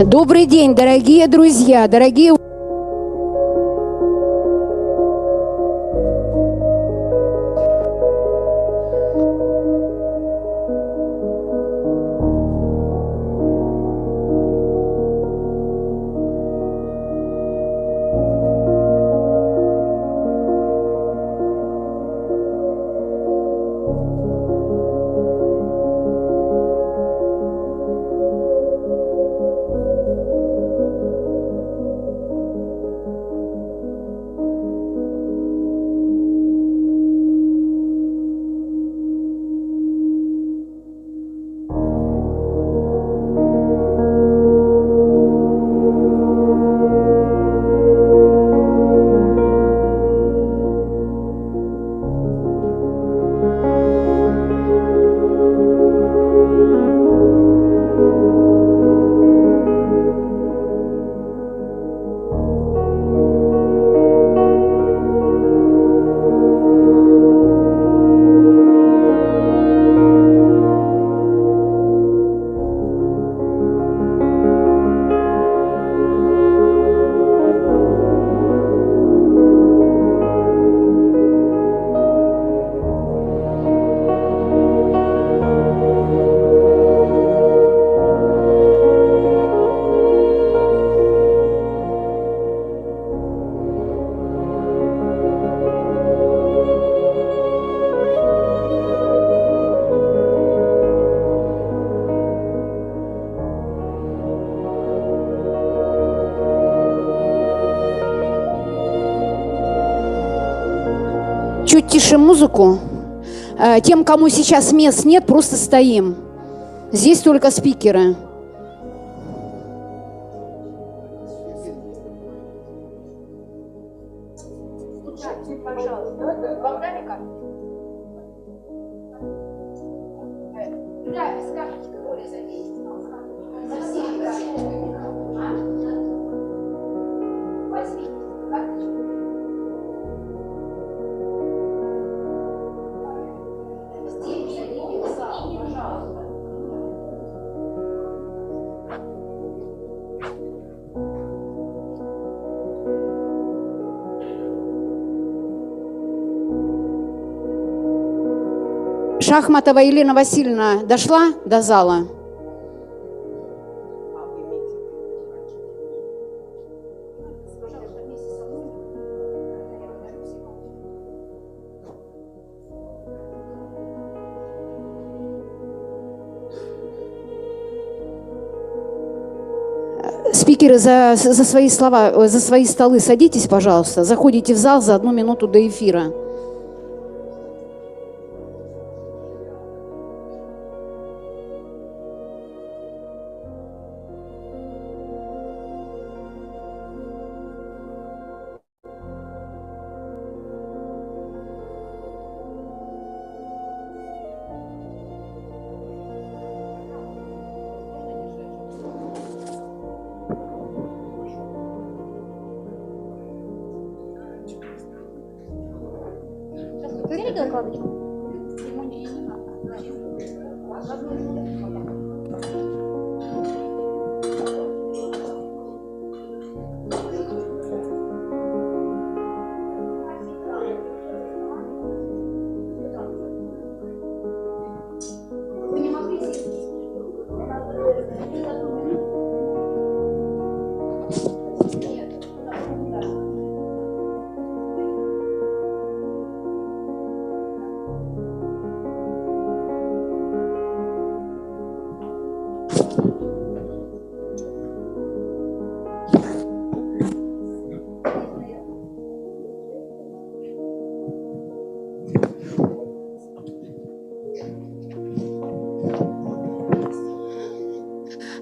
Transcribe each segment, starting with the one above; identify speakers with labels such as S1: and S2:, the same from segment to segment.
S1: Добрый день, дорогие друзья, дорогие... Чуть тише музыку. Тем, кому сейчас мест нет, просто стоим. Здесь только спикеры. Шахматова Елена Васильевна дошла до зала? Спикеры, за свои слова, за свои столы садитесь, пожалуйста. Заходите в зал за 1 минуту до эфира.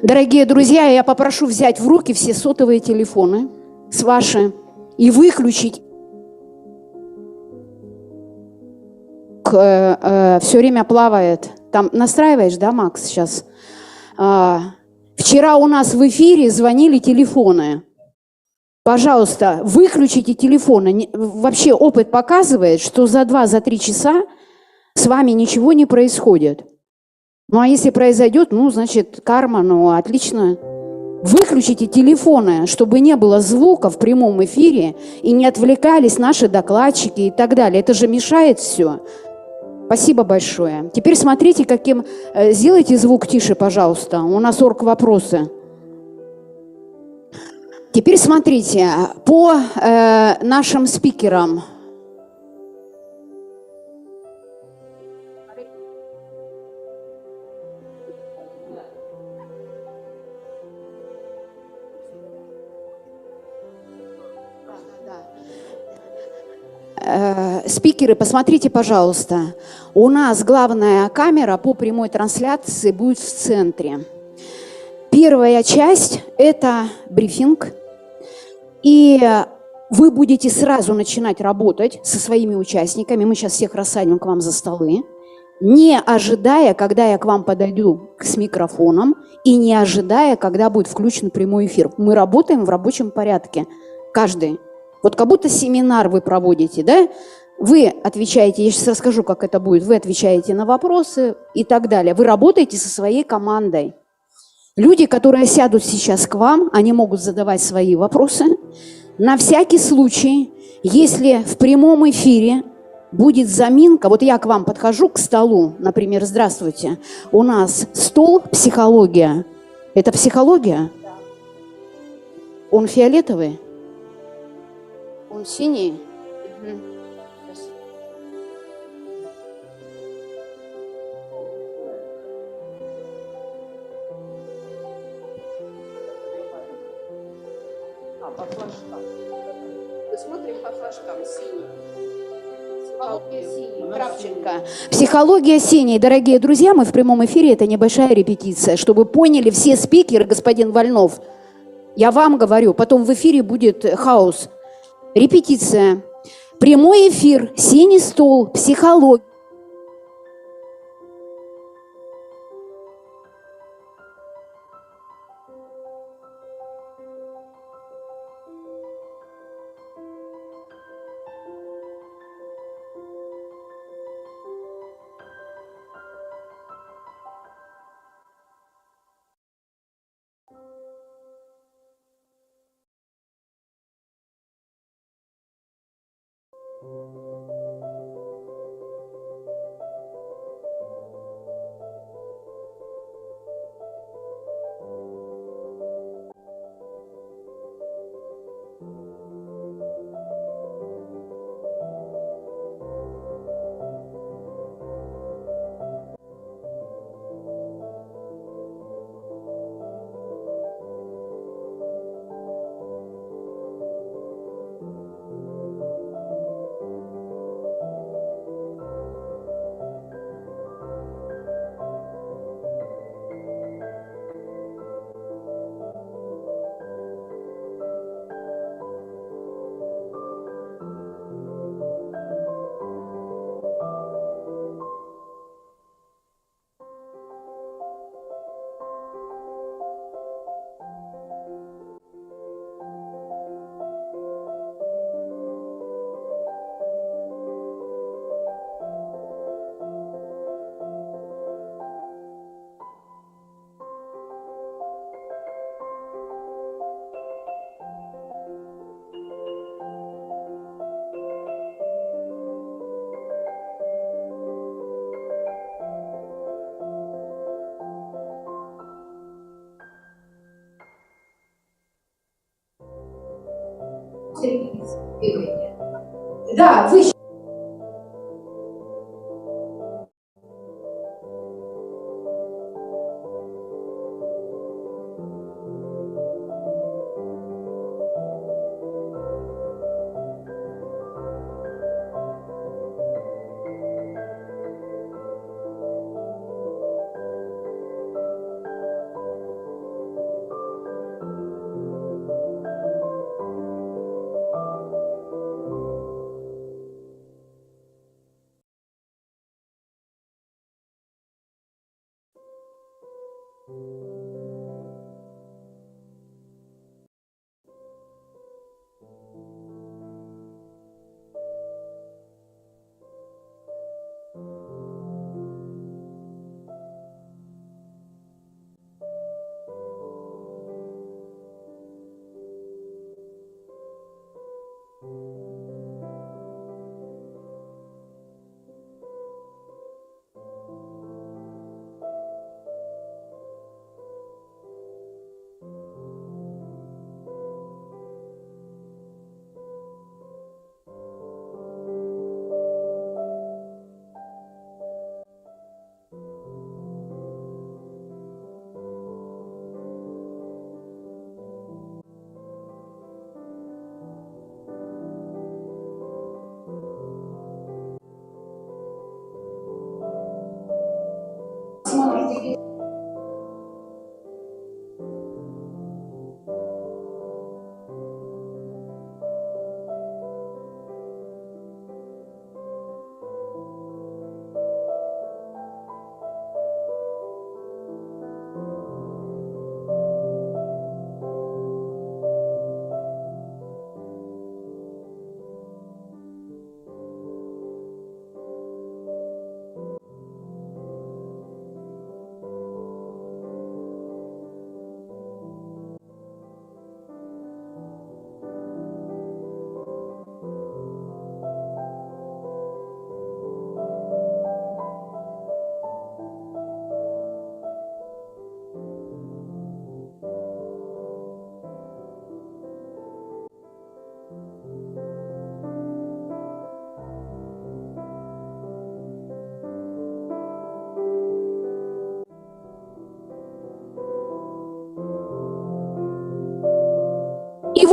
S1: Дорогие друзья, я попрошу взять в руки все сотовые телефоны с ваши и выключить. Все время плавает. Там настраиваешь, да, Макс, сейчас? Вчера у нас в эфире звонили телефоны. Пожалуйста, выключите телефоны. Вообще опыт показывает, что за 2-3 часа с вами ничего не происходит. Ну, а если произойдет, ну, значит, карма, ну, отлично. Выключите телефоны, чтобы не было звука в прямом эфире и не отвлекались наши докладчики и так далее. Это же мешает все. Спасибо большое. Теперь смотрите, каким... Сделайте звук тише, пожалуйста. У нас орг-вопросы. Теперь смотрите, по нашим спикерам. Спикеры, посмотрите, пожалуйста. У нас главная камера по прямой трансляции будет в центре. Первая часть – это брифинг. И вы будете сразу начинать работать со своими участниками. Мы сейчас всех рассадим к вам за столы, не ожидая, когда я к вам подойду с микрофоном, и не ожидая, когда будет включен прямой эфир. Мы работаем в рабочем порядке, каждый. Вот как будто семинар вы проводите, да? Вы отвечаете, я сейчас расскажу, как это будет, вы отвечаете на вопросы и так далее. Вы работаете со своей командой. Люди, которые сядут сейчас к вам, они могут задавать свои вопросы. На всякий случай, если в прямом эфире будет заминка, вот я к вам подхожу к столу, например, здравствуйте, у нас стол психология. Это психология? Он фиолетовый? Он синий? По флажкам. Мы смотрим по флажкам синий. Психология синий. Кравченко. Психология синий. Дорогие друзья, мы в прямом эфире, это небольшая репетиция, чтобы поняли все спикеры, господин Вольнов. Я вам говорю, потом в эфире будет хаос. Репетиция. Прямой эфир, синий стол, психология. Да, вы...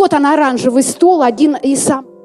S1: Вот он, оранжевый стол, один из самых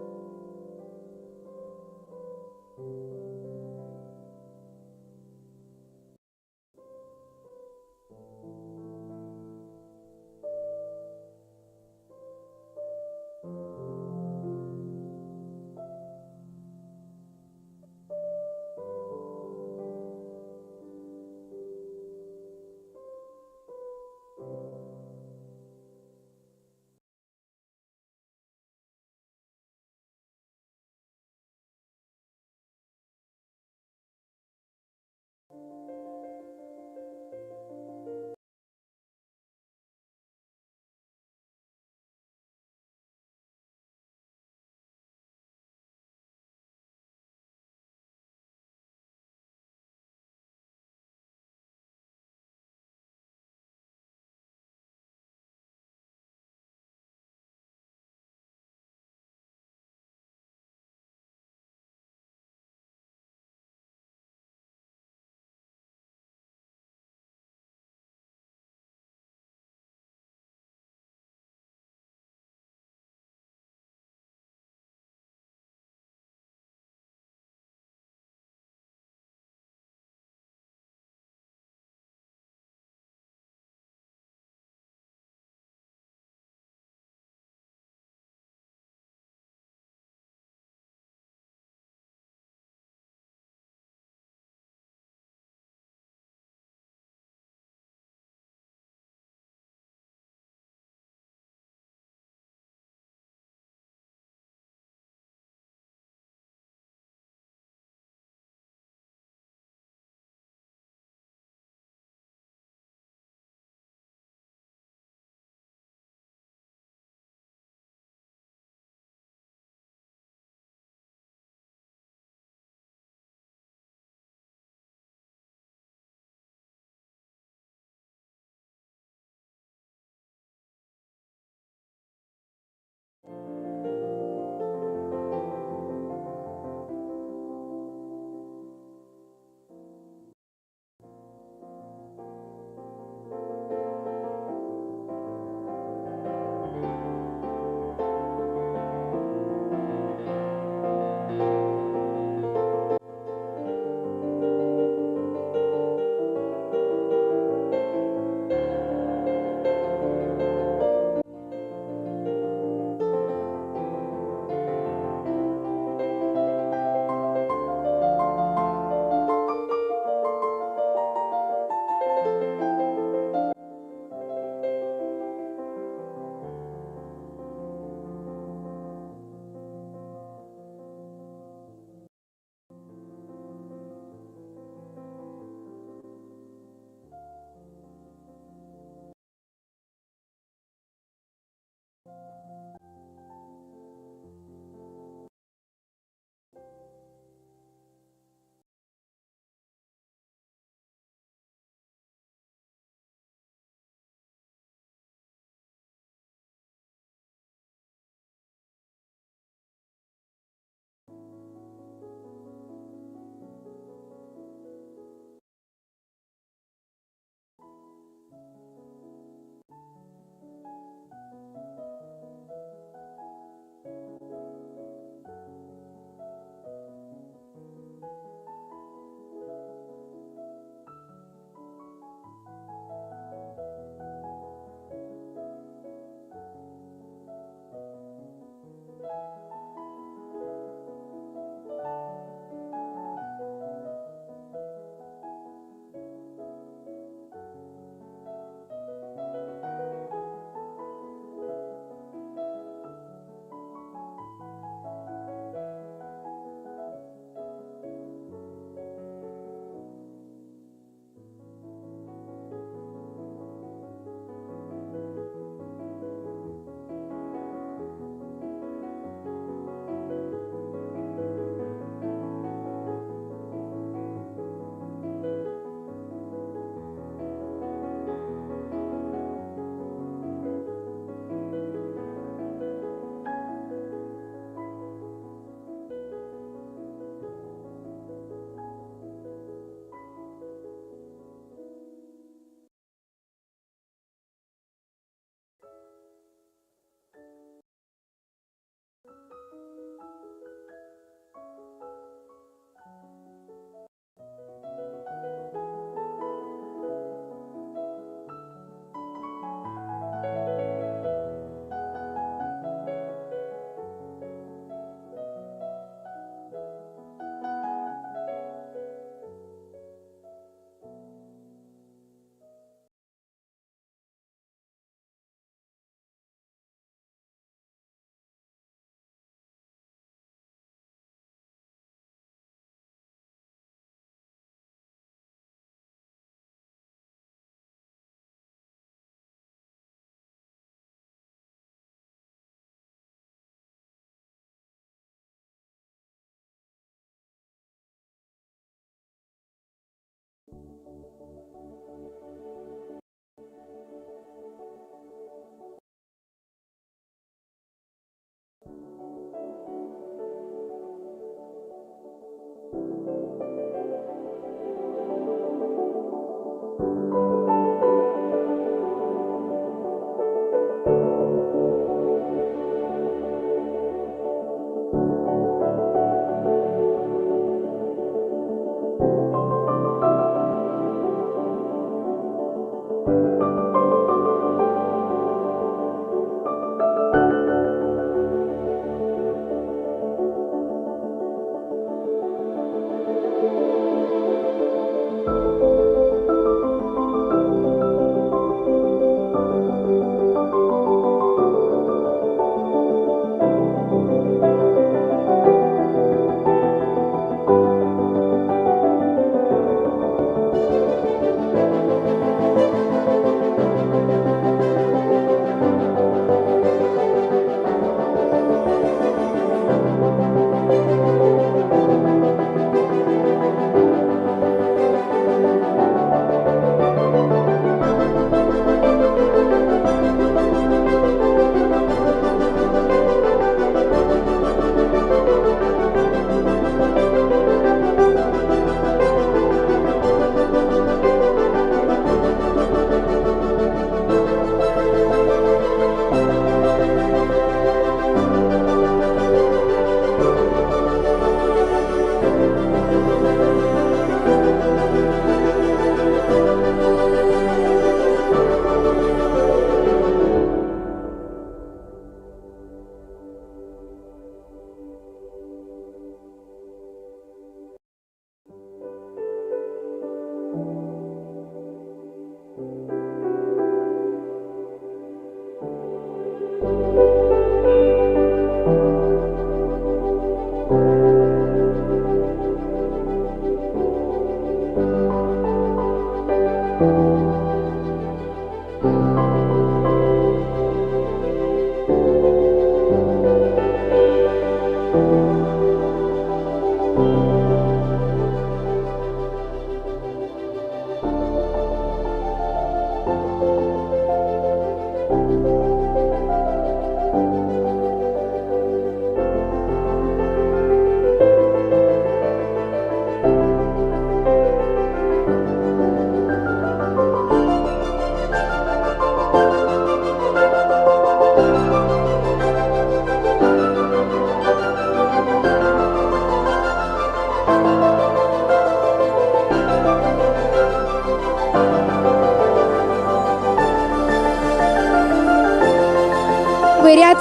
S1: Ряд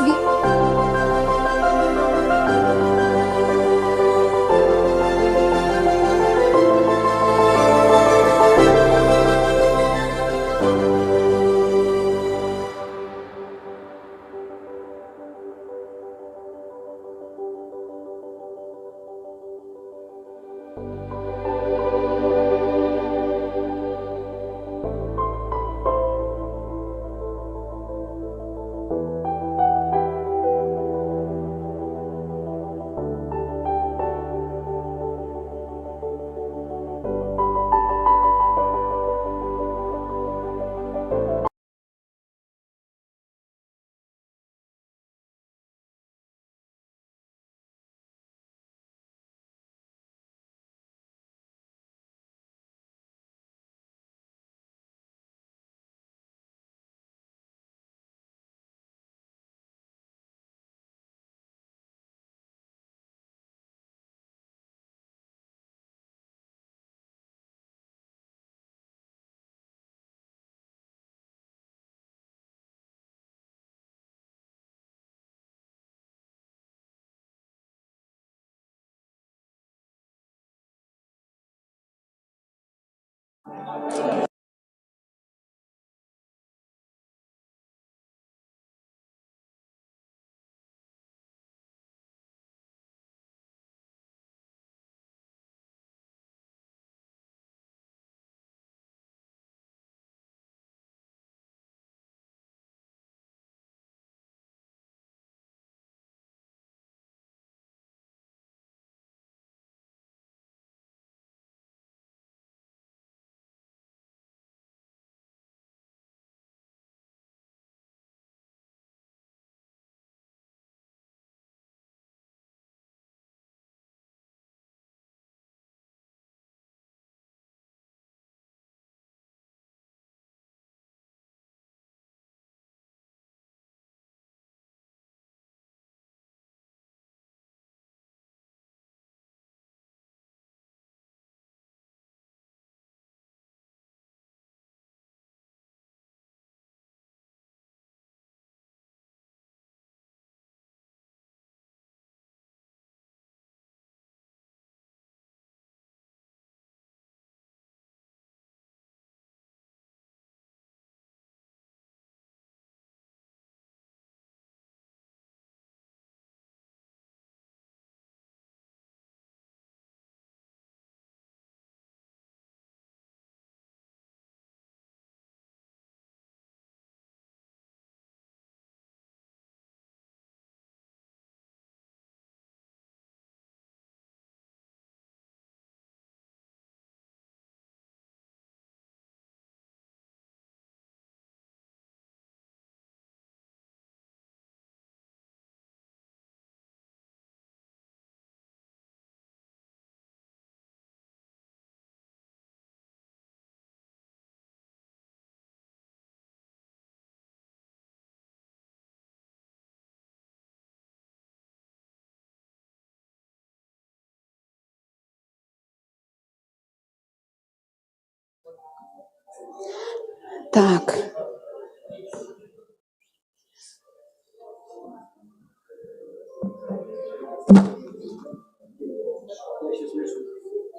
S1: Так.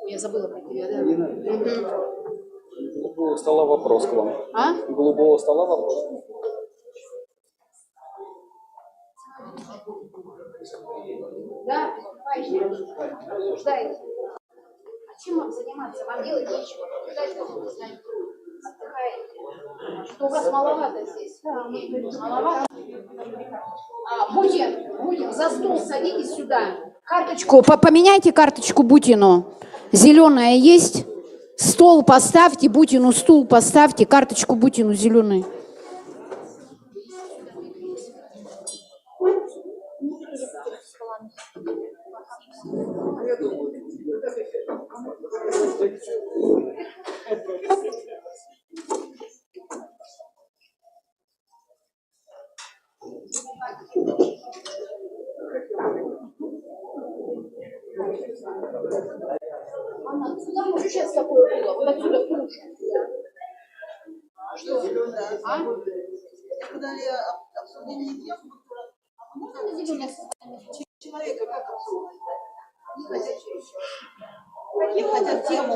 S1: Я забыла про тебя, да?
S2: Голубого стола вопрос к вам.
S1: А?
S2: Голубого стола вопрос.
S1: Да, обсуждайте. А чем вам заниматься? Вам делать нечего. Отдыхаете. Что у вас маловато здесь? Маловато? Бутин, за стол садитесь сюда. Карточку, поменяйте карточку Бутину. Зеленая есть? Стол поставьте, Бутину стул поставьте, карточку Бутину зеленую. Анна, куда мы сейчас такое было? Вот отсюда кружка. Что? А? Куда ли обсуждение тем? Можно на зеленое человека как обсуждать? Какие хотят тему?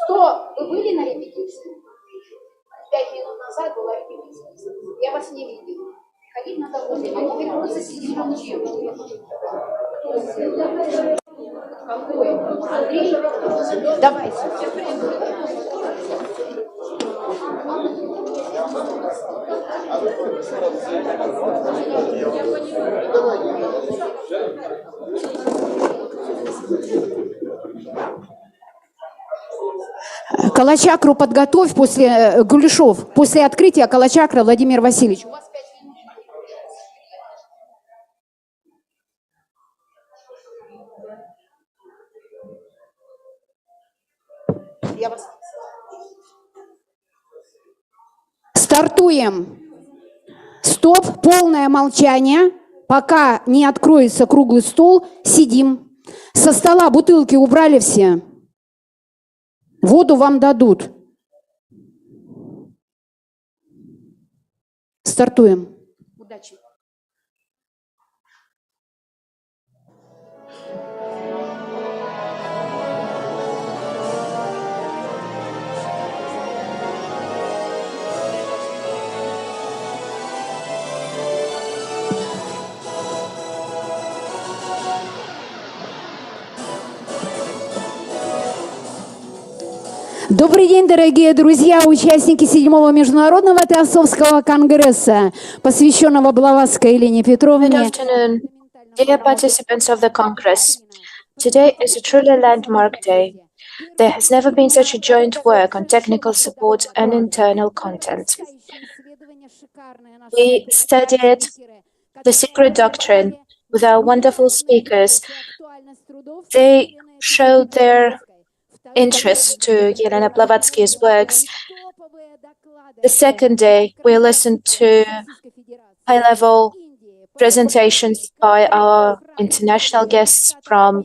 S1: Что? Вы были на репетиции? 5 минут назад была репетиция. Я вас не видела. Ходить надо возле. А теперь просто сидим молчим. Какой? Андрей? Давайте. Калачакру подготовь после Гулешов. После открытия Калачакра Владимир Васильевич. У вас 5 минут. Я вас... Стартуем. Стоп, полное молчание. Пока не откроется круглый стол, сидим. Со стола бутылки убрали все. Воду вам дадут. Стартуем. Удачи. Добрый день, дорогие друзья, участники 7-го Международного Теософского Конгресса, посвященного Блаватской Елене Петровне.
S3: Good afternoon, dear participants of the Congress. Today is a truly landmark day. There has never been such a joint work on technical support and internal content. We studied the secret doctrine with our wonderful speakers. They showed their interest to Yelena Blavatsky's works. The second day, we listened to high-level presentations by our international guests from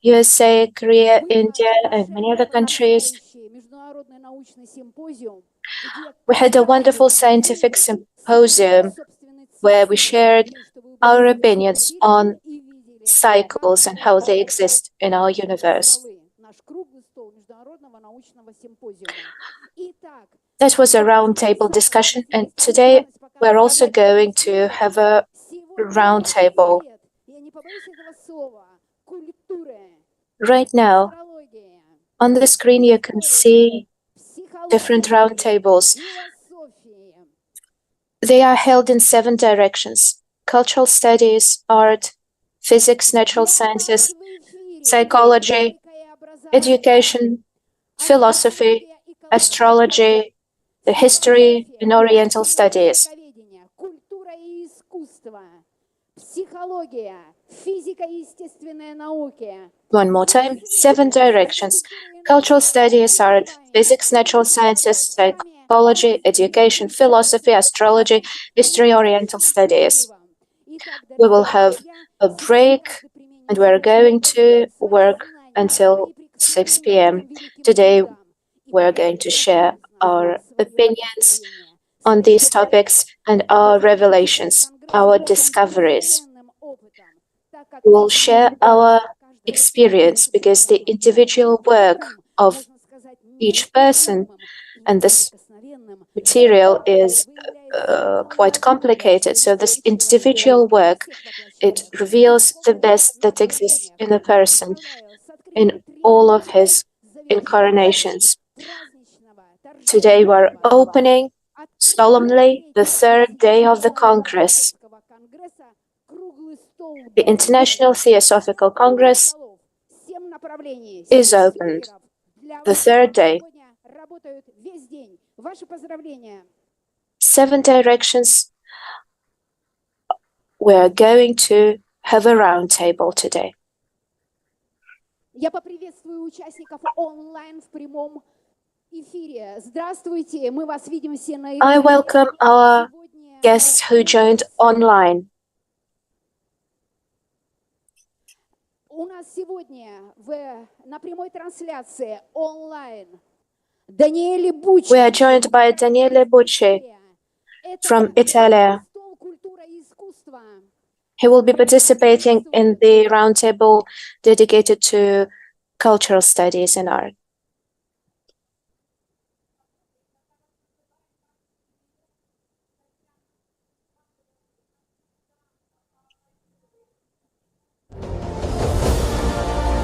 S3: USA, Korea, India, and many other countries. We had a wonderful scientific symposium where we shared our opinions on cycles and how they exist in our universe. That was a roundtable discussion, and today we're also going to have a roundtable. Right now, on the screen you can see different roundtables. They are held in 7 directions: cultural studies, art, physics, natural sciences, psychology, education, philosophy, astrology, the history and Oriental studies. One more time, 7 directions: cultural studies, art, physics, natural sciences, psychology, education, philosophy, astrology, history, Oriental studies. We will have a break and we're going to work until 6 p.m. Today We're going to share our opinions on these topics and our revelations, our discoveries. We'll share our experience because the individual work of each person, and this material is quite complicated. So this individual work, it reveals the best that exists in a person in all of his incarnations. Today we're opening solemnly the third day of the Congress. The International Theosophical Congress is opened. The third day. 7 directions. We're going to have a round table today. I welcome our guests who joined online. We are joined by Daniele Bucci from Italy. He will be participating in the roundtable dedicated to cultural studies and art.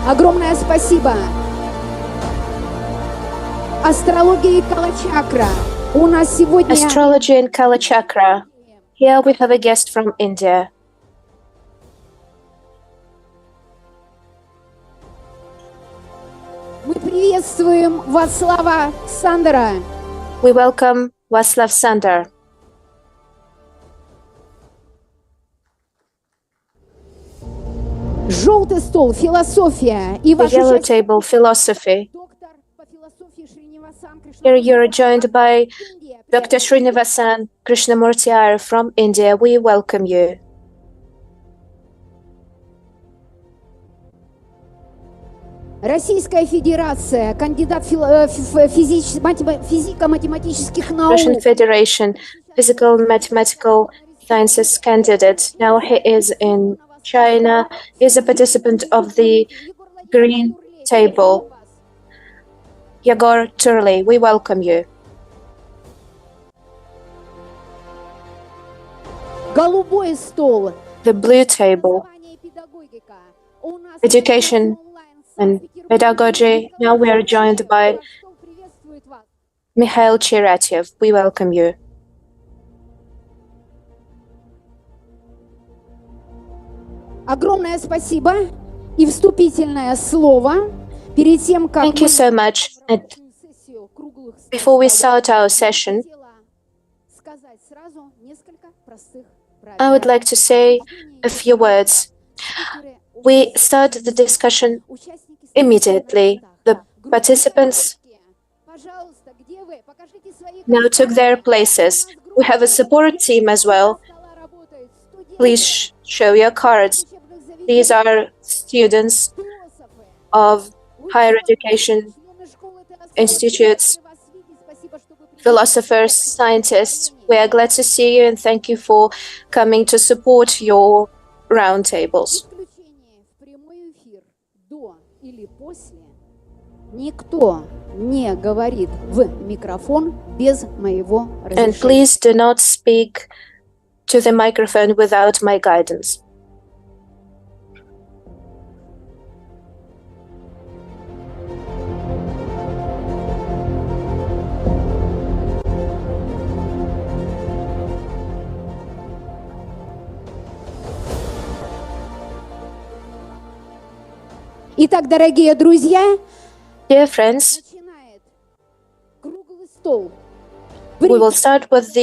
S1: Огромное спасибо. Астрология и Кала-чакра. У нас сегодня...
S3: Astrology and Kala-chakra. Here we have a guest from India.
S1: Мы приветствуем Václava Sandera.
S3: We welcome Václav Sander.
S1: Желтый стол, философия. И
S3: The yellow table, philosophy. Here you're joined by Dr. Srinivasan Krishnamurti Iyer from India. We welcome you.
S1: Российская Федерация, кандидат физико-математических наук.
S3: Russian Federation, physical mathematical sciences candidate. Now he is in China. He is a participant of the green table. Yegor Turley, we welcome you.
S1: Голубой стол.
S3: The blue table, education and pedagogy. Now we are joined by Mikhail Chiratyev. We welcome you.
S1: Огромное спасибо и вступительное слово перед тем, как
S3: Thank you so much. And before we start our session, I would like to say a few words. We start the discussion immediately. The participants now took their places. We have a support team as well. Please show your cards. These are students of higher education institutes, philosophers, scientists. We are glad to see you and thank you for coming to support your roundtables.
S1: Никто не говорит в микрофон без моего разрешения.
S3: And please do not speak to the microphone without my guidance.
S1: Итак, дорогие друзья,
S3: Dear friends, we will start with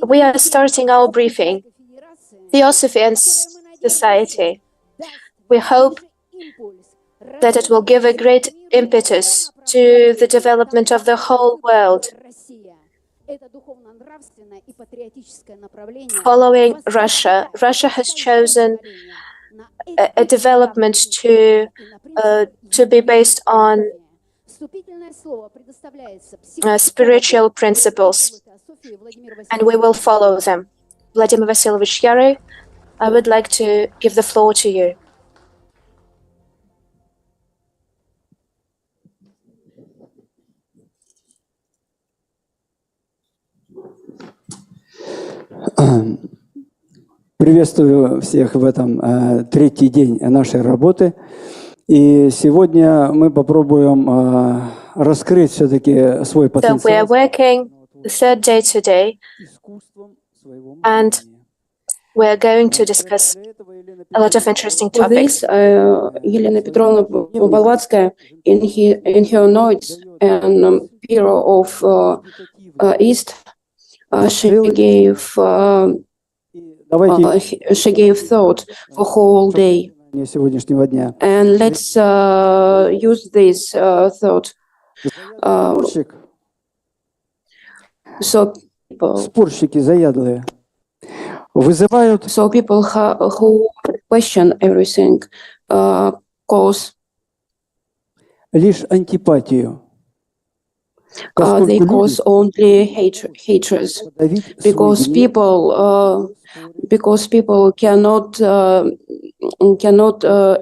S3: we are starting our briefing, Theosophy and Society. We hope that it will give a great impetus to the development of the whole world. Following Russia, Russia has chosen a development to to be based on spiritual principles, and we will follow them. Vladimir Vasilovich Yary, I would like to give the floor to you.
S4: Приветствую всех в этом третий день нашей работы. И сегодня мы попробуем раскрыть все-таки свой потенциал.
S3: So we are working the third day today, and we are going to discuss a lot of interesting topics.
S5: Елена Петровна Blavatsky, in her notes and Bureau of East, she gave thought for whole day. And let's use this thought. So people who question everything cause
S4: лишь антипатию.
S5: They cause only hatred, because people cannot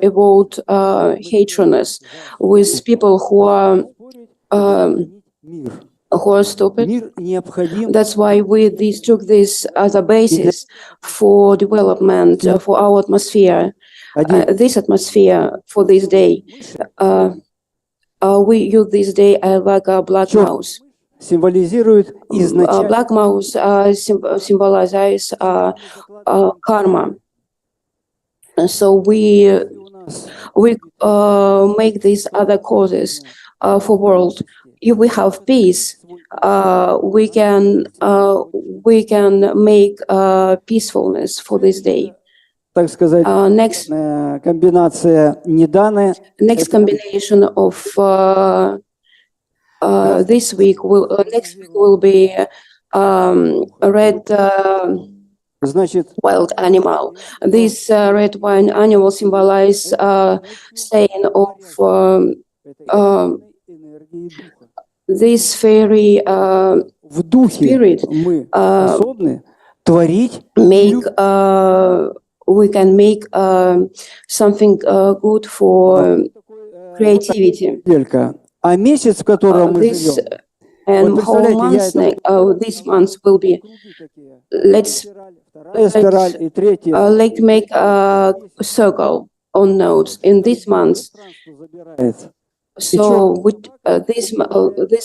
S5: avoid hatredness with people who are stupid. That's why we took this as a basis for development, for our atmosphere, this atmosphere for this day. We use this day like a black mouse. Black mouse symbolizes karma. So we make these other causes for world. If we have peace, we can make peacefulness for this day. Next combination of this week next week will be red wild animal. This red wild animal symbolizes saying of this fairy spirit we can make something good for creativity. This and whole month, this month will be. Let's make a circle on notes in this month. So this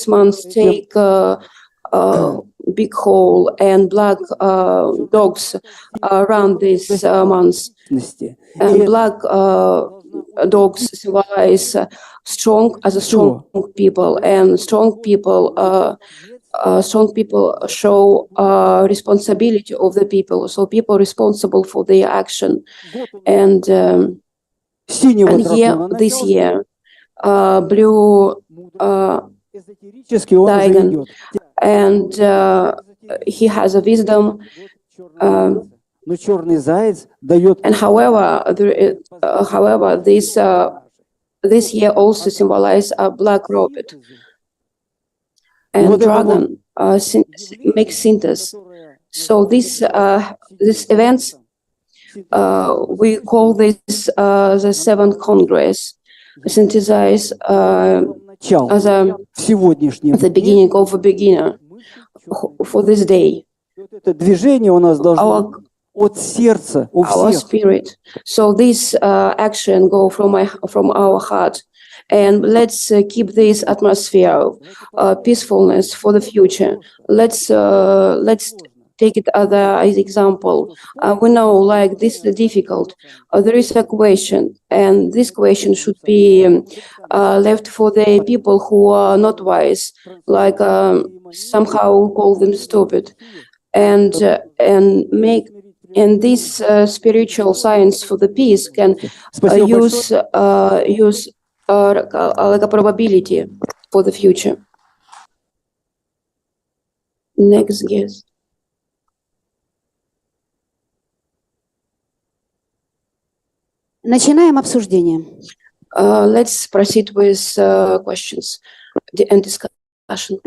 S5: month take big hole and black dogs around this month, and black dogs symbolize strong people, and strong people show responsibility of the people. So people responsible for their action, and this year blue dragon, and he has a wisdom. And however, this year also symbolizes a black rabbit, and dragon makes synthesis. So these events we call this the VII Congress, synthesize as the beginning of a beginner for this day. Our spirit. So this action go from our heart, and let's keep this atmosphere peacefulness for the future. Let's take it as an example. We know like this is difficult. There is a question, and this question should be left for the people who are not wise, like somehow call them stupid, and this spiritual science for the peace can use like a probability for the future. Next guest.
S1: Начинаем обсуждение.
S5: Let's proceed with questions and discussion.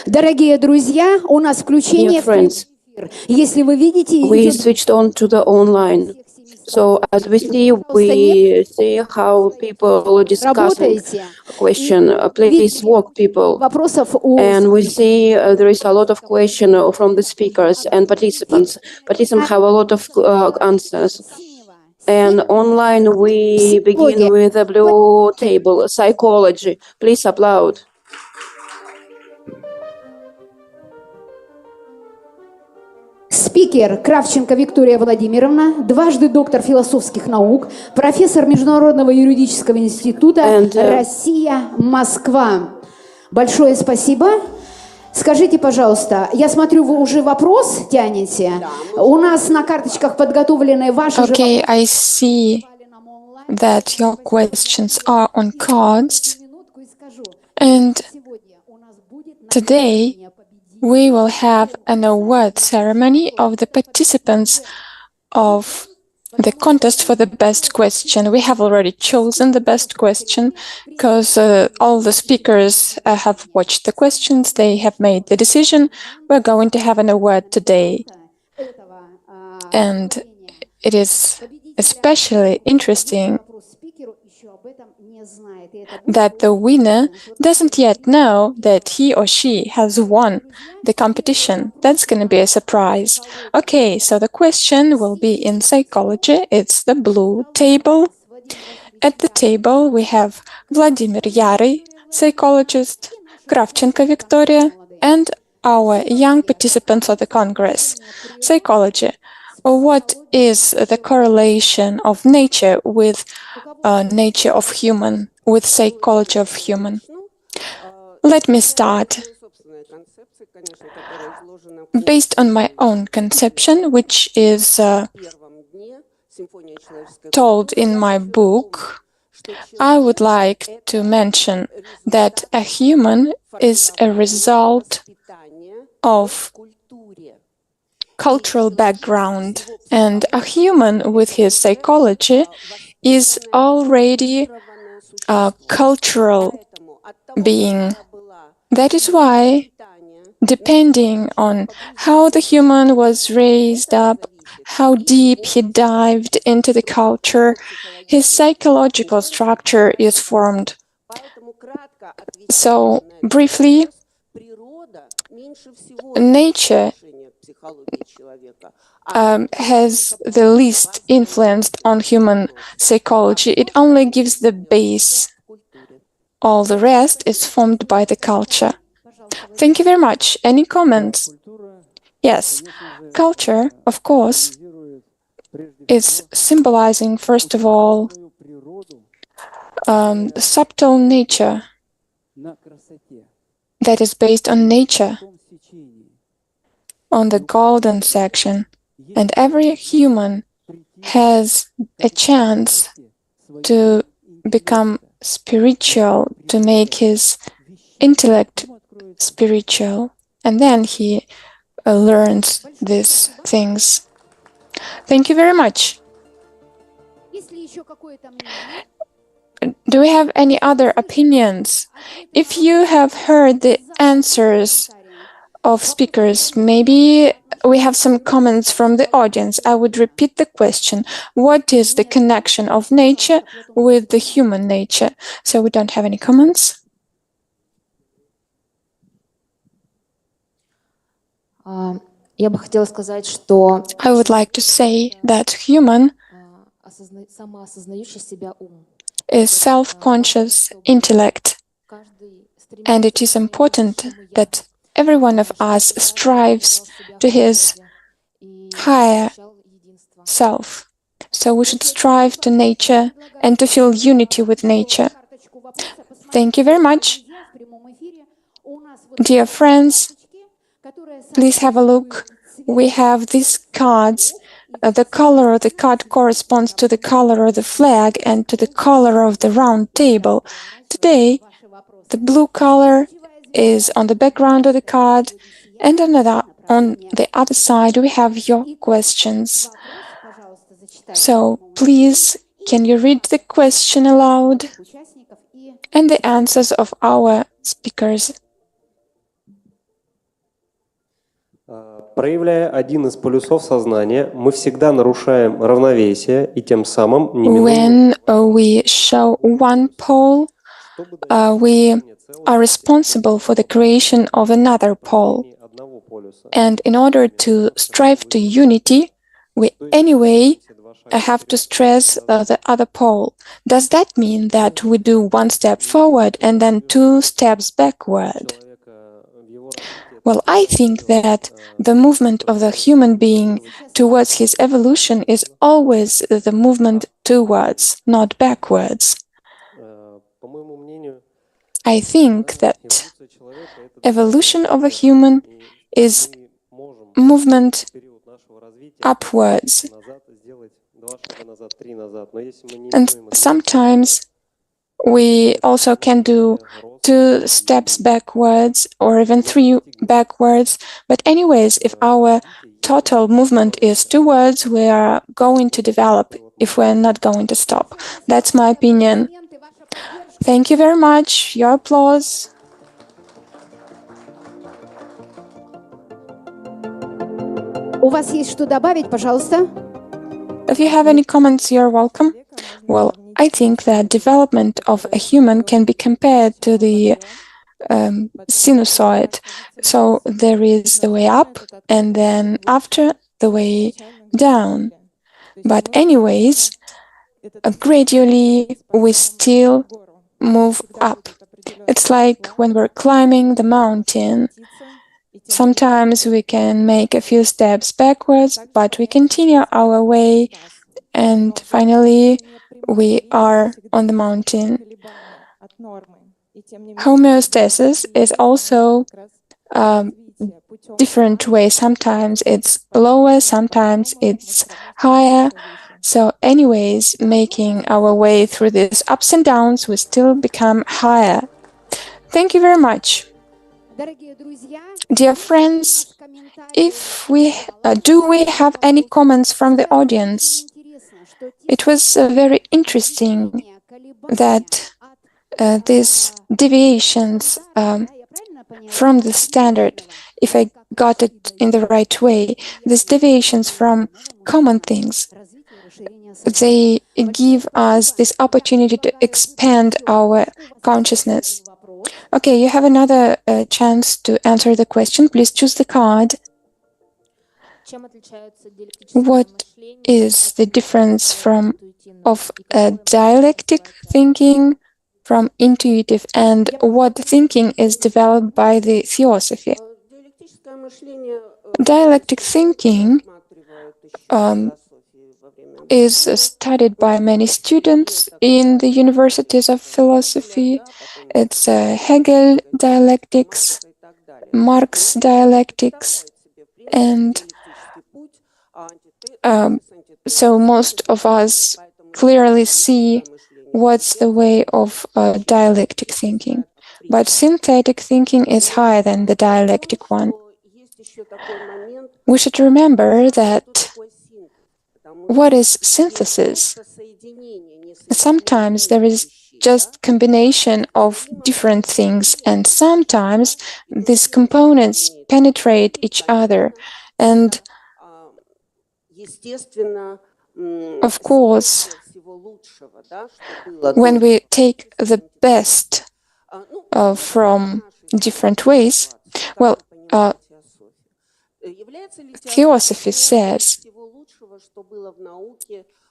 S1: Дорогие друзья, у нас включение в прямой эфир. Если вы видите,
S5: we switched on to the online. So as we see how people discussing a question. Please walk, people. And we see there is a lot of questions from the speakers and participants. Participants have a lot of answers. And online we begin with the blue table, psychology. Please applaud.
S1: Спикер Кравченко Виктория Владимировна, дважды доктор философских наук, профессор Международного юридического института Россия, Москва. Большое спасибо. Скажите, пожалуйста, я смотрю, вы уже вопрос тянете. У нас на карточках подготовлены ваши же вопросы.
S6: Okay, I see that your questions are on cards. And today we will have an award ceremony of the participants of the contest for the best question. We have already chosen the best question because all the speakers have watched the questions. They have made the decision. We're going to have an award today. And it is especially interesting that the winner doesn't yet know that he or she has won the competition. That's going to be a surprise. Okay, so the question will be in psychology. It's the blue table. At the table, we have Vladimir Yary, psychologist, Kravchenko Victoria, and our young participants of the Congress. Psychology. What is the correlation of nature with nature of human, with psychology of human? Let me start. Based on my own conception, which is told in my book, I would like to mention that a human is a result of cultural background, and a human with his psychology is already a cultural being. That is why, depending on how the human was raised up, how deep he dived into the culture, his psychological structure is formed. So, briefly, nature has the least influence on human psychology. It only gives the base. All the rest is formed by the culture. Thank you very much. Any comments? Yes, culture, of course, is symbolizing, first of all, subtle nature that is based on nature, on the golden section, and every human has a chance to become spiritual, to make his intellect spiritual, and then he learns these things. Thank you very much. Do we have any other opinions? If you have heard the answers of speakers, maybe we have some comments from the audience. I would repeat the question. What is the connection of nature with the human nature? So we don't have any comments. I would like to say that human is self-conscious intellect, and it is important that every one of us strives to his higher self. So we should strive to nature and to feel unity with nature. Thank you very much. Dear friends, please have a look. We have these cards. The color of the card corresponds to the color of the flag and to the color of the round table. Today, the blue color is on the background of the card, and on the other side we have your questions. So please, can you read the question aloud? and the answers of our speakers.
S7: Проявляя один из полюсов сознания, мы всегда нарушаем равновесие и тем самым
S6: When we show one pole, we are responsible for the creation of another pole. And in order to strive to unity, we anyway have to stress the other pole. Does that mean that we do one step forward and then two steps backward? Well, I think that the movement of the human being towards his evolution is always the movement towards, not backwards. I think that evolution of a human is movement upwards. And sometimes we also can do 2 steps backwards or even 3 backwards. But anyways, if our total movement is towards, we are going to develop if we're not going to stop. That's my opinion. Thank you very much. Your applause.
S1: У вас есть что добавить, пожалуйста?
S6: If you have any comments, you're welcome. Well, I think that development of a human can be compared to the sinusoid. So there is the way up, and then after the way down. But anyways, gradually we still move up. It's like when we're climbing the mountain. Sometimes we can make a few steps backwards, but we continue our way, and finally we are on the mountain. Homeostasis is also a different way. Sometimes it's lower, sometimes it's higher. So anyways, making our way through these ups and downs, we still become higher. Thank you very much. Dear friends, do we have any comments from the audience? It was very interesting that these deviations from the standard, if I got it in the right way, these deviations from common things, they give us this opportunity to expand our consciousness. Okay, you have another chance to answer the question. Please choose the card. What is the difference of dialectic thinking from intuitive, and what thinking is developed by the Theosophy? Dialectic thinking is studied by many students in the universities of philosophy. It's Hegel dialectics, Marx dialectics, and so most of us clearly see what's the way of dialectic thinking. But synthetic thinking is higher than the dialectic one. We should remember that what is synthesis? Sometimes there is just combination of different things, and sometimes these components penetrate each other. And of course, when we take the best from different ways, well, Theosophy says,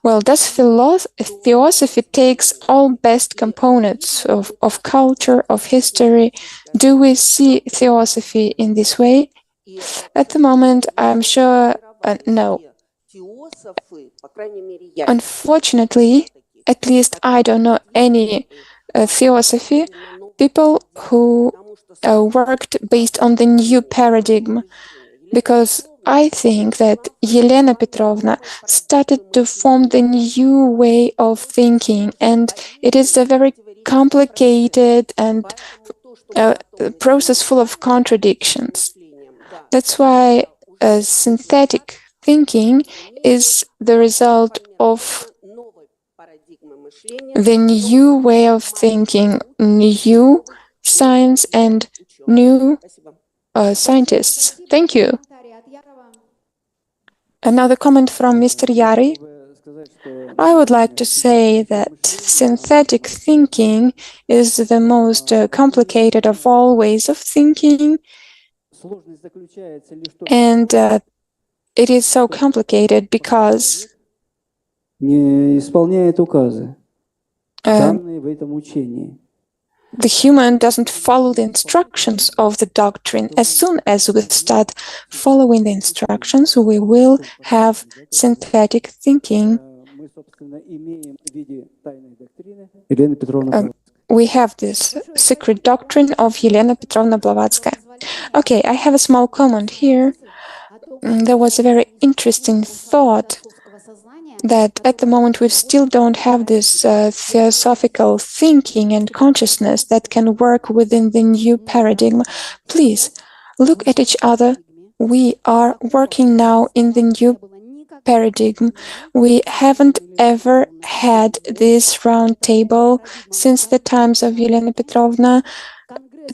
S6: well, does Theosophy takes all best components of culture, of history? Do we see Theosophy in this way? At the moment, I'm sure no. Unfortunately, at least I don't know any Theosophy people who worked based on the new paradigm, because I think that Elena Petrovna started to form the new way of thinking, and it is a very complicated and process full of contradictions. That's why synthetic thinking is the result of the new way of thinking, new science and new scientists. Thank you. Another comment from Mr. Yari. I would like to say that synthetic thinking is the most complicated of all ways of thinking, and it is so complicated because
S4: не исполняет указы, данные в этом учении.
S6: The human doesn't follow the instructions of the doctrine. As soon as we start following the instructions, we will have synthetic thinking. We have this secret doctrine of Elena Petrovna Blavatsky. Okay, I have a small comment here. There was a very interesting thought that at the moment we still don't have this theosophical thinking and consciousness that can work within the new paradigm. Please look at each other. We are working now in the new paradigm. We haven't ever had this round table since the times of Elena Petrovna.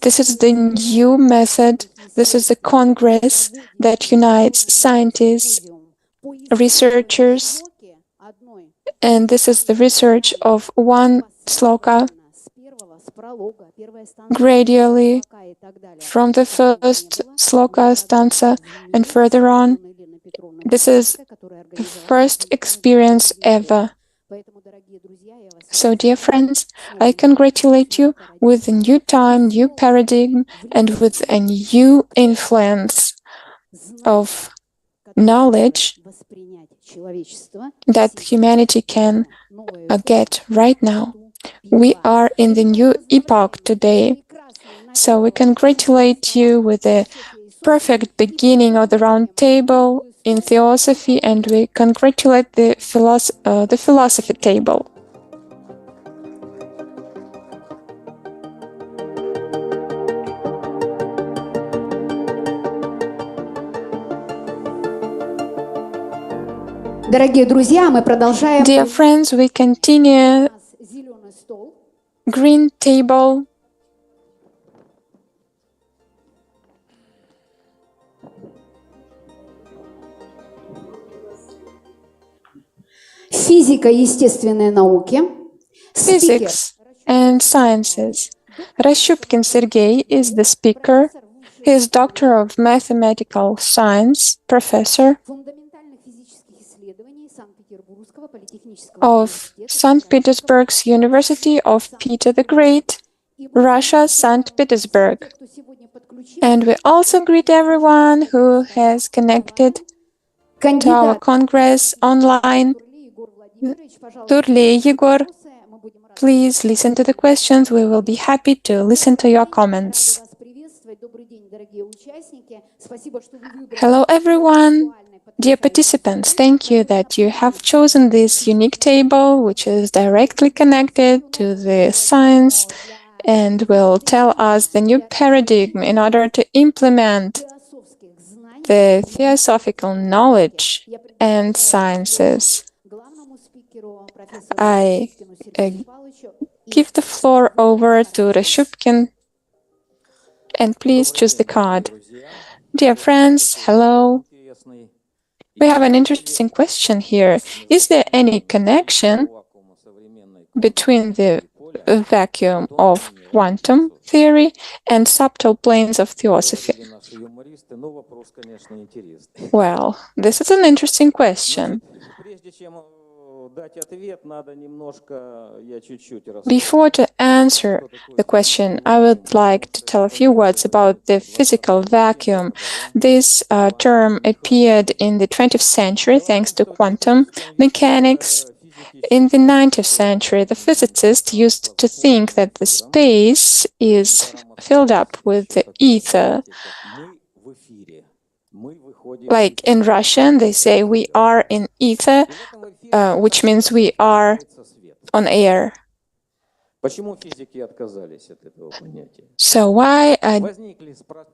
S6: This is the new method. This is the Congress that unites scientists, researchers, and this is the research of one sloka gradually from the first sloka stanza and further on. This is the first experience ever. So, dear friends, I congratulate you with a new time, new paradigm, and with a new influence of knowledge that humanity can get right now. We are in the new epoch today. So we congratulate you with the perfect beginning of the round table in theosophy, and we congratulate the philosophy table.
S1: Dear
S6: friends, we continue green table. Physics and sciences. Rashupkin Sergei is the speaker. He is Doctor of Mathematical Science, Professor of St. Petersburg's University of Peter the Great, Russia, St. Petersburg. And we also greet everyone who has connected to our Congress online. Turley Yegor, please listen to the questions. We will be happy to listen to your comments. Hello, everyone. Dear participants, thank you that you have chosen this unique table, which is directly connected to the science and will tell us the new paradigm in order to implement the theosophical knowledge and sciences. I give the floor over to Rashupkin, and please choose the card. Dear friends, hello. We have an interesting question here. Is there any connection between the vacuum of quantum theory and subtle planes of theosophy? Well, this is an interesting question. Before to answer the question, I would like to tell a few words about the physical vacuum. This term appeared in the 20th century thanks to quantum mechanics. In the 19th century, the physicists used to think that the space is filled up with the ether. Like in Russian, they say we are in ether, which means we are on air. So why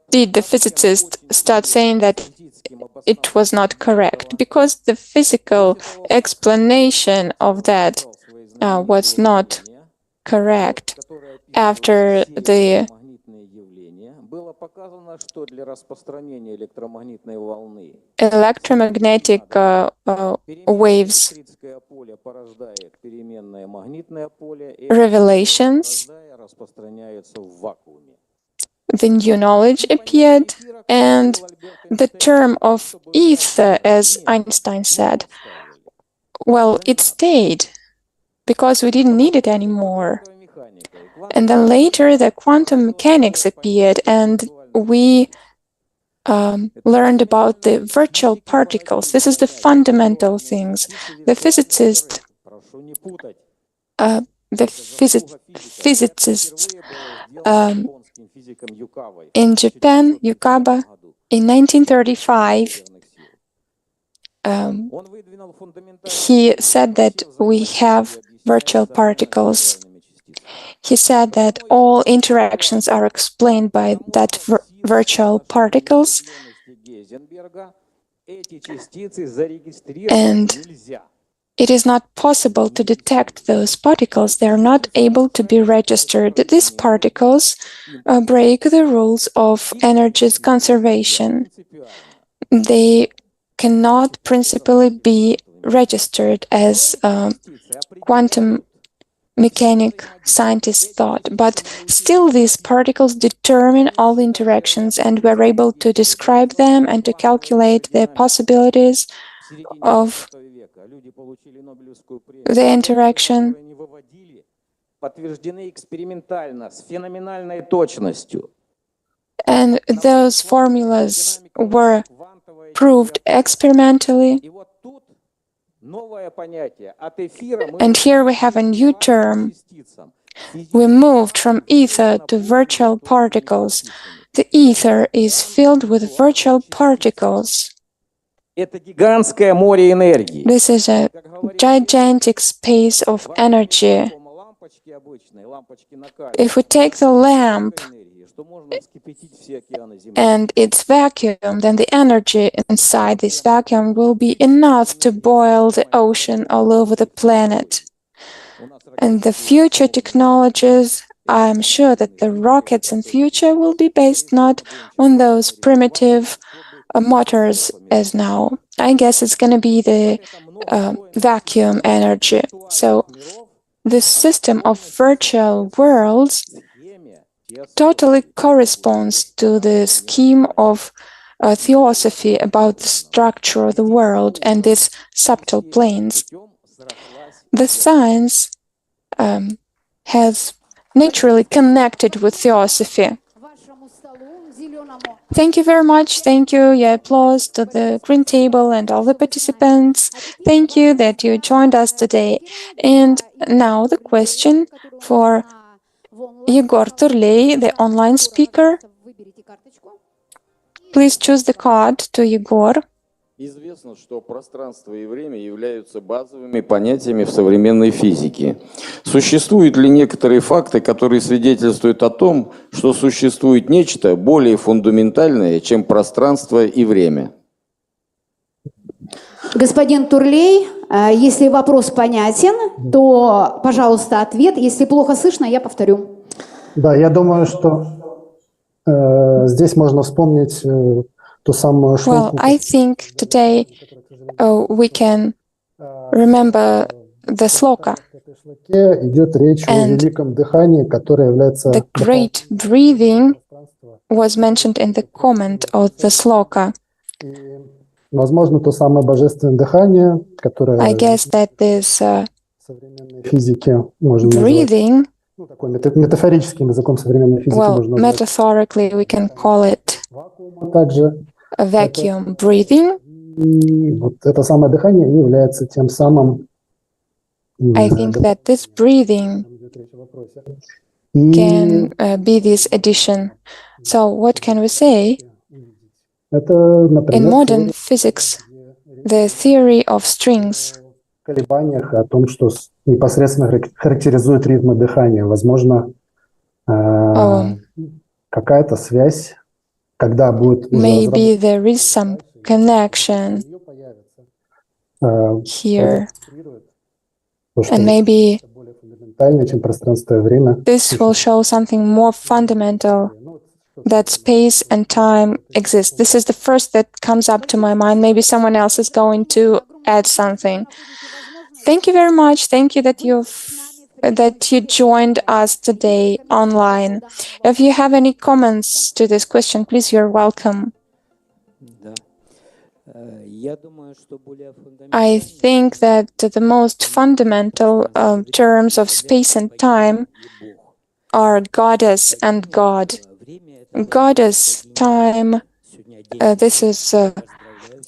S6: did the physicists start saying that it was not correct? Because the physical explanation of that was not correct. After the electromagnetic waves revelations, the new knowledge appeared, and the term of ether, as Einstein said, well, it stayed because we didn't need it anymore. And then later the quantum mechanics appeared, and we learned about the virtual particles. This is the fundamental things. The physicists in Japan, Yukawa, in 1935, he said that we have virtual particles. He said that all interactions are explained by that virtual particles, and it is not possible to detect those particles. They are not able to be registered. These particles break the rules of energy's conservation. They cannot principally be registered as quantum mechanic scientists thought, but still these particles determine all interactions, and we're able to describe them and to calculate the possibilities of the interaction. And those formulas were proved experimentally. And here we have a new term. We moved from ether to virtual particles. The ether is filled with virtual particles. This is a gigantic space of energy. If we take the lamp and its vacuum, then the energy inside this vacuum will be enough to boil the ocean all over the planet. And the future technologies, I'm sure that the rockets in future will be based not on those primitive motors as now. I guess it's going to be the vacuum energy. So this system of virtual worlds totally corresponds to the scheme of theosophy about the structure of the world and its subtle planes. The science has naturally connected with theosophy. Thank you very much. Thank you. Yeah, applause to the green table and all the participants. Thank you that you joined us today. And now the question for Yegor Turley, the online speaker. Please choose the card to Yegor.
S8: Известно, что пространство и время являются базовыми понятиями в современной физике. Существуют ли некоторые факты, которые свидетельствуют о том, что существует нечто более фундаментальное, чем пространство и время?
S1: Господин Турлей, если вопрос понятен, то, пожалуйста, ответ. Если плохо слышно, я повторю.
S9: Да, я думаю, что здесь можно вспомнить ту самую штуку.
S6: Well, I think today we can remember the sloka.
S9: Идет речь о великом дыхании, которое является...
S6: The great breathing was mentioned in the comment of the sloka.
S9: Возможно, то самое божественное дыхание, которое...
S6: I guess that this
S9: современной физике можно
S6: breathing,
S9: назвать, такой метафорическим языком современной физики можно назвать.
S6: Metaphorically we can call it
S9: также
S6: a vacuum breathing.
S9: И вот это самое дыхание является тем самым...
S6: I think that this breathing can be this addition. So what can we say? In modern physics, the theory of strings,
S9: колебаниях, о том, что непосредственно характеризует ритмы дыхания. Возможно, какая-то связь, когда будет...
S6: Maybe there is some connection here. And maybe
S9: фундаментальное, чем пространство и время.
S6: This will show something more fundamental, that space and time exist. This is the first that comes up to my mind. Maybe someone else is going to add something. Thank you very much. Thank you that you joined us today online. If you have any comments to this question, please, you're welcome. I think that the most fundamental terms of space and time are goddess and God. Goddess, time, this is,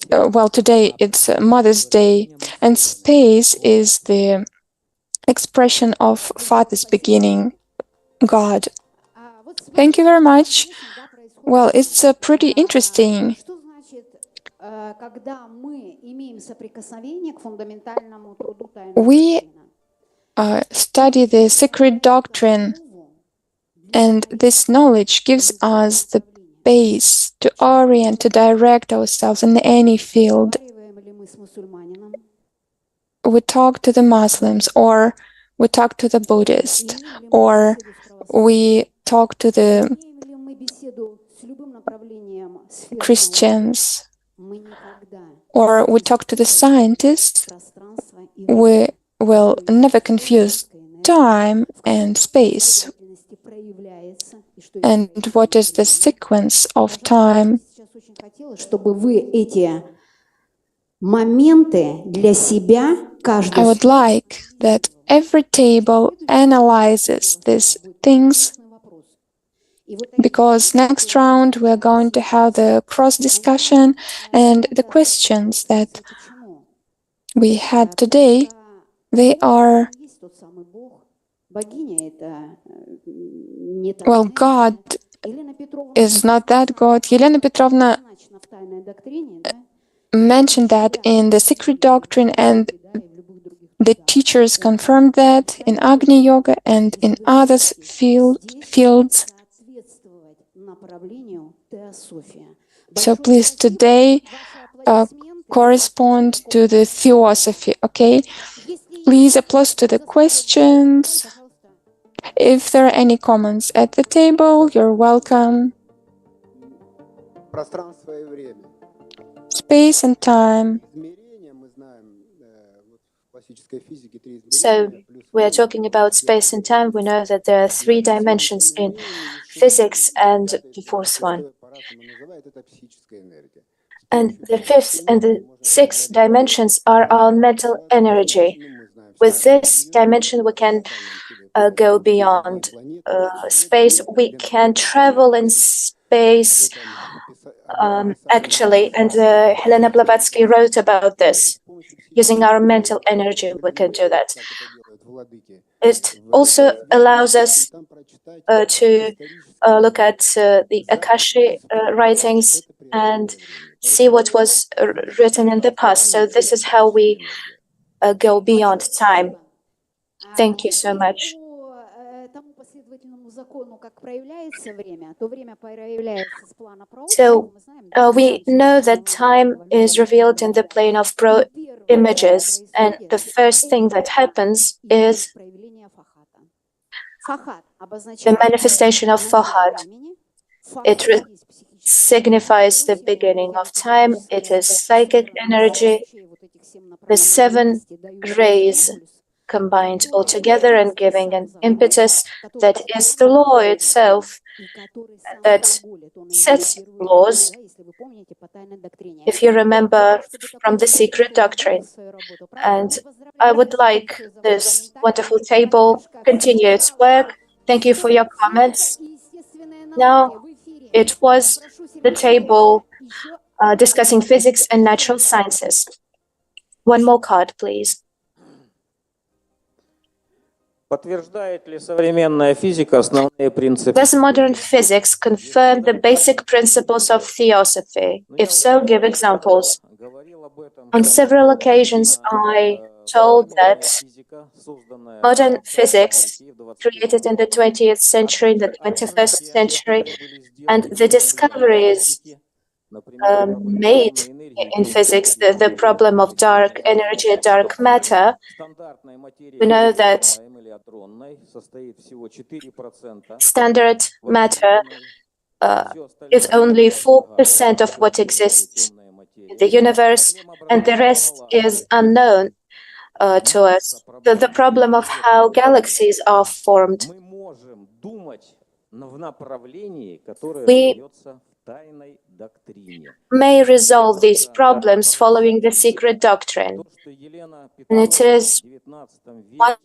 S6: well, today it's Mother's Day, and space is the expression of Father's beginning, God. Thank you very much. Well, it's pretty interesting. We study the sacred doctrine, and this knowledge gives us the base to orient, to direct ourselves in any field. We talk to the Muslims, or we talk to the Buddhist, or we talk to the Christians, or we talk to the scientists. We will never confuse time and space. And what is the sequence of time? I would like that every table analyzes these things, because next round we're going to have the cross discussion, and the questions that we had today, they are, well, God is not that God. Elena Petrovna mentioned that in the Secret Doctrine, and the teachers confirmed that in Agni Yoga and in other fields. So please today correspond to the Theosophy, okay? Please applause to the questions. If there are any comments at the table, you're welcome. Space and time.
S3: So we are talking about space and time. We know that there are 3 dimensions in physics, and the 4th one. And the 5th and the 6th dimensions are our mental energy. With this dimension, we can go beyond space. We can travel in space, actually, and Helena Blavatsky wrote about this. Using our mental energy, we can do that. It also allows us to look at the Akashic writings and see what was written in the past. So this is how we go beyond time. Thank you so much. So we know that time is revealed in the plane of images, and the first thing that happens is the manifestation of Fahad. It signifies the beginning of time. It is psychic energy, the 7 rays combined all together and giving an impetus that is the law itself that sets laws, if you remember from the Secret Doctrine. And I would like this wonderful table continue its work. Thank you for your comments. Now, it was the table discussing physics and natural sciences. One more card, please.
S8: Does
S3: modern physics confirm the basic principles of theosophy? If so, give examples. On several occasions, I told that modern physics, created in the 20th century, the 21st century, and the discoveries made in physics, the problem of dark energy, dark matter, we know that standard matter is only 4% of what exists in the universe, and the rest is unknown to us. So the problem of how galaxies are formed, we may resolve these problems following the secret doctrine. And it is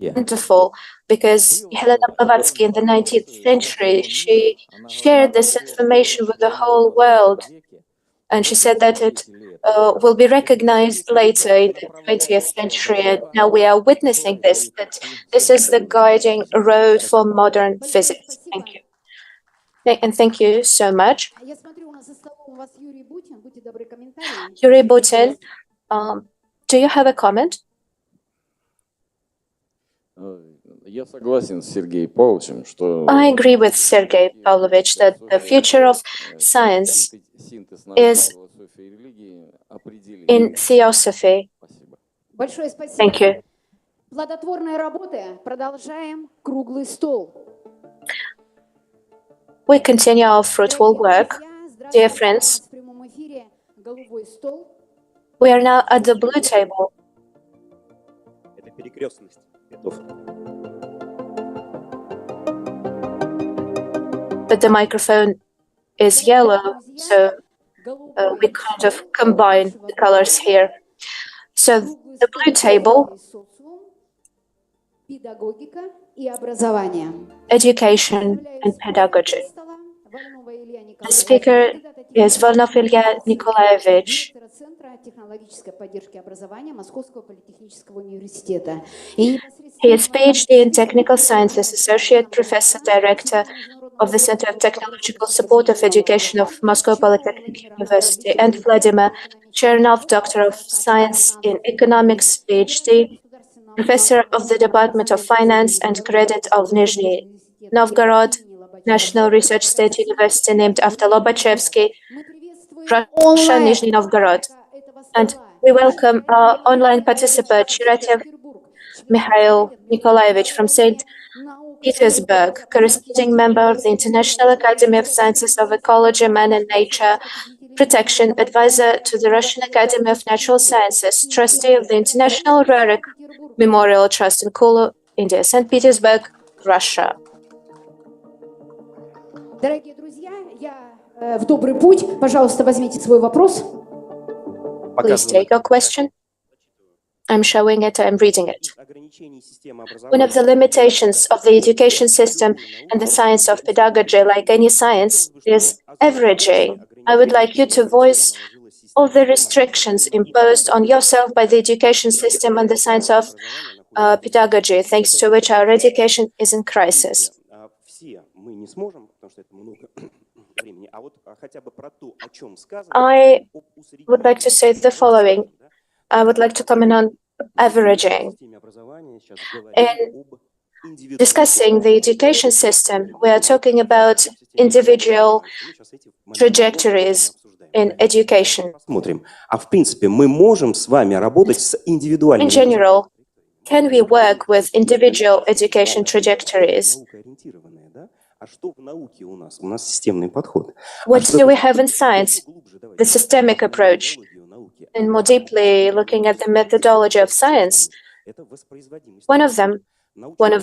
S3: wonderful because Helena Blavatsky in the 19th century, she shared this information with the whole world. And she said that it will be recognized later in the 20th century. And now we are witnessing this, that this is the guiding road for modern physics. Thank you. And thank you so much. Yuri Butin, do you have a comment? I agree with Sergei Pavlovich that the future of science is in theosophy. Thank you. We continue our fruitful work. Dear friends, we are now at the blue table. But the microphone is yellow, so we kind of combine the colors here. So the blue table, education and pedagogy. The speaker is Volnov Ilya Nikolaevich. He is PhD in Technical Sciences, Associate Professor Director of the Center of Technological Support of Education of Moscow Polytechnic University, and Vladimir Chernov, Doctor of Science in Economics, PhD, Professor of the Department of Finance and Credit of Nizhny Novgorod National Research State University, named after Lobachevsky, Russia, Nizhny Novgorod. And we welcome our online participant, Chiratev Mikhail Nikolaevich from St. Petersburg, corresponding member of the International Academy of Sciences of Ecology, Man and Nature Protection, advisor to the Russian Academy of Natural Sciences, trustee of the International Rurik Memorial Trust in Kulu, India, St. Petersburg, Russia.
S1: Дорогие друзья, я в добрый путь. Пожалуйста, возьмите свой вопрос.
S3: Please take your question. I'm showing it, I'm reading it. One of the limitations of the education system and the science of pedagogy, like any science, is averaging. I would like you to voice all the restrictions imposed on yourself by the education system and the science of pedagogy, thanks to which our education is in crisis. I would like to say the following. I would like to comment on averaging. In discussing the education system, we are talking about individual trajectories in education. In general, can we work with individual education trajectories? What do we have in science? The systemic approach. And more deeply looking at the methodology of science, one of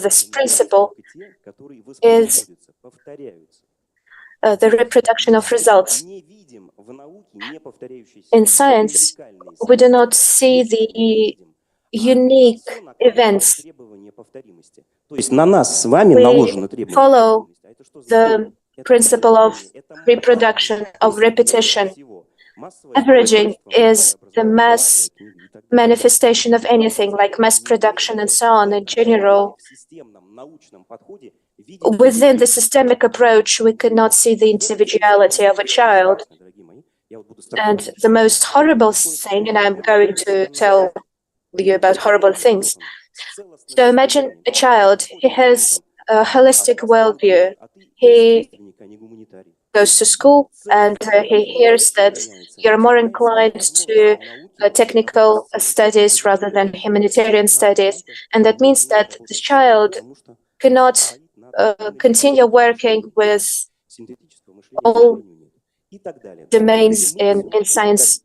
S3: this principle is the reproduction of results. In science, we do not see the unique events. We follow the principle of reproduction, of repetition. Averaging is the mass manifestation of anything, like mass production and so on in general. Within the systemic approach, we cannot see the individuality of a child. And the most horrible thing, and I'm going to tell you about horrible things. So imagine a child, he has a holistic worldview. He goes to school and he hears that you're more inclined to technical studies rather than humanitarian studies. And that means that the child cannot continue working with all domains in science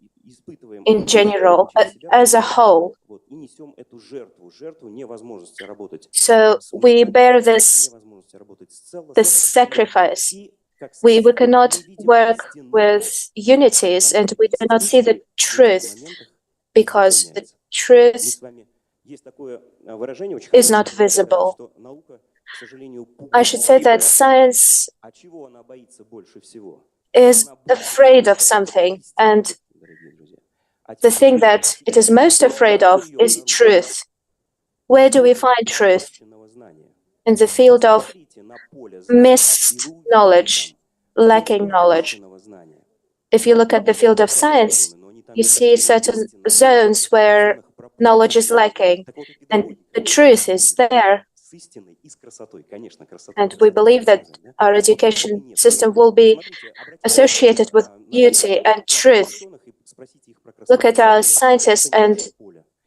S3: in general, as a whole. So we bear this sacrifice. We cannot work with unities, and we do not see the truth because the truth is not visible. I should say that science is afraid of something, and the thing that it is most afraid of is truth. Where do we find truth? In the field of missed knowledge, lacking knowledge. If you look at the field of science, you see certain zones where knowledge is lacking, and the truth is there. And we believe that our education system will be associated with beauty and truth. Look at our scientists and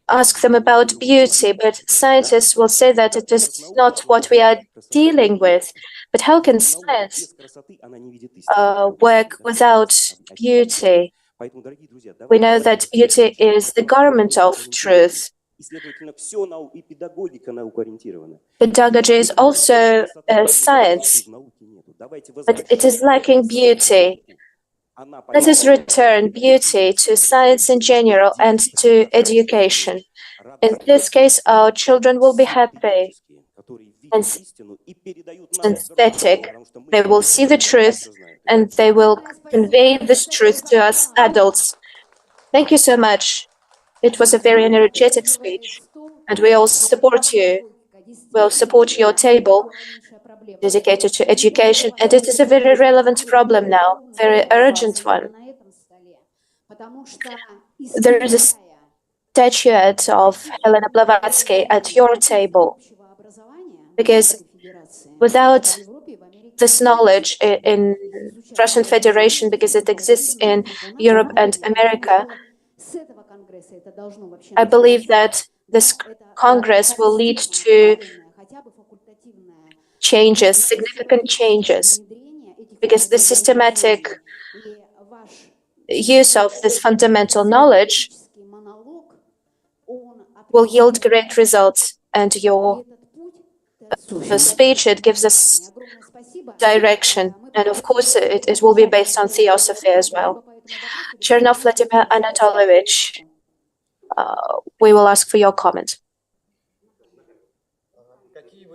S3: ask them about beauty, but scientists will say that it is not what we are dealing with. But how can science work without beauty? We know that beauty is the garment of truth. Pedagogy is also a science, but it is lacking beauty. Let us return beauty to science in general and to education. In this case, our children will be happy and synthetic. They will see the truth and they will convey this truth to us adults. Thank you so much. It was a very energetic speech, and we all support you. We'll support your table dedicated to education, and it is a very relevant problem now, very urgent one. There is a statuette of Helena Blavatsky at your table, because without this knowledge in Russian Federation, because it exists in Europe and America, I believe that this Congress will lead to changes, significant changes, because the systematic use of this fundamental knowledge will yield great results. And your speech, it gives us direction. And of course, it will be based on theosophy as well. Chernov Vladimir Anatolovich, we will ask for your comment.
S10: Какие вы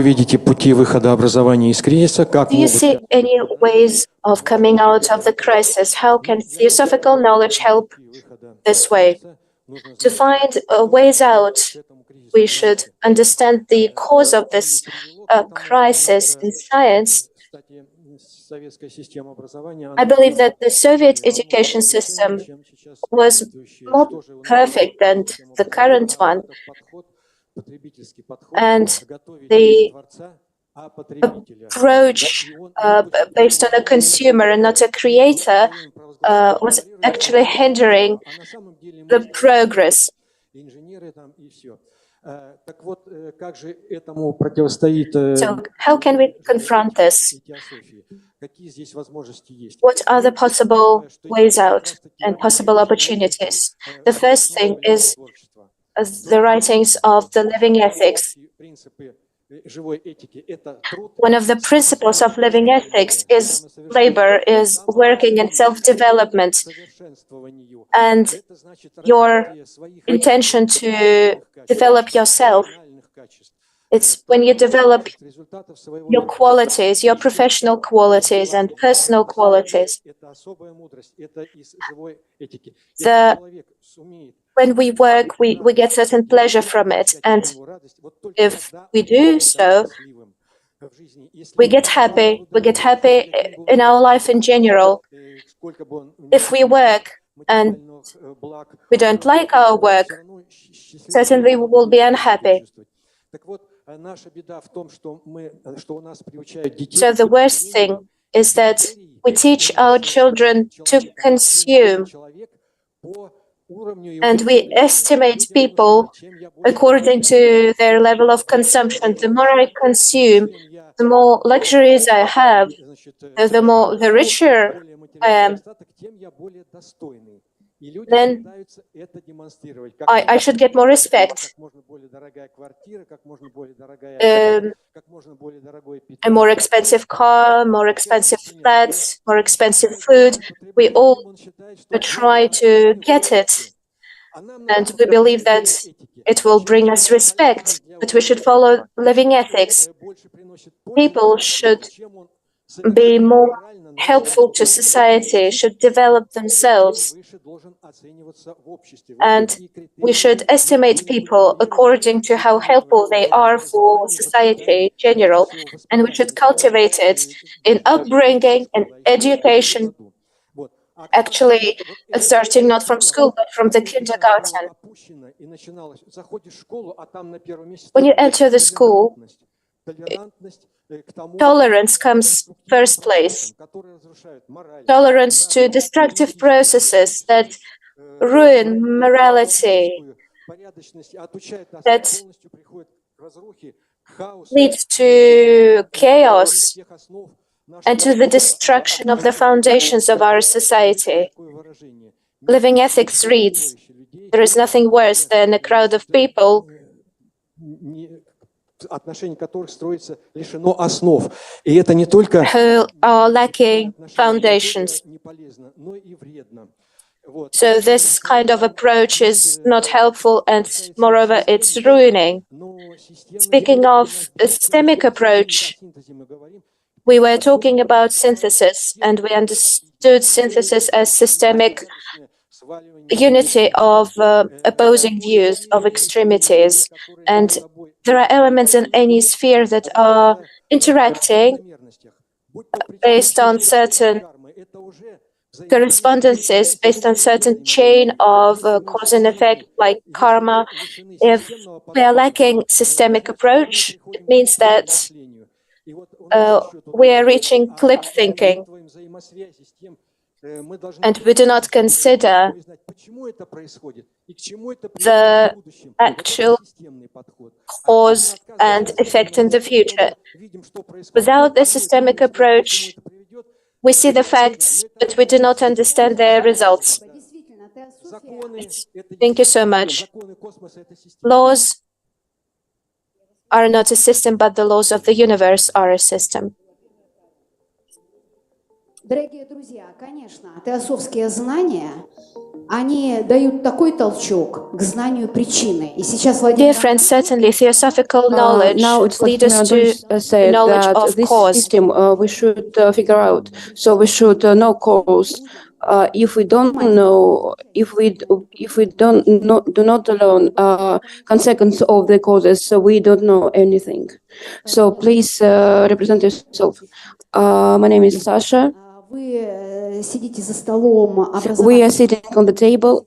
S10: видите пути выхода образования из кризиса?
S3: Do you see any ways of coming out of the crisis? How can theosophical knowledge help this way? To find ways out, we should understand the cause of this crisis in science. I believe that the Soviet education system was more perfect than the current one, and the approach based on a consumer and not a creator was actually hindering the progress. So how can we confront this? What are the possible ways out and possible opportunities? The first thing is the writings of the living ethics. One of the principles of living ethics is labor, is working and self-development, and your intention to develop yourself. It's when you develop your qualities, your professional qualities and personal qualities. When we work, we get certain pleasure from it. And if we do so, we get happy. We get happy in our life in general. If we work and we don't like our work, certainly we will be unhappy. So the worst thing is that we teach our children to consume and we estimate people according to their level of consumption. The more I consume, the more luxuries I have, the richer I am, then I should get more respect. A more expensive car, more expensive flats, more expensive food. We all try to get it. And we believe that it will bring us respect, but we should follow living ethics. People should be more helpful to society, should develop themselves. And we should estimate people according to how helpful they are for society in general. And we should cultivate it in upbringing and education, actually starting not from school, but from the kindergarten. When you enter the school, tolerance comes first place. Tolerance to destructive processes that ruin morality, that leads to chaos and to the destruction of the foundations of our society. Living ethics reads, there is nothing worse than a crowd of people who are lacking foundations. So this kind of approach is not helpful, and moreover, it's ruining. Speaking of a systemic approach, we were talking about synthesis, and we understood synthesis as systemic unity of opposing views, of extremities. And there are elements in any sphere that are interacting based on certain correspondences, based on certain chain of cause and effect, like karma. If we are lacking systemic approach, it means that we are reaching clip thinking, and we do not consider the actual cause and effect in the future. Without the systemic approach, we see the facts, but we do not understand their results. Thank you so much. Laws are not a system, but the laws of the universe are a system.
S1: Дорогие друзья, конечно, теософские знания, они дают такой толчок к знанию причины. И сейчас
S3: Dear friends, certainly theosophical knowledge leads us to knowledge of cause.
S5: System we should figure out. So we should know cause. If we don't know, if we do not learn consequence of the causes, so we don't know anything. So please represent yourself. My name is Sasha. We are sitting on the table.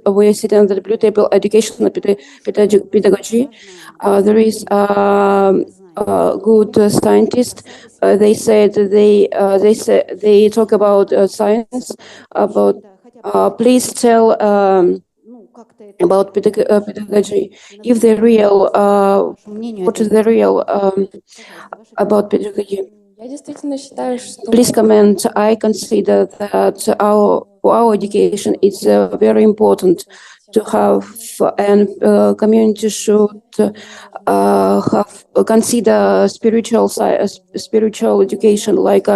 S5: We are sitting on the blue table. Education and pedagogy. There is good scientists. They said they talk about science. About please tell about pedagogy. If the real, what is the real about pedagogy? Please comment. I consider that for our education, it's very important to have, and community should consider spiritual education like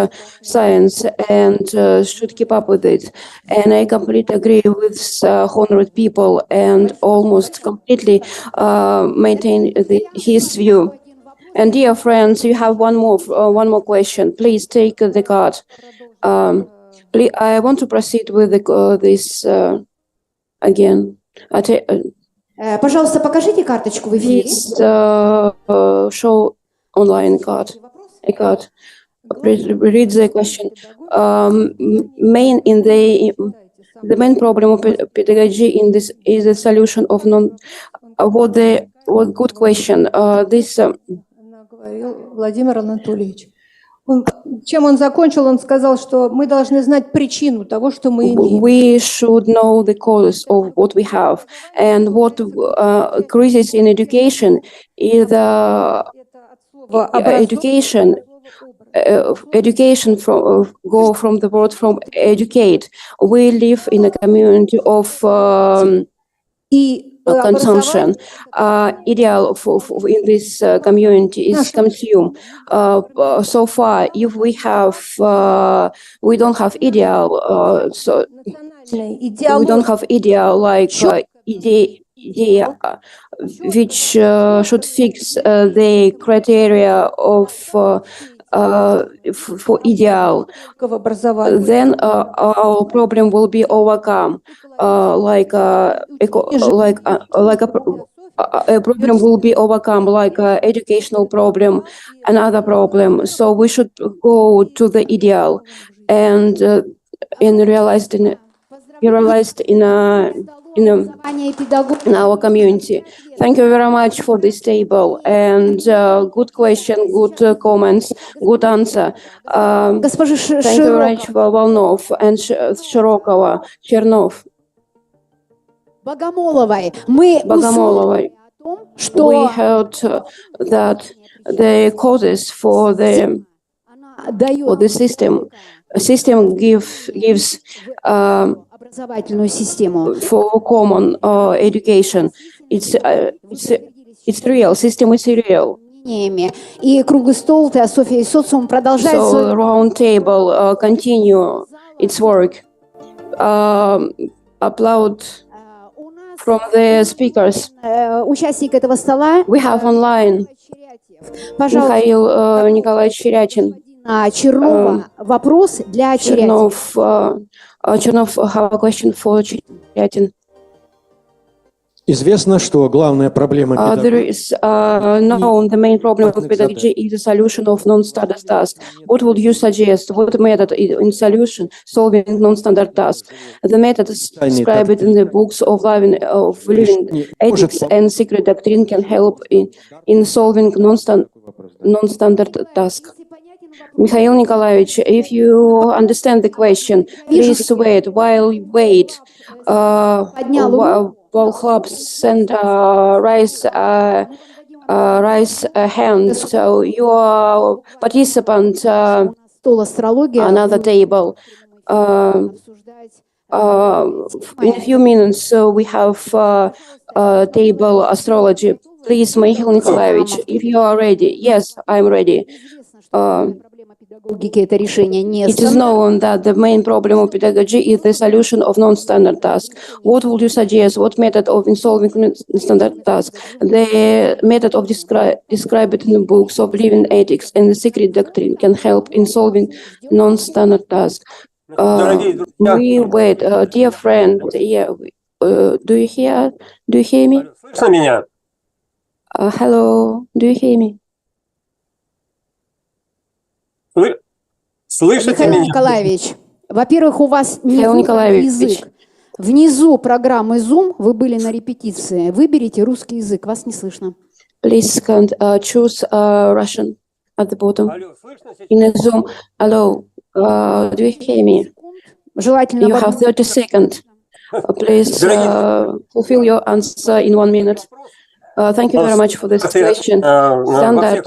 S5: science, and should keep up with it. And I completely agree with honored people, and almost completely maintain his view. And dear friends, you have one more question. Please take the card. Please, I want to proceed with this again.
S1: Пожалуйста, покажите карточку в эфире.
S5: Please show online card. A card. Read the question. The main problem of pedagogy in this is the solution of what good question. This.
S11: Владимир Анатольевич. Чем он закончил, он сказал, что мы должны знать причину того, что мы имеем.
S5: We should know the cause of what we have, and what crisis in education is education. Education go from the word from educate. We live in a community of consumption. Ideal in this community is consume. So far, if we don't have ideal, so we don't have ideal like idea which should fix the criteria of for ideal, then our problem will be overcome. A problem will be overcome, like educational problem, another problem. So we should go to the ideal and realized in our community. Thank you very much for this table, and good question, good comments, good answer. Thank you very much for Volnov and Shirokova, Chernov.
S1: Богомоловой.
S5: We heard that the causes for the system gives
S1: образовательную систему.
S5: For common education. It's real. System is real.
S1: И круглый стол Theosophy и социум продолжает.
S5: So round table continue its work. Applaud from the speakers.
S1: Участник этого стола.
S5: We have online. Михаил Николаевич Черятин.
S1: Чернова. Вопрос для Черятина.
S5: Чернов, have a question for Черятин.
S10: Известно, что главная проблема
S5: There is known the main problem of pedagogy is the solution of non-standard tasks. What would you suggest? What method in solution solving non-standard tasks? The method is described in the books of living ethics and secret doctrine can help in solving non-standard tasks. Mikhail Nikolaevich, if you understand the question, please wait. While you wait, while clubs and raise hand, so you are participant another table. In a few minutes, so we have table astrology. Please, Mikhail Nikolaevich, if you are ready. Yes, I'm ready. It is known that the main problem of pedagogy is the solution of non-standard tasks. What would you suggest? What method of solving non-standard tasks? The method of described in the books of living ethics and the secret doctrine can help in solving non-standard tasks. We wait, dear friend. Yeah, do you hear me? Hello, do you hear me?
S1: Михаил Николаевич, во-первых, у вас не русский язык. Внизу программы Zoom, вы были на репетиции. Выберите русский язык, вас не слышно.
S5: Please choose Russian at the bottom. In the Zoom, hello, do you hear me?
S1: Желательно.
S5: You have 30 seconds. Please fulfill your answer in 1 minute. Thank you very much for this question. Standard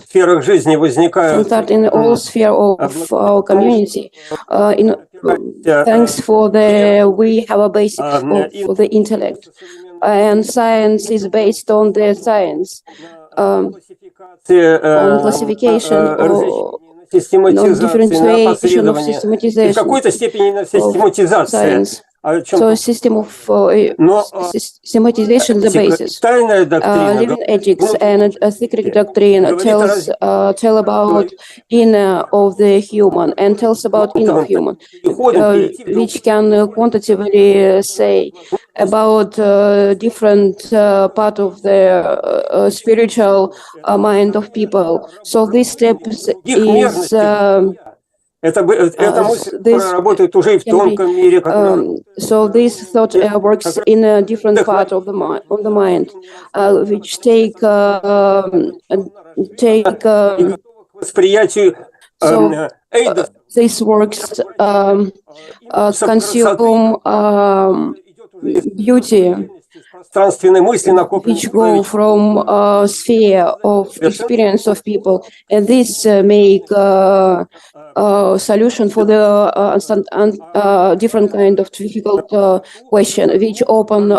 S5: in all spheres of our community. Thanks for we have a basic for the intellect, and science is based on the science, on classification or differentiation of systematization of science. So a system of systematization is the basis. Living ethics and a secret doctrine tell about inner of the human and tells about inner human, which can quantitatively say about different part of the spiritual mind of people. So this step is so this thought works in a different part of the mind, which take So these works consume beauty, which go from sphere of experience of people, and this make solution for the different kind of difficult question, which open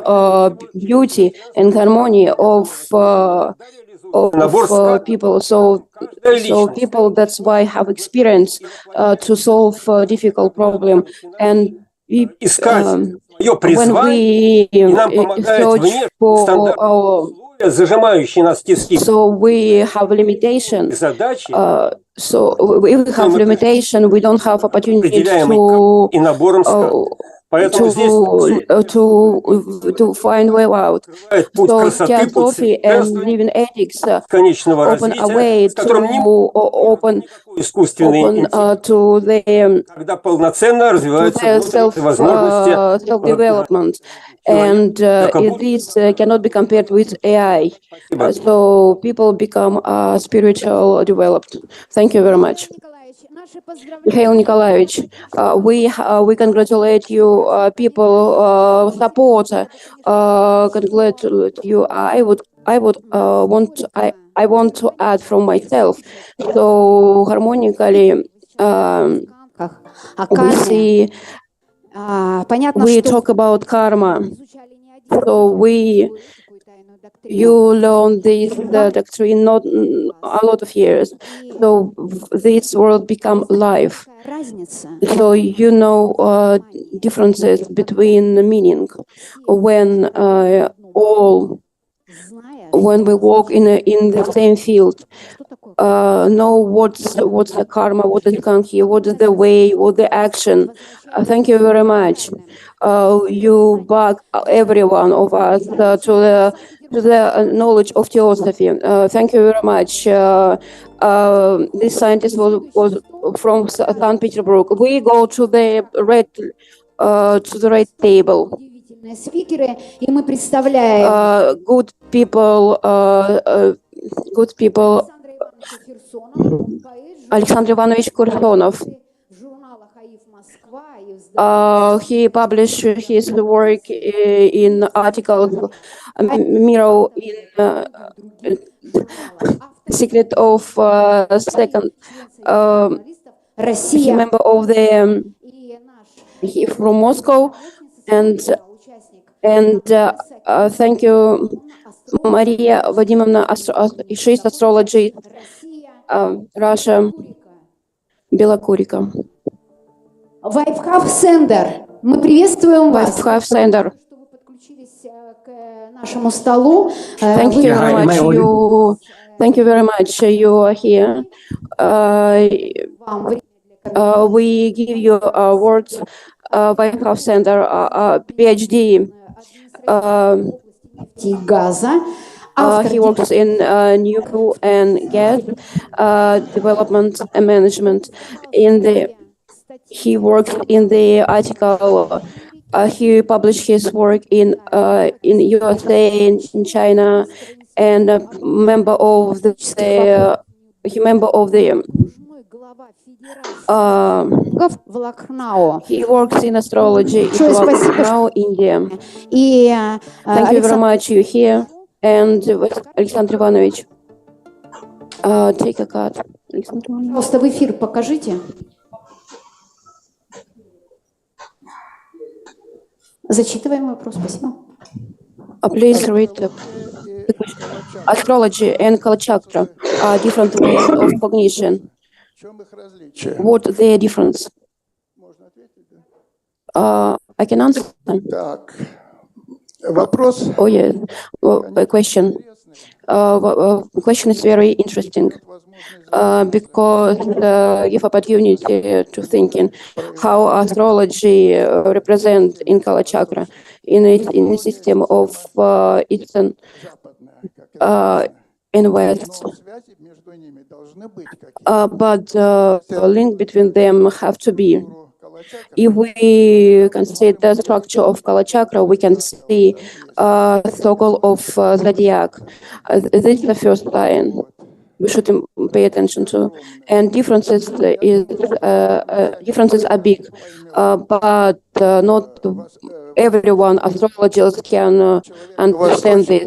S5: beauty and harmony of people. So people, that's why have experience to solve difficult problem, and we, when we search for our, so we have limitation. So if we have limitation, we don't have opportunity to find way out. So Theosophy and living ethics open a way to open to the self-development. And this cannot be compared with AI. So people become spiritual developed. Thank you very much. Mikhail Nikolaevich, we congratulate you, people support, congratulate you. I want to add from myself. So harmonically, we talk about karma. So you learn this doctrine not a lot of years. So this world become life. So you know differences between the meaning when we walk in the same field. Know what's the karma, what is kanki, what is the way, what the action. Thank you very much. You back every one of us to the knowledge of theosophy. Thank you very much. This scientist was from St. Petersburg. We go to the red table. Good people. Alexander Ivanovich Kursonov. He published his work in articles, Mirror in Secret of Second. He member of the he from Moscow, and thank you, Maria Vadimovna. She's astrology, Russia, Белокурика.
S1: Вайфхав Сендер, мы приветствуем вас.
S5: Вайфхав Сендер.
S1: К нашему столу.
S5: Thank you very much. Thank you very much. You are here. We give you awards. Вайфхав Сендер, PhD. He works in nuclear and gas development and management. He worked in the article. He published his work in USA, in China, and a member of the he works in astrology in Lucknow, India. Thank you very much. You here, and Alexander Ivanovich, take a card.
S1: Пожалуйста, в эфир покажите. Зачитываем вопрос, спасибо.
S5: Please read the question. Astrology and Kalachakra are different ways of cognition. What their difference? I can answer them. Oh yes, a question. Question is very interesting because give opportunity to thinking how astrology represent in Kalachakra in a system of Eastern and West. But the link between them have to be. If we consider the structure of Kalachakra, we can see circle of zodiac. This is the first sign. we should pay attention to. And differences are big, but not everyone astrologers can understand this.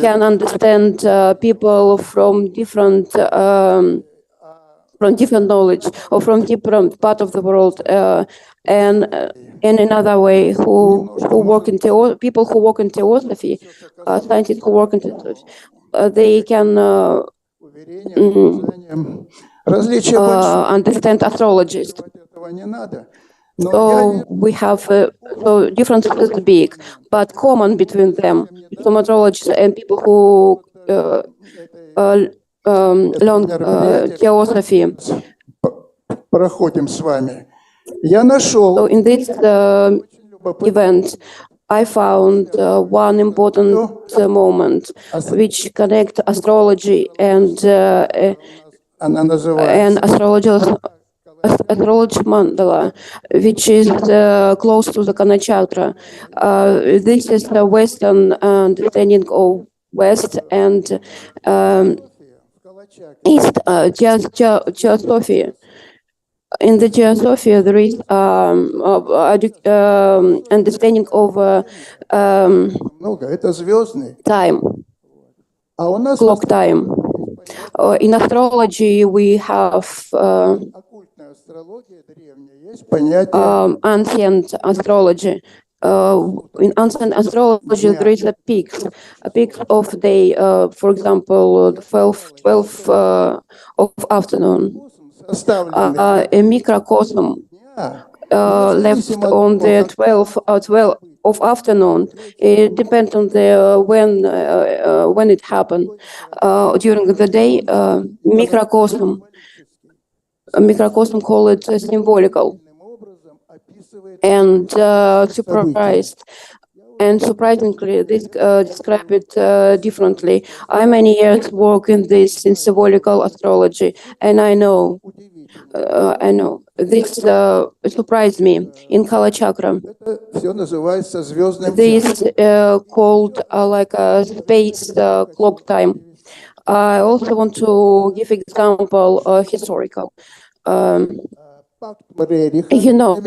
S5: Can understand people from different knowledge or from different part of the world, and in another way, who work in people who work in theosophy, scientists who work in theosophy, they can understand astrologists. So we have so differences is big, but common between them, astrologists and people who learn theosophy. So in this event, I found one important moment which connect astrology and astrology mandala, which is close to the Kana chakra. This is the Western understanding of West and East Theosophy. In the Theosophy, there is understanding of time, clock time. In astrology, we have ancient astrology. In ancient astrology, there is a peak of day, for example, 12 of afternoon. A microcosm left on the 12 of afternoon. It depends on the when it happened. During the day, microcosm call it symbolical and surprised. And surprisingly, this describe it differently. I many years work in this in symbolical astrology, and I know this surprised me in Kala chakra. This called like a space clock time. I also want to give example historical. You know,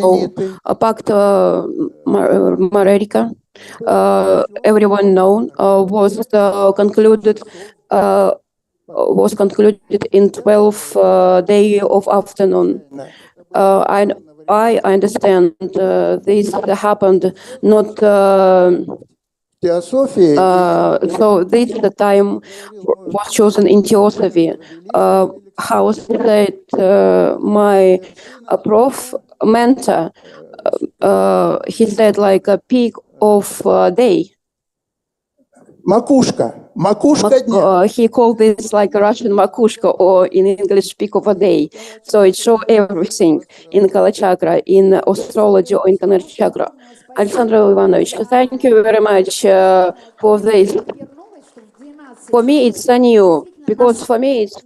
S5: Pact Marerica, everyone known, was concluded in 12 day of afternoon. I understand this happened not. So this the time was chosen in Theosophy. How said my mentor, he said like a peak of day. He called this like a Russian makushka, or in English, peak of a day. So it shows everything in Kala chakra, in astrology, or in Kana chakra. Alexander Ivanovich, thank you very much for this. For me, it's a new, because for me, it's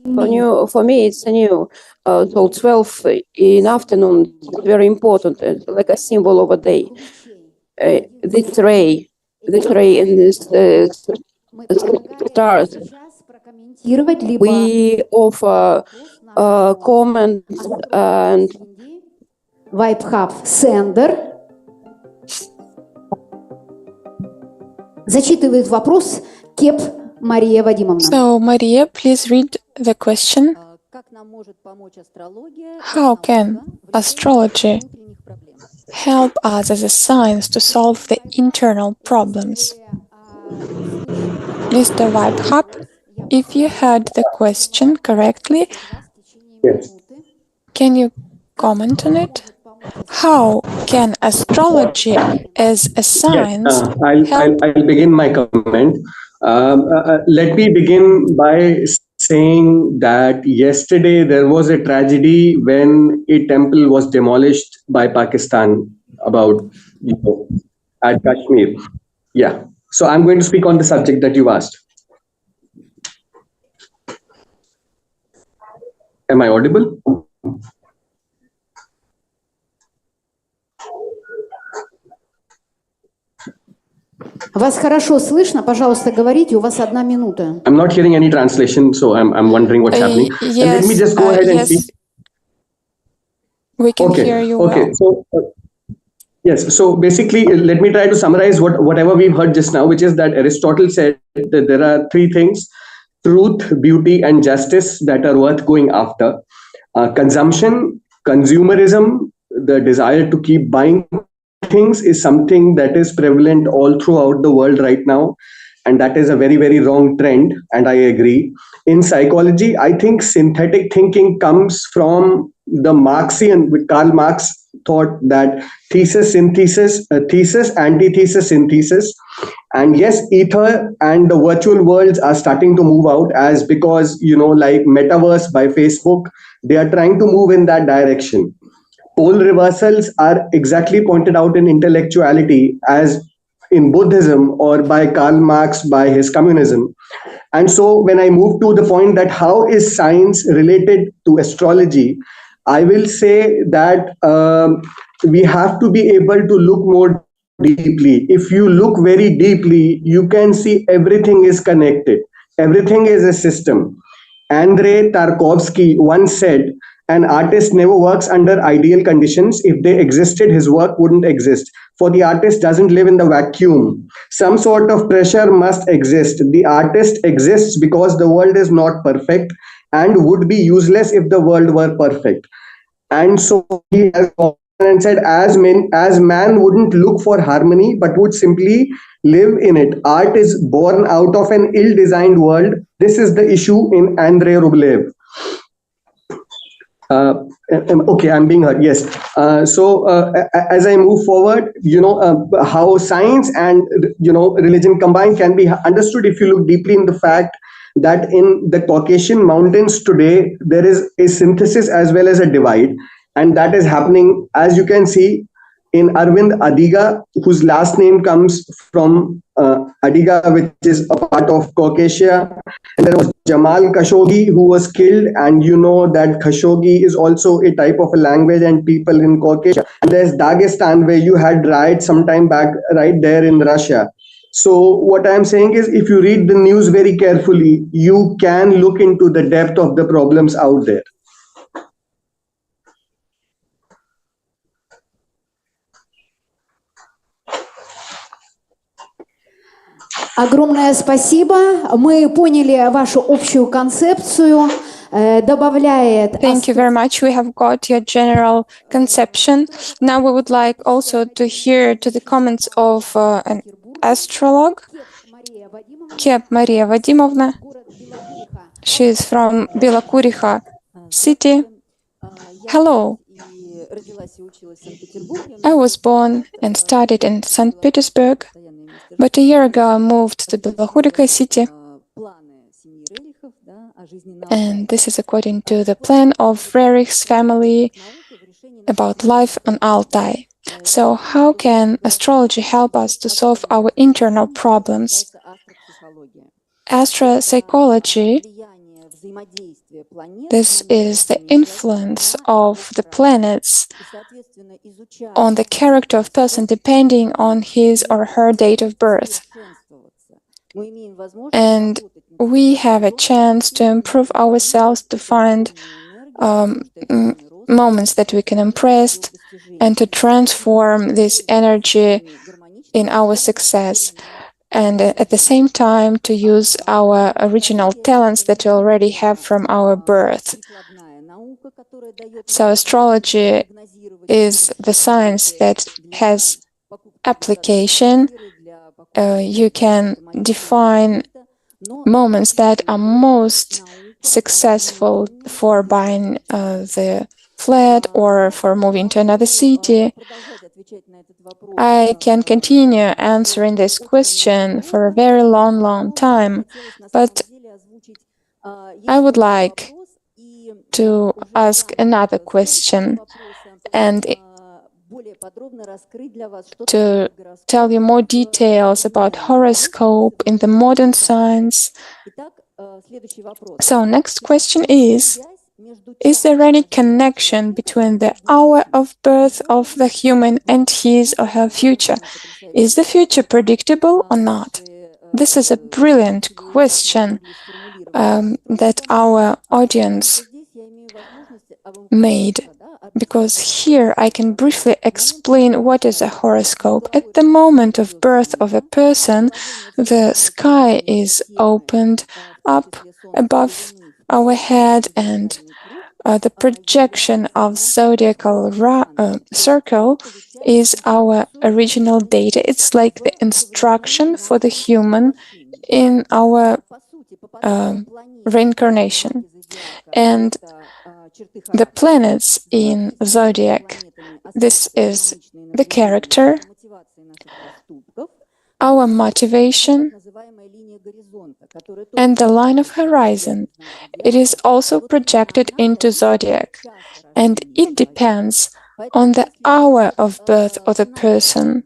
S5: new. So 12 in afternoon is very important, like a symbol of a day. This ray in this stars. We offer comments and
S1: VIB Hub Sender. Зачитывает вопрос Кеп Мария Вадимовна.
S6: So, Maria, please read the question. How can astrology help us as a science to solve the internal problems? Mr. VIB Hub, if you heard the question correctly,
S12: yes.
S6: Can you comment on it? How can astrology as a science help?
S12: I'll begin my comment. Let me begin by saying that yesterday there was a tragedy when a temple was demolished by Pakistan about, at Kashmir. Yeah. So I'm going to speak on the subject that you asked. Am I audible?
S1: Вас хорошо слышно, пожалуйста, говорите, у вас 1 минута.
S12: I'm not hearing any translation, so I'm wondering what's happening. And let me just go ahead and see.
S6: We can hear you well.
S12: Okay, so yes, so basically, let me try to summarize whatever we've heard just now, which is that Aristotle said that there are 3 things: truth, beauty, and justice that are worth going after. Consumption, consumerism, the desire to keep buying things is something that is prevalent all throughout the world right now. And that is a very, very wrong trend. And I agree. In psychology, I think synthetic thinking comes from the Marxian, with Karl Marx thought that thesis, synthesis, thesis, antithesis, synthesis. And yes, ether and the virtual worlds are starting to move out, as because, like Metaverse by Facebook, they are trying to move in that direction. Pole reversals are exactly pointed out in intellectuality as in Buddhism, or by Karl Marx by his communism. And so when I move to the point that how is science related to astrology, I will say that we have to be able to look more deeply. If you look very deeply, you can see everything is connected. Everything is a system. Andrei Tarkovsky once said, an artist never works under ideal conditions. If they existed, his work wouldn't exist. For the artist doesn't live in the vacuum. Some sort of pressure must exist. The artist exists because the world is not perfect and would be useless if the world were perfect. And so he has and said, as man wouldn't look for harmony, but would simply live in it. Art is born out of an ill-designed world. This is the issue in Andrei Rublev. Okay, I'm being heard. Yes. So as I move forward, how science and religion combined can be understood if you look deeply in the fact that in the Caucasian mountains today there is a synthesis as well as a divide, and that is happening, as you can see, in Arvind Adiga, whose last name comes from Adiga, which is a part of Caucasia. And there was Jamal Khashoggi, who was killed, and you know that Khashoggi is also a type of a language and people in Caucasia. And there's Dagestan, where you had riots sometime back right there in Russia. So what I'm saying is, if you read the news very carefully, you can look into the depth of the problems out there.
S1: Огромное спасибо. Мы поняли вашу общую концепцию. Добавляет.
S6: Thank you very much. We have got your general conception. Now we would like also to hear to the comments of an astrologue, Kep Maria Vadimovna. She is from Belokuriha city. Hello. I was born and studied in St. Petersburg, but a year ago I moved to Belokuriha city. And this is according to the plan of Rerich's family about life on Altai. So how can astrology help us to solve our internal problems? Astropsychology, this is the influence of the planets on the character of person depending on his or her date of birth. And we have a chance to improve ourselves, to find moments that we can impress and to transform this energy in our success. And at the same time to use our original talents that we already have from our birth. So astrology is the science that has application. You can define moments that are most successful for buying the flat or for moving to another city. I can continue answering this question for a very long time, but I would like to ask another question and to tell you more details about horoscope in the modern science. So next question is, Is there any connection between the hour of birth of the human and his or her future? Is the future predictable or not? This is a brilliant question that our audience made, because here I can briefly explain what is a horoscope. At the moment of birth of a person, the sky is opened up above our head, and the projection of zodiacal circle is our original data. It's like the instruction for the human in our reincarnation. And the planets in zodiac, this is the character, our motivation, and the line of horizon. It is also projected into zodiac, and it depends on the hour of birth of the person.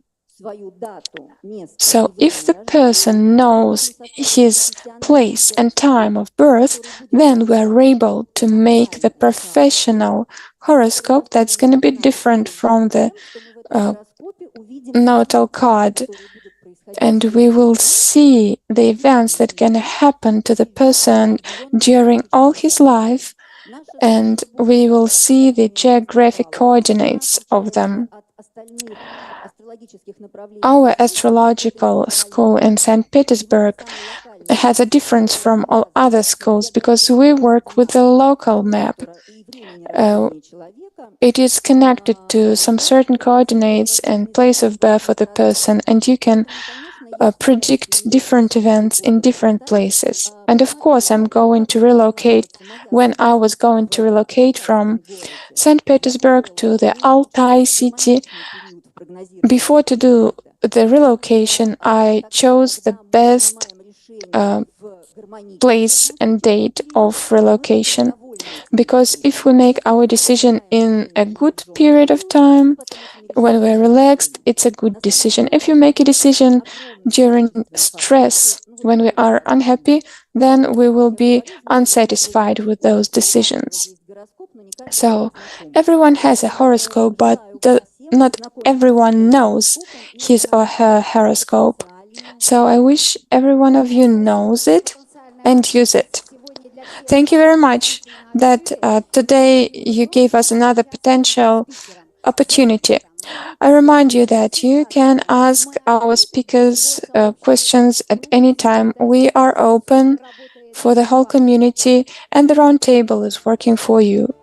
S6: So if the person knows his place and time of birth, then we're able to make the professional horoscope that's going to be different from the natal card. And we will see the events that can happen to the person during all his life, and we will see the geographic coordinates of them. Our astrological school in St. Petersburg has a difference from all other schools because we work with the local map. It is connected to some certain coordinates and place of birth of the person, and you can predict different events in different places. And of course, I'm going to relocate. When I was going to relocate from St. Petersburg to the Altai city, before to do the relocation, I chose the best place and date of relocation. Because if we make our decision in a good period of time, when we're relaxed, it's a good decision. If you make a decision during stress, when we are unhappy, then we will be unsatisfied with those decisions. So everyone has a horoscope, but not everyone knows his or her horoscope. So I wish every one of you knows it and use it. Thank you very much that today you gave us another potential opportunity. I remind you that you can ask our speakers questions at any time. We are open for the whole community, and the roundtable is working for you.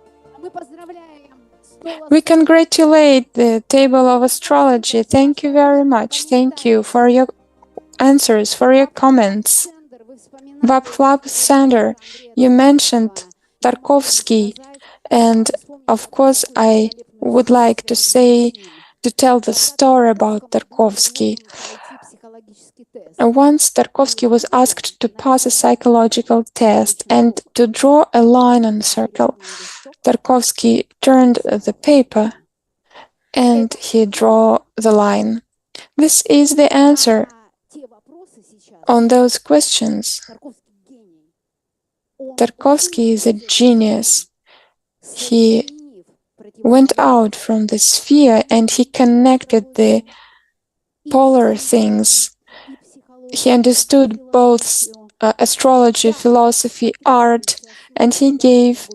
S6: We congratulate the table of astrology. Thank you very much. Thank you for your answers, for your comments. Vaphlab Sander, you mentioned Tarkovsky, and of course I would like to tell the story about Tarkovsky. Once Tarkovsky was asked to pass a psychological test and to draw a line on a circle. Tarkovsky turned the paper and he drew the line. This is the answer on those questions. Tarkovsky is a genius. He went out from the sphere and he connected the polar things. He understood both astrology, philosophy, art, and he gave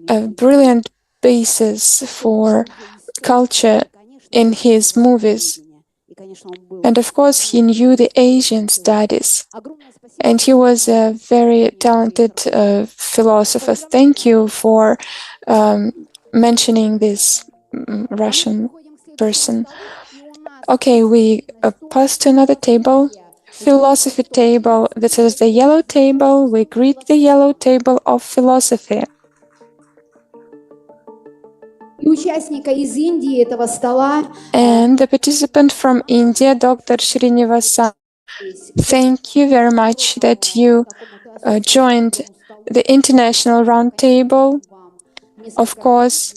S6: a brilliant basis for culture in his movies. And of course, he knew the Asian studies. And he was a very talented philosopher. Thank you for mentioning this Russian person. Okay, we pass to another table. Philosophy table. This is the yellow table. We greet the yellow table of philosophy. And the participant from India, Dr. Srinivasa. Thank you very much that you joined the International Roundtable. Of course,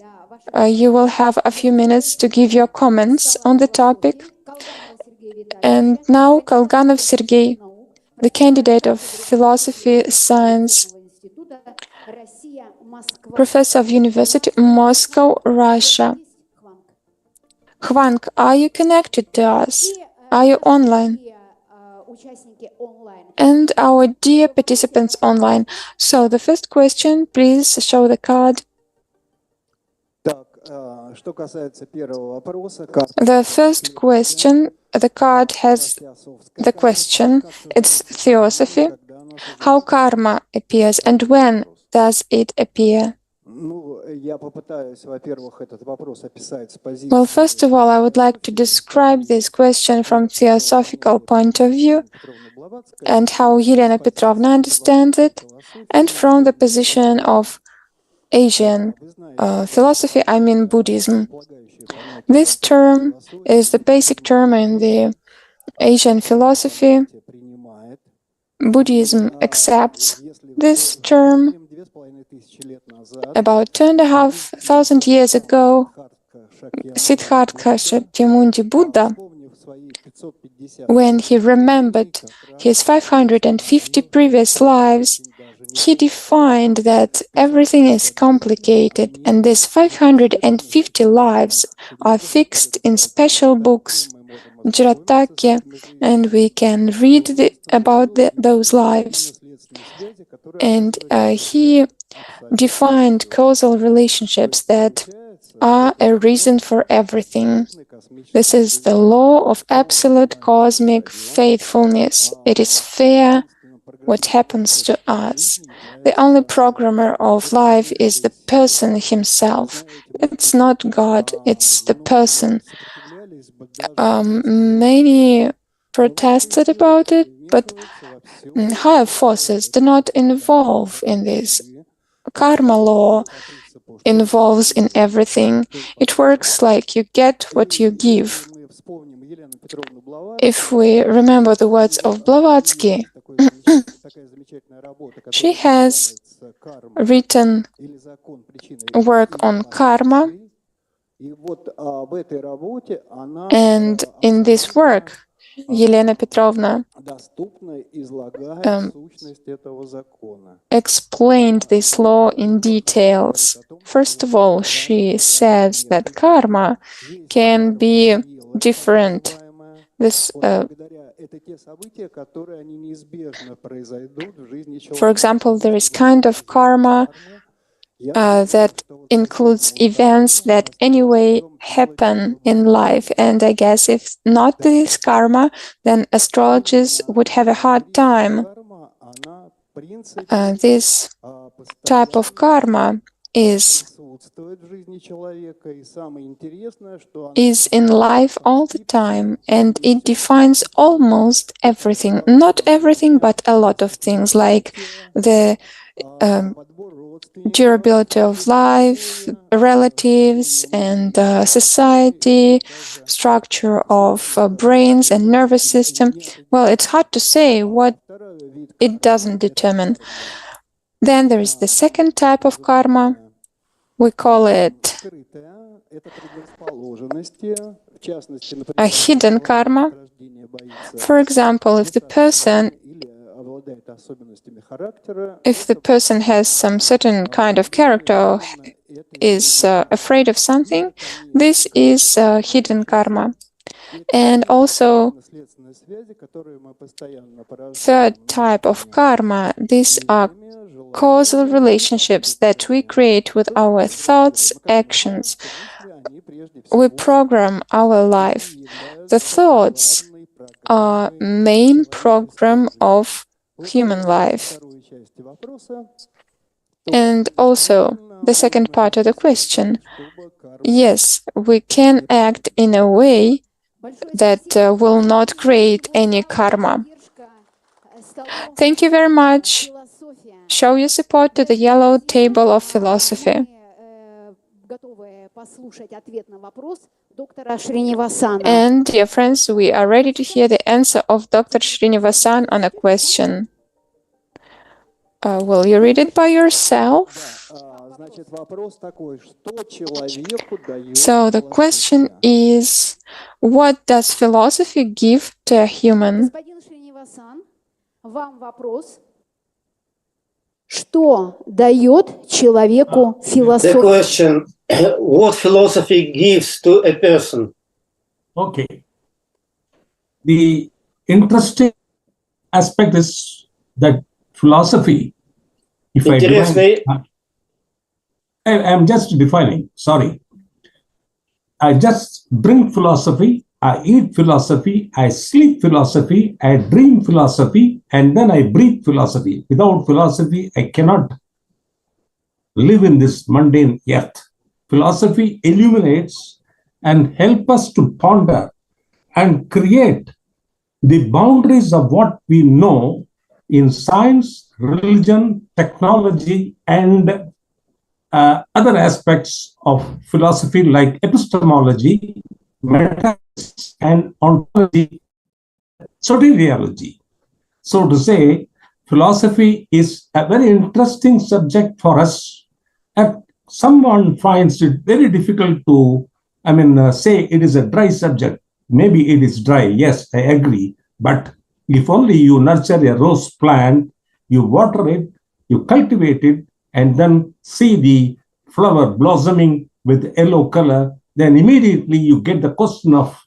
S6: you will have a few minutes to give your comments on the topic. And now Kolganov Sergei, the candidate of philosophy, science Professor of University, Moscow, Russia. Hwang, are you connected to us? Are you online? And our dear participants online. So the first question, please show the card. The first question, the card has the question. It's Theosophy. How karma appears and when does it appear? Well, first of all, I would like to describe this question from theosophical point of view and how Elena Petrovna understands it, and from the position of Asian philosophy, I mean Buddhism. This term is the basic term in the Asian philosophy. Buddhism accepts this term. About 2,500 years ago, Siddhartha Shakyamuni Buddha, when he remembered his 550 previous lives, he defined that everything is complicated, and these 550 lives are fixed in special books, Jarataka, and we can read about those lives. And he defined causal relationships that are a reason for everything. This is the law of absolute cosmic faithfulness. It is fair what happens to us. The only programmer of life is the person himself. It's not God, it's the person. Many protested about it, but higher forces do not involve in this. Karma law involves in everything. It works like you get what you give. If we remember the words of Blavatsky, she has written work on karma, and in this work, Elena Petrovna explained this law in details. First of all, she says that karma can be different. For example, there is kind of karma that includes events that anyway happen in life. And I guess if not this karma, then astrologers would have a hard time. This type of karma is in life all the time, and it defines almost everything. Not everything, but a lot of things, like the durability of life, relatives and society, structure of brains and nervous system. Well, it's hard to say what it doesn't determine. Then there is the second type of karma. We call it a hidden karma. For example, if the person has some certain kind of character, is afraid of something, this is hidden karma. And also, third type of karma, these are causal relationships that we create with our thoughts, actions. We program our life. The thoughts are main program of human life. And also, the second part of the question, yes, we can act in a way that will not create any karma. Thank you very much. Show your support to the yellow table of philosophy. And, dear friends, we are ready to hear the answer of Dr. Srinivasan on a question. Will you read it by yourself? So the question is, what does philosophy give to a human?
S1: Что дает человеку
S13: The
S1: философия?
S13: question, what philosophy gives to a person?
S14: Okay. The interesting aspect is that philosophy, if I
S13: Интересный
S14: define, I'm just defining, sorry. I just drink philosophy, I eat philosophy, I sleep philosophy, I dream philosophy, and then I breathe philosophy. Without philosophy, I cannot live in this mundane earth. Philosophy illuminates and helps us to ponder and create the boundaries of what we know in science, religion, technology, and other aspects of philosophy like epistemology, metaphysics, and ontology, soteriology. So to say, philosophy is a very interesting subject for us. If someone finds it very difficult to, say it is a dry subject. Maybe it is dry, yes, I agree. But if only you nurture a rose plant, you water it, you cultivate it, and then see the flower blossoming with yellow color, then immediately you get the question of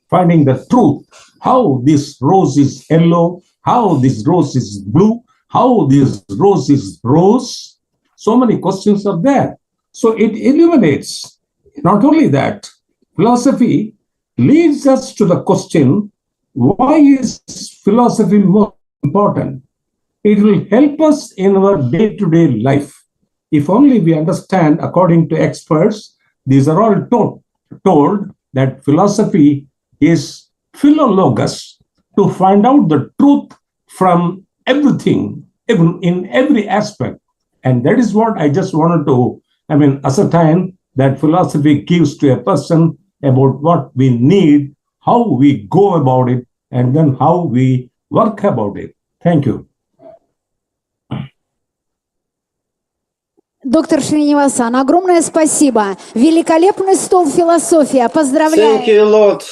S14: finding the truth. How this rose is yellow, how this rose is blue, how this rose is rose. So many questions are there. So it illuminates. Not only that, philosophy leads us to the question, why is philosophy more important? It will help us in our day-to-day life. If only we understand, according to experts, these are all told that philosophy is philologos, to find out the truth from everything, even in every aspect. And that is what I just wanted to, ascertain that philosophy gives to a person about what we need, how we go about it, and then how we work about it. Thank you.
S1: Доктор Шринивасан, огромное спасибо. Великолепный стол «Философия». Поздравляю.
S13: Thank you a lot,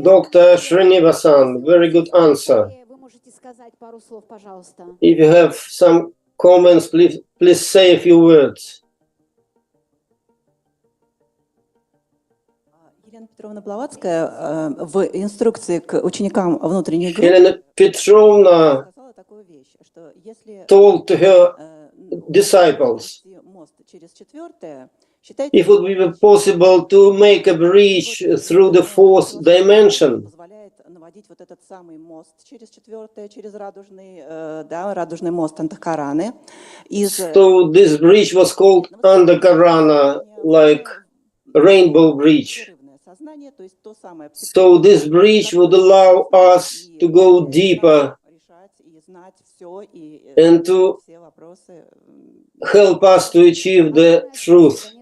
S13: Dr. Srinivasan. Very good answer.
S1: Вы можете сказать пару слов, пожалуйста.
S13: If you have some comments, please say a few words.
S15: Елена Петровна Блаватская в инструкции к ученикам внутренней группы
S13: Елена Petrovna
S15: сказала такую вещь, что если
S13: told to her disciples, if it would be possible to make a bridge through the fourth dimension,
S15: позволяет наводить вот этот самый мост через четвертое, через радужный мост Антахараны.
S13: So this bridge was called Andakarana, like rainbow bridge. So this bridge would allow us to go deeper and to help us to achieve the truth.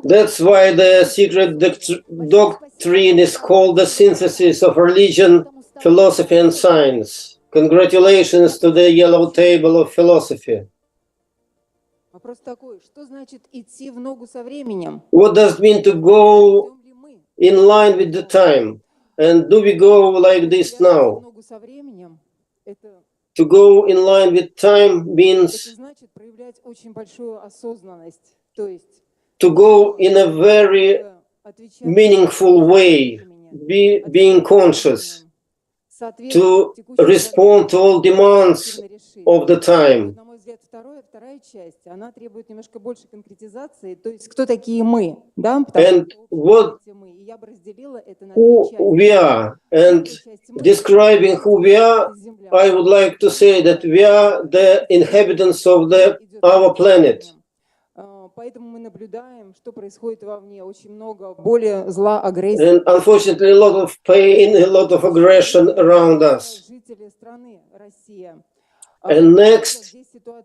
S13: That's why the secret doctrine is called the synthesis of religion, philosophy, and science. Congratulations to the yellow table of philosophy.
S11: Вопрос такой, что значит идти в ногу со временем?
S13: What does it mean to go in line with the time? And do we go like this now? To go in line with time means to go in a very meaningful way, being conscious, to respond to all demands of the time.
S11: Вторая часть, она требует немножко больше конкретизации, то есть кто такие мы, да?
S13: And what who we are, and describing who we are, I would like to say that we are the inhabitants of our planet.
S11: Поэтому мы наблюдаем, что происходит вовне, очень много боли, зла, агрессии.
S13: And unfortunately, a lot of pain, a lot of aggression around us.
S11: Жители страны Россия.
S13: And next,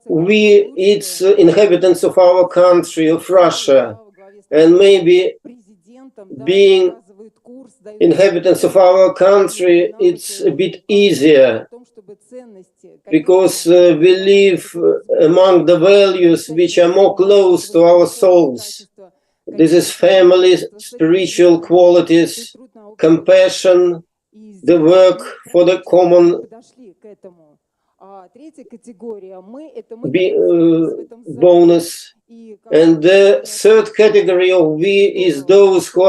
S13: it's inhabitants of our country, of Russia, and maybe being inhabitants of our country, it's a bit easier, because we live among the values which are more close to our souls. This is family, spiritual qualities, compassion, the work for the common bonus. And the third category of we is those who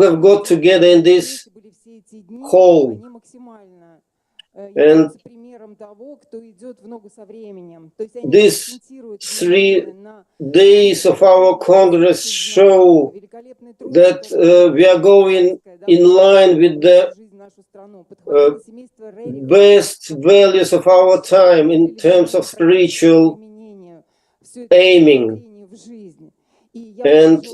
S13: have got together in this hall. And these 3 days of our Congress show that we are going in line with the best values of our time in terms of spiritual aiming. And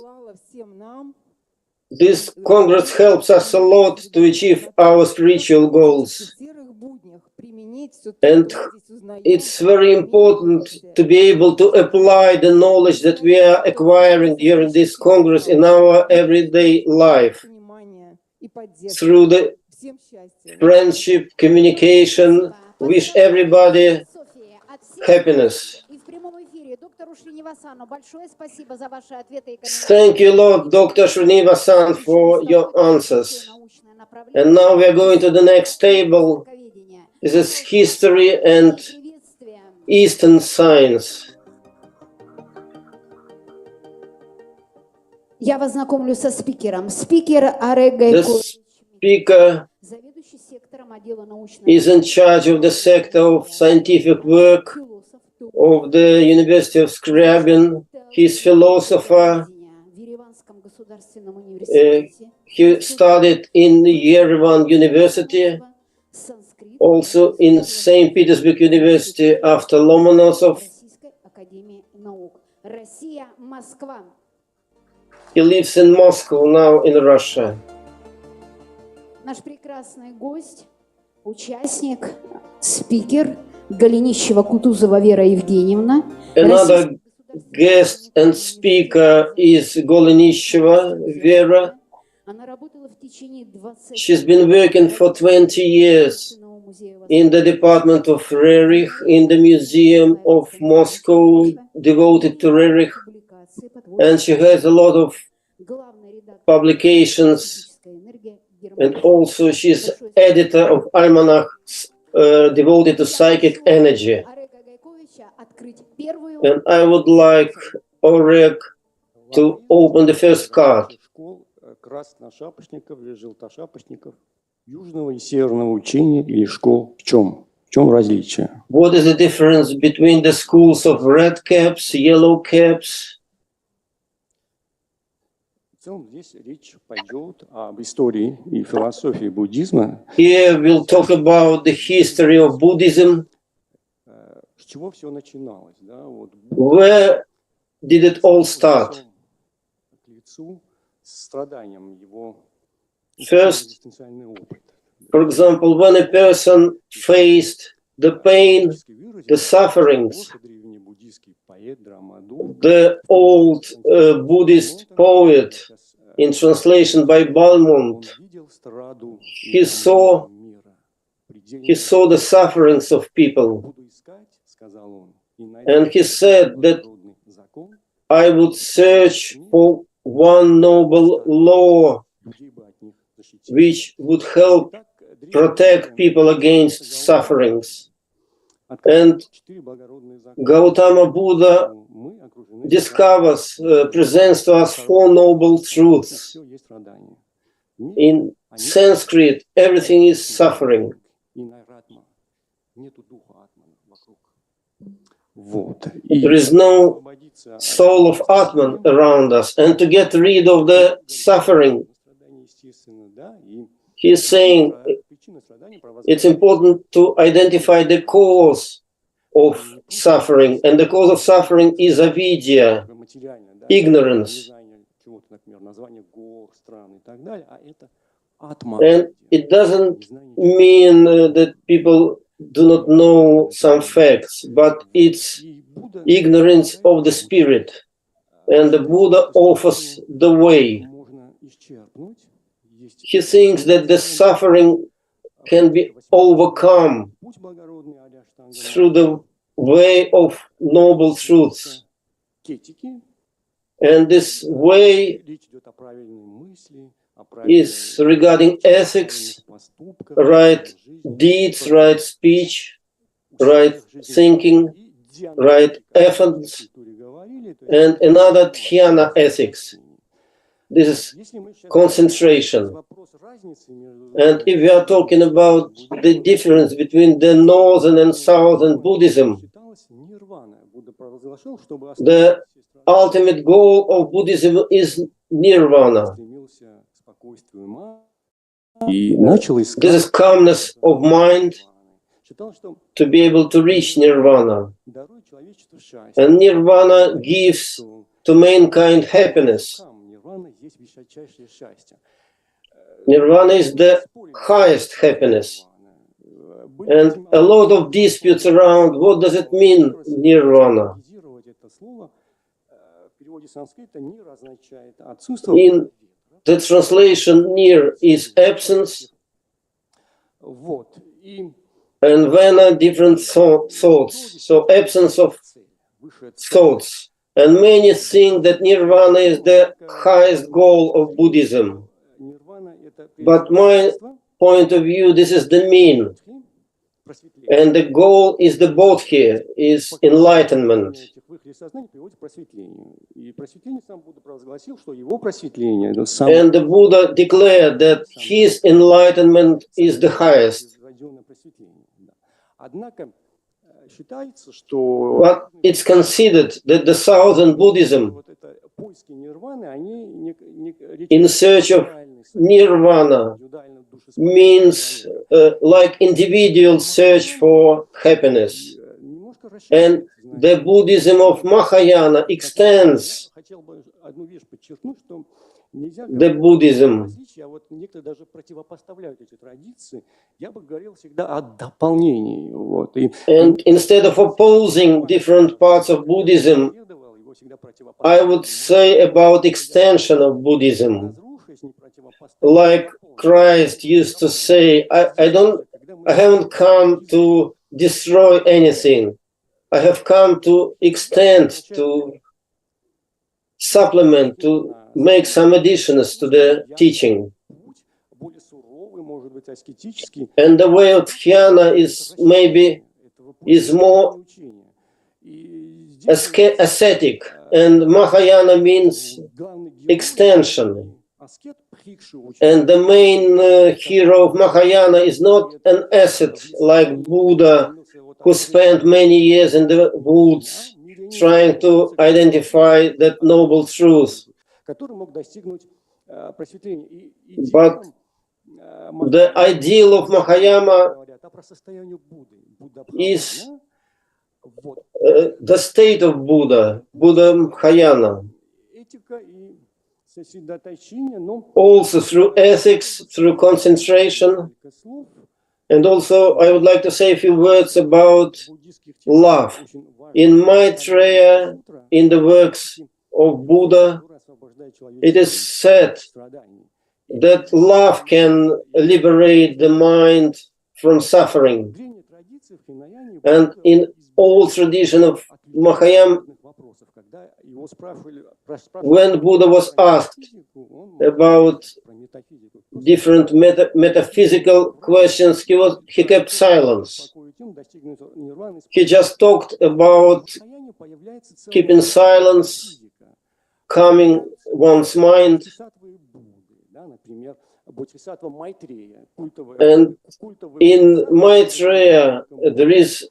S13: this Congress helps us a lot to achieve our spiritual goals. And it's very important to be able to apply the knowledge that we are acquiring during this Congress in our everyday life through the friendship, communication. Wish everybody happiness. Thank you, Lord, Dr. Srinivasan, for your answers. And now we are going to the next table. This is history and Eastern science.
S1: Я вас знакомлю со спикером. Спикер Олег
S13: The speaker is in charge of the sector of scientific work of the University of Scriabin. He's a philosopher. He studied in Yerevan University, also in St. Petersburg University after Lomonosov. He lives in Moscow now in Russia.
S1: Наш прекрасный гость, участник, спикер Голенищева-Кутузова Вера Евгеньевна.
S13: Another guest and speaker is Golenisheva Vera. She's been working for 20 years in the department of Rerich in the Museum of Moscow devoted to Rerich. And she has a lot of publications, and also she's editor of almanacs devoted to psychic energy. And I would like Oleg to open the first card.
S2: Красношапошников или желтошапошников, южного и северного учения или школ в чем? В чем различие?
S13: What is the difference between the schools of red caps, yellow caps?
S2: В целом здесь речь пойдет об истории и философии буддизма.
S13: Here we'll talk about the history of Buddhism.
S2: С чего все начиналось? Да? Вот,
S13: Where did it all start?
S2: к лицу с страданием его
S13: First,
S2: экзистенциальный опыт.
S13: for example, when a person faced the pain, the sufferings, the old Buddhist poet, in translation by Balmont, he saw the sufferings of people. And he said that I would search for one noble law which would help protect people against sufferings. And Gautama Buddha discovers, presents to us 4 noble truths. In Sanskrit, everything is suffering. There is no soul of Atman around us. And to get rid of the suffering, he is saying it's important to identify the cause of suffering. And the cause of suffering is avidya, ignorance. And it doesn't mean that people do not know some facts, but it's ignorance of the spirit. And the Buddha offers the way. He thinks that the suffering can be overcome through the way of noble truths. And this way is regarding ethics, right deeds, right speech, right thinking, right efforts, and another dhyana ethics. This is concentration. And if we are talking about the difference between the northern and southern Buddhism, the ultimate goal of Buddhism is nirvana. This is calmness of mind, to be able to reach nirvana. And nirvana gives to mankind happiness. Nirvana is the highest happiness. And a lot of disputes around what does it mean, nirvana. In the translation, nir is absence, and vana different thoughts, so absence of thoughts. And many think that nirvana is the highest goal of Buddhism. But my point of view, this is the mean. And the goal is the bodhi, is enlightenment. And the Buddha declared that his enlightenment is the highest. But it's considered that the Southern Buddhism, in search of nirvana, means like individual search for happiness. And the Buddhism of Mahayana extends the Buddhism. And instead of opposing different parts of Buddhism, I would say about extension of Buddhism. Like Christ used to say, I haven't come to destroy anything. I have come to extend, to supplement, to make some additions to the teaching. And the way of dhyana is more ascetic, and Mahayana means extension. And the main hero of Mahayana is not an ascet like Buddha, who spent many years in the woods trying to identify that noble truth. But the ideal of Mahayana is the state of Buddha, Buddha Mahayana. Also through ethics, through concentration. And also I would like to say a few words about love. In Maitreya, in the works of Buddha, it is said that love can liberate the mind from suffering. And in all tradition of Mahayana, when Buddha was asked about different metaphysical questions, he kept silence. He just talked about keeping silence, calming one's mind. And in Maitreya, there is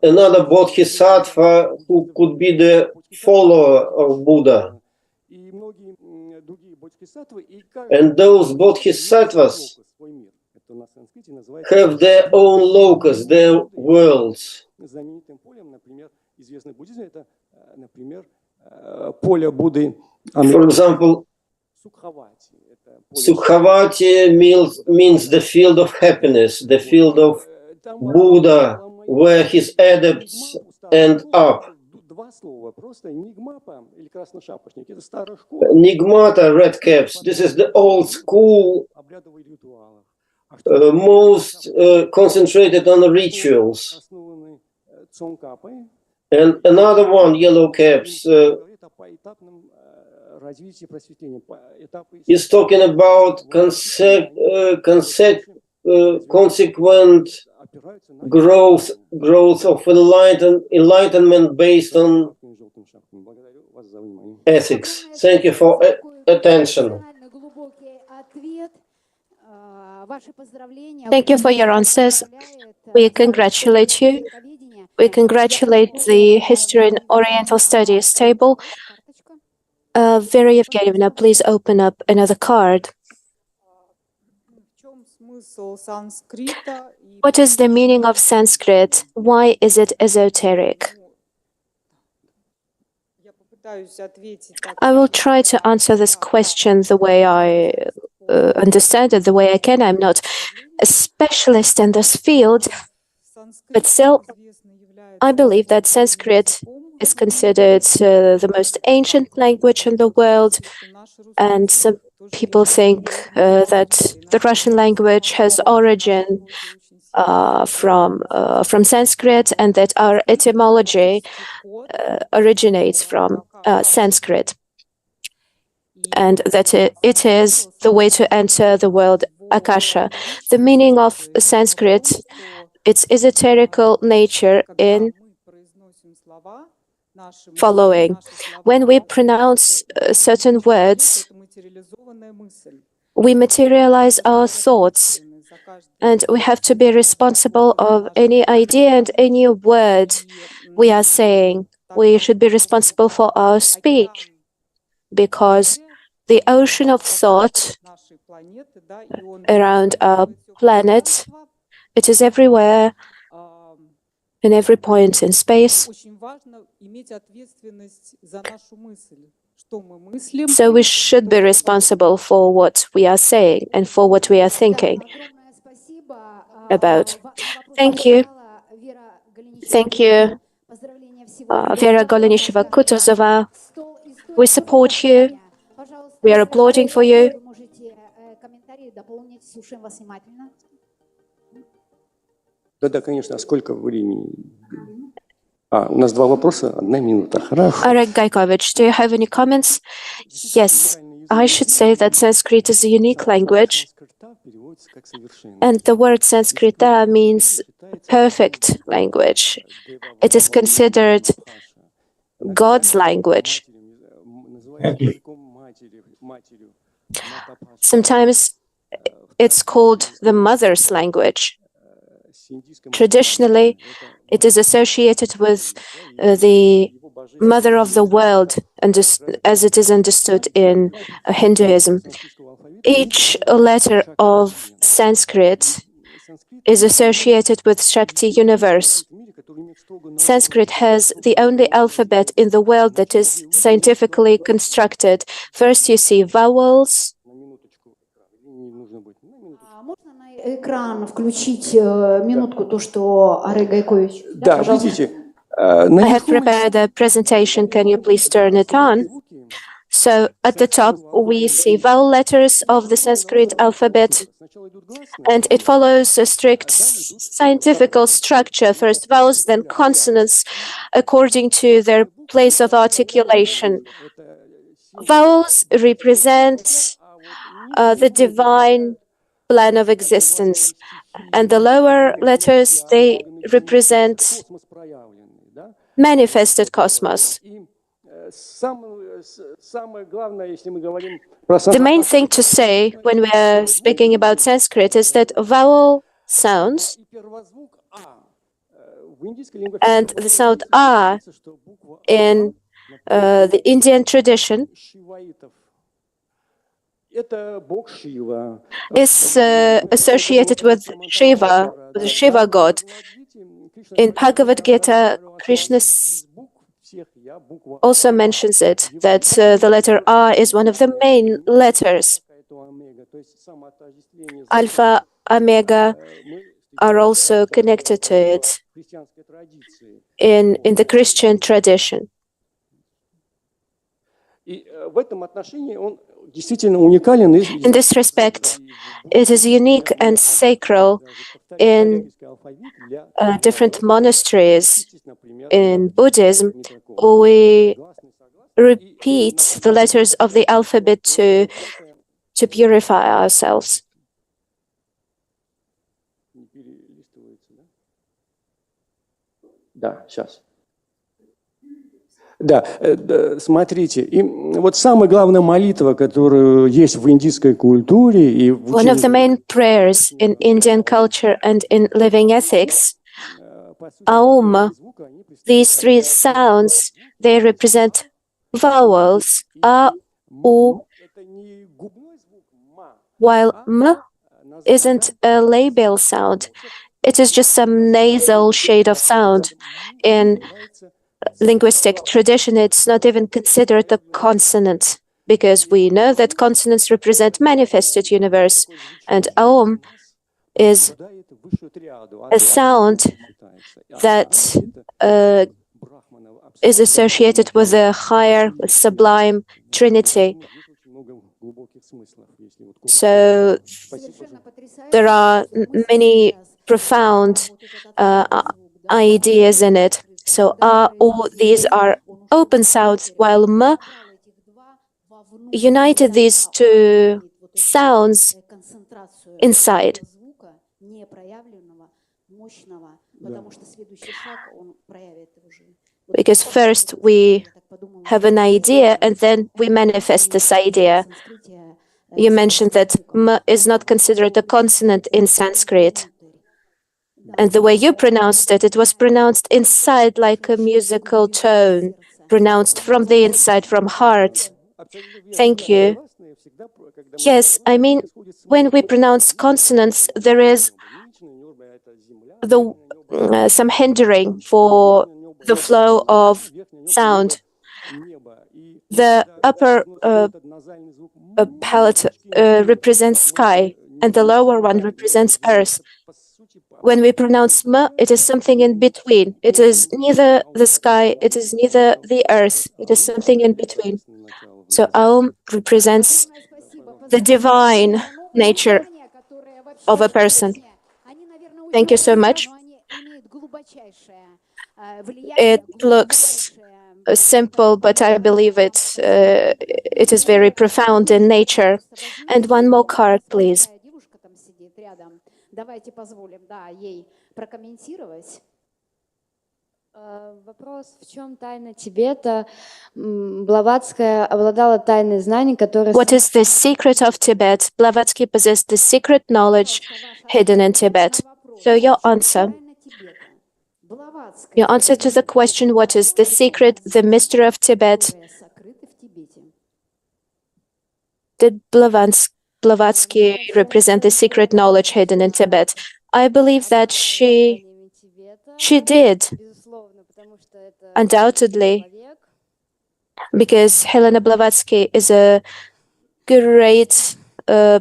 S13: another bodhisattva who could be the follower of Buddha. And those bodhisattvas have their own locus, their worlds. For example, Sukhavati means the field of happiness, the field of Buddha, where his adepts end up. Nigmata, red caps, this is the old school, most concentrated on the rituals. And another one, yellow caps, is talking about consequent growth of enlightenment based on ethics. Thank you for attention.
S3: Thank you for your answers. We congratulate you. We congratulate the History and Oriental Studies table. Vera Yevgenievna, please open up another card. What is the meaning of Sanskrit? Why is it esoteric? I will try to answer this question the way I understand it, the way I can. I'm not a specialist in this field, but still, I believe that Sanskrit is considered the most ancient language in the world, and some people think that the Russian language has origin from Sanskrit, and that our etymology originates from Sanskrit, and that it is the way to enter the world Akasha. The meaning of Sanskrit, its esoterical nature in following. When we pronounce certain words, we materialize our thoughts, and we have to be responsible of any idea and any word we are saying. We should be responsible for our speech, because the ocean of thought around our planet, it is everywhere, in every point in space. So we should be responsible for what we are saying and for what we are thinking about. Thank you. Thank you, Vera Golenisheva-Kutuzova. We support you. We are applauding for you.
S2: Да, конечно. А сколько времени? У нас 2 вопроса, 1 минута. Хорошо.
S3: Arek Gaikovich, do you have any comments? Yes, I should say that Sanskrit is a unique language, and the word Sanskrita means perfect language. It is considered God's language. Sometimes it's called the mother's language. Traditionally, it is associated with the mother of the world, as it is understood in Hinduism. Each letter of Sanskrit is associated with Shakti universe. Sanskrit has the only alphabet in the world that is scientifically constructed. First, you see vowels.
S1: Экран включить минутку то, что Арек Гайкович.
S2: Да, видите,
S3: I have prepared a presentation. Can you please turn it on? So at the top, we see vowel letters of the Sanskrit alphabet, and it follows a strict scientific structure. First vowels, then consonants, according to their place of articulation. Vowels represent the divine plan of existence, and the lower letters, they represent manifested cosmos. The main thing to say when we are speaking about Sanskrit is that vowel sounds and the sound A in the Indian tradition is associated with Shiva, the Shiva god. In Bhagavad Gita, Krishna also mentions it, that the letter R is one of the main letters. Alpha, Omega are also connected to it in the Christian tradition. In this respect, it is unique and sacred in different monasteries. In Buddhism, we repeat the letters of the alphabet to purify ourselves.
S2: Да, сейчас. Да, смотрите, и вот самая главная молитва, которая есть в индийской культуре и в
S3: One of the
S2: учении,
S3: main prayers in Indian culture and in living ethics, Aum, these three sounds, they represent vowels, A, U, while M isn't a labial sound. It is just some nasal shade of sound. In linguistic tradition, it's not even considered a consonant, because we know that consonants represent manifested universe, and Aum is a sound that is associated with a higher, sublime Trinity. So there are many profound ideas in it. So A, U, these are open sounds, while M united these two sounds inside. Because first we have an idea and then we manifest this idea. You mentioned that M is not considered a consonant in Sanskrit. And the way you pronounced it, it was pronounced inside like a musical tone, pronounced from the inside, from heart. Thank you. Yes, I mean, when we pronounce consonants, there is some hindering for the flow of sound. The upper palate represents sky, and the lower one represents earth. When we pronounce M, it is something in between. It is neither the sky, it is neither the earth, it is something in between. So Aum represents the divine nature of a person. Thank you so much. It looks simple, but I believe it is very profound in nature. And one more card, please.
S1: Давайте позволим, да, ей прокомментировать. Вопрос, в чем тайна Тибета? Блаватская обладала тайной знаний, которые...
S3: What is the secret of Tibet? Blavatsky possessed the secret knowledge hidden in Tibet. So your answer to the question, what is the secret, the mystery of Tibet? Did Blavatsky represent the secret knowledge hidden in Tibet? I believe that she did, undoubtedly, because Helena Blavatsky is a great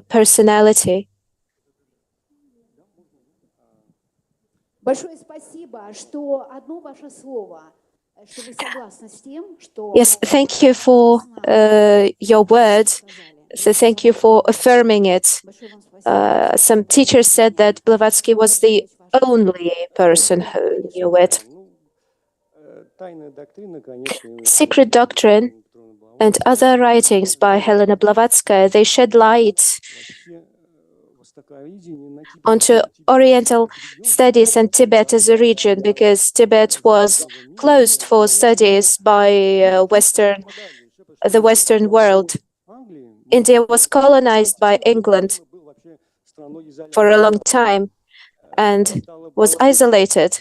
S3: personality. Yes, thank you for your word. So thank you for affirming it. Some teachers said that Blavatsky was the only person who knew it. Secret Doctrine and other writings by Helena Blavatsky, they shed light onto Oriental studies and Tibet as a region, because Tibet was closed for studies by the Western world. India was colonized by England for a long time and was isolated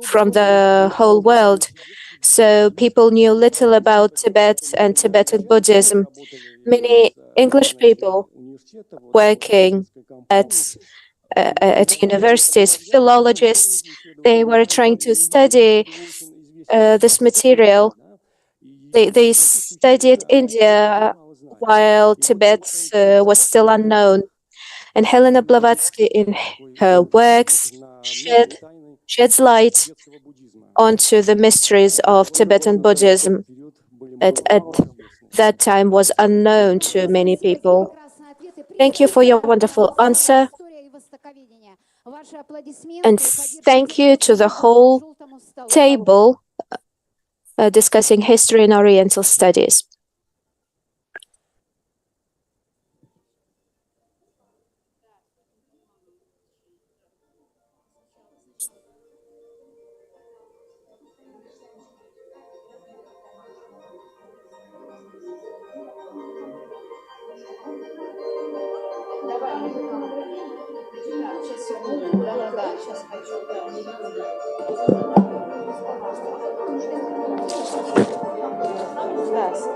S3: from the whole world. So people knew little about Tibet and Tibetan Buddhism. Many English people working at universities, philologists, they were trying to study this material. They studied India while Tibet was still unknown. And Helena Blavatsky, in her works, sheds light onto the mysteries of Tibetan Buddhism that at that time was unknown to many people. Thank you for your wonderful answer. And thank you to the whole table discussing history and Oriental studies.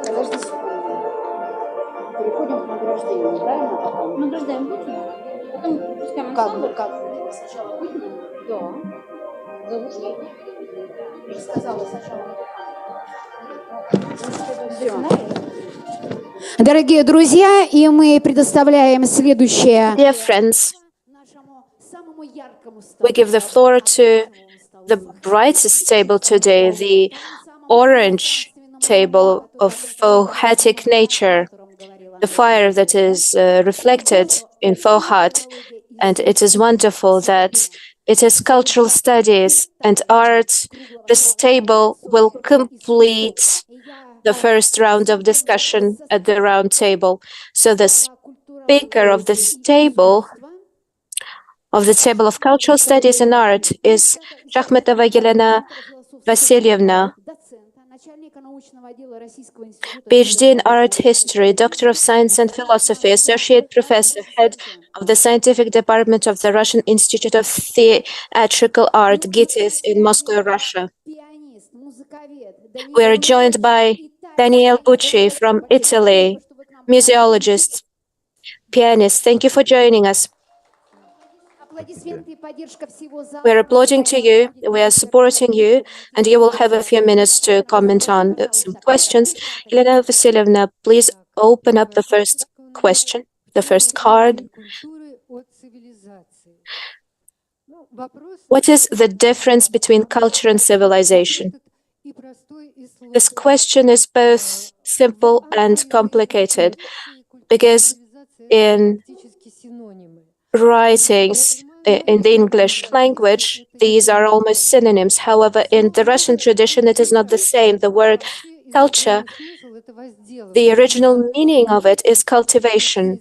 S1: Подожди секунду. Переходим к награждению, правильно? Потом? Награждаем Путина, потом выпускаем ensemble. Как? Сначала Путина? Да. Заушки? Я же сказала сначала. Дорогие друзья, и мы предоставляем следующее.
S3: Dear friends, we give the floor to the brightest table today, the orange table of poetic nature, the fire that is reflected in Fohat. And it is wonderful that it is cultural studies and art. This table will complete the first round of discussion at the round table. So the speaker of this table, of the table of cultural studies and art, is Shakhmetova Yelena Vasilyevna, PhD in art history, Doctor of Science and Philosophy, Associate Professor, Head of the Scientific Department of the Russian Institute of Theatrical Art, GITIS, in Moscow, Russia. We are joined by Daniel Bucci from Italy, museologist, pianist. Thank you for joining us. We are applauding to you, we are supporting you, and you will have a few minutes to comment on some questions. Elena Vasilyevna, please open up the first question, the first card. What is the difference between culture and civilization? This question is both simple and complicated, because in writings in the English language, these are almost synonyms. However, in the Russian tradition, it is not the same. The word culture, the original meaning of it is cultivation.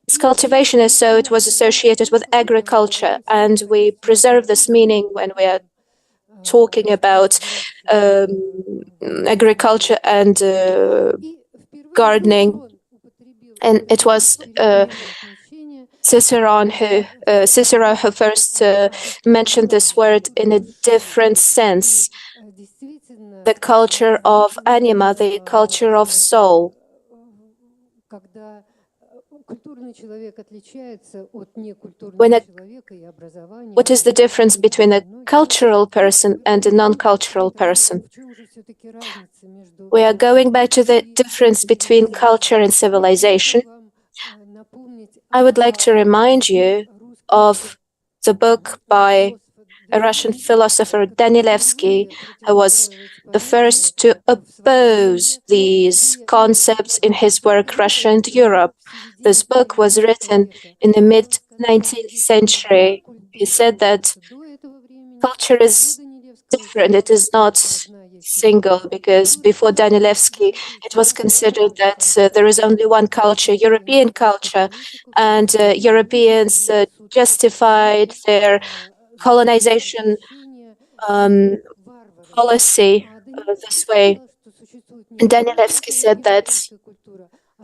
S3: It's cultivation, and so it was associated with agriculture, and we preserve this meaning when we are talking about agriculture and gardening. And it was Cicero who first mentioned this word in a different sense. The culture of anima, the culture of soul. What is the difference between a cultural person and a non-cultural person? We are going back to the difference between culture and civilization. I would like to remind you of the book by a Russian philosopher, Danilevsky, who was the first to oppose these concepts in his work, Russia and Europe. This book was written in the mid-19th century. He said that culture is different, it is not single, because before Danilevsky, it was considered that there is only one culture, European culture, and Europeans justified their colonization policy this way. And Danilevsky said that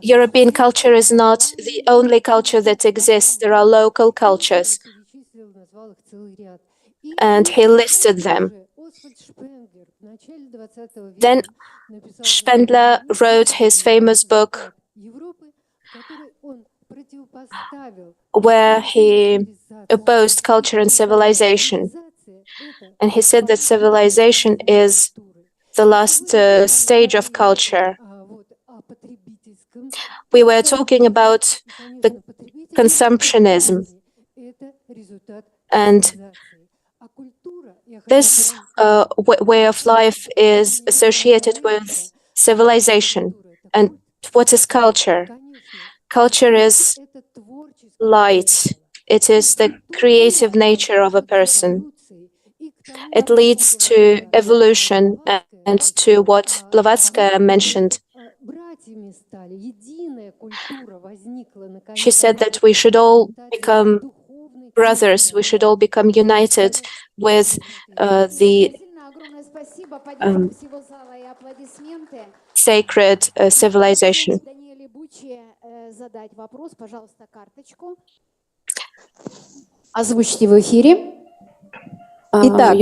S3: European culture is not the only culture that exists. There are local cultures. And he listed them. Then Spengler wrote his famous book where he opposed culture and civilization. And he said that civilization is the last stage of culture. We were talking about the consumptionism. And this way of life is associated with civilization. And what is culture? Culture is light. It is the creative nature of a person. It leads to evolution and to what Blavatsky mentioned. She said that we should all become brothers, we should all become united with the sacred civilization.
S1: задать вопрос, пожалуйста, карточку. Озвучьте в эфире.
S5: Итак,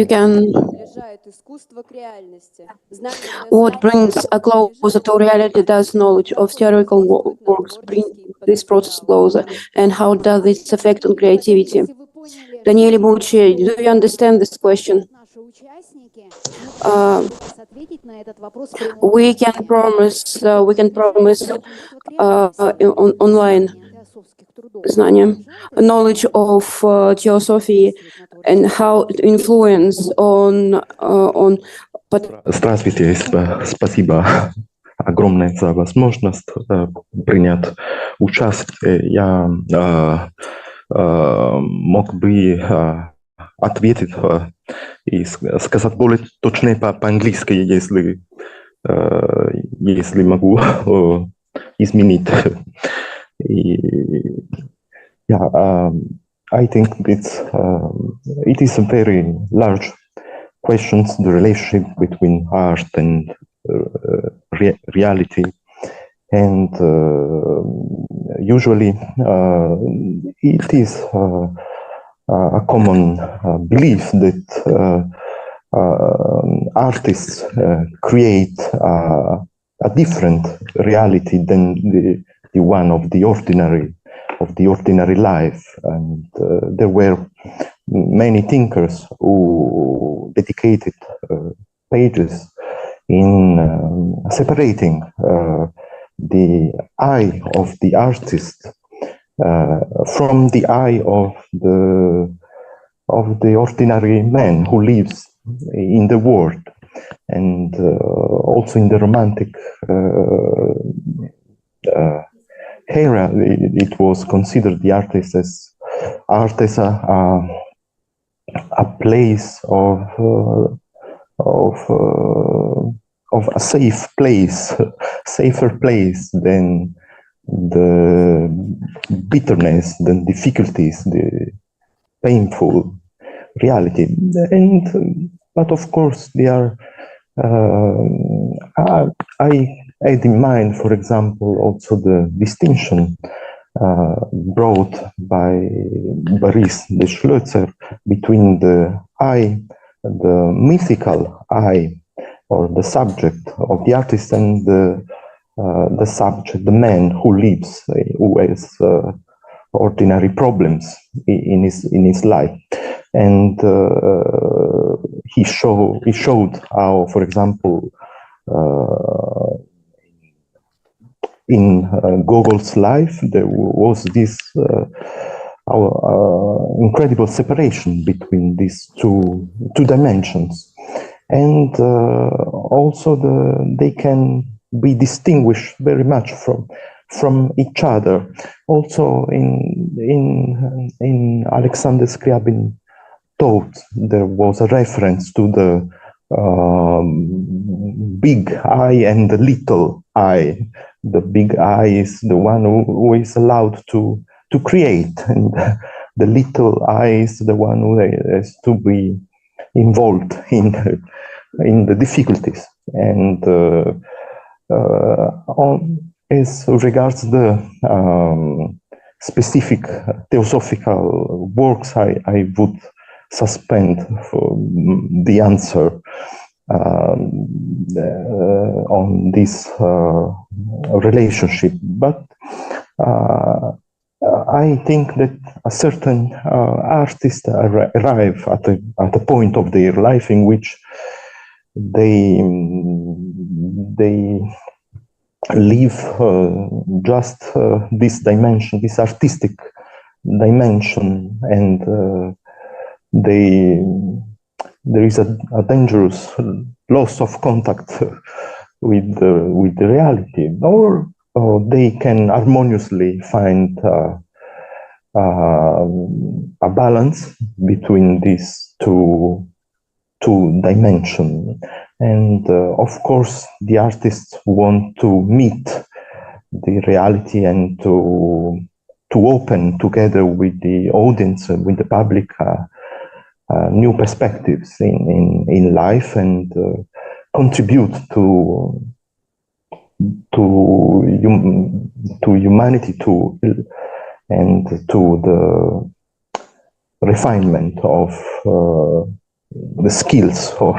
S5: what brings a closer to reality does knowledge of theoretical works bring this process closer, and how does this affect on creativity? Daniele Bucci, do you understand this question? We can promise online знания, knowledge of theosophy and how it influence on
S16: Здравствуйте, спасибо огромное за возможность принять участие. Я мог бы ответить и сказать более точно по-английски, если могу изменить. I think it is a very large question, the relationship between art and reality, and usually it is a common belief that artists create a different reality than the one of the ordinary life, and there were many thinkers who dedicated pages in separating the eye of the artist from the eye of the ordinary man who lives in the world, and also in the Romantic era, it was considered the artist as a place of a safe place, safer place than the bitterness, the difficulties, the painful reality. But of course, they are. I had in mind, for example, also the distinction brought by Boris de Schlözer between the I, the mythical I, or the subject of the artist, and the subject, the man who lives, who has ordinary problems in his life. And he showed how, for example, in Gogol's life, there was this incredible separation between these two dimensions, and also they can be distinguished very much from each other. Also, in Alexander Scriabin thought, there was a reference to the big eye and the little eye. The big eye is the one who is allowed to create, and the little eye is the one who has to be involved in the difficulties. And as regards the specific theosophical works, I would suspend for the answer on this relationship. But I think that a certain artist arrive at a point of their life in which they leave just this dimension, this artistic dimension, and there is a dangerous loss of contact with the reality, or they can harmoniously find a balance between these two dimensions. And of course, the artists want to meet the reality and to open together with the audience, with the public, new perspectives in life, and contribute to to humanity too, and to the refinement of the skills of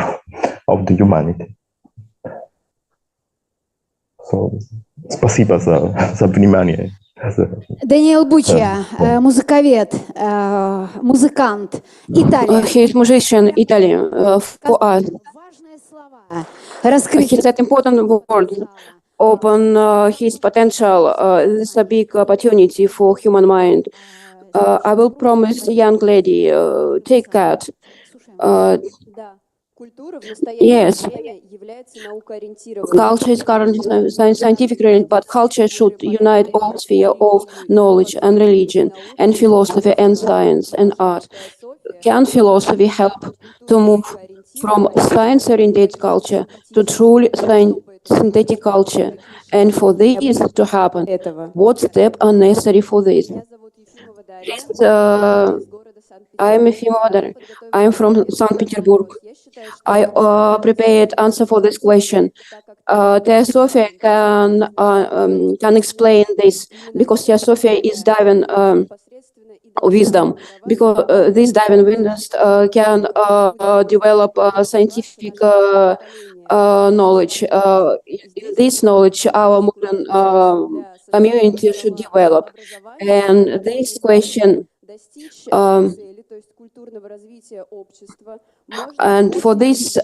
S16: the humanity. So, спасибо за внимание.
S1: Даниэл Бучча, музыковед, музыкант, Италия.
S5: He is musician, Italy, for us. He said important word. Open his potential. This is a big opportunity for human mind. I will promise young lady, take that. Yes, culture is currently scientific oriented, but culture should unite all sphere of knowledge and religion and philosophy and science and art. Can philosophy help to move from science-oriented culture to truly synthetic culture? And for this to happen, what steps are necessary for this? I am Efimova. I am from St. Petersburg. I prepared answer for this question. Theosophy can explain this because Theosophy is diving wisdom, because this diving wisdom can develop scientific knowledge. In this knowledge, our modern community should develop. And this question, and for this,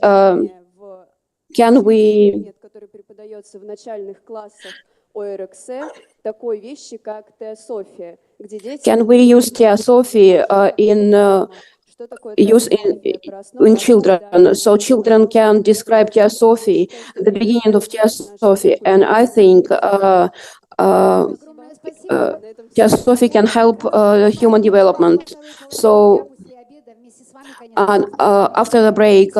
S5: can we use Theosophy in children, so children can describe Theosophy, the beginning of Theosophy, and I think Theosophy can help human development. So after the break,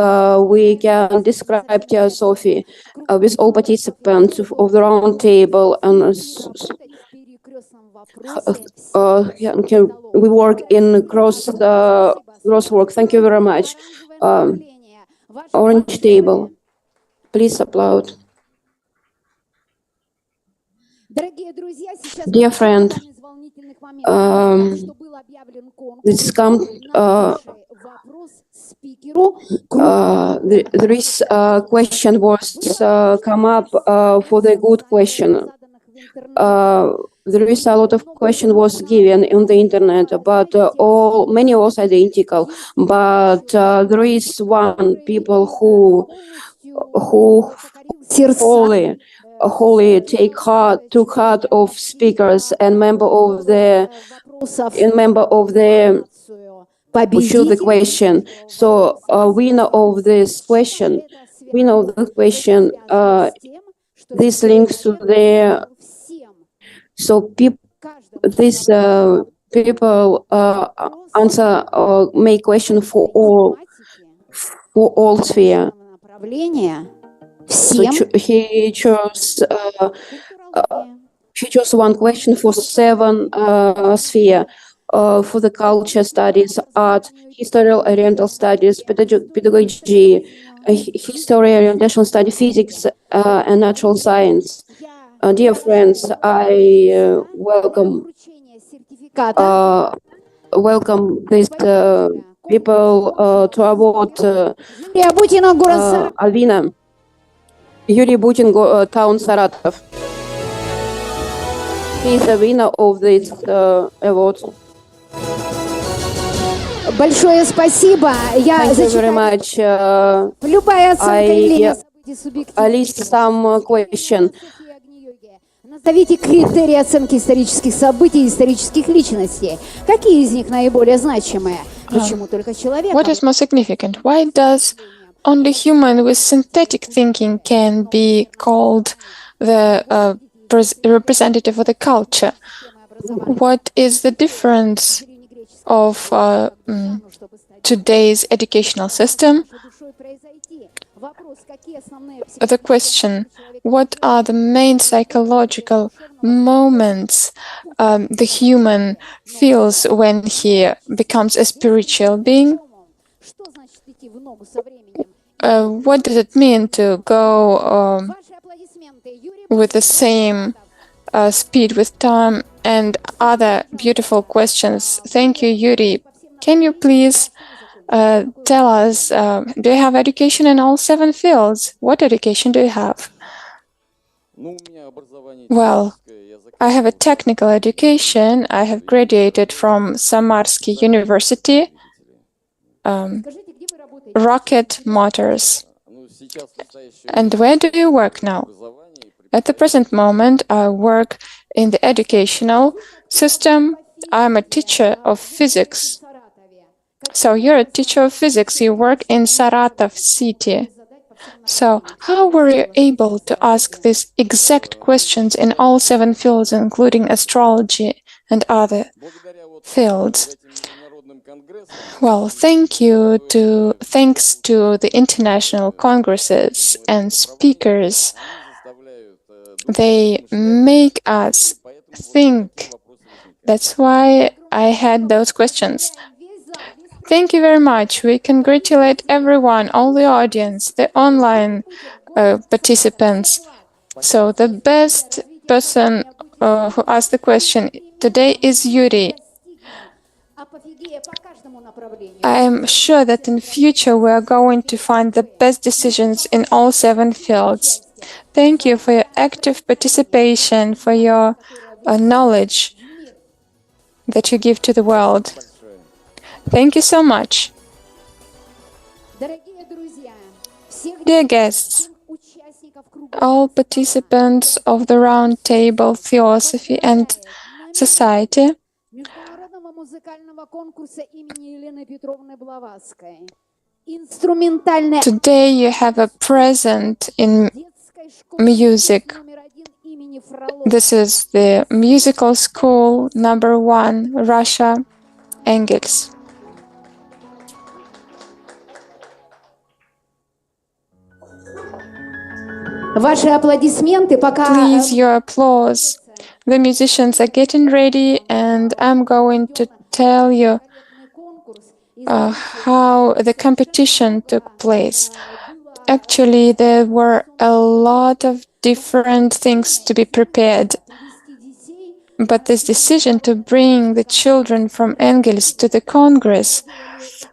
S5: we can describe Theosophy with all participants of the round table, and we work in crosswork. Thank you very much. Orange table, please applaud. Dear friend, this come. There is question was come up for the good question. There is a lot of question was given on the internet, but many was identical. But there is one people who took heart of speakers and member of the who choose the question. So winner of this question, this links to the. So people answer make question for all sphere. So he chose one question for 7 sphere. For the culture studies, art, historical Oriental studies, pedagogy, history, Oriental study, physics, and natural science. Dear friends, I welcome these people to award Alvina. Yuri Butin, town Saratov. He is the winner of this award.
S1: Большое спасибо.
S5: Thank you very much. I list some question.
S1: Назовите критерии оценки исторических событий и исторических личностей. Какие из них наиболее значимые? Почему только человек?
S6: What is more significant? Why does only human with synthetic thinking can be called the representative of the culture? What is the difference of today's educational system? The question, what are the main psychological moments the human feels when he becomes a spiritual being? What does it mean to go with the same speed with time and other beautiful questions. Thank you, Yuri. Can you please tell us, do you have education in all 7 fields? What education do you have? Well, I have a technical education. I have graduated from Samarsky University, rocket motors. And where do you work now? At the present moment, I work in the educational system. I'm a teacher of physics. So you're a teacher of physics. You work in Saratov city. So how were you able to ask these exact questions in all 7 fields, including astrology and other fields? Well, thanks to the international congresses and speakers. They make us think. That's why I had those questions. Thank you very much. We congratulate everyone, all the audience, the online participants. So the best person who asked the question today is Yuri. I am sure that in future we are going to find the best decisions in all 7 fields. Thank you for your active participation, for your knowledge that you give to the world. Thank you so much. Dear guests, all participants of the round table Theosophy and Society, today you have a present in music. This is the musical school #1, Russia, Engels. Please, your applause. The musicians are getting ready, and I'm going to tell you how the competition took place. Actually, there were a lot of different things to be prepared. But this decision to bring the children from Engels to the Congress,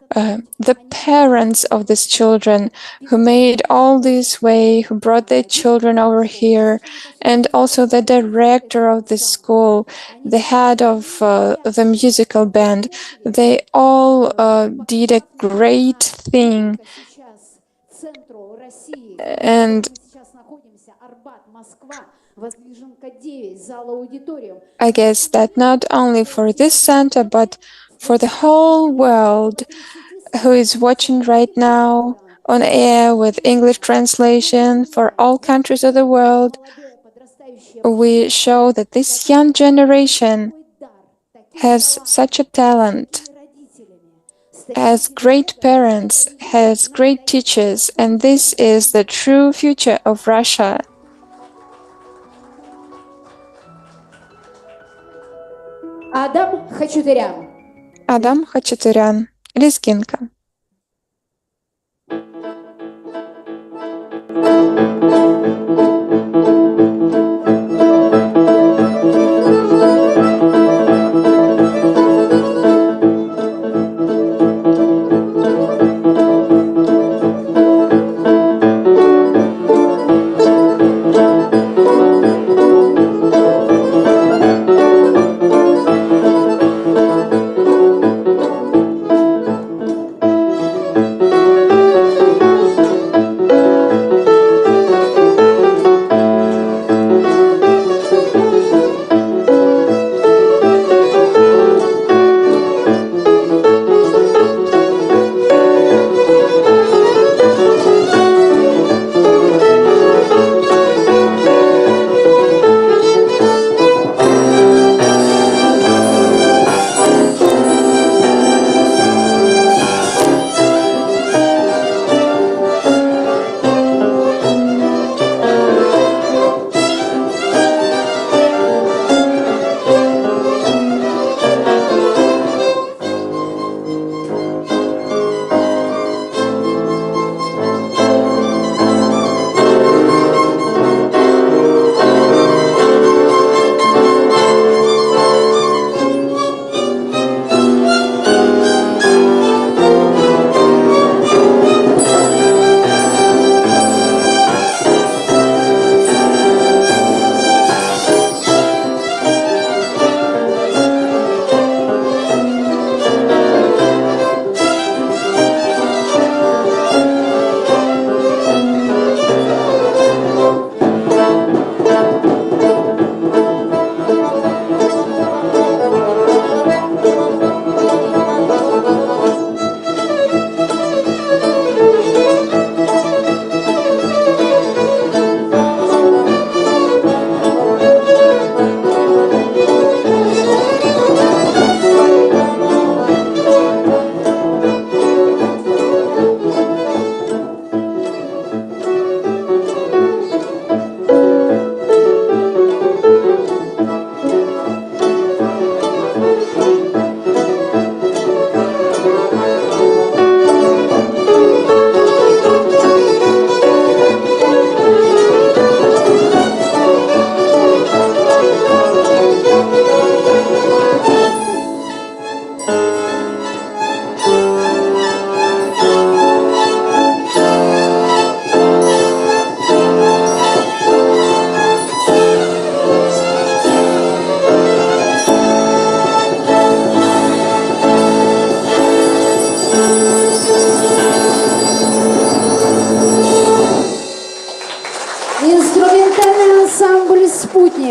S6: the parents of these children who made all this way, who brought their children over here, and also the director of the school, the head of the musical band, they all did a great thing. And I guess that not only for this center, but for the whole world who is watching right now on air with English translation for all countries of the world, we show that this young generation has such a talent, has great parents, has great teachers, and this is the true future of Russia. Адам Хачатурян, Лезгинка.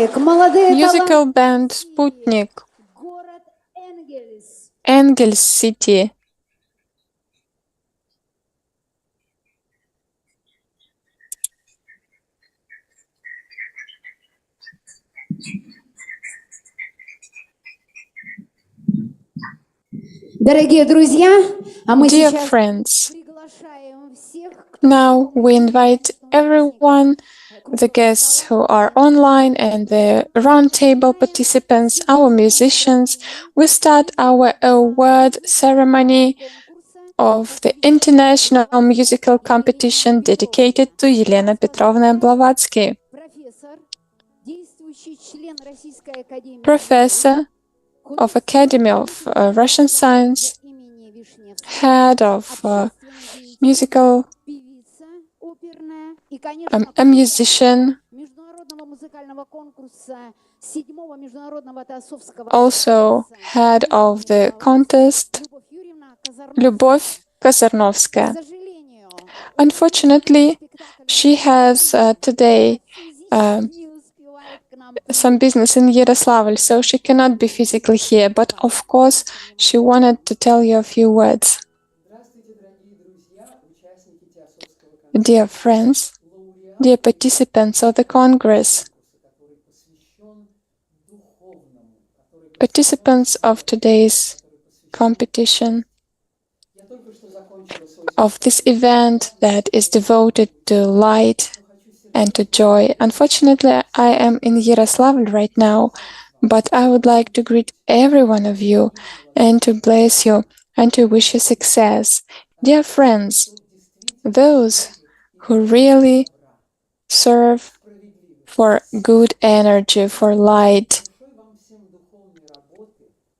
S1: Sputnik, молодые
S6: Musical
S1: таланты,
S6: band Sputnik,
S1: город Энгельс.
S6: Engels City.
S1: Дорогие друзья, а мы
S6: Dear
S1: сейчас
S6: friends,
S1: приглашаем всех,
S6: now we invite everyone, the guests who are online and the roundtable participants, our musicians. We start our award ceremony of the International Musical Competition dedicated to Елена Petrovna Blavatsky,
S1: профессор, действующий член Российской академии
S6: professor of Academy of Russian Science,
S1: имени Вишневского,
S6: head of musical,
S1: певица оперная и,
S6: a
S1: конечно,
S6: musician,
S1: международного музыкального конкурса 7-го международного теософского
S6: also head of the contest, Любовь
S1: К
S6: Kazarnovskaya.
S1: сожалению,
S6: Unfortunately, she has today
S1: не успевает к нам
S6: some business in Yaroslavl, so she cannot be physically here. But of course, she wanted to tell you a few words. Dear friends, dear participants of the Congress, participants of today's competition, of this event that is devoted to light and to joy. Unfortunately, I am in Yaroslavl right now, but I would like to greet every one of you and to bless you and to wish you success. Dear friends, those who really serve for good energy, for light,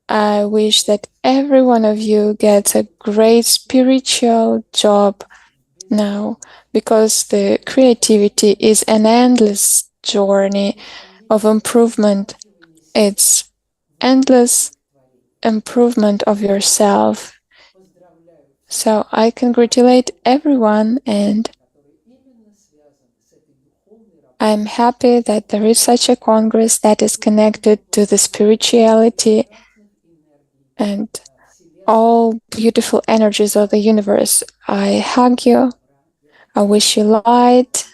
S6: I wish that every one of you gets a great spiritual job now, because the creativity is an endless journey of improvement. It's endless improvement of yourself. So I congratulate everyone, and I'm happy that there is such a congress that is connected to the spirituality and all beautiful energies of the universe. I hug you. I wish you light,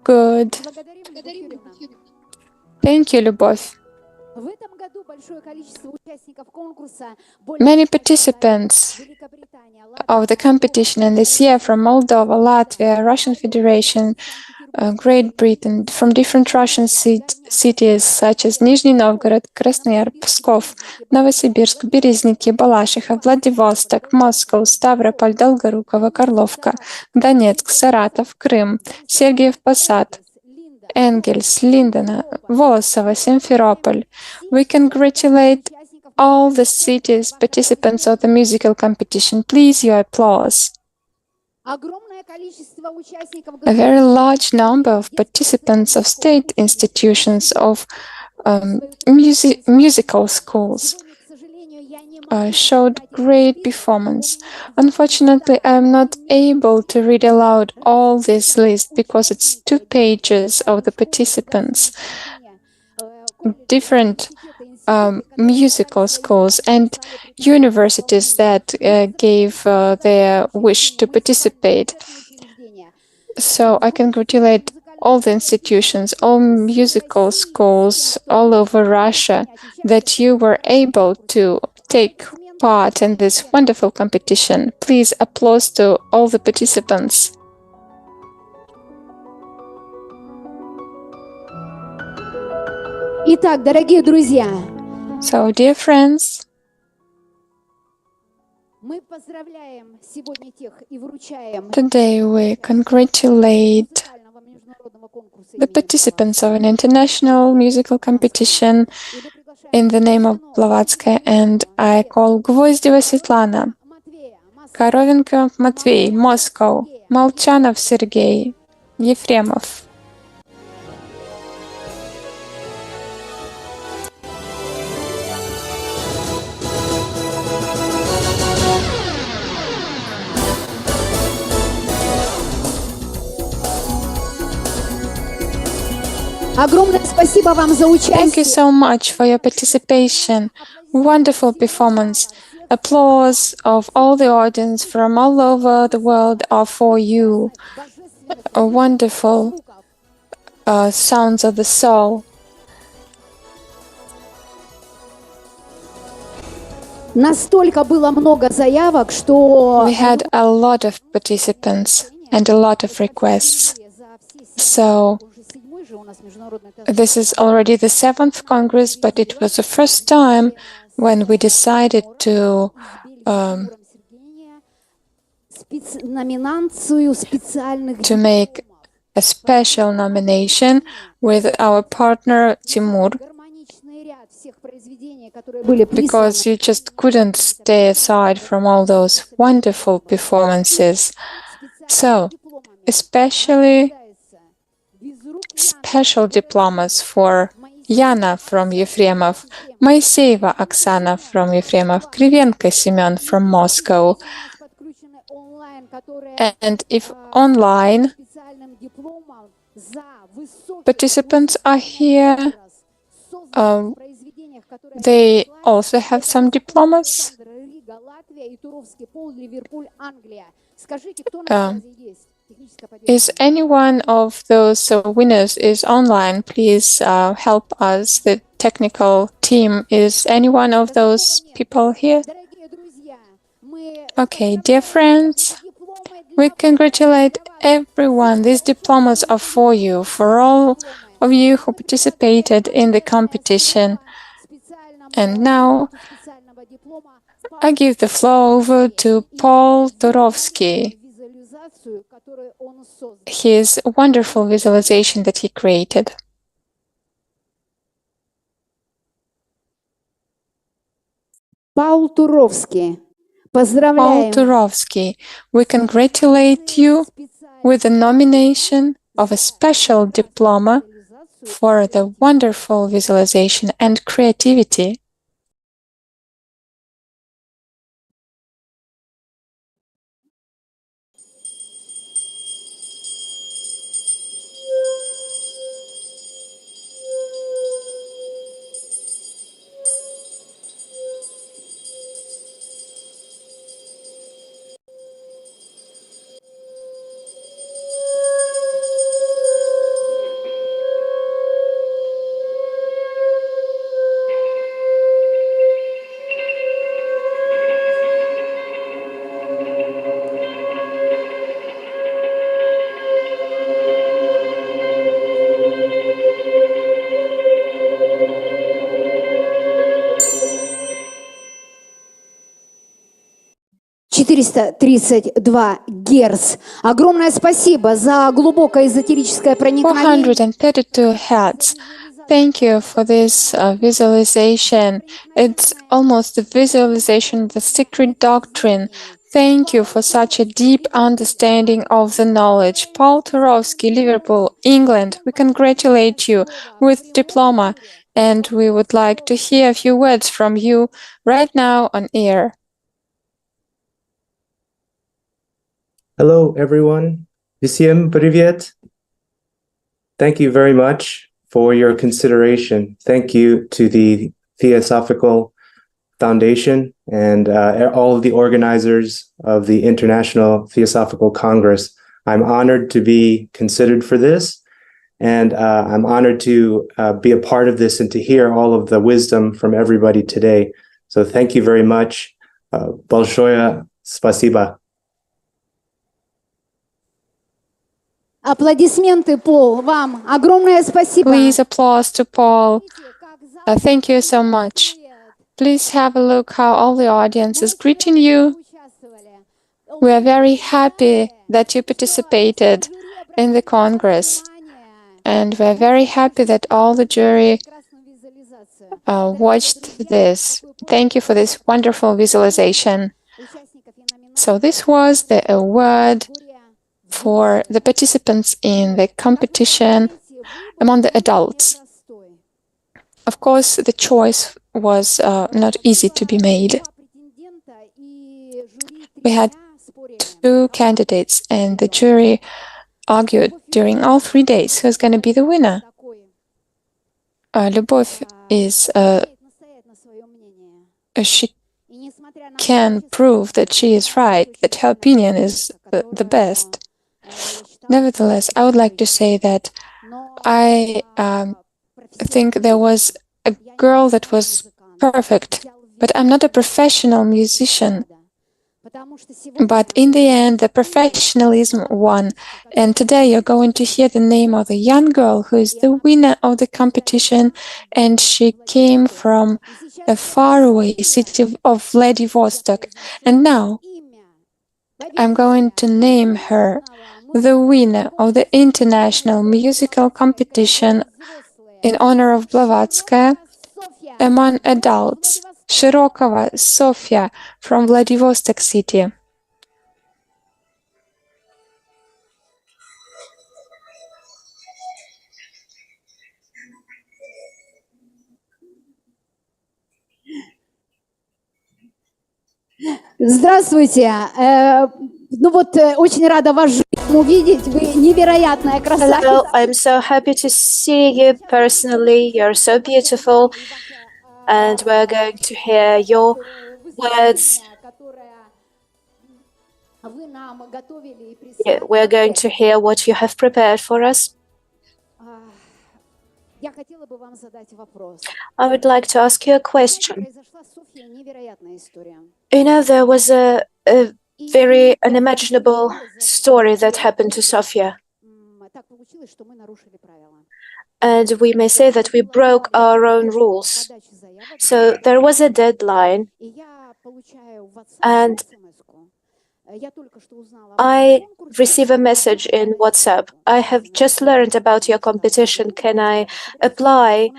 S6: good. Thank you, Любовь.
S1: В этом году большое количество участников конкурса,
S6: Many participants of the competition in this year from Moldova, Latvia, Russian Federation, Great Britain, from different Russian cities such as Nizhny Novgorod, Krasnoyar, Pskov, Novosibirsk, Berezniki, Balashikha, Vladivostok, Moscow, Stavropol, Dolgorukova, Karlovka, Donetsk, Saratov, Krym, Sergeyev Posad, Engels, Lindena, Volosovo, Simferopol. We congratulate all the cities participants of the musical competition. Please, your applause. A very large number of participants of state institutions, of musical schools showed great performance. Unfortunately, I am not able to read aloud all this list because it's 2 pages of the participants. Different musical schools and universities that gave their wish to participate. So I congratulate all the institutions, all musical schools all over Russia that you were able to take part in this wonderful competition. Please applause to all the participants.
S1: Итак, дорогие друзья,
S6: So, dear friends,
S1: мы поздравляем сегодня тех и вручаем
S6: today we congratulate the participants of an international musical competition in the name of Blavatsky, and I call Gvozdeva Svetlana, Korovenko Matvey, Moscow, Molchanov Sergei, Yefremov.
S1: Огромное спасибо вам за участие.
S6: Thank you so much for your participation. Wonderful performance. Applause of all the audience from all over the world are for you. Wonderful sounds of the soul.
S1: Настолько было много заявок, что
S6: we had a lot of participants and a lot of requests. So this is already the 7th Congress, but it was the first time when we decided to make a special nomination with our partner Timur, because you just couldn't stay aside from all those wonderful performances. So, especially special diplomas for Yana from Yefremov, Moiseyeva Oksana from Yefremov, Krivenko Semyon from Moscow. And if online, participants are here, they also have some diplomas. Is any one of those winners is online? Please help us. The technical team. Is any one of those people here? Okay, dear friends, we congratulate everyone. These diplomas are for you, for all of you who participated in the competition. And now I give the floor over to Paul Turovsky, his wonderful visualization that he created.
S1: Paul Turovsky,
S6: we congratulate you with the nomination of a special diploma for the wonderful visualization and creativity.
S1: Герц. Огромное спасибо за глубокое эзотерическое проникновение.
S6: 432 Hertz. Thank you for this visualization. It's almost the visualization of the secret doctrine. Thank you for such a deep understanding of the knowledge. Paul Turovsky, Liverpool, England, we congratulate you with diploma, and we would like to hear a few words from you right now on air.
S17: Hello, everyone. Всем привет. Thank you very much for your consideration. Thank you to the Theosophical Foundation and all of the organizers of the International Theosophical Congress. I'm honored to be considered for this, and I'm honored to be a part of this and to hear all of the wisdom from everybody today. So thank you very much. Большое спасибо.
S1: Аплодисменты, Пол, вам огромное спасибо.
S6: Please applause to Paul. Thank you so much. Please have a look how all the audience is greeting you. We are very happy that you participated in the Congress. And we are very happy that all the jury watched this. Thank you for this wonderful visualization. So this was the award for the participants in the competition among the adults. Of course, the choice was not easy to be made. We had 2 candidates, and the jury argued during all 3 days who's going to be the winner. Любовь is she can prove that she is right, that her opinion is the best. Nevertheless, I would like to say that I think there was a girl that was perfect, but I'm not a professional musician. But in the end, the professionalism won. And today you're going to hear the name of the young girl who is the winner of the competition. And she came from a faraway city of Vladivostok. And now I'm going to name her the winner of the international musical competition in honor of Blavatsky among adults, Shirokova Sofia from Vladivostok city.
S1: Здравствуйте. Очень рада вас увидеть. Вы невероятная красавица.
S3: Hello, I'm so happy to see you personally. You're so beautiful. And we're going to hear your words. Yeah, we're going to hear what you have prepared for us. I would like to ask you a question. You know, there was a very unimaginable story that happened to Sofia. And we may say that we broke our own rules. So there was a deadline, and I receive a message in WhatsApp. I have just learned about your competition. Can I apply?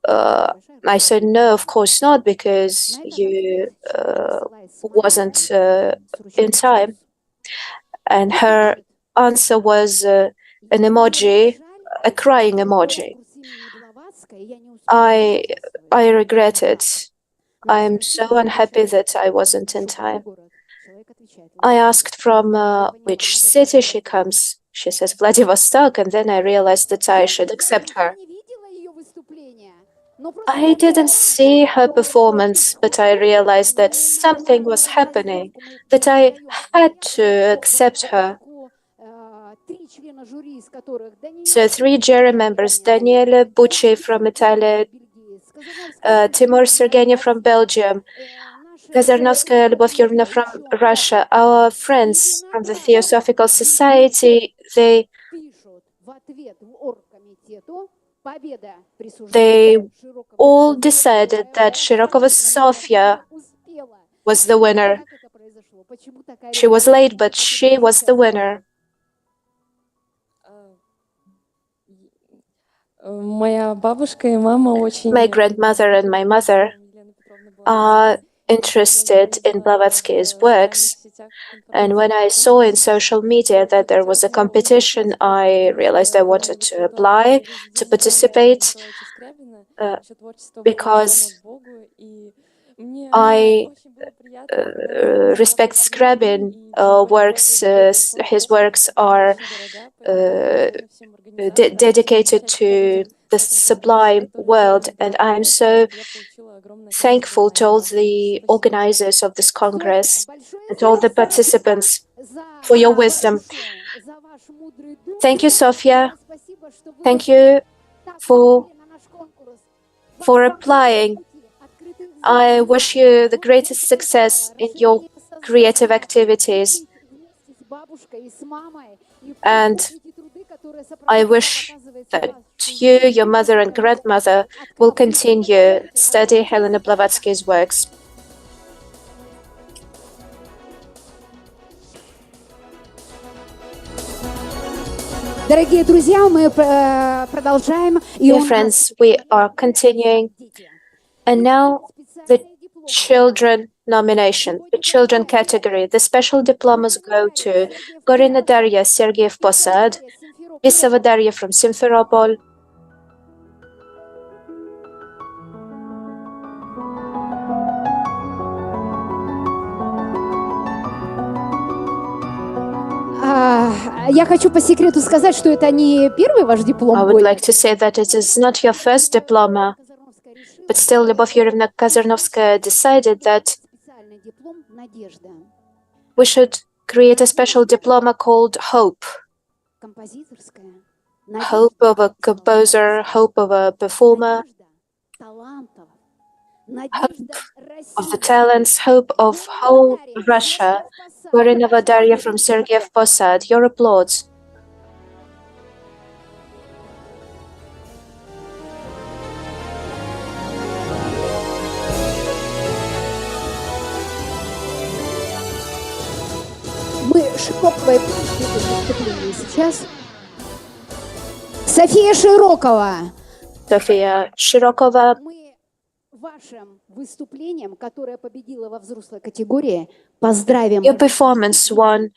S3: I said, no, of course not, because you wasn't in time. And her answer was an emoji, a crying emoji. I regret it. I'm so unhappy that I wasn't in time. I asked from which city she comes. She says Vladivostok, and then I realized that I should accept her. I didn't see her performance, but I realized that something was happening, that I had to accept her. So 3 jury members, Daniele Bucci from Italy, Timur Sergenia from Belgium, Kazarnovskaya Lyubov from Russia, our friends from the Theosophical Society, they all decided that Shirokova Sofia was the winner. She was late, but she was the winner. My grandmother and my mother are interested in Blavatsky's works, and when I saw in social media that there was a competition, I realized I wanted to apply, to participate, because I respect Scriabin works. His works are dedicated to the sublime world, and I am so thankful to all the organizers of this Congress and all the participants for your wisdom. Thank you, Sofia. Thank you for applying. I wish you the greatest success in your creative activities. And I wish that you, your mother and grandmother will continue study Helena Blavatsky's works.
S1: Дорогие друзья, мы продолжаем.
S3: Dear friends, we are continuing. And now the children nomination, the children category. The special diplomas go to Gorina Darya Sergeyev Posad, Lisova Darya from Simferopol,
S1: Я хочу по секрету сказать, что это не первый ваш диплом.
S3: I would like to say that it is not your first diploma, but still Lyubov Yurievna Kazarnovskaya decided that we should create a special diploma called Hope. Hope of a composer, hope of a performer, hope of the talents, hope of whole Russia. Korinova Daria from Sergeyev Posad, your applause.
S1: Мы широковое выступление сейчас. София Широкова.
S3: София Широкова.
S1: Мы вашим выступлением, которое победило во взрослой категории, поздравим.
S3: Your performance won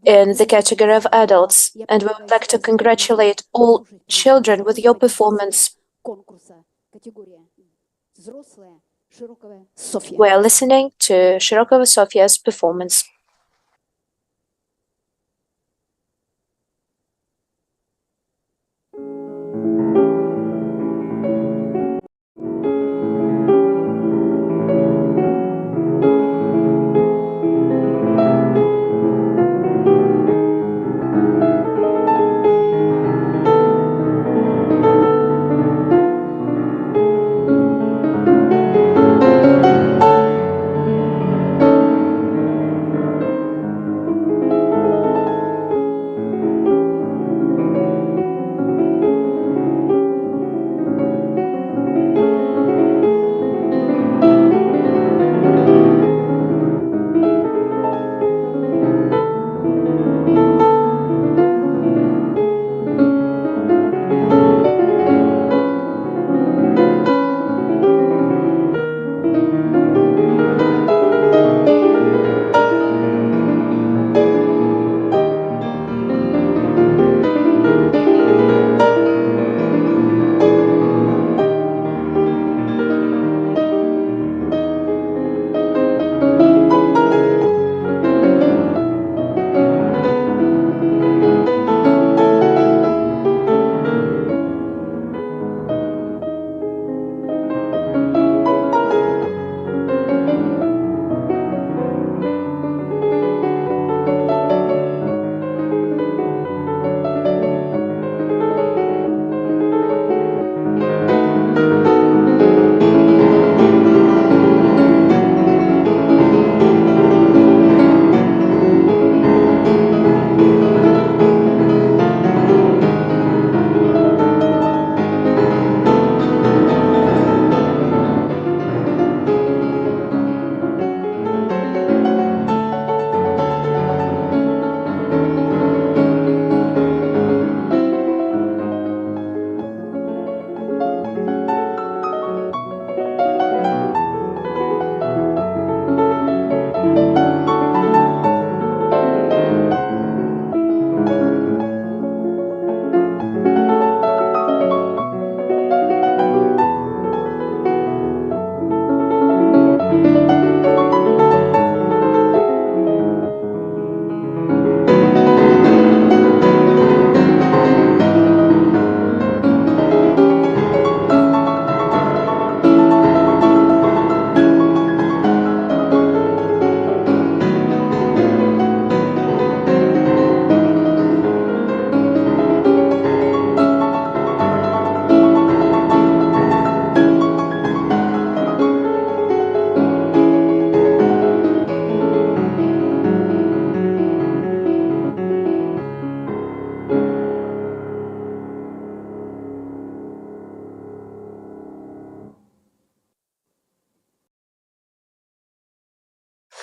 S3: in the category of adults, and we would like to congratulate all children with your performance. We are listening to Shirokova Sofia's performance.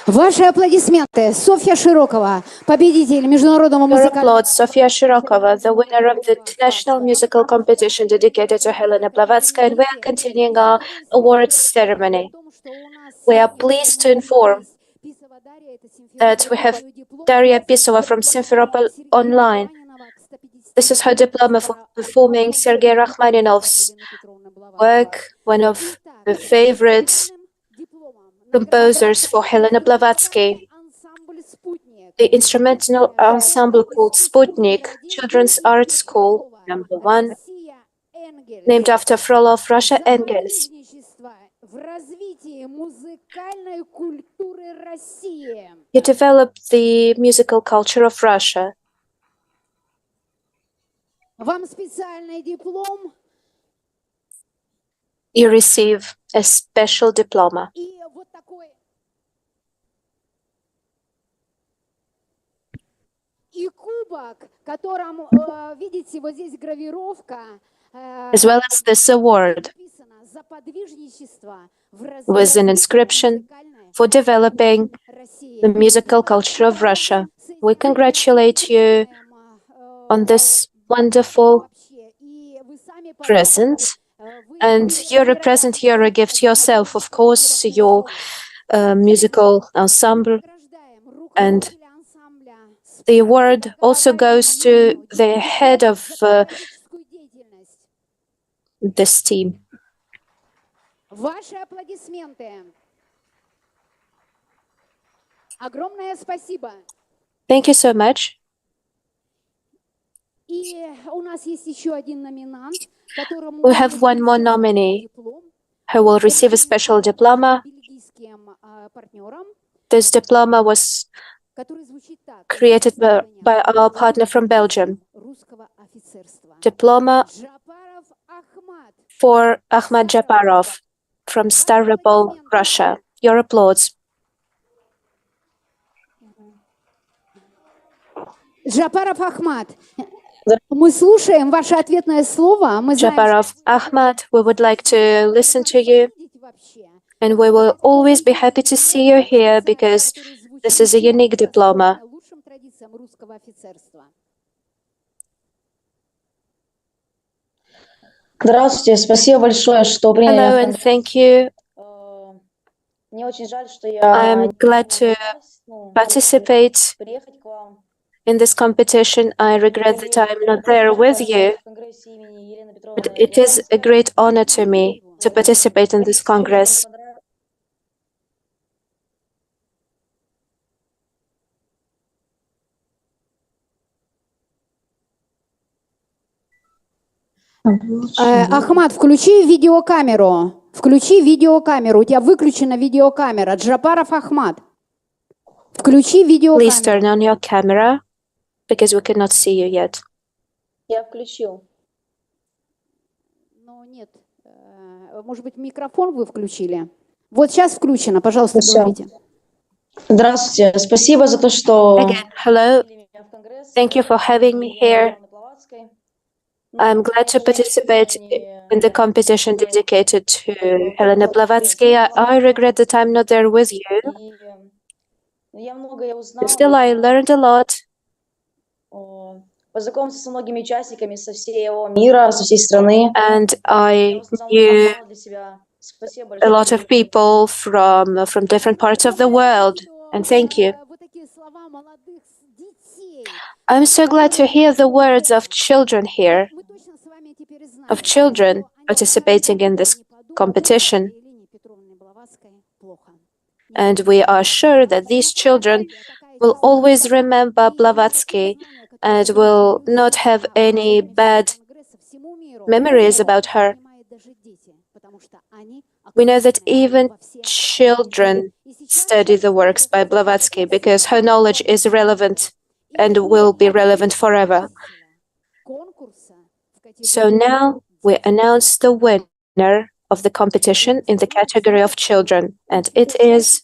S1: Ваши аплодисменты. Софья Широкова, победитель международного музыкального...
S3: Sofia Shirokova, the winner of the International Musical Competition dedicated to Helena Blavatsky, and we are continuing our awards ceremony. We are pleased to inform that we have Daria Pisova from Simferopol online. This is her diploma for performing Sergei Rachmaninov's work, one of the favorite composers for Helena Blavatsky. the instrumental ensemble called Sputnik, Children's Art School, #1, named after Frolov, Russia, Engels. You developed the musical culture of Russia. You receive a special diploma. As well as this award with an inscription for developing the musical culture of Russia. We congratulate you on this wonderful present, and you represent here a gift yourself, of course, your musical ensemble, and the award also goes to the head of this team.
S1: Ваши аплодисменты. Огромное спасибо.
S3: Thank you so much.
S1: И у нас есть еще один номинант, которому
S3: We have one more nominee who will receive a special diploma. This diploma was created by our partner from Belgium. Diploma for Ahmad Japarov from Stavropol, Russia. Your applause.
S1: Japarov Ahmad. Мы слушаем ваше ответное слово.
S3: Japarov Ahmad, we would like to listen to you, and we will always be happy to see you here because this is a unique diploma.
S18: Здравствуйте, спасибо большое, что приняли меня.
S3: Hello, and thank you. I'm glad to participate in this competition. I regret that I'm not there with you, but it is a great honor to me to participate in this Congress.
S1: Ахмад, включи видеокамеру. Включи видеокамеру. У тебя выключена видеокамера. Джапаров Ахмад. Включи видеокамеру.
S3: Please turn on your camera because we cannot see you yet.
S18: Я включил.
S1: Но нет. Может быть, микрофон вы включили? Вот сейчас включено. Пожалуйста, говорите.
S18: Здравствуйте. Спасибо за то, что...
S3: Again, hello. Thank you for having me here. I'm glad to participate in the competition dedicated to Helena Blavatsky. I regret that I'm not there with you. Still, I learned a lot.
S18: Познакомился со многими участниками со всего мира, со всей страны.
S3: And I knew a lot of people from different parts of the world. And thank you. I'm so glad to hear the words of children here, of children participating in this competition. And we are sure that these children will always remember Blavatsky and will not have any bad memories about her. We know that even children study the works by Blavatsky because her knowledge is relevant and will be relevant forever. So now we announce the winner of the competition in the category of children, and it is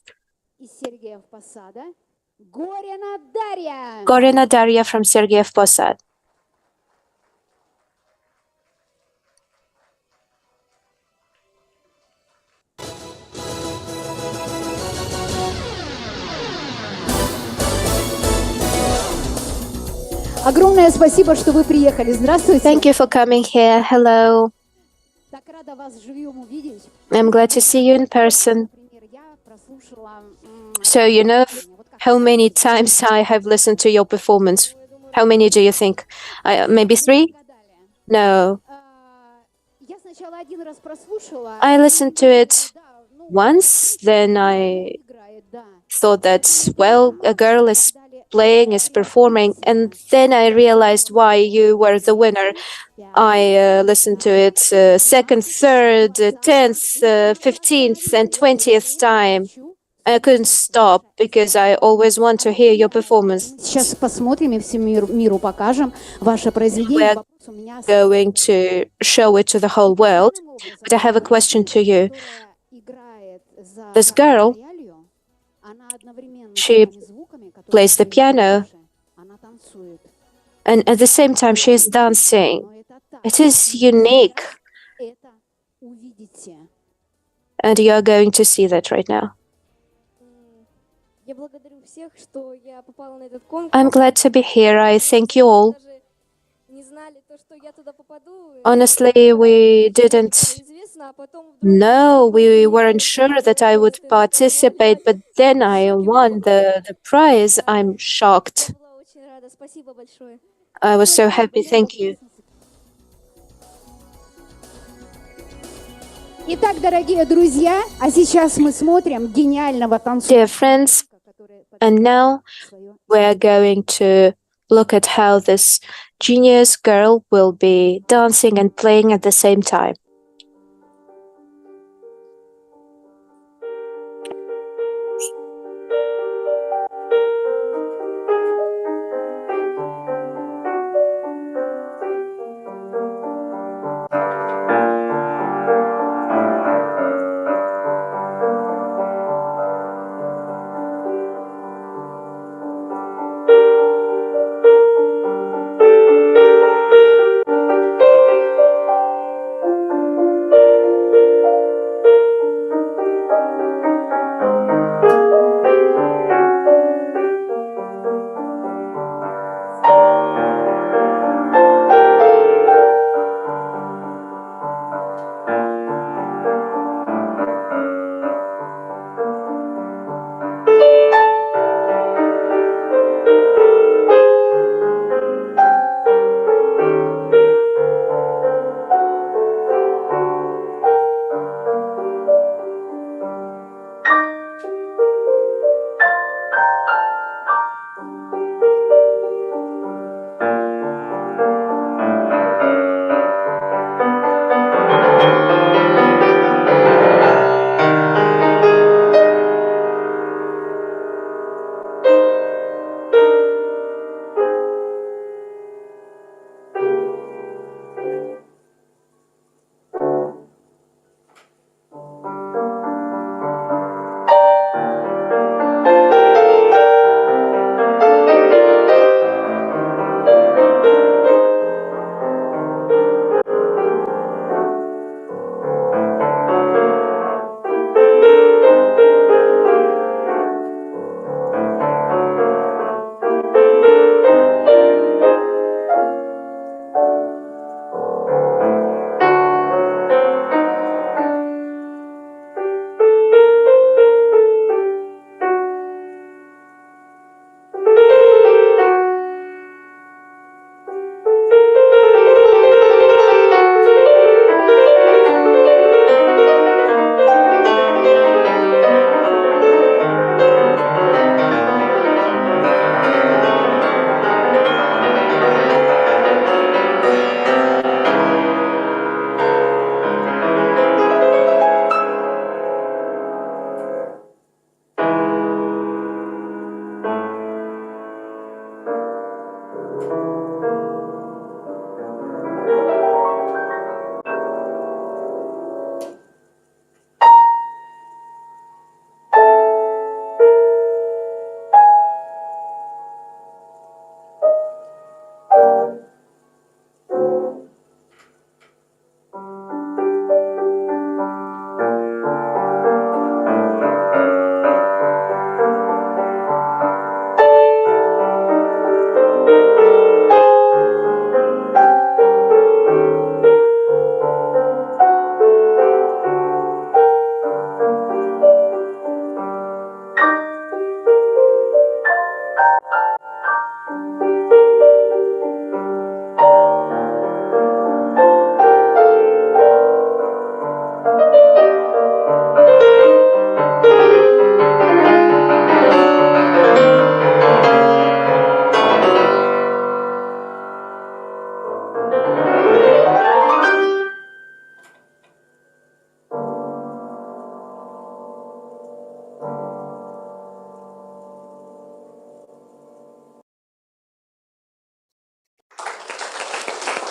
S3: Gorina Daria from Sergeyev Posad.
S1: Огромное спасибо, что вы приехали. Здравствуйте.
S3: Thank you for coming here. Hello. I'm glad to see you in person. So you know how many times I have listened to your performance. How many do you think? Maybe 3? No. I listened to it once, then I thought that, well, a girl is playing, is performing. And then I realized why you were the winner. I listened to it second, third, 10th, 15th, and 20th time. I couldn't stop because I always want to hear your performance.
S1: Сейчас посмотрим и всему миру покажем ваше произведение.
S3: Going to show it to the whole world. But I have a question to you. This girl, she plays the piano, and at the same time she is dancing. It is unique. And you are going to see that right now. I'm glad to be here. I thank you all. Honestly, we didn't know, we weren't sure that I would participate, but then I won the prize. I'm shocked. I was so happy. Thank you.
S1: Итак, дорогие друзья, а сейчас мы смотрим гениального танцора.
S3: Dear friends, and now we are going to look at how this genius girl will be dancing and playing at the same time.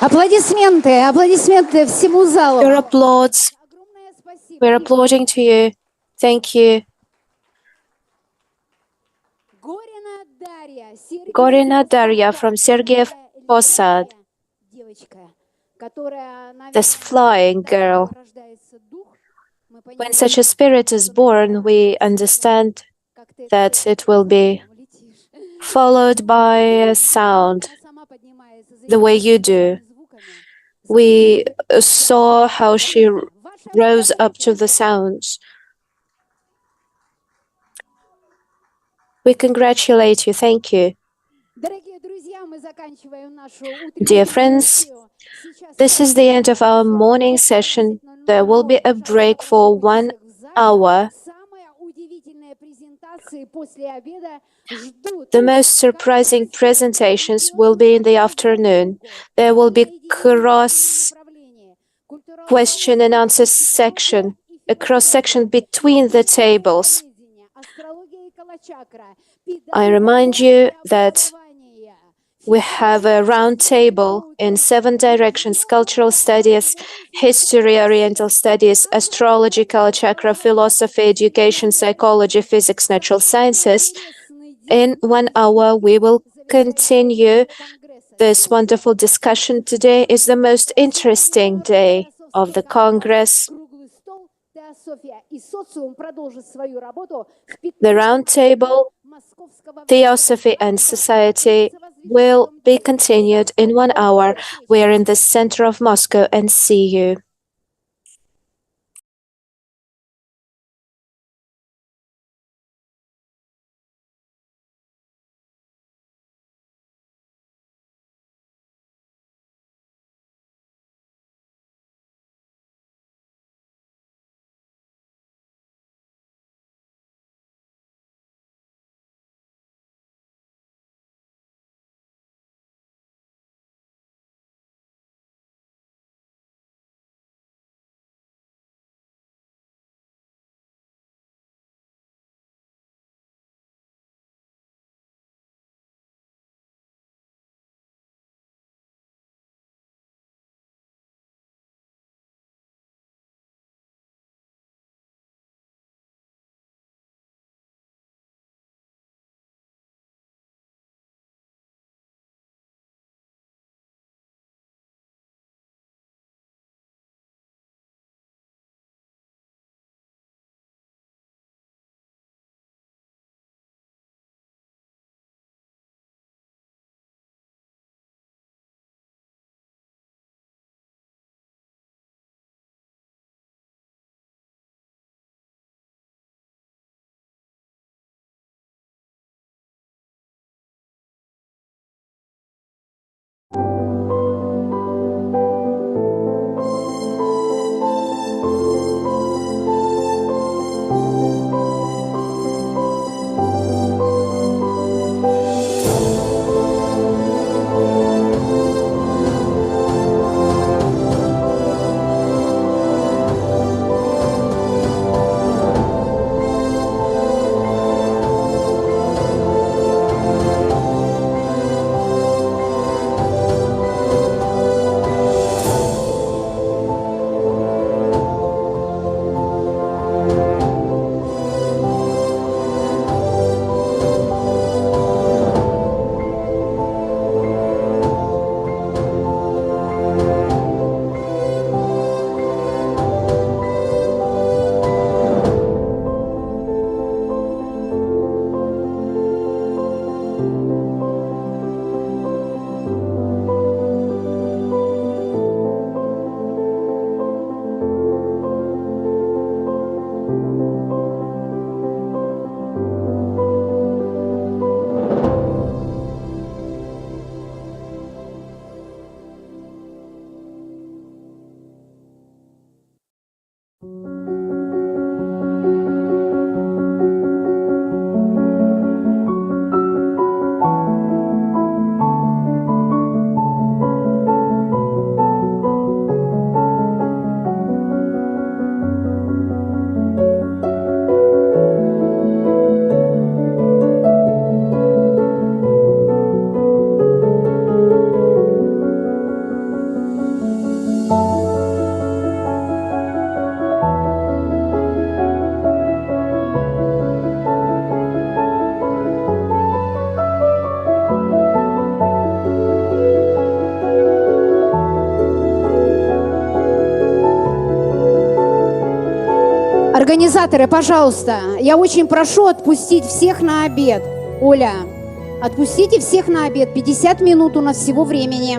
S1: Аплодисменты, аплодисменты всему залу.
S3: Your applauds. We're applauding to you. Thank you. Gorina Darya from Sergeyev Posad. This flying girl. When such a spirit is born, we understand that it will be followed by a sound, the way you do. We saw how she rose up to the sounds. We congratulate you. Thank you. Dear friends, this is the end of our morning session. There will be a break for 1 hour. The most surprising presentations will be in the afternoon. There will be cross question and answer section, a cross section between the tables. I remind you that we have a round table in 7 directions: cultural studies, history, Oriental studies, astrology, chakra, philosophy, education, psychology, physics, natural sciences. In 1 hour, we will continue this wonderful discussion. Today is the most interesting day of the Congress. The round table, Theosophy and Society, will be continued in 1 hour. We are in the center of Moscow, and see you.
S1: Организаторы, пожалуйста, я очень прошу отпустить всех на обед. Оля, отпустите всех на обед. 50 минут у нас всего времени.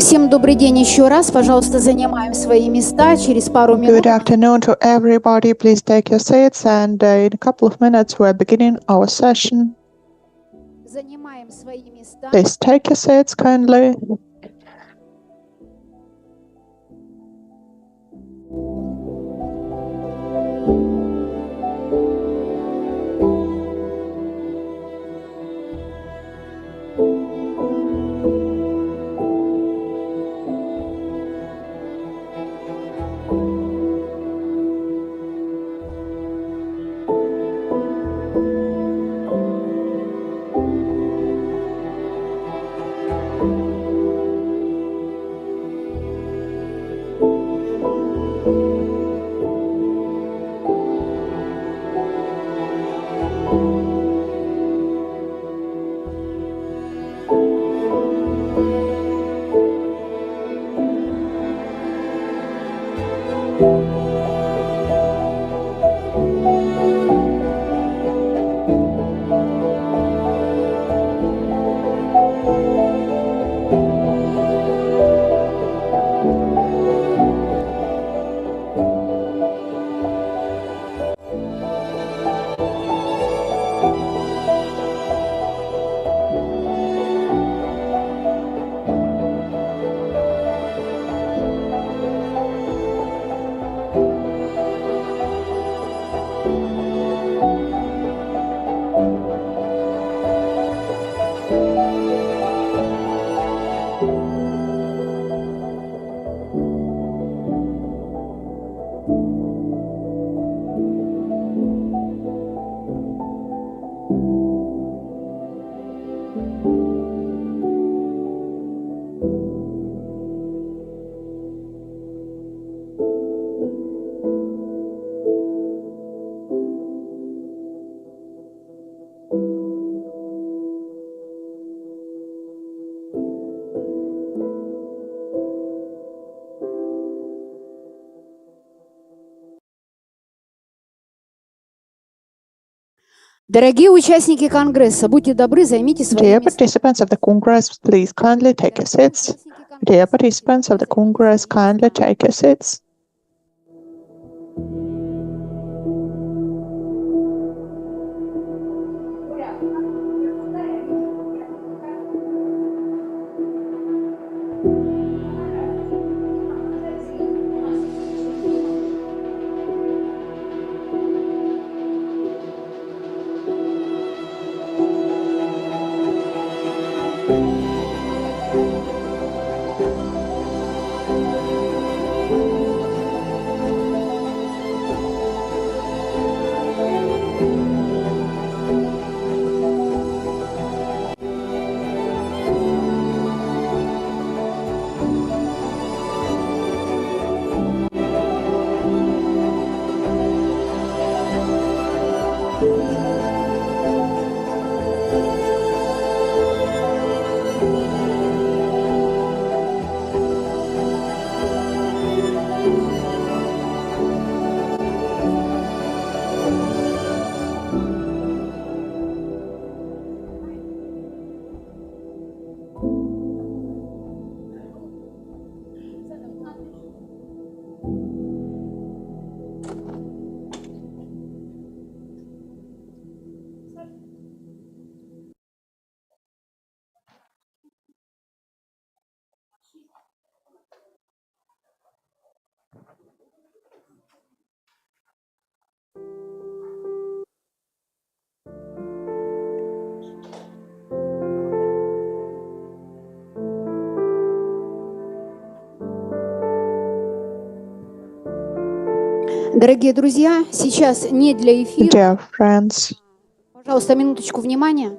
S1: Всем добрый день еще раз. Пожалуйста, занимаем свои места. Через пару минут.
S19: Good afternoon to everybody. Please take your seats, and in a couple of minutes we're beginning our session.
S1: Занимаем свои места.
S19: Please take your seats kindly.
S1: Дорогие участники Конгресса, будьте добры, займите свои
S19: Dear
S1: места.
S19: participants of the Congress, please kindly take your seats. Dear participants of the Congress, kindly take your seats.
S1: Дорогие друзья, сейчас не для эфира.
S19: Dear friends,
S1: Пожалуйста, минуточку внимания.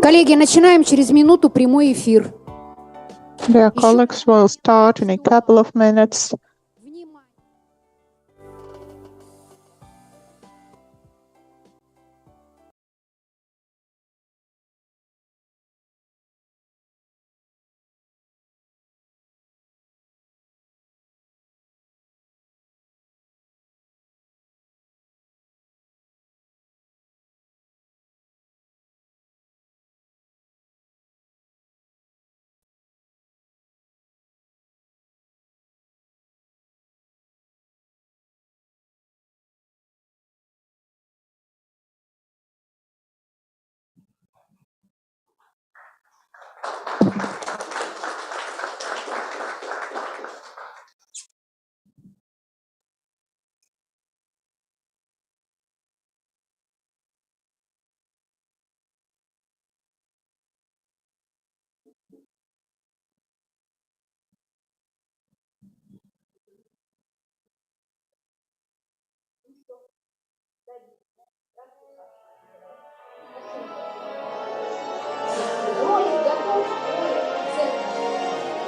S1: Коллеги, начинаем через минуту прямой эфир.
S19: Dear colleagues, we'll start in a couple of minutes.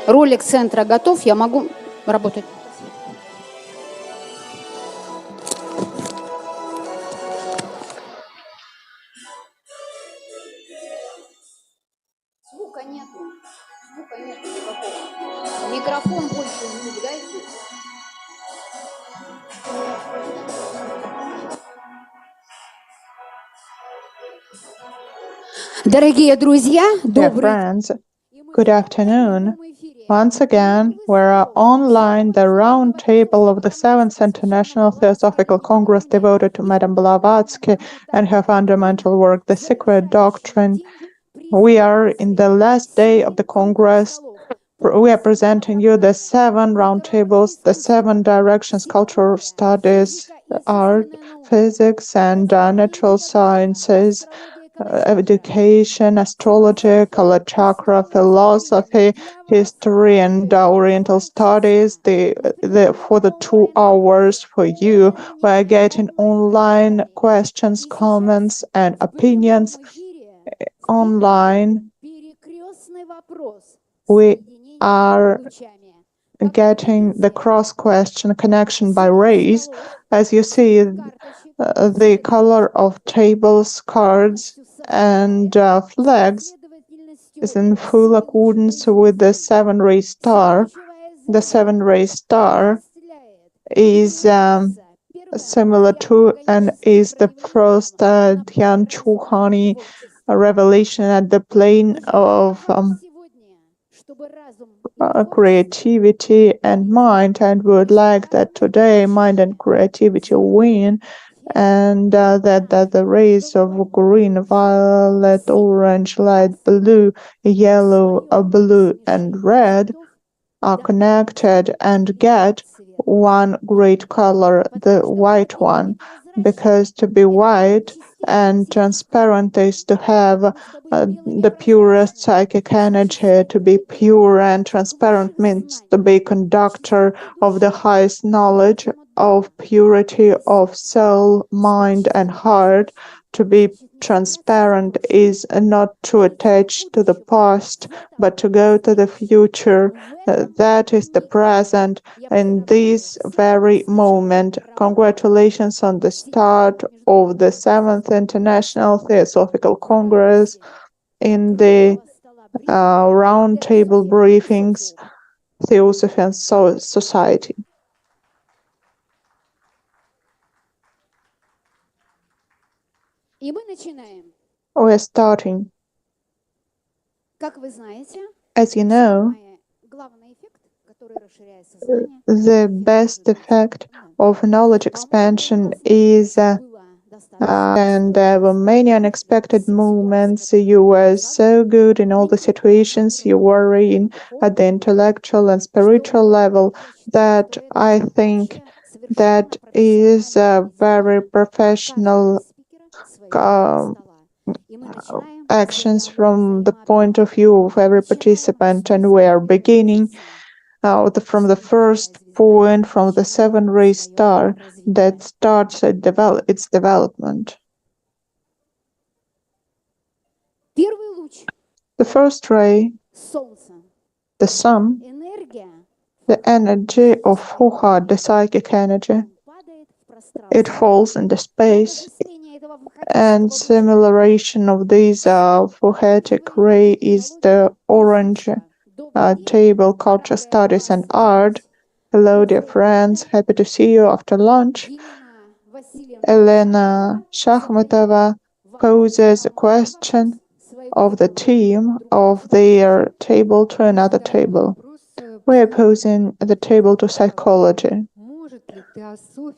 S1: Ролик центра готов, я могу работать. Звука нету. Звука нету никакого. Микрофон больше звук дайте. Дорогие друзья,
S19: Dear friends, good afternoon. Once again, we're online, the round table of the VII International Theosophical Congress devoted to Madame Blavatsky and her fundamental work, The Secret Doctrine. We are in the last day of the Congress. We are presenting you the 7 roundtables, the 7 directions: cultural studies, art, physics, and natural sciences, education, astrology, color chakra, philosophy, history, and Oriental studies. For the 2 hours for you, we are getting online questions, comments, and opinions online. We are getting the cross-question connection by race. As you see, the color of tables, cards, and flags is in full accordance with the 7-ray star. The 7-ray star is similar to and is the first Dhyan Chuhani revelation at the plane of creativity and mind, and we would like that today mind and creativity win, and that the rays of green, violet, orange, light blue, yellow, blue, and red are connected and get one great color, the white one, because to be white and transparent is to have the purest psychic energy. To be pure and transparent means to be conductor of the highest knowledge, of purity of soul, mind, and heart. To be transparent is not to attach to the past, but to go to the future. That is the present in this very moment. Congratulations on the start of the VII International Theosophical Congress in the roundtable briefings, Theosophy and Society. We're starting. As you know, the best effect of knowledge expansion is and there were many unexpected moments. You were so good in all the situations you were in at the intellectual and spiritual level that I think that is a very professional actions from the point of view of every participant, and we are beginning from the first point, from the 7-ray star that starts its development. The first ray, the sun, the energy of Fuha, the psychic energy, it falls into space, and similarization of this Fuhatic ray is the orange table, culture, studies, and art. Hello, dear friends. Happy to see you after lunch. Elena Shakhmatova poses a question of the team of their table to another table. We are posing the table to psychology.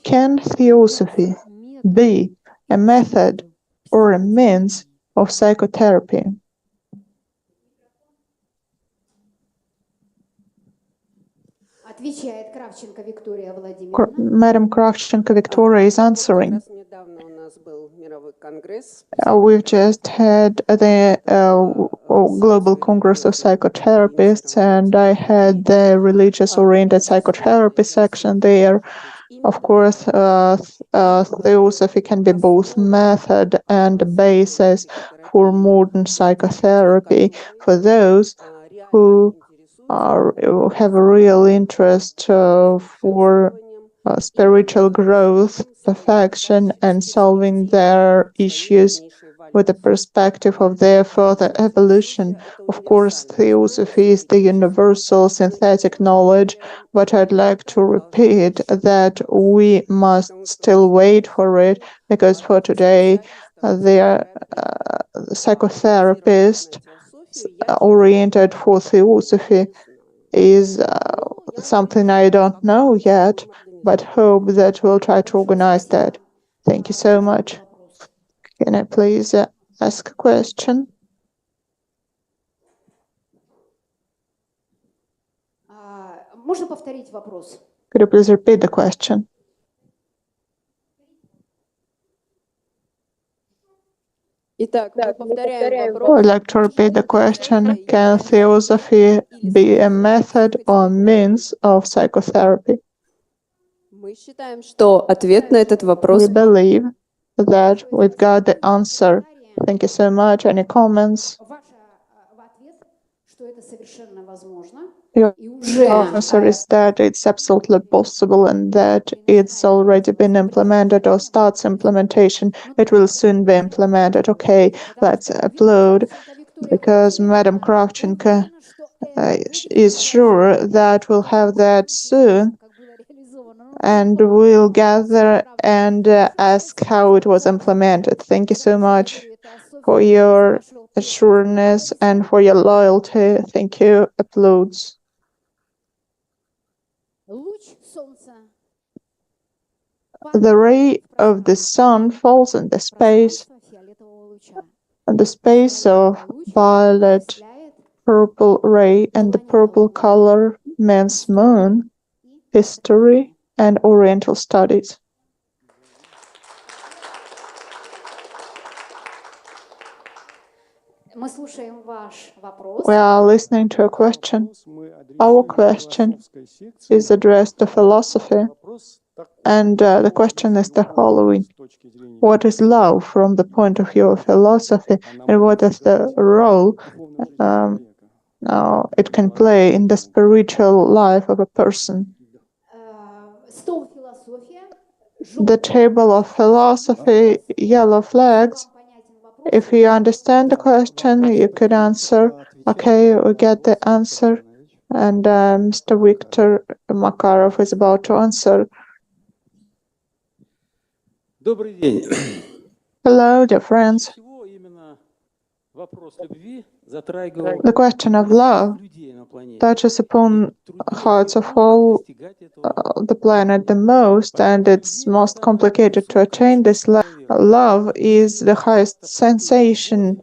S19: Can theosophy be a method or a means of psychotherapy? Madam Kravchenko Victoria is answering. We've just had the Global Congress of Psychotherapists, and I had the religious-oriented psychotherapy section there. Of course, theosophy can be both method and basis for modern psychotherapy for those who have a real interest for spiritual growth, perfection, and solving their issues with the perspective of their further evolution. Of course, theosophy is the universal synthetic knowledge, but I'd like to repeat that we must still wait for it, because for today, the psychotherapist oriented for theosophy is something I don't know yet, but hope that we'll try to organize that. Thank you so much. Can I please ask a question? Could you please repeat the question? I would like to repeat the question. Can theosophy be a method or means of psychotherapy? We believe that we've got the answer. Thank you so much. Any comments? Your answer is that it's absolutely possible and that it's already been implemented or starts implementation. It will soon be implemented. Okay, let's applaud, because Madam Kravchenko is sure that we'll have that soon, and we'll gather and ask how it was implemented. Thank you so much for your assuredness and for your loyalty. Thank you. Applauds. The ray of the sun falls in the space of violet purple ray, and the purple color man's moon, history, and Oriental studies. We are listening to a question. Our question is addressed to philosophy, and the question is the following. What is love from the point of view of philosophy, and what is the role it can play in the spiritual life of a person? The table of philosophy, yellow flags. If you understand the question, you could answer. Okay, we get the answer. And Mr. Viktor Makarov is about to answer. Hello, dear friends. The question of love touches upon hearts of all the planet the most, and it's most complicated to attain this love. Love is the highest sensation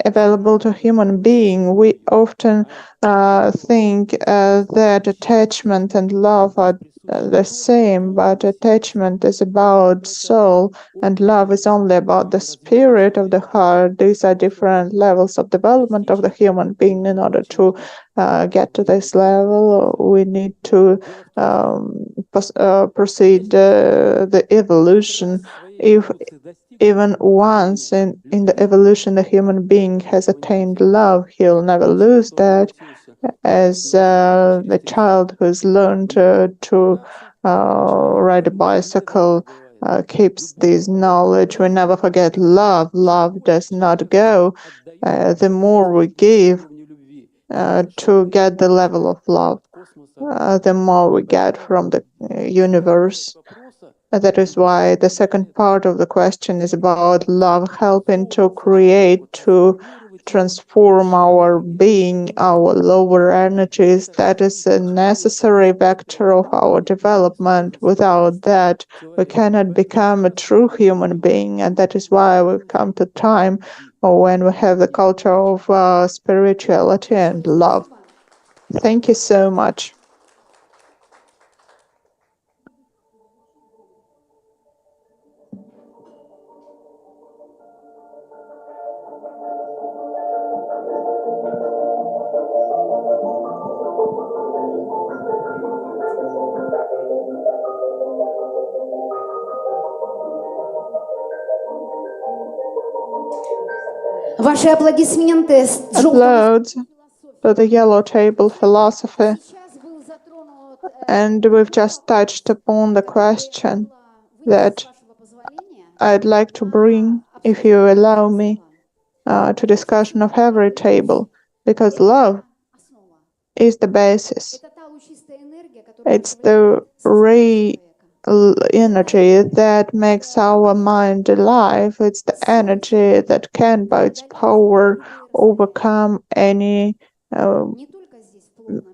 S19: available to human being. We often think that attachment and love are the same, but attachment is about soul and love is only about the spirit of the heart. These are different levels of development of the human being. In order to get to this level, we need to proceed the evolution. If even once in the evolution a human being has attained love, he'll never lose that. As the child who's learned to ride a bicycle keeps this knowledge. We never forget love. Love does not go. The more we give to get the level of love, the more we get from the universe. That is why the second part of the question is about love helping to create, to transform our being, our lower energies. That is a necessary vector of our development. Without that, we cannot become a true human being, and that is why we've come to time when we have the culture of spirituality and love. Thank you so much.
S1: Ваши аплодисменты.
S19: Applauds to the yellow table philosophy. And we've just touched upon the question that I'd like to bring, if you allow me, to discussion of every table, because love is the basis. It's the ray energy that makes our mind alive. It's the energy that can, by its power, overcome any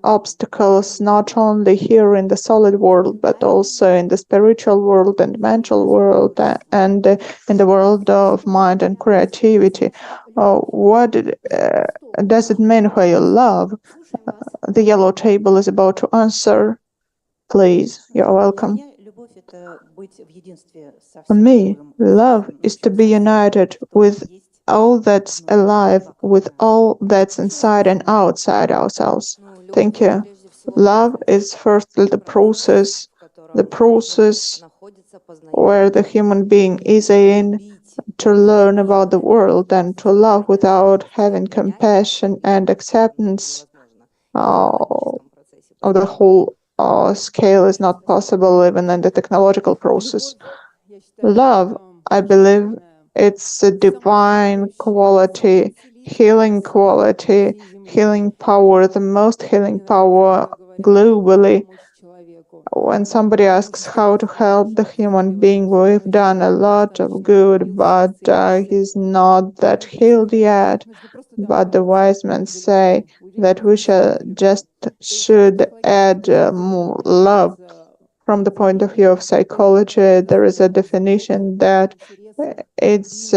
S19: obstacles, not only here in the solid world, but also in the spiritual world and mental world, and in the world of mind and creativity. What does it mean for you, love? The yellow table is about to answer. Please, you're welcome. For me, love is to be united with all that's alive, with all that's inside and outside ourselves. Thank you. Love is firstly the process where the human being is in to learn about the world, and to love without having compassion and acceptance of the whole scale is not possible even in the technological process. Love, I believe, it's a divine quality, healing power, the most healing power globally. When somebody asks how to help the human being, we've done a lot of good, but he's not that healed yet. But the wise men say that we should add more love. From the point of view of psychology, there is a definition that it's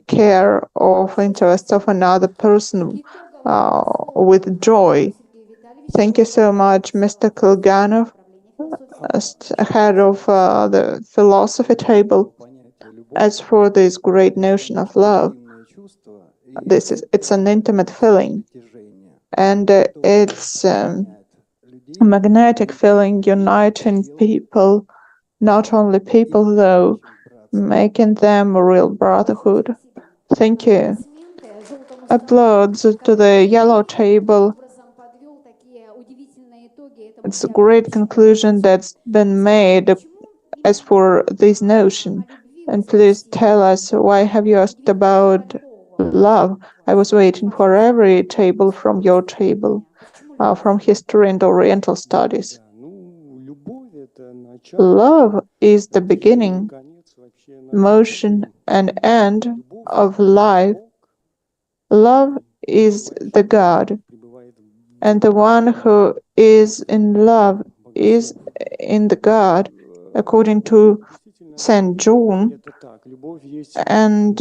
S19: care of interests of another person with joy. Thank you so much, Mr. Kilganov, head of the philosophy table. As for this great notion of love, it's an intimate feeling, and it's a magnetic feeling uniting people, not only people though, making them a real brotherhood. Thank you. Applause to the yellow table. It's a great conclusion that's been made as for this notion. And please tell us, why have you asked about love? I was waiting for every table from your table, from history and Oriental studies. Love is the beginning, motion, and end of life. Love is the God, and the one who is in love is in the God, according to St. John. And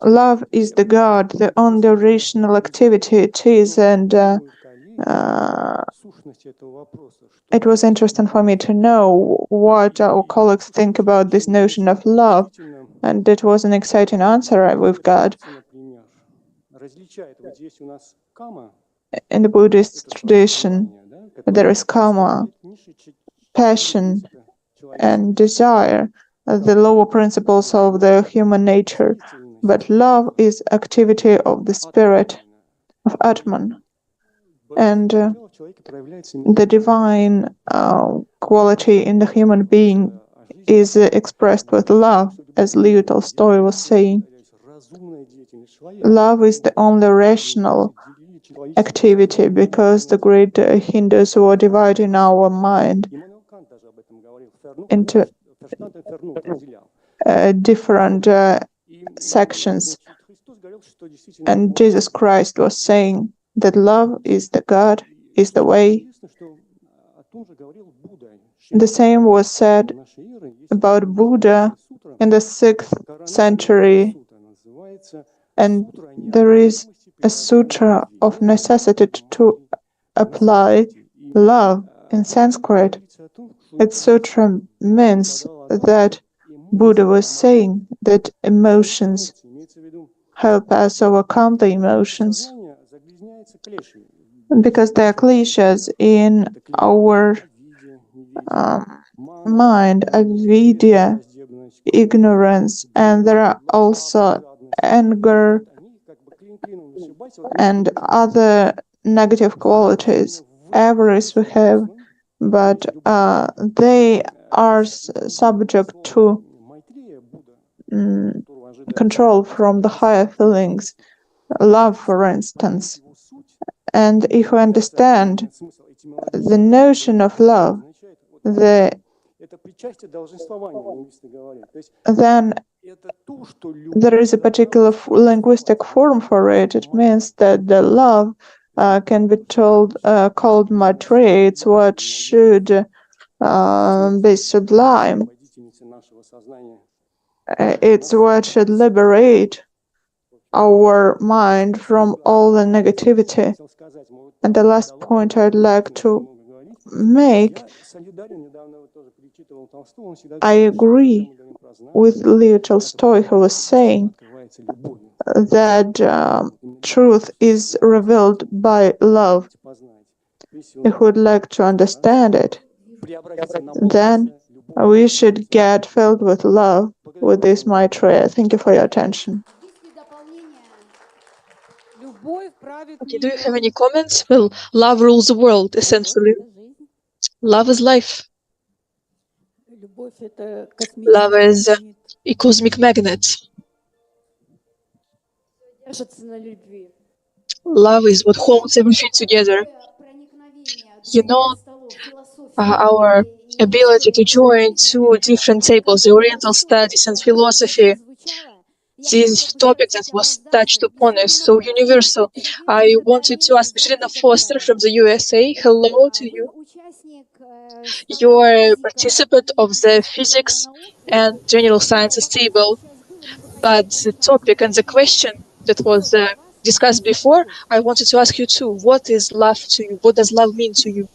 S19: love is the God, the only rational activity it is, and it was interesting for me to know what our colleagues think about this notion of love, and it was an exciting answer we've got. In the Buddhist tradition, there is karma, passion, and desire, the lower principles of the human nature, but love is activity of the spirit, of Atman. And the divine quality in the human being is expressed with love, as Leo Tolstoy was saying. Love is the only rational activity, because the great Hindus were dividing our mind into different sections. And Jesus Christ was saying that love is the God, is the way. The same was said about Buddha in the 6th century, and there is a sutra of necessity to apply love in Sanskrit. Its sutra means that Buddha was saying that emotions help us overcome the emotions, because they are cliches in our mind, avidya, ignorance, and there are also anger and other negative qualities, avarice we have, but they are subject to control from the higher feelings, love, for instance. And if we understand the notion of love, then there is a particular linguistic form for it. It means that the love can be called Maitreya. It's what should be sublime. It's what should liberate our mind from all the negativity. And the last point I'd like to make, I agree with Leo Tolstoy, who was saying that truth is revealed by love. If we'd like to understand it, then we should get filled with love with this Maitreya. Thank you for your attention.
S20: Okay, do you have any comments? Well, love rules the world, essentially. Love is life. Love is a cosmic magnet. Love is what holds everything together. You know, our ability to join two different tables, the Oriental studies and philosophy, this topic that was touched upon is so universal. I wanted to ask Irina Foster from the USA. Hello to you. You're a participant of the physics and general sciences table, but the topic and the question that was discussed before, I wanted to ask you too, what is love to you? What does love mean to you?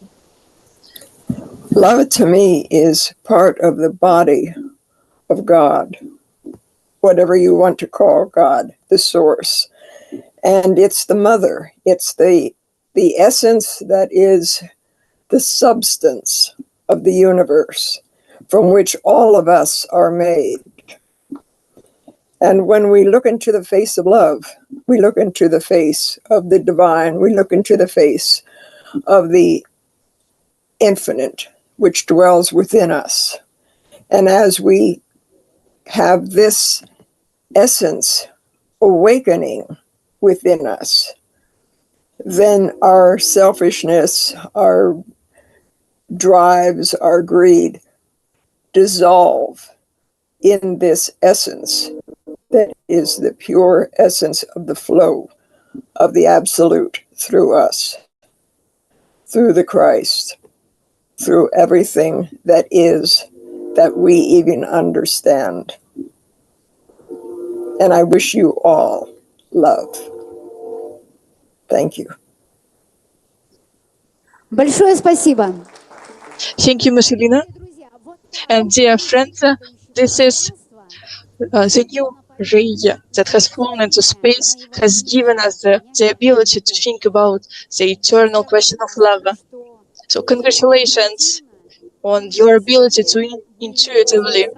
S21: Love to me is part of the body of God, whatever you want to call God, the source. And it's the mother. It's the essence that is the substance of the universe from which all of us are made. And when we look into the face of love, we look into the face of the divine, we look into the face of the infinite, which dwells within us. And as we have this essence awakening within us, then our selfishness, our drives, our greed dissolve in this essence that is the pure essence of the flow of the Absolute through us, through the Christ, through everything that is, that we even understand. And I wish you all love. Thank you.
S1: Большое спасибо.
S20: Thank you, Marcelina. And dear friends, this is the new ray that has flown into space, has given us the ability to think about the eternal question of love. So congratulations on your ability to intuitively,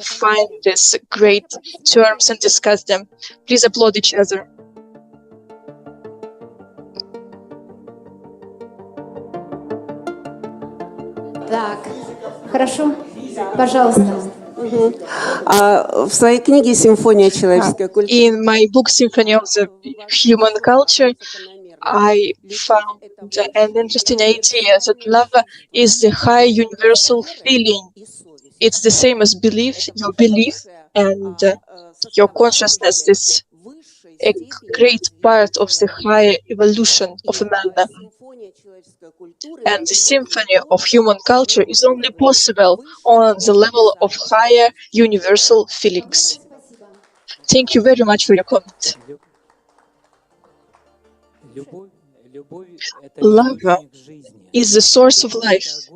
S20: find these great terms and discuss them. Please applaud each other.
S1: Так, хорошо? Пожалуйста.
S22: В своей книге «Симфония человеческой культуры»
S20: In my book Symphony of the Human Culture, I found an interesting idea that love is the high universal feeling. It's the same as belief, your belief and your consciousness. This a great part of the higher evolution of a man. And the symphony of human culture is only possible on the level of higher universal feelings. Thank you very much for your comment. Love is the source of life.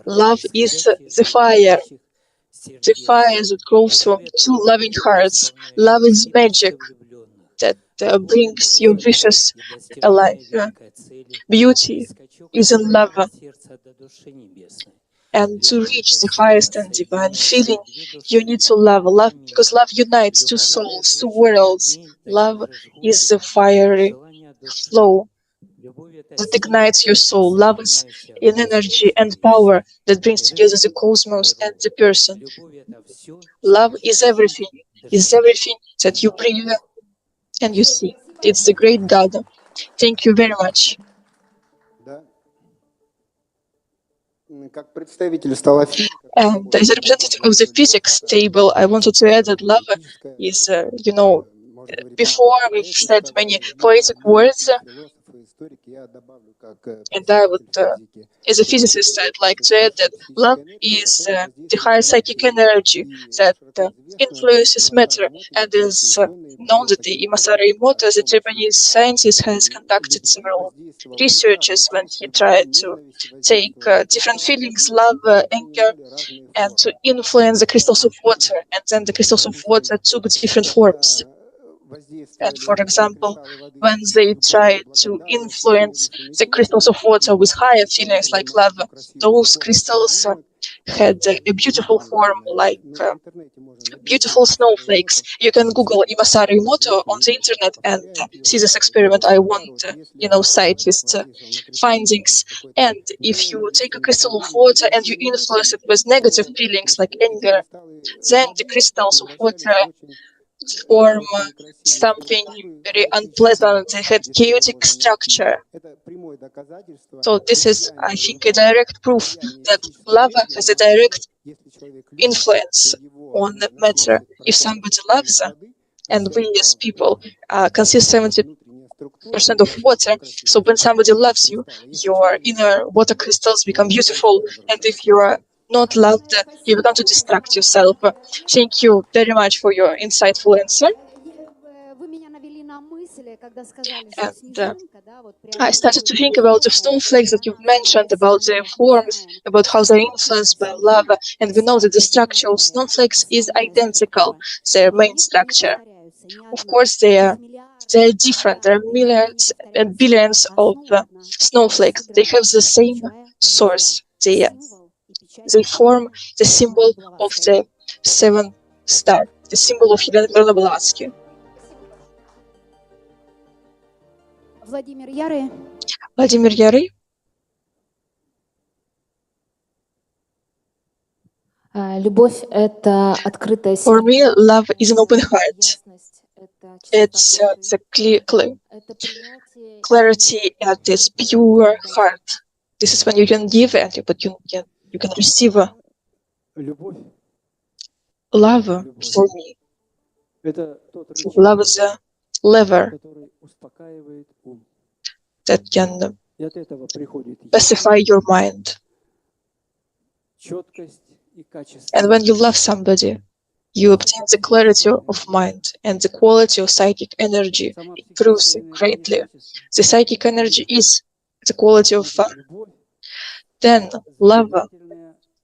S20: Love is the fire that grows from two loving hearts. Love is magic that brings your wishes alive. Beauty is in love. And to reach the highest and divine feeling, you need to love. Love, because love unites two souls, two worlds. Love is the fiery flow that ignites your soul. Love is an energy and power that brings together the cosmos and the person. Love is everything that you breathe and you see. It's the great God. Thank you very much. And as a representative of the physics table, I wanted to add that love is, before we've said many poetic words, and I would, as a physicist, I'd like to add that love is the higher psychic energy that influences matter, and is known that the Masaru Emoto, the Japanese scientist, has conducted several researches when he tried to take different feelings, love, anger, and to influence the crystals of water, and then the crystals of water took different forms. And for example, when they tried to influence the crystals of water with higher feelings like love, those crystals had a beautiful form like beautiful snowflakes. You can Google Imasaru Emoto on the internet and see this experiment. I won't, cite his findings. And if you take a crystal of water and you influence it with negative feelings like anger, then the crystals of water form something very unpleasant. They had chaotic structure. So this is, I think, a direct proof that love has a direct influence on matter. If somebody loves, and we as people consist 70% of water, so when somebody loves you, your inner water crystals become beautiful, and if you are not loved, you become to distract yourself. Thank you very much for your insightful answer. And I started to think about the snowflakes that you've mentioned, about their forms, about how they're influenced by lava. And we know that the structure of snowflakes is identical, their main structure. Of course, they're different. There are millions and billions of snowflakes. They have the same source. They form the symbol of the seven star, the symbol of Helena Blavatsky.
S1: Владимир Ярый.
S20: Владимир Ярый.
S1: Любовь — это открытое сердце.
S20: For me, love is an open heart. It's the clarity at this pure heart. This is when you can give and but you can receive. Love for me. Love is a lever that can pacify your mind. And when you love somebody, you obtain the clarity of mind, and the quality of psychic energy improves greatly. The psychic energy is the quality of fun. Then love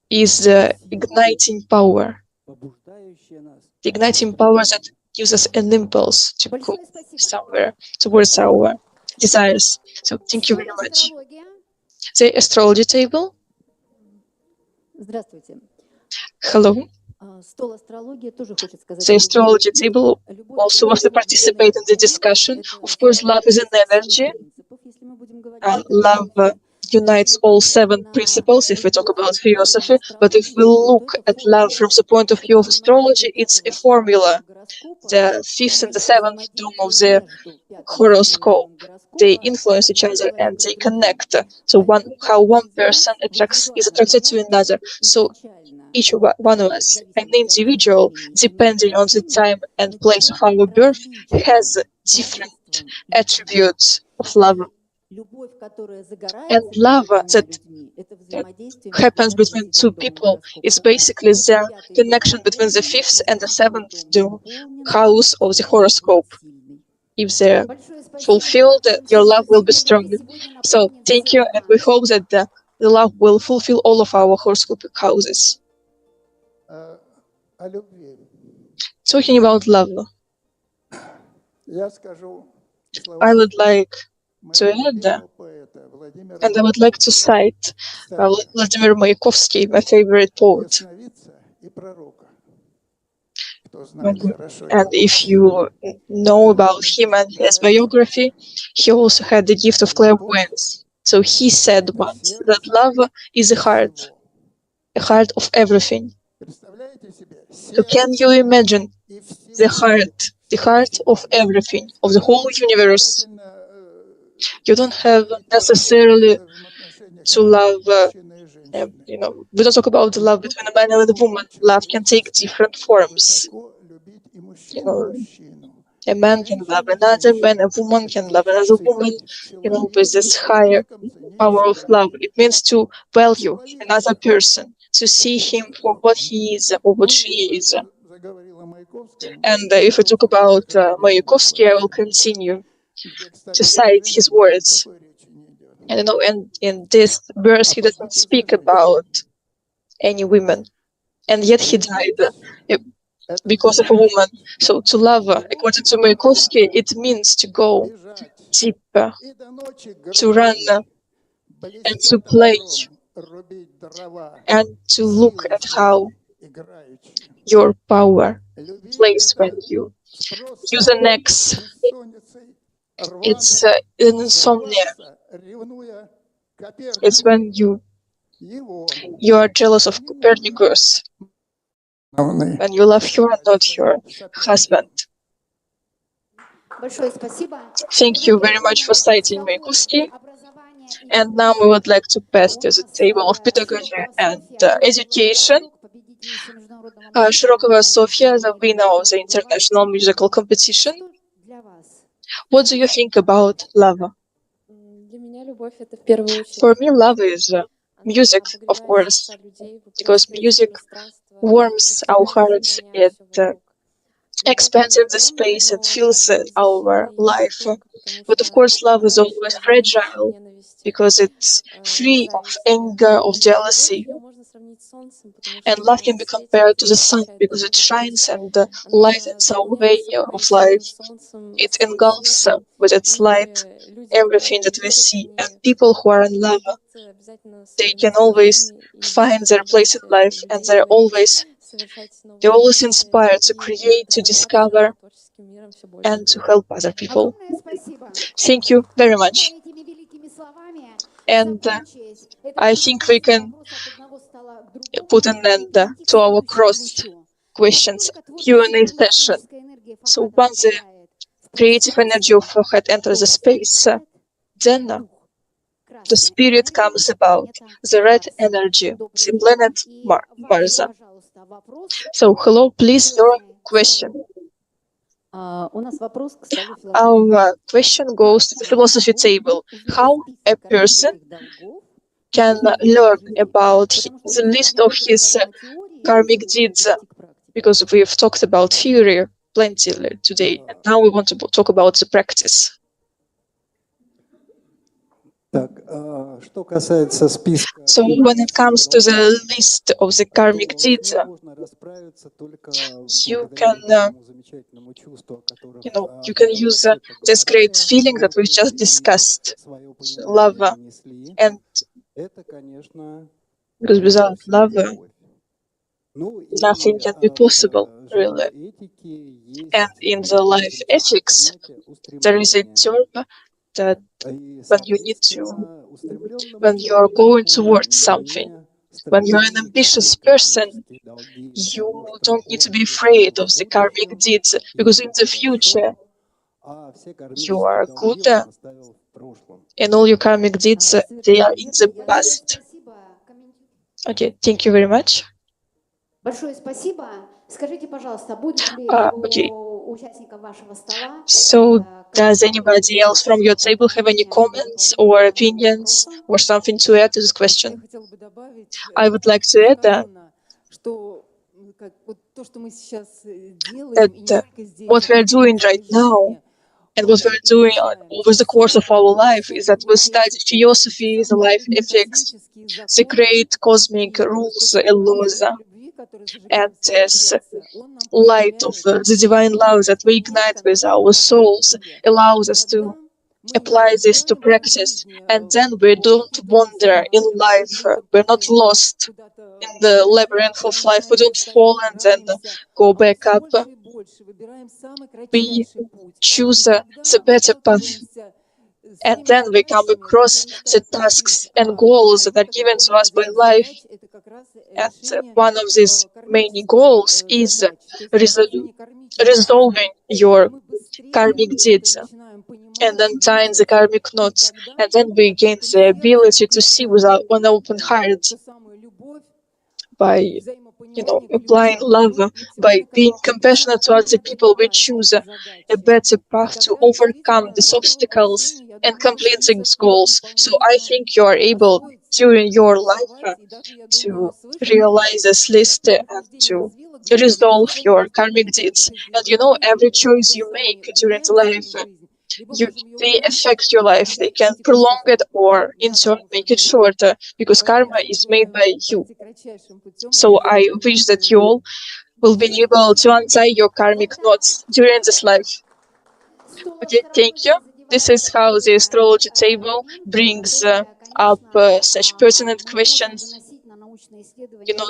S20: is the igniting power. The igniting power that gives us an impulse to go somewhere towards our desires. So thank you very much. The astrology table. Hello. The astrology table also wants to participate in the discussion. Of course, love is an energy. Love unites all seven principles if we talk about theosophy. But if we look at love from the point of view of astrology, it's a formula. The fifth and the seventh dome of the horoscope, they influence each other and they connect. So how one person is attracted to another. So each one of us, an individual, depending on the time and place of our birth, has different attributes of love. And love that happens between two people is basically the connection between the fifth and the seventh house of the horoscope. If they're fulfilled, your love will be strong. So thank you, and we hope that the love will fulfill all of our horoscopic houses. Talking about love, I would like to add, and I would like to cite Vladimir Mayakovsky, my favorite poet. And if you know about him and his biography, he also had the gift of clairvoyance. So he said once that love is a heart of everything. So can you imagine the heart of everything, of the whole universe? You don't have necessarily to love, we don't talk about the love between a man and a woman. Love can take different forms. A man can love another man, a woman can love another woman, with this higher power of love. It means to value another person, to see him for what he is or what she is. And if we talk about Mayakovsky, I will continue to cite his words. And in this verse, he doesn't speak about any women, and yet he died because of a woman. So to love, according to Mayakovsky, it means to go deeper, to run and to play, and to look at how your power plays when you use an axe. It's an insomnia. It's when you are jealous of Copernicus, when you love her and not your husband. Thank you very much for citing Mayakovsky. And now we would like to pass to the table of pedagogy and education. Shirokova Sofia, the winner of the international musical competition. What do you think about love? For me, love is music, of course, because music warms our hearts. It expands in the space and fills our life. But of course, love is always fragile because it's free of anger, of jealousy. And love can be compared to the sun because it shines and lightens our way of life. It engulfs with its light everything that we see. And people who are in love, they can always find their place in life, and they're always inspired to create, to discover, and to help other people. Thank you very much. And I think we can put an end to our cross questions Q&A session. So once the creative energy of head enters the space, then the spirit comes about, the red energy, the planet Mars. So hello, please, your question. Our question goes to the philosophy table. How a person can learn about the list of his karmic deeds, because we've talked about theory plenty today, and now we want to talk about the practice. So when it comes to the list of the karmic deeds, you can, you can use this great feeling that we just discussed, love, and because without love, nothing can be possible, really. And in the life ethics, there is a term that when you're going towards something, when you're an ambitious person, you don't need to be afraid of the karmic deeds, because in the future, you are good, and all your karmic deeds, they are in the past. Okay, thank you very much. Okay. So, does anybody else from your table have any comments or opinions or something to add to this question? I would like to add that what we are doing right now and what we are doing over the course of our life is that we study philosophy, the life ethics, the great cosmic rules and laws, and this light of the divine love that we ignite with our souls allows us to apply this to practice, and then we don't wander in life, we're not lost in the labyrinth of life, we don't fall and then go back up. We choose the better path, and then we come across the tasks and goals that are given to us by life. And one of these many goals is resolving your karmic deeds and untying the karmic knots. And then we gain the ability to see with an open heart by applying love, by being compassionate to other people. We choose a better path to overcome these obstacles and complete these goals. So I think you are able during your life to realize this list and to resolve your karmic deeds. And every choice you make during life, they affect your life. They can prolong it or in turn make it shorter, because karma is made by you. So I wish that you all will be able to untie your karmic knots during this life. Okay, thank you. This is how the astrology table brings up such pertinent questions.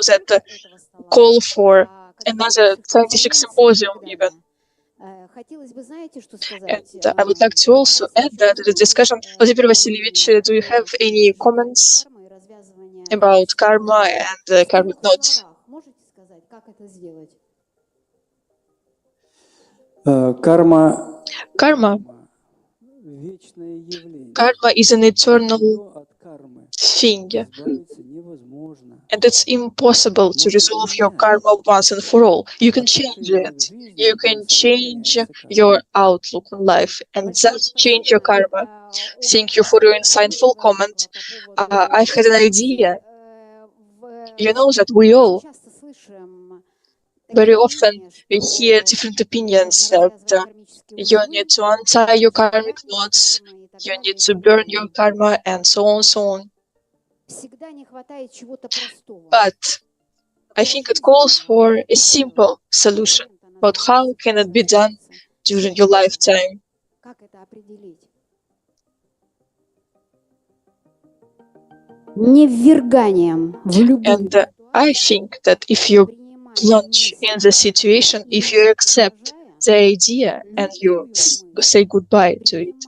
S20: That call for another scientific symposium even. And I would like to also add that to the discussion. Vladimir Vasilievich, do you have any comments about karma and karmic knots? Karma is an eternal thing, and it's impossible to resolve your karma once and for all. You can change it. You can change your outlook on life and thus change your karma. Thank you for your insightful comment. I've had an idea. You know that we all Very often we hear different opinions that you need to untie your karmic knots, you need to burn your karma, and so on, so on. But I think it calls for a simple solution. But how can it be done during your lifetime? And I think that if you plunge in the situation, if you accept the idea and you say goodbye to it,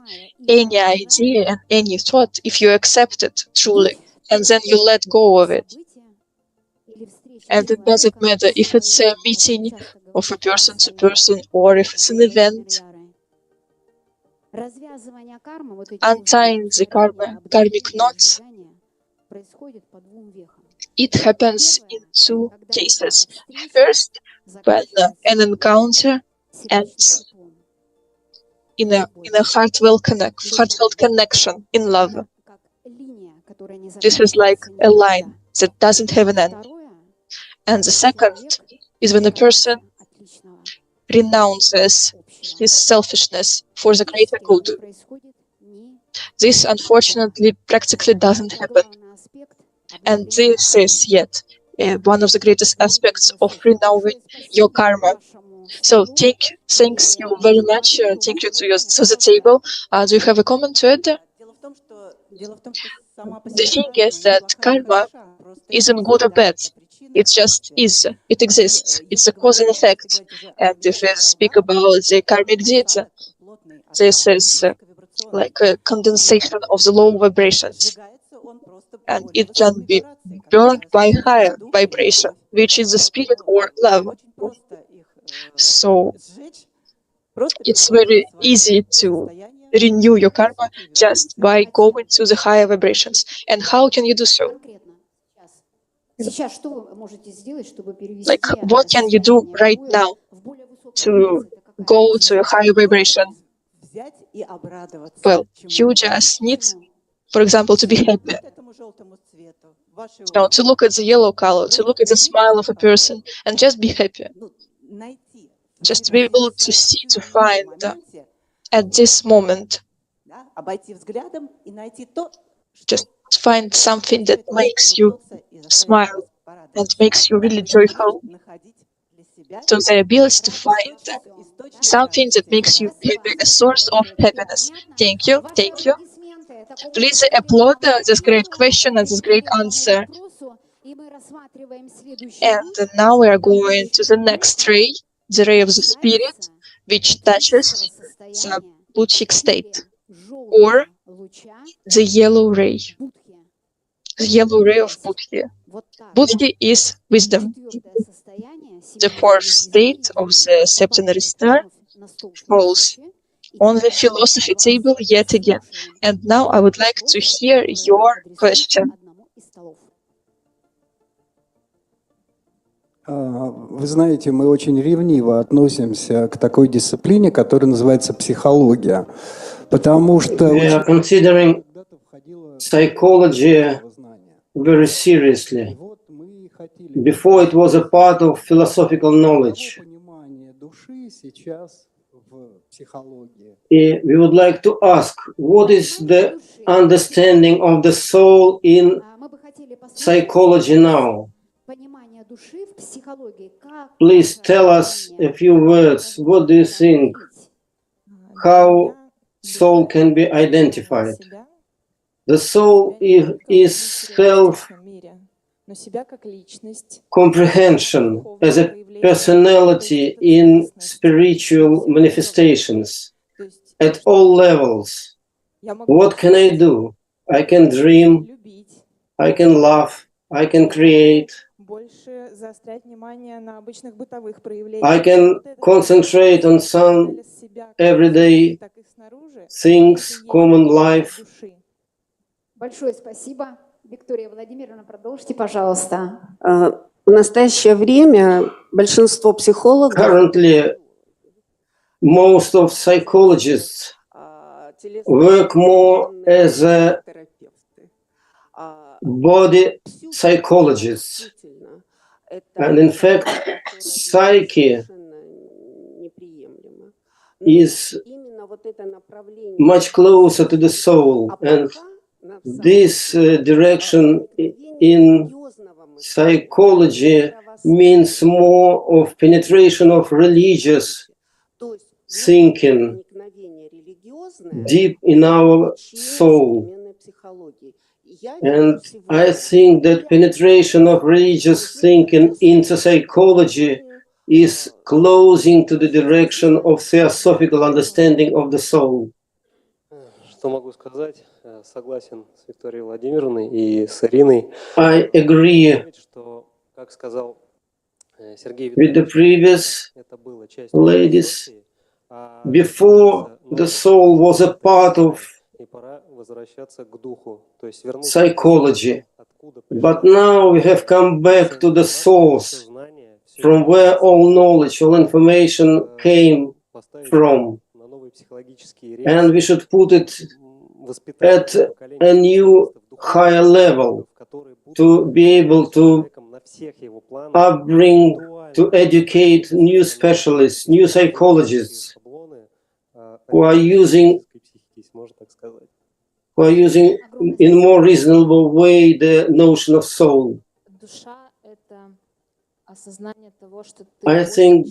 S20: any idea and any thought, if you accept it truly, and then you let go of it, and it doesn't matter if it's a meeting of a person to person or if it's an event, untying the karmic knots, it happens in two cases. First, when an encounter ends in a heartfelt connection in love. This is like a line that doesn't have an end. And the second is when a person renounces his selfishness for the greater good. This, unfortunately, practically doesn't happen. And this is yet one of the greatest aspects of renewing your karma. So thanks you very much. Thank you to the table. Do you have a comment to add? The thing is that karma isn't good or bad. It just is. It exists. It's a cause and effect. And if we speak about the karmic deed, this is like a condensation of the low vibrations. And it can be burned by higher vibration, which is the spirit or love. So it's very easy to renew your karma just by going to the higher vibrations. And how can you do so? Like, what can you do right now to go to a higher vibration? Well, you just need, for example, to be happy. No, to look at the yellow color, to look at the smile of a person, and just be happy. Just to be able to see, to find at this moment. Just find something that makes you smile and makes you really joyful. So the ability to find something that makes you happy, a source of happiness. Thank you, thank you. Please applaud this great question and this great answer. And now we are going to the next ray, the ray of the spirit, which touches the Buddhic state, or the yellow ray. The yellow ray of Buddhi. Buddhi is wisdom. The fourth state of the septenary star falls on the philosophy table yet again. And now I would like to hear your question.
S4: Вы знаете, мы очень ревниво относимся к такой дисциплине, которая называется психология, потому что...
S13: We are considering psychology very seriously. Before it was a part of philosophical knowledge. We would like to ask, what is the understanding of the soul in psychology now? Please tell us a few words. What do you think? How soul can be identified? The soul is self-comprehension as a personality in spiritual manifestations at all levels. What can I do? I can dream, I can laugh, I can create, I can concentrate on some everyday things, common life.
S1: Большое спасибо. Виктория Владимировна, продолжите, пожалуйста.
S22: В настоящее время большинство психологов
S13: Currently, most of psychologists work more as a body psychologists. And in fact, psyche is much closer to the soul, and this direction in psychology means more of penetration of religious thinking deep in our soul. And I think that penetration of religious thinking into psychology is closing to the direction of theosophical understanding of the soul.
S2: Что могу сказать? Согласен с Викторией Владимировной и с Ириной.
S13: I agree
S2: Что, как сказал Сергей
S13: with the previous ladies. Before, the soul was a part of psychology, but now we have come back to the source from where all knowledge, all information came from. And we should put it at a new, higher level to be able to upbring, to educate new specialists, new psychologists who are using in a more reasonable way the notion of soul. I think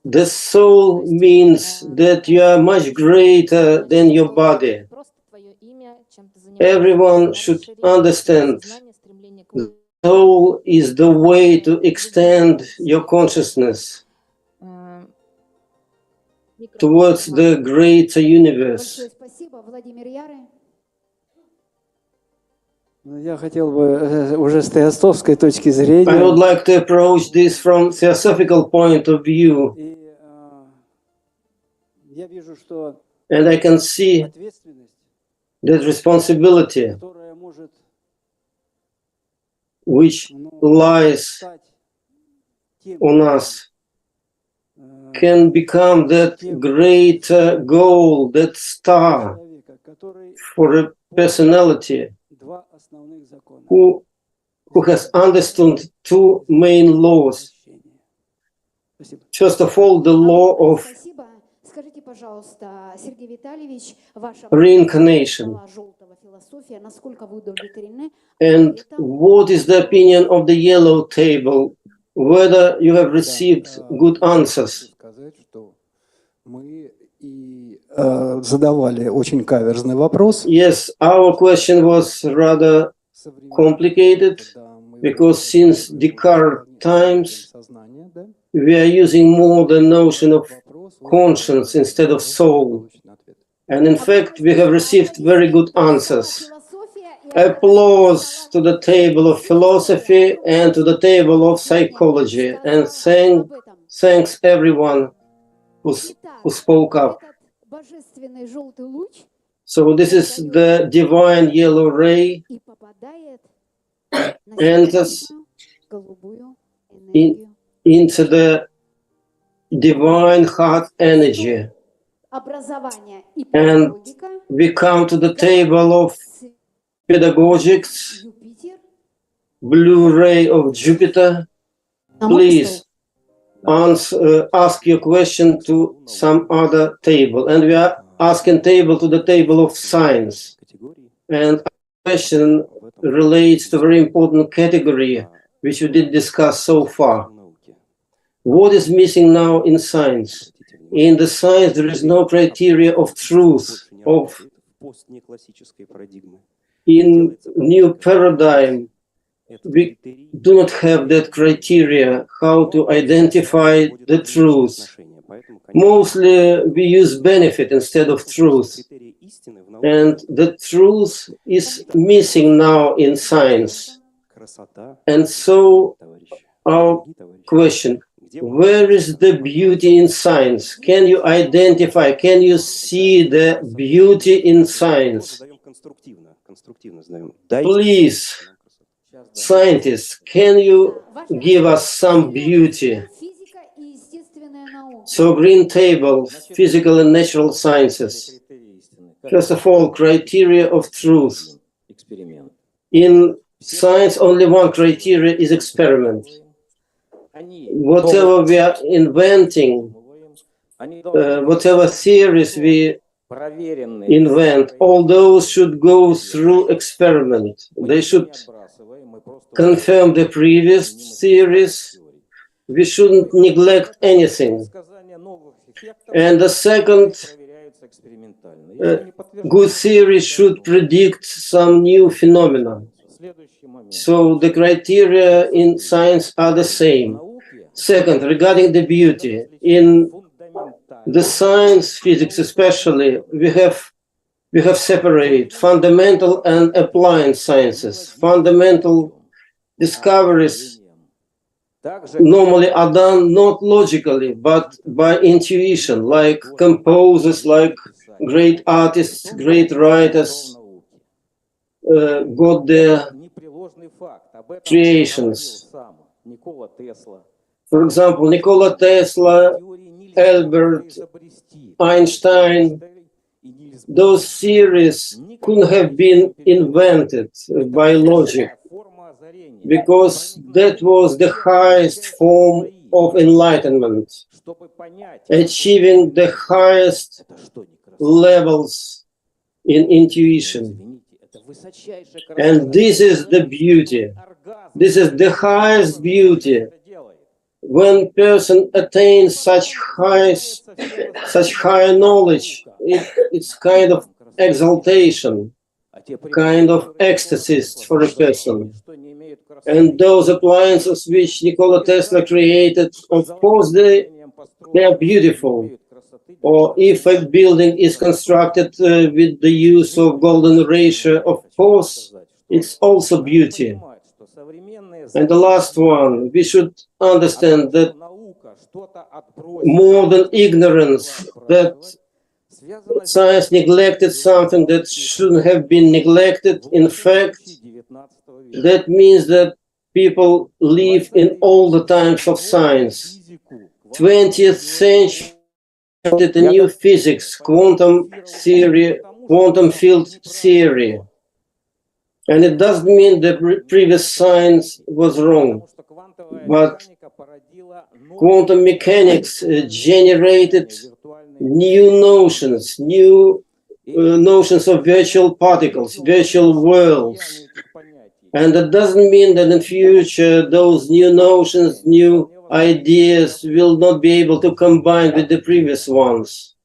S13: the soul means that you are much greater than your body. Everyone should understand the soul is the way to extend your consciousness towards the greater universe.
S2: Я хотел бы уже с теософской точки зрения.
S13: I would like to approach this from theosophical point of view.
S2: Я вижу, что
S13: And I can see that responsibility which lies on us can become that great goal, that star for a personality who has understood two main laws. First of all, the law of reincarnation. And what is the opinion of the yellow table? Whether you have received good answers?
S4: Задавали очень каверзный вопрос.
S13: Yes, our question was rather complicated because since Descartes' times, we are using more the notion of conscience instead of soul. And in fact, we have received very good answers. Applause to the table of philosophy and to the table of psychology. And thanks everyone who spoke up. So this is the divine yellow ray enters into the divine heart energy. And we come to the table of pedagogics, blue ray of Jupiter. Please ask your question to some other table. And we are asking table to the table of science. And our question relates to a very important category which we did discuss so far. What is missing now in science? In the science, there is no criteria of truth, in new paradigm, we do not have that criteria, how to identify the truth. Mostly we use benefit instead of truth. And the truth is missing now in science. And so our question, where is the beauty in science? Can you identify, can you see the beauty in science? Please, scientists, can you give us some beauty? So green table, physical and natural sciences. First of all, criteria of truth. In science, only one criteria is experiment. whatever we are inventing, whatever theories we invent, all those should go through experiment. They should confirm the previous theories. We shouldn't neglect anything. And the second, good theory should predict some new phenomena. So the criteria in science are the same. Second, regarding the beauty, in the science, physics especially, we have separate fundamental and applied sciences. Fundamental discoveries normally are done not logically, but by intuition, like composers, like great artists, great writers got their creations. For example, Nikola Tesla, Albert Einstein, those theories couldn't have been invented by logic, because that was the highest form of enlightenment, achieving the highest levels in intuition. And this is the beauty. This is the highest beauty. When person attains such high knowledge, it's kind of exaltation, kind of ecstasy for a person. And those appliances which Nikola Tesla created, of course, they are beautiful. Or if a building is constructed with the use of golden ratio, of course, it's also beauty. And the last one, we should understand that more than ignorance, that science neglected something that shouldn't have been neglected. In fact, that means that people live in all the times of science. 20th century, the new physics, quantum theory, quantum field theory. And it doesn't mean that previous science was wrong, but quantum mechanics generated new notions, notions of virtual particles, virtual worlds. And it doesn't mean that in future those new notions, new ideas will not be able to combine with the previous ones.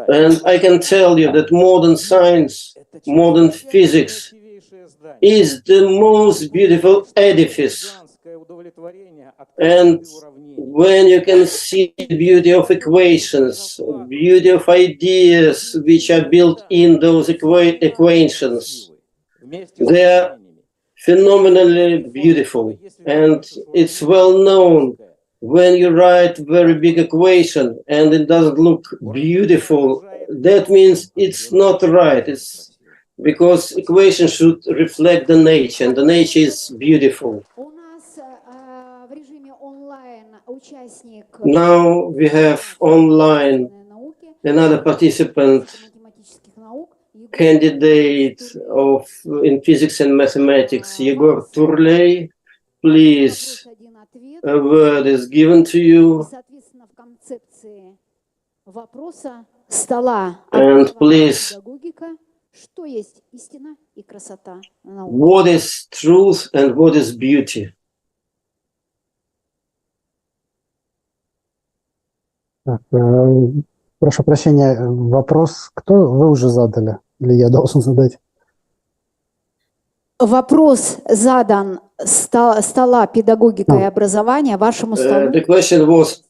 S13: And I can tell you that modern science, modern physics is the most beautiful edifice. And when you can see the beauty of equations, beauty of ideas which are built in those equations, they are phenomenally beautiful. And it's well known, when you write very big equation and it doesn't look beautiful, that means it's not right. It's because equation should reflect the nature, and the nature is beautiful. Now we have online another participant, candidate in physics and mathematics, Yegor Turley. Please, a word is given to you. And please, what is truth and what is beauty?
S7: Так, прошу прощения, вопрос кто? Вы уже задали? Или я должен задать?
S1: Вопрос задан стола педагогика и образования вашему столу.
S13: The question was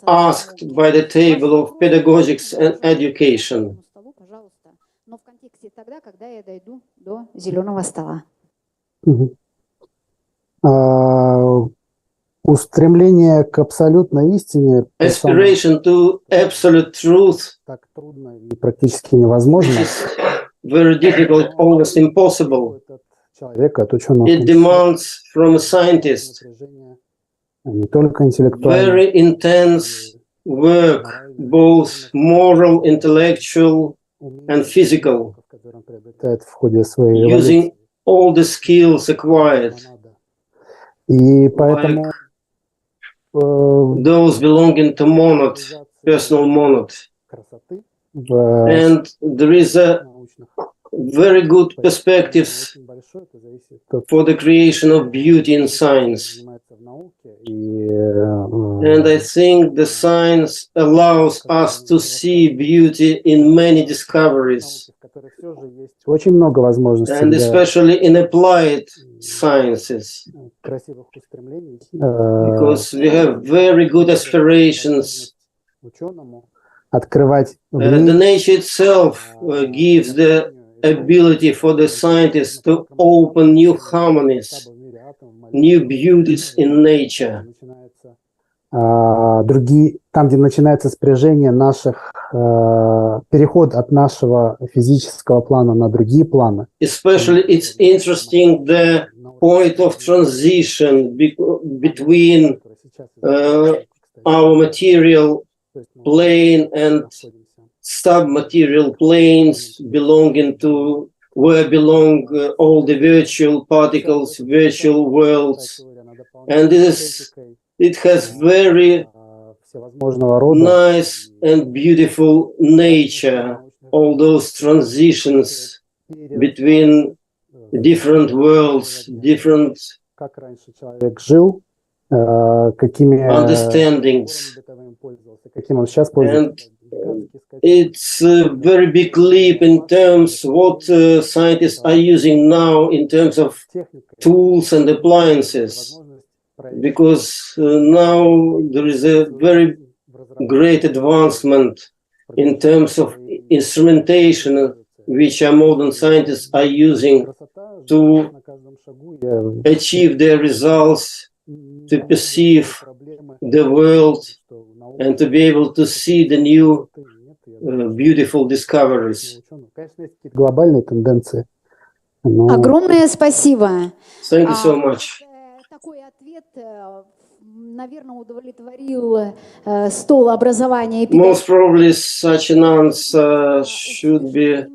S13: asked by the table of pedagogics and education.
S1: Но в контексте тогда, когда я дойду до зеленого стола.
S7: Устремление к абсолютной истине,
S13: aspiration to absolute truth,
S7: так трудно и практически невозможно.
S13: Very difficult, almost impossible.
S7: Человека, от ученого,
S13: it demands from a scientist
S7: не только
S13: very intense work, both moral, intellectual, and physical,
S7: в ходе своей
S13: using all the skills acquired.
S7: И поэтому
S13: those belonging to monad, personal monad. And there is a very good perspectives for the creation of beauty in science. And I think the science allows us to see beauty in many discoveries.
S7: очень много возможностей
S13: And especially in applied sciences. Because we have very good aspirations.
S7: Открывать
S13: The nature itself gives the ability for the scientists to open new harmonies, new beauties in nature.
S7: Другие, там, где начинается спряжение наших, переход от нашего физического плана на другие планы.
S13: Especially it's interesting the point of transition between our material plane and submaterial planes belonging to where belong all the virtual particles, virtual worlds. And it has very nice and beautiful nature, all those transitions between different worlds, different understandings. And it's a very big leap in terms what scientists are using now in terms of tools and appliances. Because now there is a very great advancement in terms of instrumentation which our modern scientists are using to achieve their results, to perceive the world, and to be able to see the new beautiful discoveries.
S7: Глобальные тенденции.
S1: Огромное спасибо.
S13: Thank you so much.
S1: Такой ответ, наверное, удовлетворил стол образования и педагогики.
S13: Most probably such an answer should be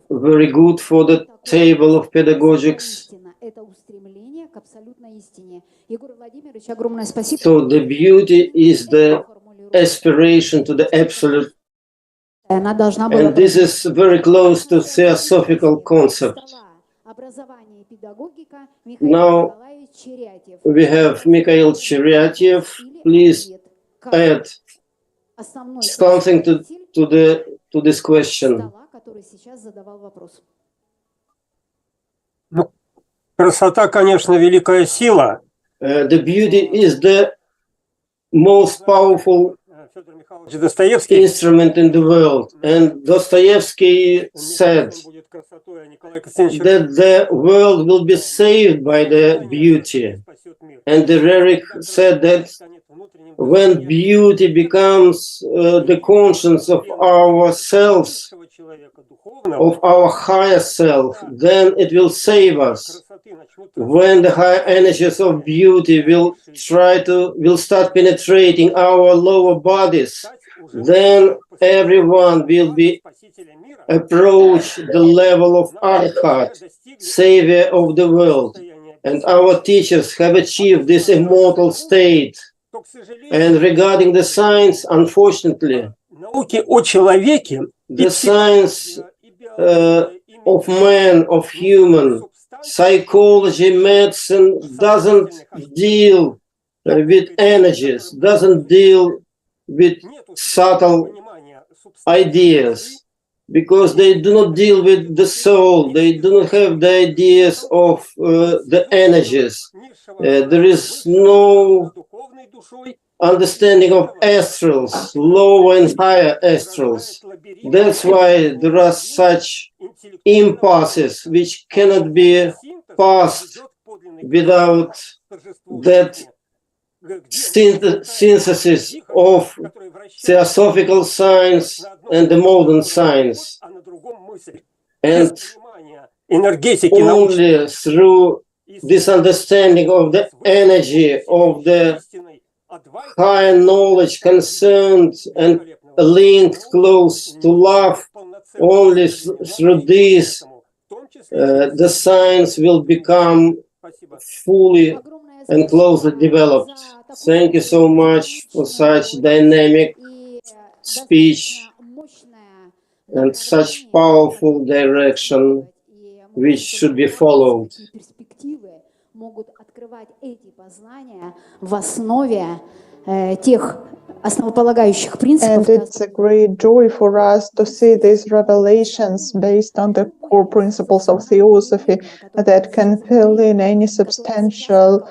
S13: very good for the table of pedagogics.
S1: Это устремление к абсолютной истине. Егор Владимирович, огромное спасибо.
S13: So the beauty is the aspiration to the absolute. And this is very close to theosophical concept. Now we have Mikhail Cheryatiev. Please add something to this question.
S2: Красота, конечно, великая сила.
S13: The beauty is the most powerful instrument in the world. And Dostoevsky said that the world will be saved by the beauty. And the Rerich said that when beauty becomes the conscience of ourselves, of our higher self, then it will save us. When the higher energies of beauty will start penetrating our lower bodies, then everyone will be approach the level of Arhat, savior of the world. And our teachers have achieved this immortal state. And regarding the science, unfortunately, the science of man, of human, psychology, medicine doesn't deal with energies, doesn't deal with subtle ideas, because they do not deal with the soul, they do not have the ideas of the energies. There is no understanding of astrals, lower and higher astrals. That's why there are such impasses which cannot be passed without that synthesis of theosophical science and the modern science. And only through this understanding of the energy of the higher knowledge concerned and linked close to love, only through this the science will become fully and closely developed. Thank you so much for such dynamic speech and such powerful direction which should be followed.
S1: Могут открывать эти познания в основе тех основополагающих принципов.
S19: And it's a great joy for us to see these revelations based on the core principles of theosophy that can fill in any substantial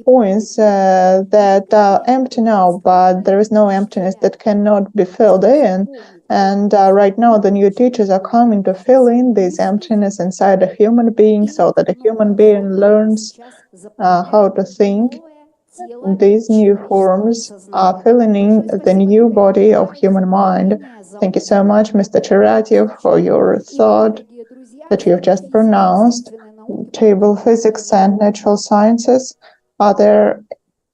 S19: points that are empty now, but there is no emptiness that cannot be filled in. And right now, the new teachers are coming to fill in this emptiness inside a human being so that a human being learns how to think. These new forms are filling in the new body of human mind. Thank you so much, Mr. Charatyev, for your thought that you have just pronounced. Table physics and natural sciences. Are there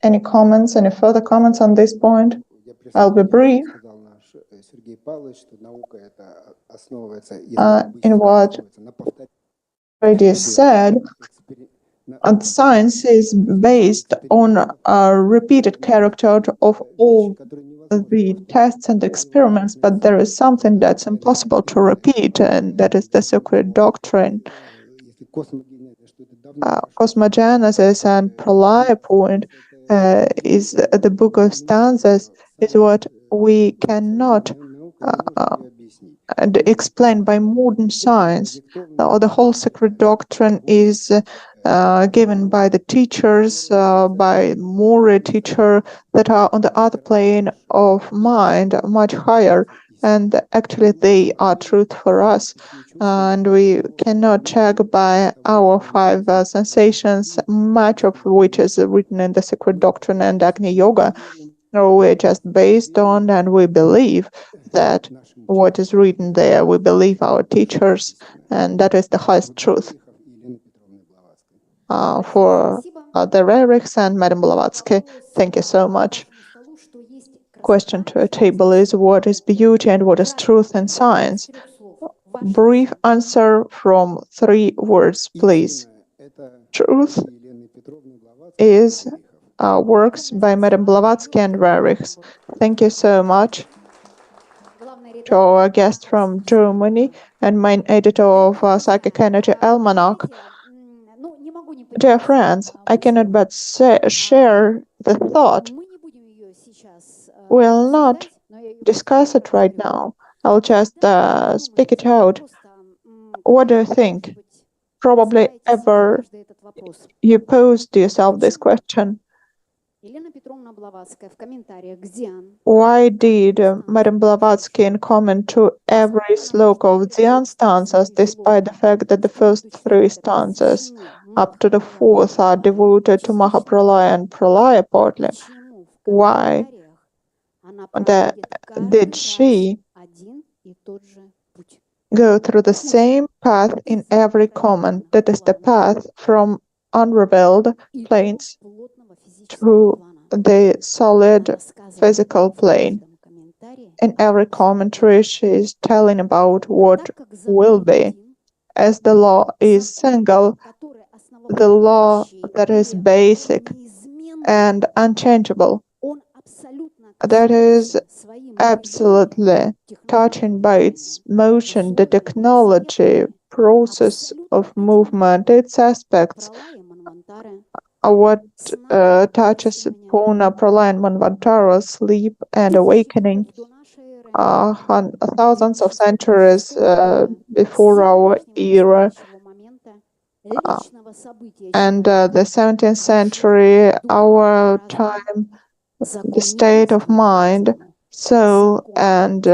S19: any comments, any further comments on this point? I'll be brief. In what already said, science is based on a repeated character of all the tests and experiments, but there is something that's impossible to repeat, and that is the sacred doctrine. Cosmogenesis and Pralaya point is the book of stanzas, is what we cannot explain by modern science. The whole sacred doctrine is given by the teachers, by Mori teacher that are on the other plane of mind, much higher, and actually they are truth for us. And we cannot check by our five sensations, much of which is written in the sacred doctrine and Agni Yoga. No, we're just based on and we believe that what is written there, we believe our teachers, and that is the highest truth. For the Rerichs and Madam Blavatsky, thank you so much. Question to a table is, what is beauty and what is truth in science? Brief answer from 3 words, please. Truth is works by Madam Blavatsky and Rerichs. Thank you so much to our guest from Germany and main editor of Psychic Energy Almanac. Dear friends, I cannot but share the thought. We'll not discuss it right now. I'll just speak it out. What do you think? Probably ever you posed yourself this question. Why did Madam Blavatsky in comment to every slok of Dhyan stanzas, despite the fact that the first 3 stanzas up to the 4th are devoted to Mahapralaya and Pralaya partly? Why did she go through the same path in every comment? That is the path from unrevealed planes to the solid physical plane. In every commentary, she is telling about what will be. As the law is single, the law that is basic and unchangeable, that is absolutely touching by its motion, the technology, process of movement, its aspects, what touches Puna, Pralaya, and Manvantara, sleep and awakening, thousands of centuries before our era, and the 17th century, our time, the state of mind, soul, and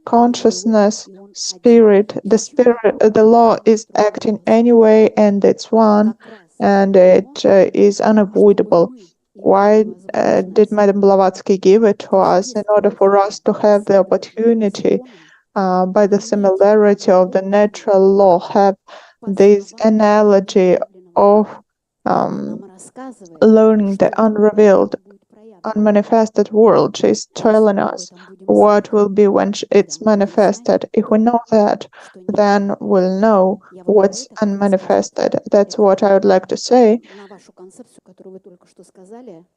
S19: consciousness, spirit. The law is acting anyway, and it's one, and it is unavoidable. Why did Madam Blavatsky give it to us? In order for us to have the opportunity, by the similarity of the natural law, have this analogy of learning the unrevealed. unmanifested world. She's telling us what will be when it's manifested. If we know that, then we'll know what's unmanifested. That's what I would like to say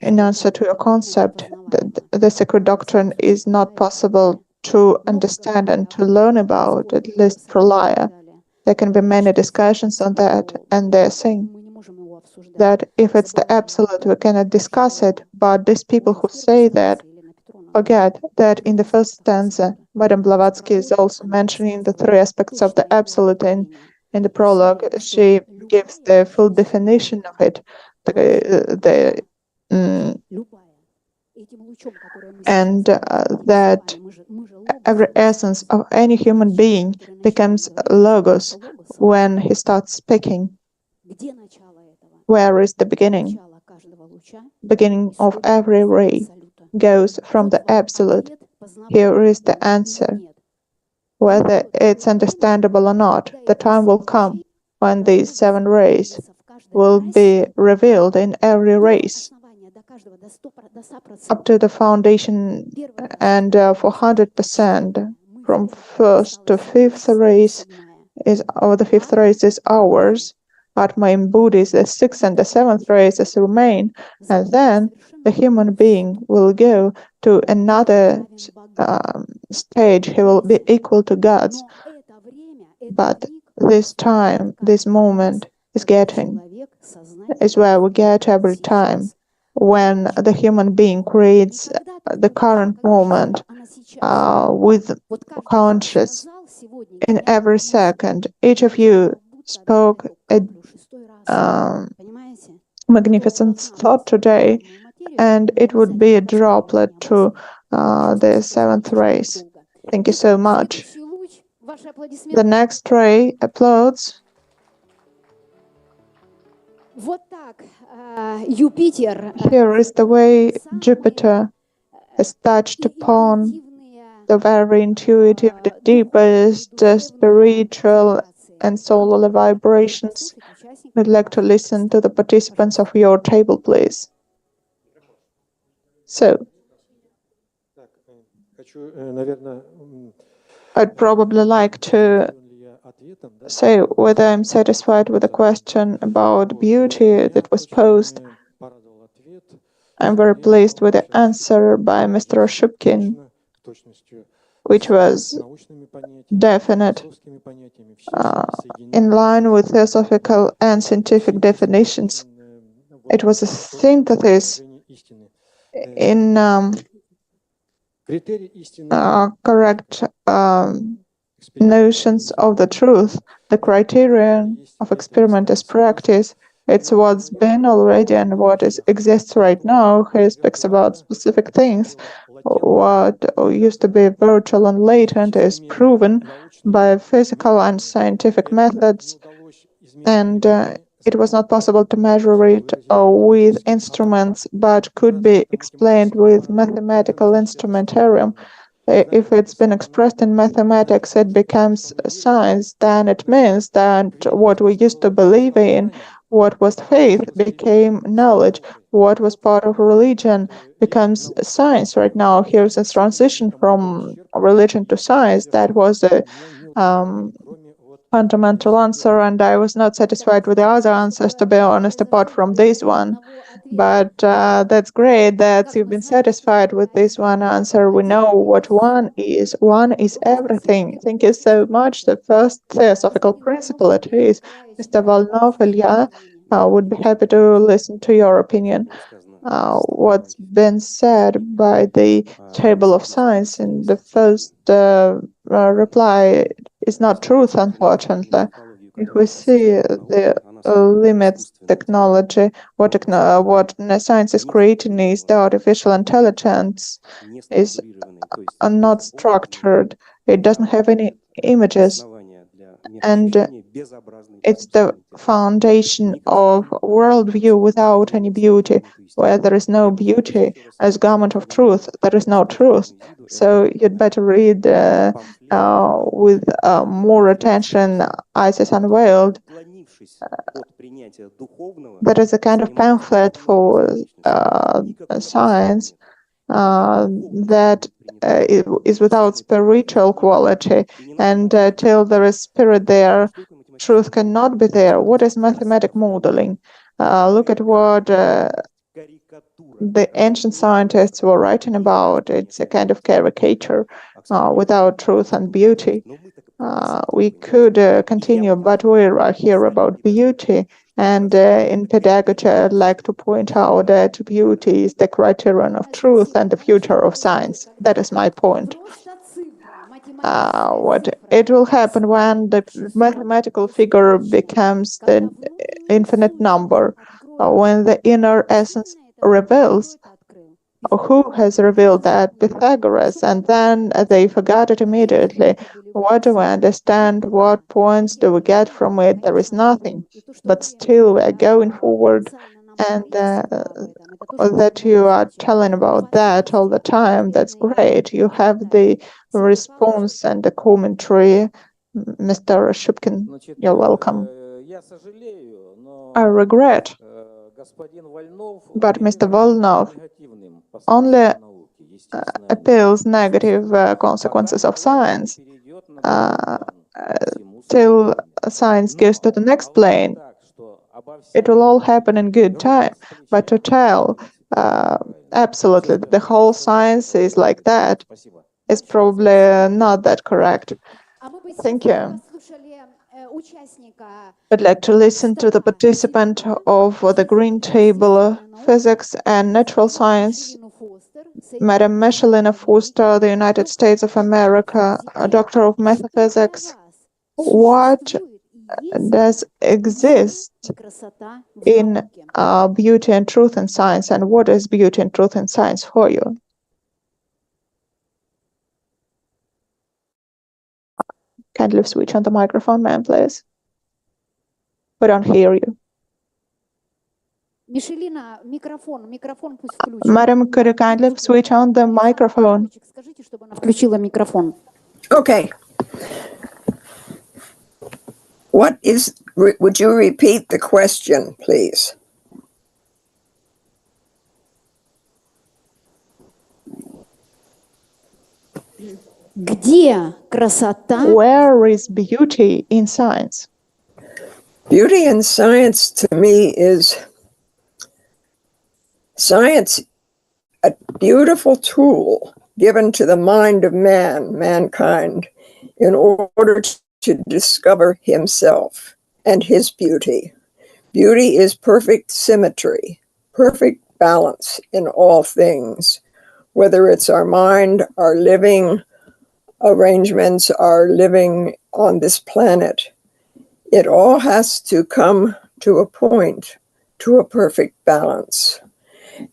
S19: in answer to your concept that the sacred doctrine is not possible to understand and to learn about, at least for Laya. There can be many discussions on that, and they're saying that if it's the absolute, we cannot discuss it, but these people who say that forget that in the first stanza, Madame Blavatsky is also mentioning the three aspects of the absolute in the prologue. She gives the full definition of it, and that every essence of any human being becomes logos when he starts speaking. Where is the beginning? Beginning of every ray goes from the absolute. Here is the answer. Whether it's understandable or not, the time will come when these 7 rays will be revealed in every race up to the foundation, and for 100% from first to fifth race is the fifth race is ours. Atma embodies the 6th and the 7th races remain, and then the human being will go to another stage. He will be equal to gods. But this time, this moment is where we get every time when the human being creates the current moment with conscious in every second. Each of you spoke a magnificent thought today, and it would be a droplet to the 7th race. Thank you so much. The next ray applauds. Here is the way Jupiter has touched upon the very intuitive, the deepest spiritual and solar vibrations. We'd like to listen to the participants of your table, please. So, I'd probably like to say whether I'm satisfied with the question about beauty that was posed. I'm very pleased with the answer by Mr. Oshupkin, which was definite, in line with theosophical and scientific definitions. It was a synthesis in correct notions of the truth. The criterion of experiment is practice. It's what's been already and what exists right now. He speaks about specific things. What used to be virtual and latent is proven by physical and scientific methods, and it was not possible to measure it with instruments, but could be explained with mathematical instrumentarium. If it's been expressed in mathematics, it becomes science. Then it means that what we used to believe in, what was faith, became knowledge. What was part of religion becomes science right now. Here's a transition from religion to science. That was a fundamental answer, and I was not satisfied with the other answers, to be honest, apart from this one. But that's great that you've been satisfied with this one answer. We know what one is. One is everything. Thank you so much. The first theosophical principle it is. Mr. Volnov, Ilya, would be happy to listen to your opinion. What's been said by the table of science in the first reply is not truth, unfortunately. If we see the limits technology, what science is creating is the artificial intelligence is not structured. It doesn't have any images, and it's the foundation of worldview without any beauty. Where there is no beauty as garment of truth, there is no truth. So you'd better read with more attention Isis Unveiled, That is a kind of pamphlet for science that is without spiritual quality, and till there is spirit there, truth cannot be there. What is mathematic modeling? Look at what the ancient scientists were writing about. It's a kind of caricature without truth and beauty. We could continue, but we're here about beauty. And in pedagogy, I'd like to point out that beauty is the criterion of truth and the future of science. That is my point. What it will happen when the mathematical figure becomes the infinite number, when the inner essence reveals. Who has revealed that? Pythagoras, and then they forgot it immediately. What do we understand? What points do we get from it? There is nothing, but still we are going forward, and that you are telling about that all the time, that's great. You have the response and the commentary. Mr. Shupkin, you're welcome. I regret, but Mr. Volnov only appeals negative consequences of science till science goes to the next plane. It will all happen in good time, but to tell absolutely the whole science is like that is probably not that correct. Thank you. I'd like to listen to the participant of the Green Table, Physics and Natural Science, Madam Michelina Foster, the United States of America, a doctor of metaphysics. What does exist in beauty and truth in science, and what is beauty and truth in science for you? Kindly switch on the microphone, ma'am, please. We don't hear you. Madam, could you kindly switch on the microphone?
S21: Okay. Would you repeat the question, please?
S19: Where is beauty in science?
S21: Beauty in science to me is science, a beautiful tool given to the mind of mankind, in order to discover himself and his beauty. Beauty is perfect symmetry, perfect balance in all things, whether it's our mind, our living arrangements, our living on this planet. It all has to come to a point, to a perfect balance.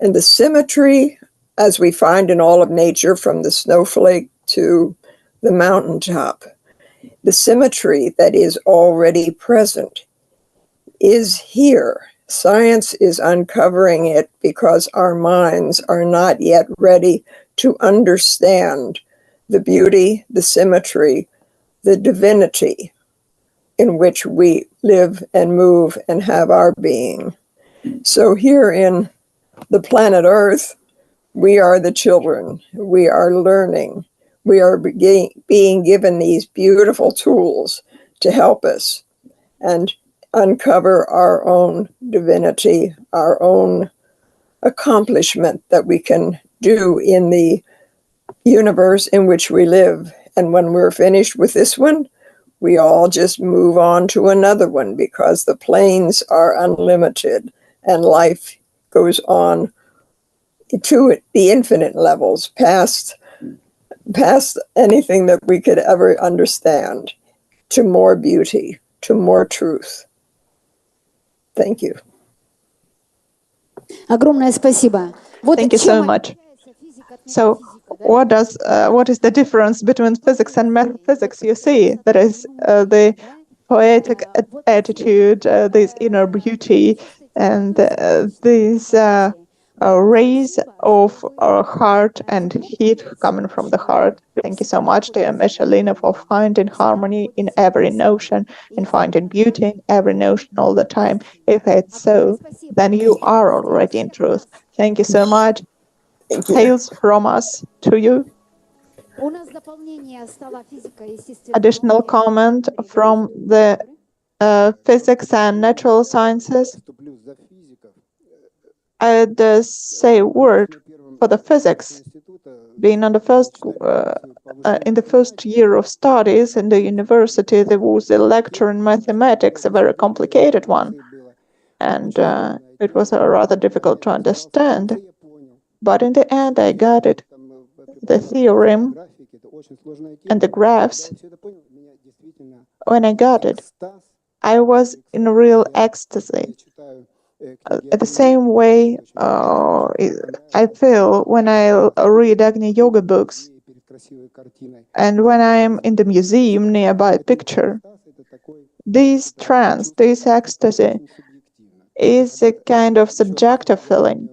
S21: And the symmetry, as we find in all of nature, from the snowflake to the mountaintop, the symmetry that is already present is here. Science is uncovering it because our minds are not yet ready to understand the beauty, the symmetry, the divinity in which we live and move and have our being. So here in the planet Earth, we are the children. We are learning. We are being given these beautiful tools to help us and uncover our own divinity, our own accomplishment that we can do in the universe in which we live. And when we're finished with this one, we all just move on to another one, because the planes are unlimited and life goes on to the infinite levels, past anything that we could ever understand, to more beauty, to more truth. Thank you.
S19: Thank you so much. So, what is the difference between physics and metaphysics? You see, there is the poetic attitude, this inner beauty, and this rays of our heart and heat coming from the heart. Thank you so much, dear Michelina, for finding harmony in every notion and finding beauty in every notion all the time. If it's so, then you are already in truth. Thank you so much. Hails from us to you. Additional comment from the physics and natural sciences. I'd say a word for the physics. Being on the in the first year of studies in the university, there was a lecture in mathematics, a very complicated one, and it was rather difficult to understand. But in the end, I got it. The theorem and the graphs. When I got it, I was in real ecstasy. The same way I feel when I read Agni Yoga books and when I'm in the museum nearby a picture. This trance, this ecstasy is a kind of subjective feeling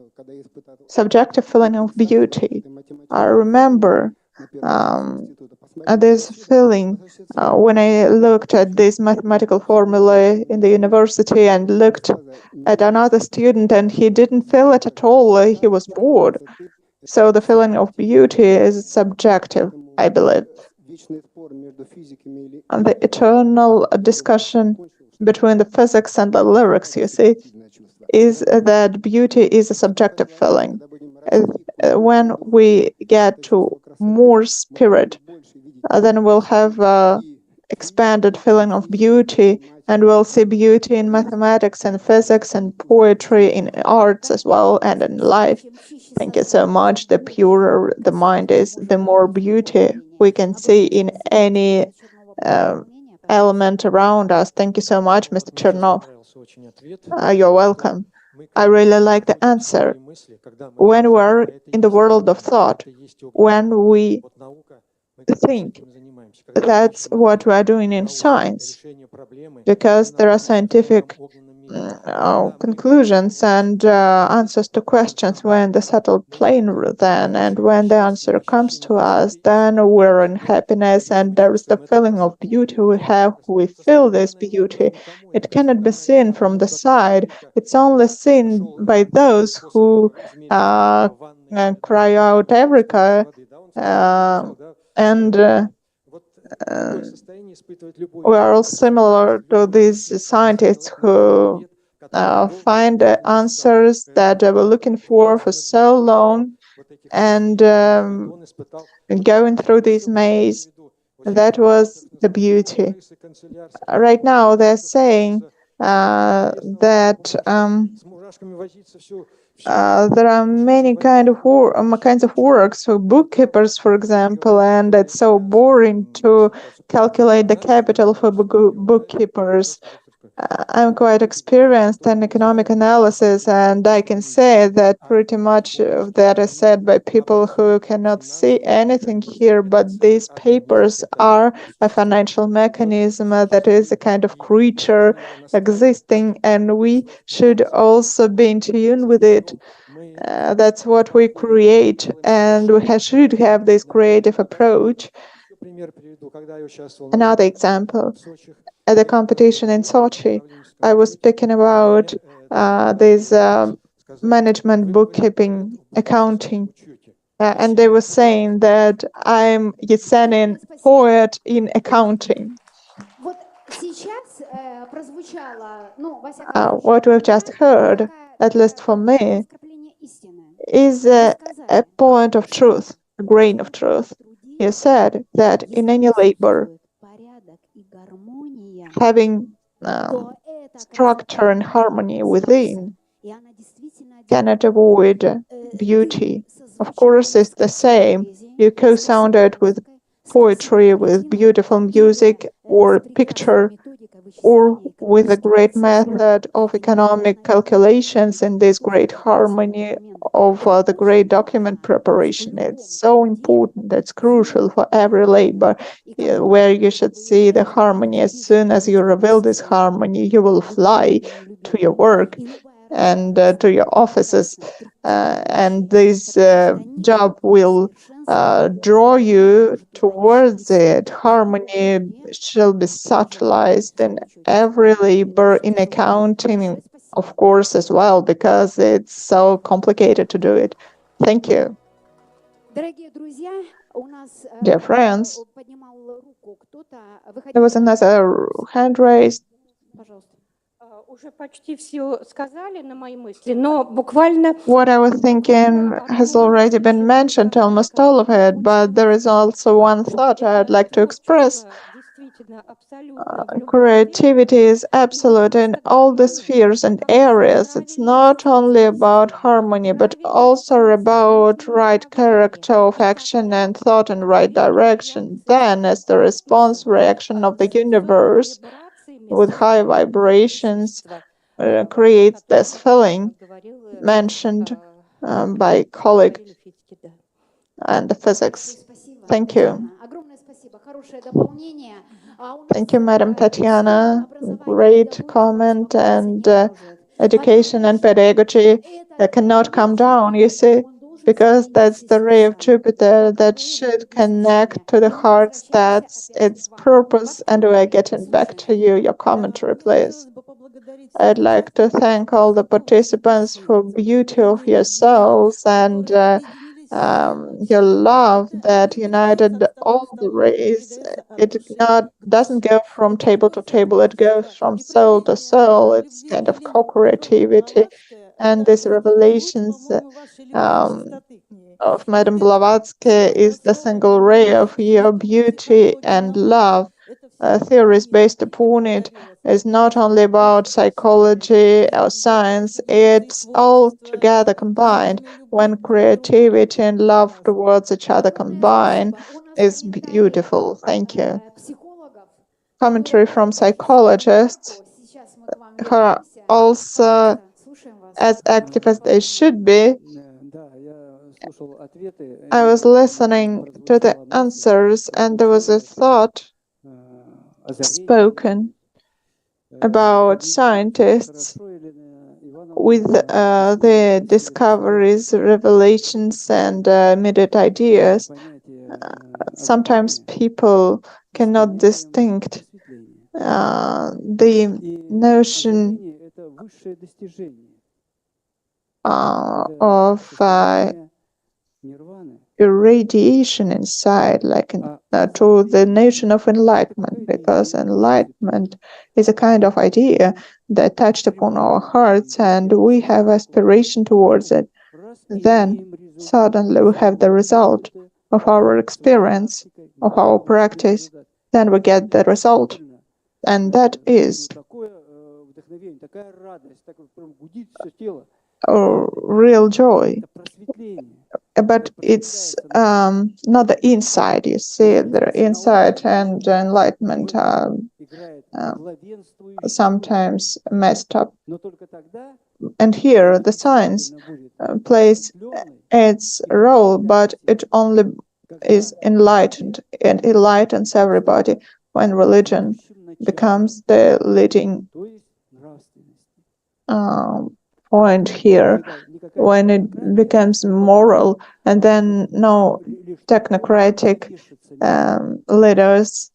S19: of beauty. I remember this feeling when I looked at this mathematical formula in the university and looked at another student and he didn't feel it at all, he was bored. So the feeling of beauty is subjective, I believe. And the eternal discussion between the physics and the lyrics, you see, is that beauty is a subjective feeling. When we get to more spirit, then we'll have expanded feeling of beauty, and we'll see beauty in mathematics and physics and poetry, in arts as well, and in life. Thank you so much. The purer the mind is, the more beauty we can see in any element around us. Thank you so much, Mr. Chernov. You're welcome. I really like the answer. When we're in the world of thought, when we think, that's what we are doing in science, because there are scientific conclusions and answers to questions when the subtle plane then, and when the answer comes to us, then we're in happiness, and there is the feeling of beauty we have. We feel this beauty. It cannot be seen from the side. It's only seen by those who cry out Eureka, and we are all similar to these scientists who find answers that they were looking for so long, and going through this maze. That was the beauty. Right now, they're saying that there are many kinds of works for bookkeepers, for example, and it's so boring to calculate the capital for bookkeepers. I'm quite experienced in economic analysis, and I can say that pretty much of that is said by people who cannot see anything here, but these papers are a financial mechanism that is a kind of creature existing, and we should also be in tune with it. That's what we create, and we should have this creative approach. Another example. At the competition in Sochi, I was speaking about this management, bookkeeping, accounting, and they were saying that I'm Yesenin poet in accounting. What we've just heard, at least for me, is a point of truth, a grain of truth. You said that in any labor, having structure and harmony within cannot avoid beauty. Of course, it's the same. You co-sound it with poetry, with beautiful music or picture, or with a great method of economic calculations in this great harmony of the great document preparation. It's so important, it's crucial for every labor, where you should see the harmony. As soon as you reveal this harmony, you will fly to your work. and to your offices, and this job will draw you towards it. Harmony shall be subtilized in every labor, in accounting, of course, as well, because it's so complicated to do it. Thank you. Dear friends, there was another hand raised. What I was thinking has already been mentioned, almost all of it, but there is also one thought I'd like to express. Creativity is absolute in all the spheres and areas. It's not only about harmony, but also about right character of action and thought in right direction. Then, as the response reaction of the universe with high vibrations creates this feeling mentioned by colleague and the physics. Thank you. Thank you, Madam Tatiana. Great comment, and education and pedagogy cannot come down, you see, because that's the ray of Jupiter that should connect to the hearts. That's its purpose. And we're getting back to you, your commentary, please. I'd like to thank all the participants for beauty of your souls and your love that united all the rays. It doesn't go from table to table, it goes from soul to soul. It's kind of co-creativity. And these revelations of Madame Blavatsky is the single ray of your beauty and love. Theories based upon it is not only about psychology or science, it's all together combined. When creativity and love towards each other combine, is beautiful. Thank you. Commentary from psychologists who are also as active as they should be. I was listening to the answers, and there was a thought spoken about scientists with the discoveries, revelations, and immediate ideas. Sometimes people cannot distinct the notion of irradiation inside, like to the notion of enlightenment, because enlightenment is a kind of idea that touched upon our hearts and we have aspiration towards it. Then suddenly we have the result of our experience, of our practice, then we get the result. And that is real joy. But it's not the inside, you see. The inside and enlightenment are sometimes messed up. And here the science plays its role, but it only is enlightened. It enlightens everybody when religion becomes the leading point here, when it becomes moral, and then no technocratic leaders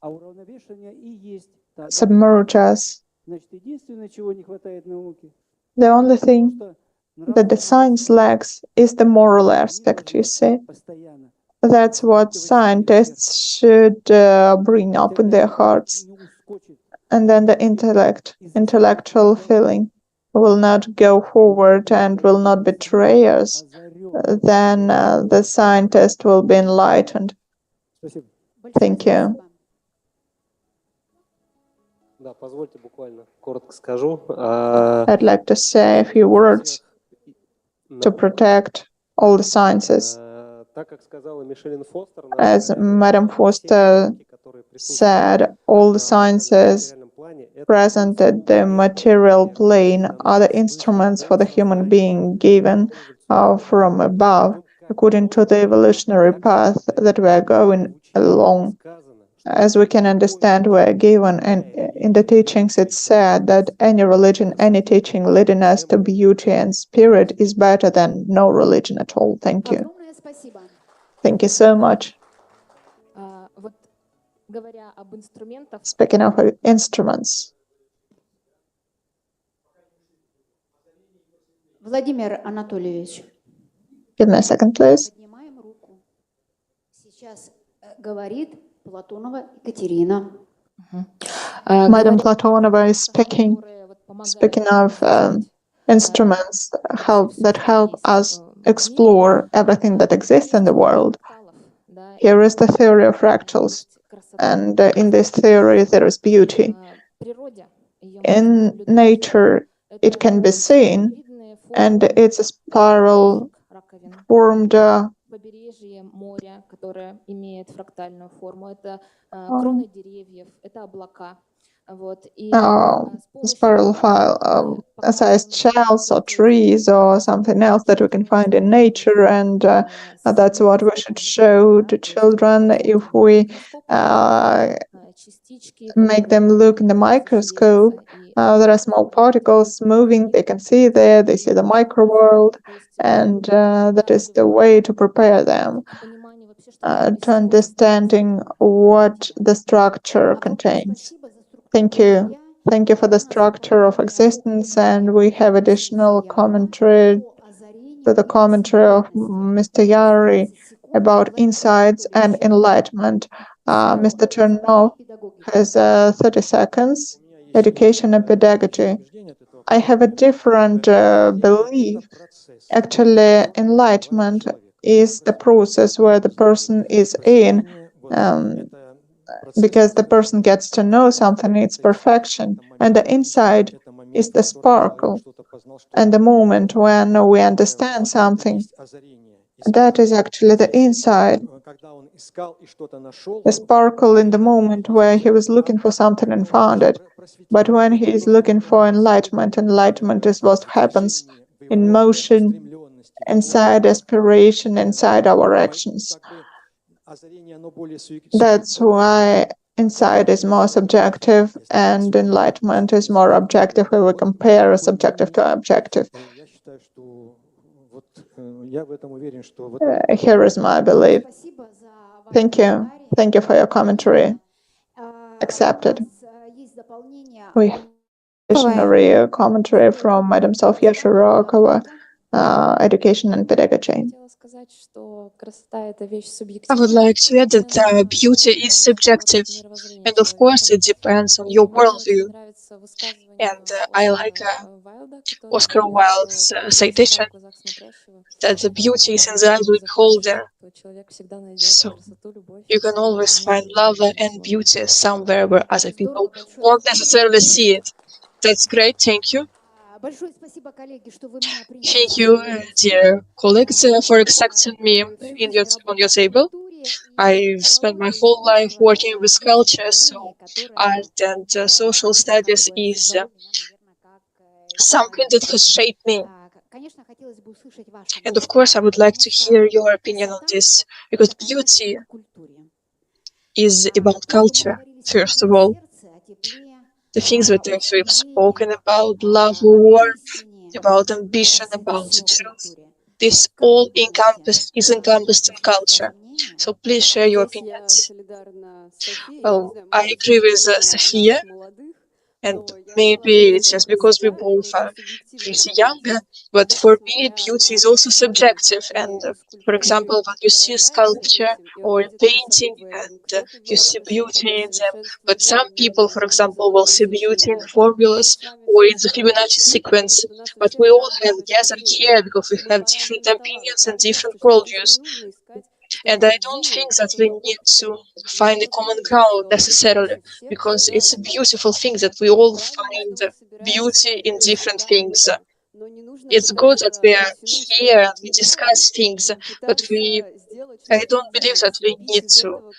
S19: submerge us. The only thing that the science lacks is the moral aspect, you see. That's what scientists should bring up in their hearts. And then the intellectual feeling will not go forward and will not betray us. Then the scientist will be enlightened. Thank you. I'd like to say a few words to protect all the sciences. As Madame Foster said, all the sciences present at the material plane are the instruments for the human being given from above, according to the evolutionary path that we are going along. as we can understand, were given, and in the teachings it's said that any religion, any teaching leading us to beauty and spirit is better than no religion at all. Thank you. Thank you so much. Speaking of instruments.
S1: Владимир Анатольевич.
S19: Give me a second, please.
S1: Сейчас говорит Платонова Екатерина.
S19: Madam Platonova is speaking of instruments that help us explore everything that exists in the world. Here is the theory of fractals, and in this theory there is beauty. In nature, it can be seen, and it's a spiral formed
S8: побережье моря, которое имеет фрактальную форму. Это кроны деревьев, это облака.
S19: Spiral file, sized shells or trees or something else that we can find in nature, and that's what we should show to children. If we make them look in the microscope, there are small particles moving, they can see there, they see the micro world, and that is the way to prepare them to understanding what the structure contains. Thank you. Thank you for the structure of existence, and we have additional commentary to the commentary of Mr. Yari about insights and enlightenment. Mr. Chernov has 30 seconds. Education and pedagogy. I have a different belief. Actually, enlightenment is the process where the person is in, because the person gets to know something, it's perfection. And the inside is the sparkle. And the moment when we understand something, that is actually the inside. The sparkle in the moment where he was looking for something and found it. But when he is looking for enlightenment, enlightenment is what happens in motion, inside aspiration, inside our actions. That's why insight is more subjective and enlightenment is more objective, where we compare a subjective to objective. Here is my belief. Thank you. Thank you for your commentary. Accepted. We have additional commentary from Madam Sofia Shirokova, Education and Pedagogy.
S20: I would like to add that beauty is subjective, and of course it depends on your worldview. And I like Oscar Wilde's citation that the beauty is in the eye of the beholder. So you can always find love and beauty somewhere where other people won't necessarily see it. That's great, thank you. Thank you, dear colleagues, for accepting me on your table. I've spent my whole life working with culture, so art and social studies is something that has shaped me. And of course, I would like to hear your opinion on this, because beauty is about culture, first of all. The things that we've spoken about, love, warmth, about ambition, about the truth, this all is encompassed in culture. So please share your opinions. Well, I agree with Sophia, and maybe it's just because we both are pretty young, but for me, beauty is also subjective. And for example, when you see a sculpture or a painting and you see beauty in them, but some people, for example, will see beauty in formulas or in the Fibonacci sequence, but we all have gathered here because we have different opinions and different worldviews. And I don't think that we need to find a common ground necessarily, because it's a beautiful thing that we all find beauty in different things. It's good that we are here and we discuss things, but I don't believe that we need to,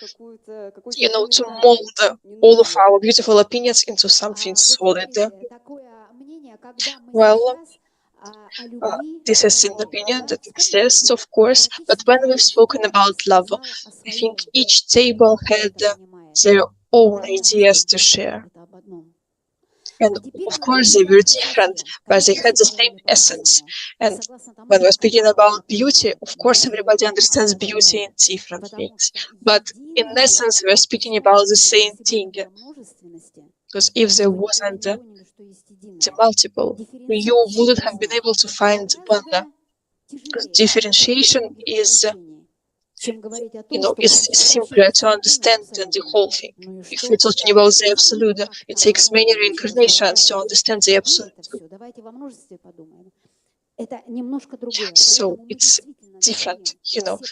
S20: to mold all of our beautiful opinions into something solid. Well, this is an opinion that exists, of course, but when we've spoken about love, I think each table had their own ideas to share. And of course, they were different, but they had the same essence. And when we're speaking about beauty, of course, everybody understands beauty in different things. But in essence, we're speaking about the same thing. Because if there wasn't the multiple, you wouldn't have been able to find one. Because differentiation is, is simpler to understand than the whole thing. If we're talking about the absolute, it takes many reincarnations to understand the absolute. So it's different,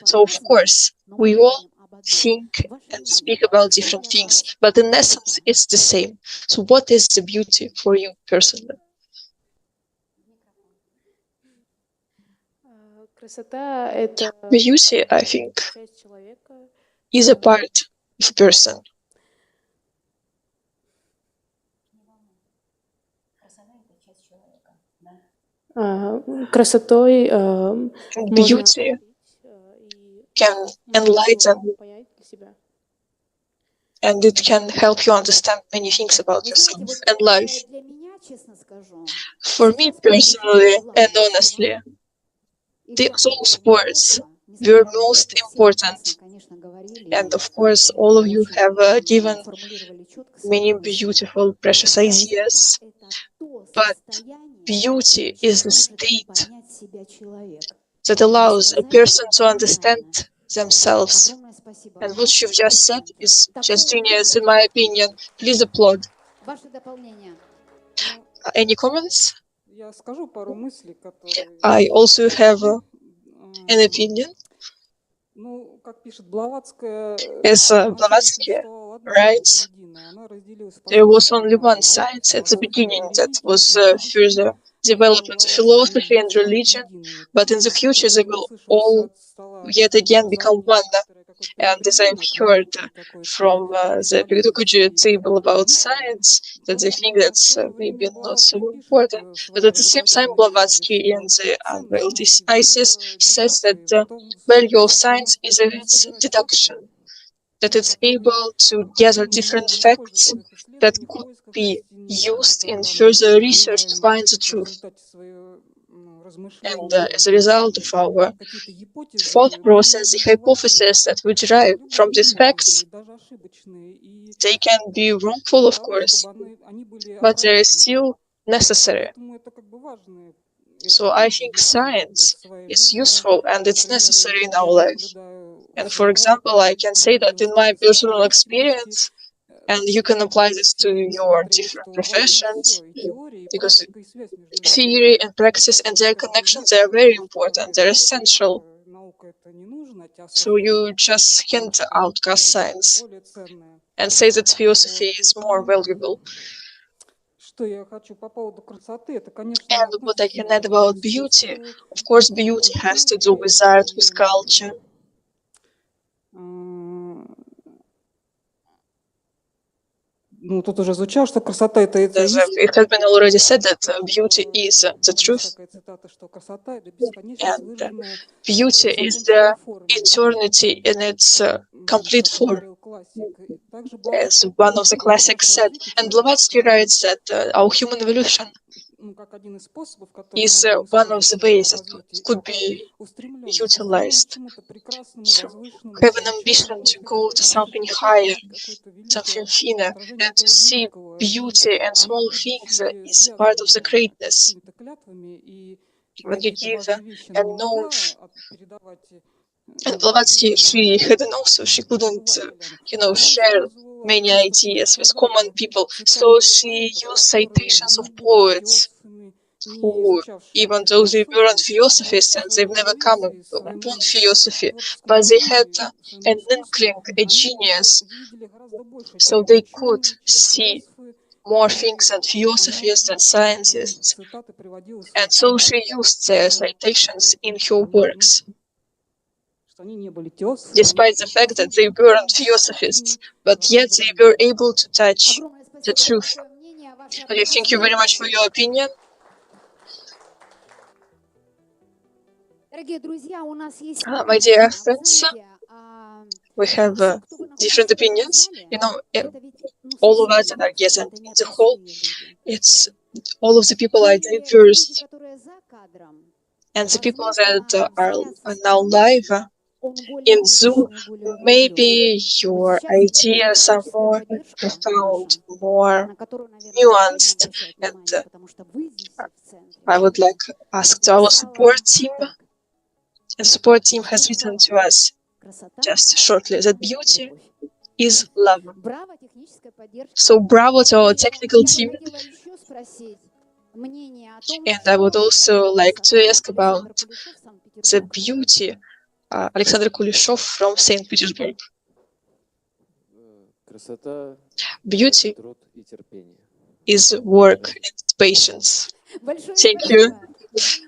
S20: So of course, we all think and speak about different things, but in essence, it's the same. So what is the beauty for you personally? Beauty, I think, is a part of a person. Beauty can enlighten, and it can help you understand many things about yourself and life. For me personally and honestly, those words were most important. And of course, all of you have given many beautiful, precious ideas. But beauty is a state that allows a person to understand themselves. And what you've just said is just genius, in my opinion. Please applaud. Any comments? I also have an opinion. As Blavatsky writes, there was only one science at the beginning that was further developed into philosophy and religion, but in the future they will all yet again become one. And as I've heard from the Pedagogy table about science, that they think that's maybe not so important. But at the same time, Blavatsky in the Unveiled Isis says that the value of science is in its deduction, that it's able to gather different facts that could be used in further research to find the truth. And as a result of our thought process, the hypotheses that we derive from these facts, they can be wrongful, of course, but they are still necessary. So I think science is useful and it's necessary in our life. And for example, I can say that in my personal experience, and you can apply this to your different professions, because theory and practice and their connections, they are very important, they're essential. So you just can't outcast science and say that philosophy is more valuable. And what I can add about beauty, of course, beauty has to do with art, with culture.
S9: Тут уже звучало, что красота это
S20: It has been already said that beauty is the truth, and beauty is the eternity in its complete form, as one of the classics said. And Blavatsky writes that our human evolution is one of the ways that could be utilized. So have an ambition to go to something higher, something thinner, and to see beauty and small things is part of the greatness. When you give an oath, and Blavatsky, she had an oath, so she couldn't, share many ideas with common people. So she used citations of poets who, even though they weren't philosophists and they've never come upon philosophy, but they had an inkling, a genius, so they could see more things than philosophists and scientists. And so she used their citations in her works, despite the fact that they weren't philosophists, but yet they were able to touch the truth. Okay, thank you very much for your opinion. My dear friends, we have different opinions. All of us are gathered in the hall. It's all of the people are diverse, and the people that are now live in Zoom, maybe your ideas are more profound, more nuanced, and I would like to ask our support team. The support team has written to us just shortly that beauty is love. So bravo to our technical team. And I would also like to ask about the beauty. Alexander Kuleshov from St. Petersburg. Beauty is work and patience. Thank you.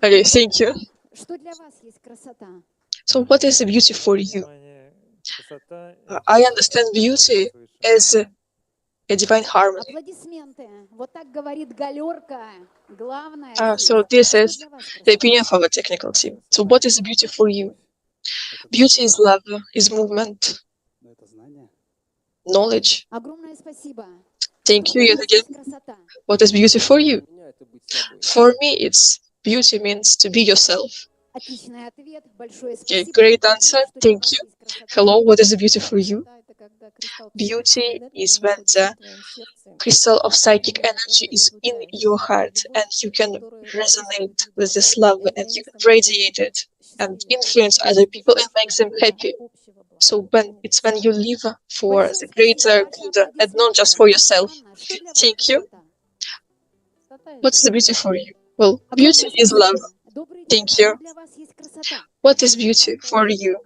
S20: Okay, thank you. So what is the beauty for you? I understand beauty as a divine harmony. So this is the opinion of our technical team. So what is beauty for you? Beauty is love, is movement, knowledge. Thank you yet again. What is beauty for you? For me, it's beauty means to be yourself. Okay, great answer. Thank you. Hello, what is the beauty for you? Beauty is when the crystal of psychic energy is in your heart and you can resonate with this love and you can radiate it and influence other people and make them happy. So when you live for the greater good and not just for yourself. Thank you. What's the beauty for you? Well, beauty is love. Thank you. What is beauty for you?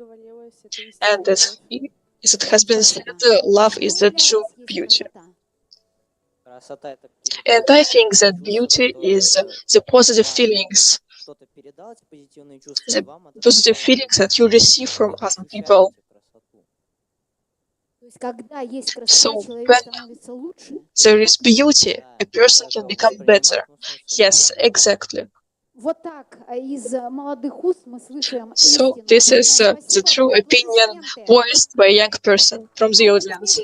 S20: And as it has been said, love is the true beauty. And I think that beauty is the positive feelings, that you receive from other people. So when there is beauty, a person can become better. Yes, exactly. So this is the true opinion voiced by a young person from the audience.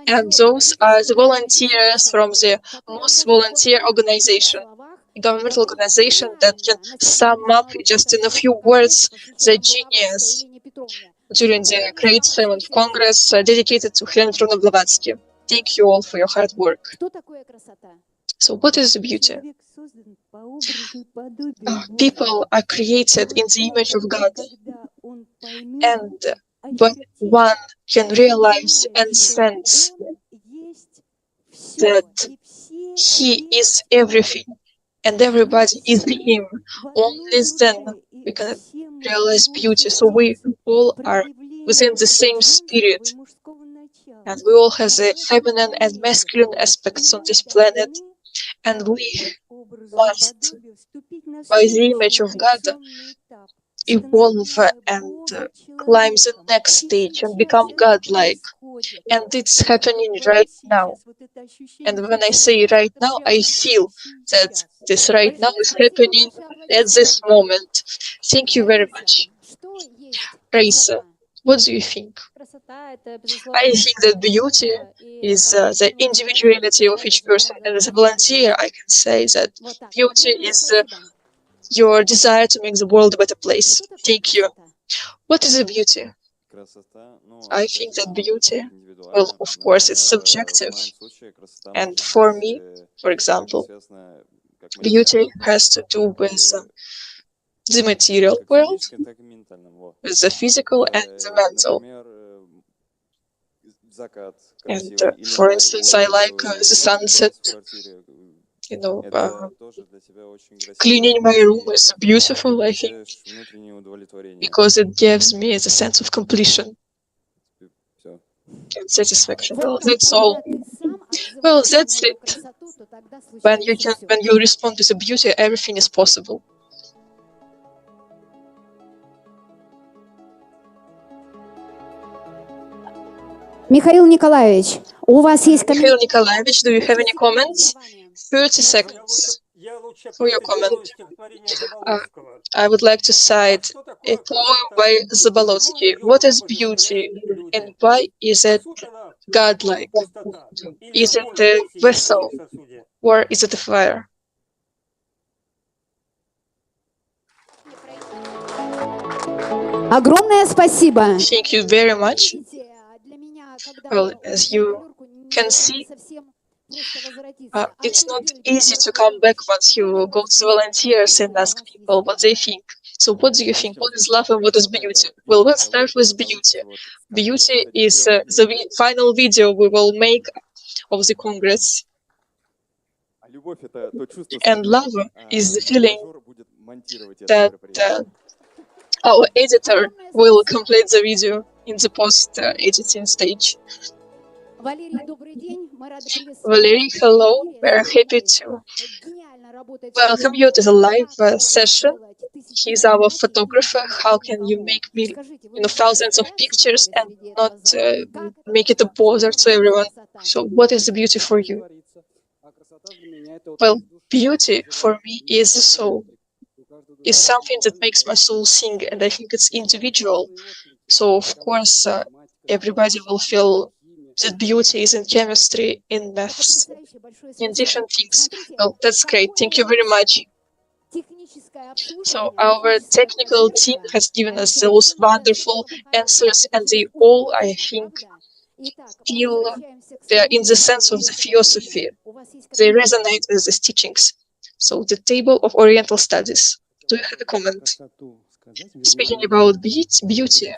S20: And those are the volunteers from the most volunteer organization, a governmental organization that can sum up just in a few words the genius during the Great VII Congress dedicated to Helena Petrovna Blavatsky. Thank you all for your hard work. So what is beauty? People are created in the image of God. And when one can realize and sense that he is everything and everybody is him, only then we can realize beauty. So we all are within the same spirit, and we all have the feminine and masculine aspects on this planet, and we must, by the image of God, evolve and climb the next stage and become godlike. And it's happening right now. And when I say right now, I feel that this right now is happening at this moment. Thank you very much. Raisa, what do you think? I think that beauty is the individuality of each person. And as a volunteer, I can say that beauty is your desire to make the world a better place. Thank you. What is a beauty? I think that beauty, well, of course, it's subjective. And for me, for example, beauty has to do with the material world, with the physical and the mental. And for instance, I like the sunset. Cleaning my room is beautiful, I think, because it gives me the sense of completion and satisfaction. Well, that's all. Well, that's it. When you respond to the beauty, everything is possible.
S1: Mikhail Nikolaevich,
S20: Mikhail Nikolaevich, do you have any comments? 30 seconds for your comment. I would like to cite a poem by Zabolotsky. What is beauty and why is it godlike? Is it a vessel or is it a fire?
S1: Огромное спасибо.
S20: Thank you very much. Well, as you can see, it's not easy to come back once you go to volunteers and ask people what they think. So what do you think? What is love and what is beauty? Well, let's start with beauty. Beauty is the final video we will make of the Congress. And love is the feeling that our editor will complete the video in the post-editing stage. Valery, hello. We're happy to welcome you to the live session. He's our photographer. How can you make thousands of pictures and not make it a bother to everyone? So what is the beauty for you? Well, beauty for me is the soul. Is something that makes my soul sing, and I think it's individual. So of course, everybody will feel that beauty is in chemistry, in maths, in different things. Well, that's great. Thank you very much. So our technical team has given us those wonderful answers, and they all, I think, feel they're in the sense of the theosophy. They resonate with these teachings. So the table of Oriental studies. Do you have a comment? Speaking about beauty,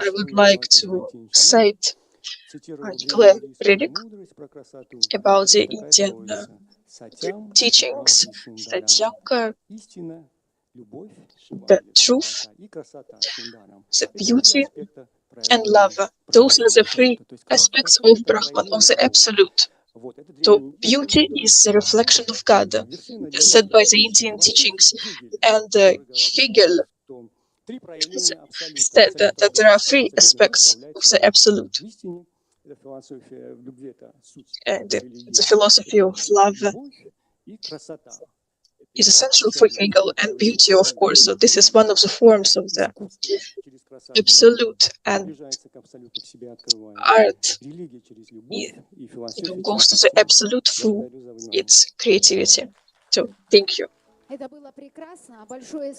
S20: I would like to cite Nikolai Relic about the Indian teachings, Satyanka, the truth, the beauty, and love. Those are the three aspects of Brahman, of the Absolute. So beauty is the reflection of God, said by the Indian teachings, and Hegel said that there are three aspects of the Absolute. And the philosophy of love is essential for Hegel, and beauty, of course. So this is one of the forms of the Absolute, and art goes to the Absolute through its creativity. So thank you.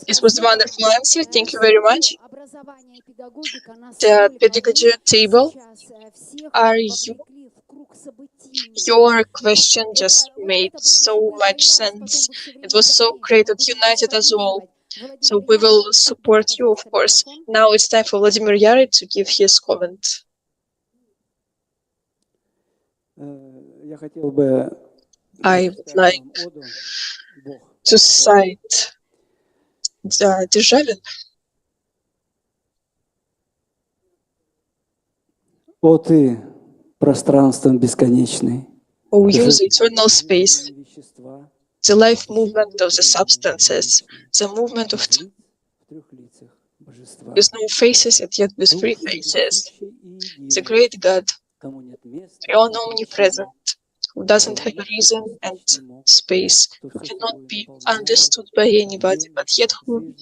S20: This was a wonderful answer. Thank you very much. The pedagogy table, your question just made so much sense. It was so great that united us all. So we will support you, of course. Now it's time for Vladimir Yary to give his comment. I would like to cite Державин.
S9: О ты, пространством бесконечный.
S20: Oh, you, the eternal space, the life movement of the substances, the movement of time, with no faces and yet with three faces, the great God, beyond omnipresent, who doesn't have a reason and space, who cannot be understood by anybody, but yet who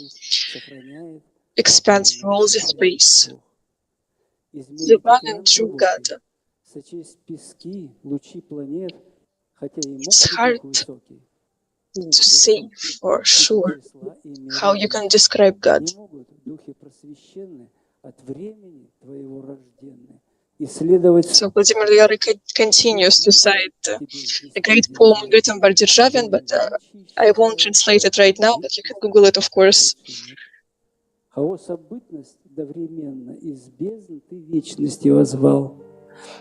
S20: expands through all the space. The one and true God. It's hard to say for sure how you can describe God. So Vladimir Yary continues to cite a great poem written by Державин, but I won't translate it right now, but you can Google it, of course.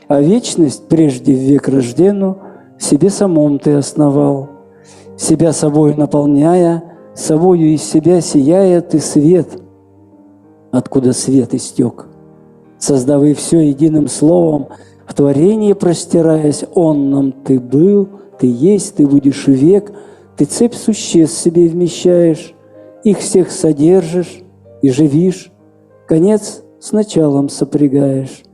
S9: А вечность прежде в век рожденну себе самом ты основал. Себя собою наполняя, собою из себя сияя, ты свет, откуда свет истек. Создав и все единым словом, в творении простираясь, он нам ты был, ты есть, ты будешь век, ты цепь существ себе вмещаешь, их всех содержишь и живишь, конец с началом сопрягаешь,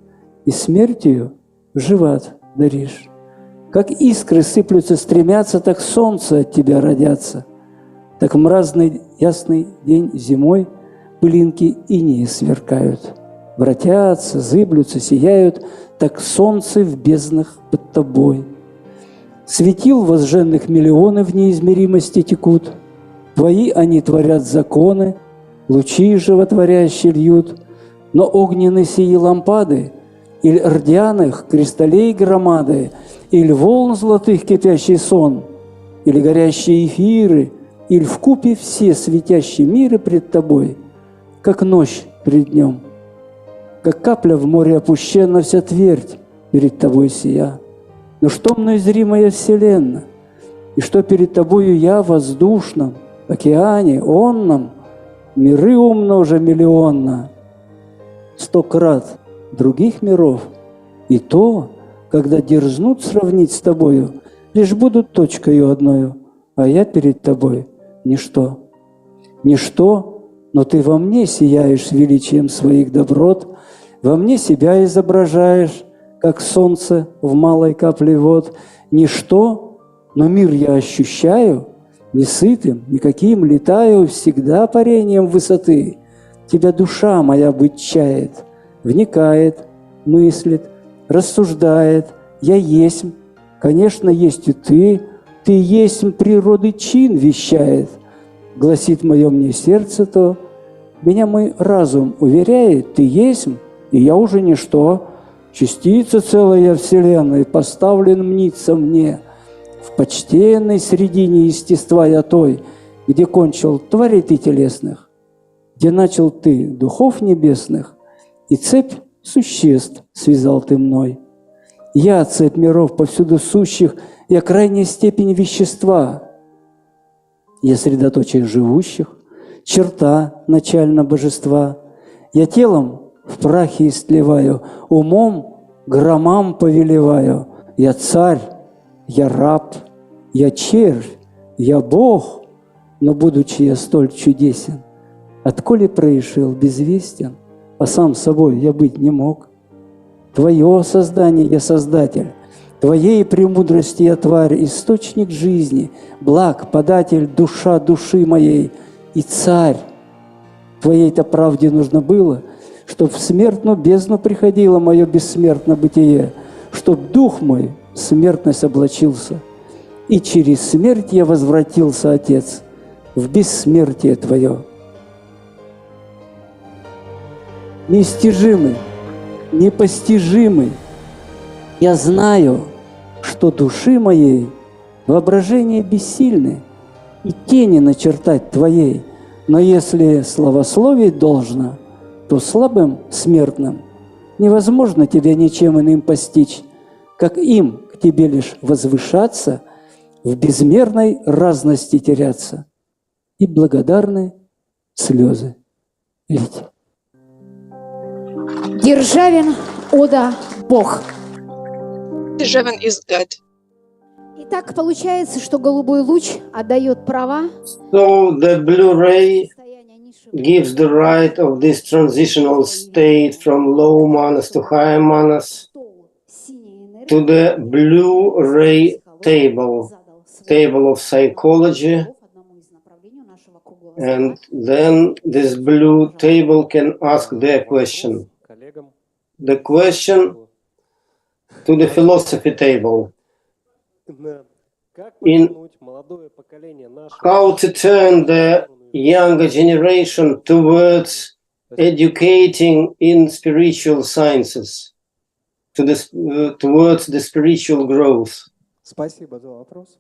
S9: и смертью живот даришь. Как искры сыплются, стремятся, так солнце от тебя родятся. Так в мразный ясный день зимой пылинки инея сверкают. Вратятся, зыблются, сияют, так солнце в безднах под тобой. Светил возжженных миллионы в неизмеримости текут. Твои они творят законы, лучи животворящие льют. Но огненные сии лампады, или рдяных кристаллей громады, или волн золотых кипящий сон, или горящие эфиры, или вкупе все светящие миры пред тобой, как ночь пред днем, как капля в море опущена вся твердь перед тобой сия. Но что мной зримая вселенная, и что перед тобою я в воздушном океане онном, миры умножа миллионно, 100 крат других миров, и то, когда дерзнут сравнить с тобою, лишь будут точкою одною, а я перед тобой ничто. Ничто, но ты во мне сияешь величием своих доброт, во мне себя изображаешь, как солнце в малой капле вод. Ничто, но мир я ощущаю, не сытым, никаким летаю, всегда парением высоты. Тебя душа моя быть чает, вникает, мыслит, рассуждает. Я есть, конечно, есть и ты есть природы чин вещает. Гласит мое мне сердце то, меня мой разум уверяет, ты есть, и я уже ничто. Частица целая вселенной, поставлен мнится мне. В почтенной средине естества я той, где кончил тварей ты телесных, где начал ты духов небесных, и цепь существ связал ты мной. Я цепь миров повсюду сущих, я крайняя степень вещества. Я средоточие живущих, черта начально божества. Я телом в прахе истлеваю, умом громам повелеваю. Я царь, я раб, я червь, я Бог, но, будучи я столь чудесен, отколи проишел безвестен, а сам собой я быть не мог. Твое создание я создатель, Твоей премудрости я тварь, источник жизни, благ, податель, душа души моей и царь. Твоей-то правде нужно было, чтоб в смертную бездну приходило мое бессмертное бытие, чтоб дух мой в смертность облачился, и через смерть я возвратился, Отец, в бессмертие Твое. Неистяжимый, непостижимый, я знаю, что души моей воображение бессильны и тени начертать Твоей, но если славословить должно, то слабым смертным невозможно Тебя ничем иным постичь, как им к Тебе лишь возвышаться, в безмерной разности теряться и благодарны слезы лить.
S1: Державин, Ода, Бог.
S20: Державин is dead.
S1: Итак, получается, что голубой луч отдает права.
S13: So the blue ray gives the right of this transitional state from low manas to higher manas to the blue ray table of psychology, and then this blue table can ask their question. The question to the philosophy table in how to turn the younger generation towards educating in spiritual sciences, towards the spiritual growth.
S4: Спасибо за вопрос.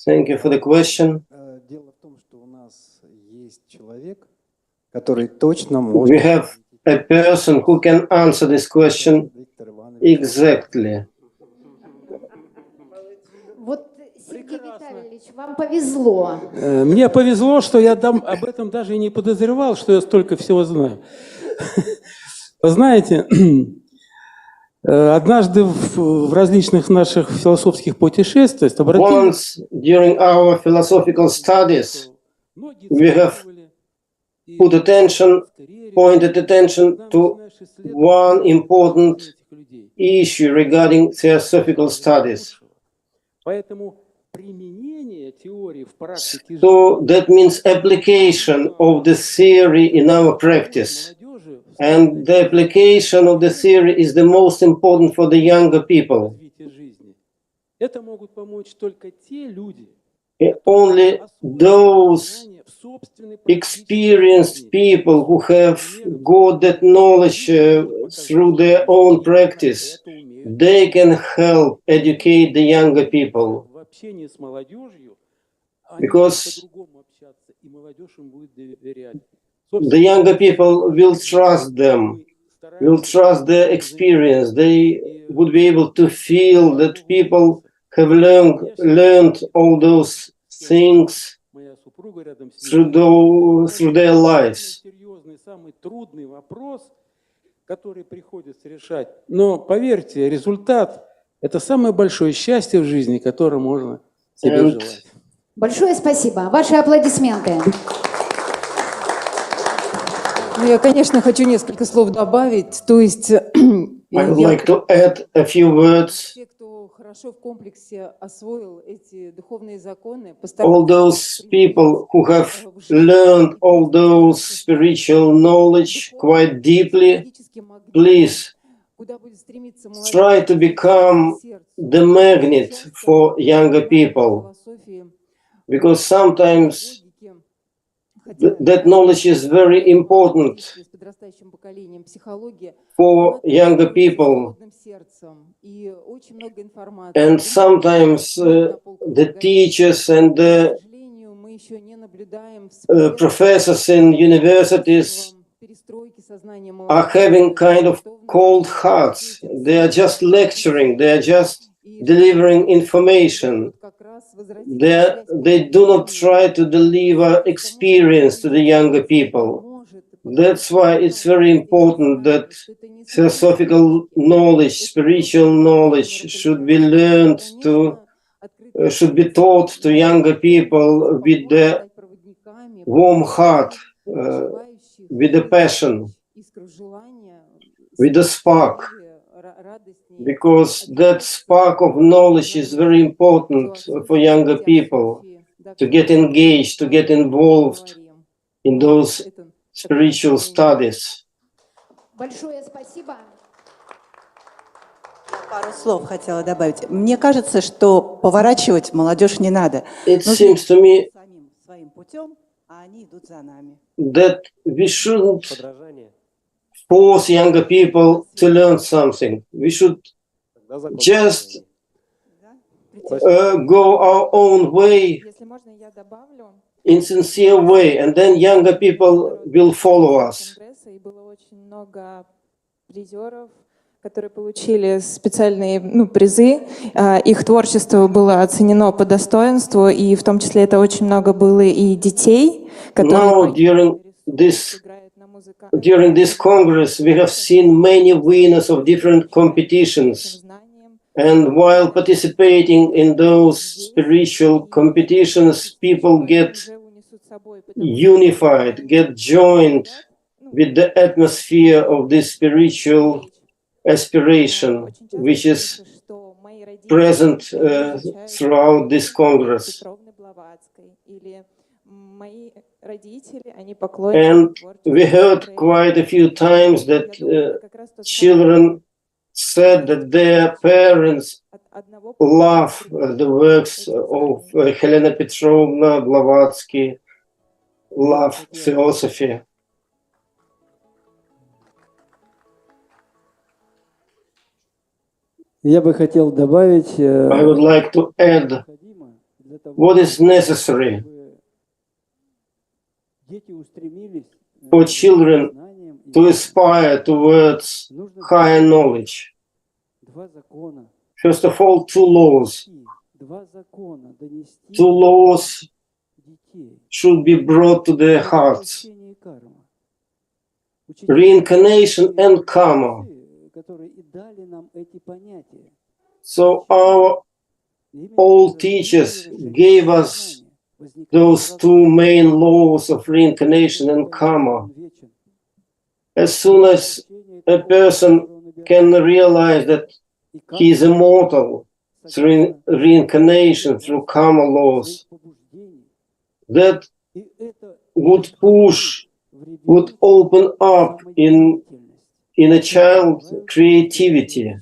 S13: Thank you for the question.
S4: Дело в том, что у нас есть человек, который точно может.
S13: We have a person who can answer this question exactly.
S1: Вот, Сергей Витальевич, вам повезло.
S10: Мне повезло, что я об этом даже и не подозревал, что я столько всего знаю. Вы знаете, однажды в различных наших философских путешествиях
S13: Once during our philosophical studies, we have pointed attention to one important issue regarding theosophical studies. So that means application of the theory in our practice. And the application of the theory is the most important for the younger people. Only those experienced people who have got that knowledge through their own practice, they can help educate the younger people. Because the younger people will trust them, will trust their experience. They would be able to feel that people have learned all those things through their lives.
S10: Который приходится решать. Но поверьте, результат – это самое большое счастье в жизни, которое можно себе желать.
S1: Большое спасибо. Ваши аплодисменты.
S11: Ну, я, конечно, хочу несколько слов добавить. То есть,
S13: I would like to add a few words.
S11: Те, кто хорошо в комплексе освоил эти духовные законы,
S13: All those people who have learned all those spiritual knowledge quite deeply, please try to become the magnet for younger people, because sometimes that knowledge is very important for younger people. And sometimes the teachers and the professors in universities are having kind of cold hearts. They are just lecturing, they are just delivering information. They do not try to deliver experience to the younger people. That's why it's very important that theosophical knowledge, spiritual knowledge should be learned should be taught to younger people with the warm heart, with the passion, with the spark. Because that spark of knowledge is very important for younger people to get engaged, to get involved in those spiritual studies.
S1: Большое спасибо.
S15: Пару слов хотела добавить. Мне кажется, что поворачивать молодежь не надо.
S13: It seems to me
S15: своим путем, а они идут за нами.
S13: That we shouldn't force younger people to learn something. We should just go our own way in sincere way, and then younger people will follow us.
S8: Которые получили специальные призы. Их творчество было оценено по достоинству, и в том числе это очень много было и детей, которые...
S13: During this Congress, we have seen many winners of different competitions. And while participating in those spiritual competitions, people get unified, get joined with the atmosphere of this spiritual aspiration, which is present throughout this Congress. And we heard quite a few times that children said that their parents love the works of Helena Petrovna, Blavatsky, love theosophy.
S9: Я бы хотел добавить,
S13: I would like to add what is necessary for children to aspire towards higher knowledge. First of all, two laws. Two laws should be brought to their hearts. Reincarnation and karma. So our old teachers gave us those two main laws of reincarnation and karma. As soon as a person can realize that he is immortal, through reincarnation, through karma laws, that would push, would open up in a child creativity.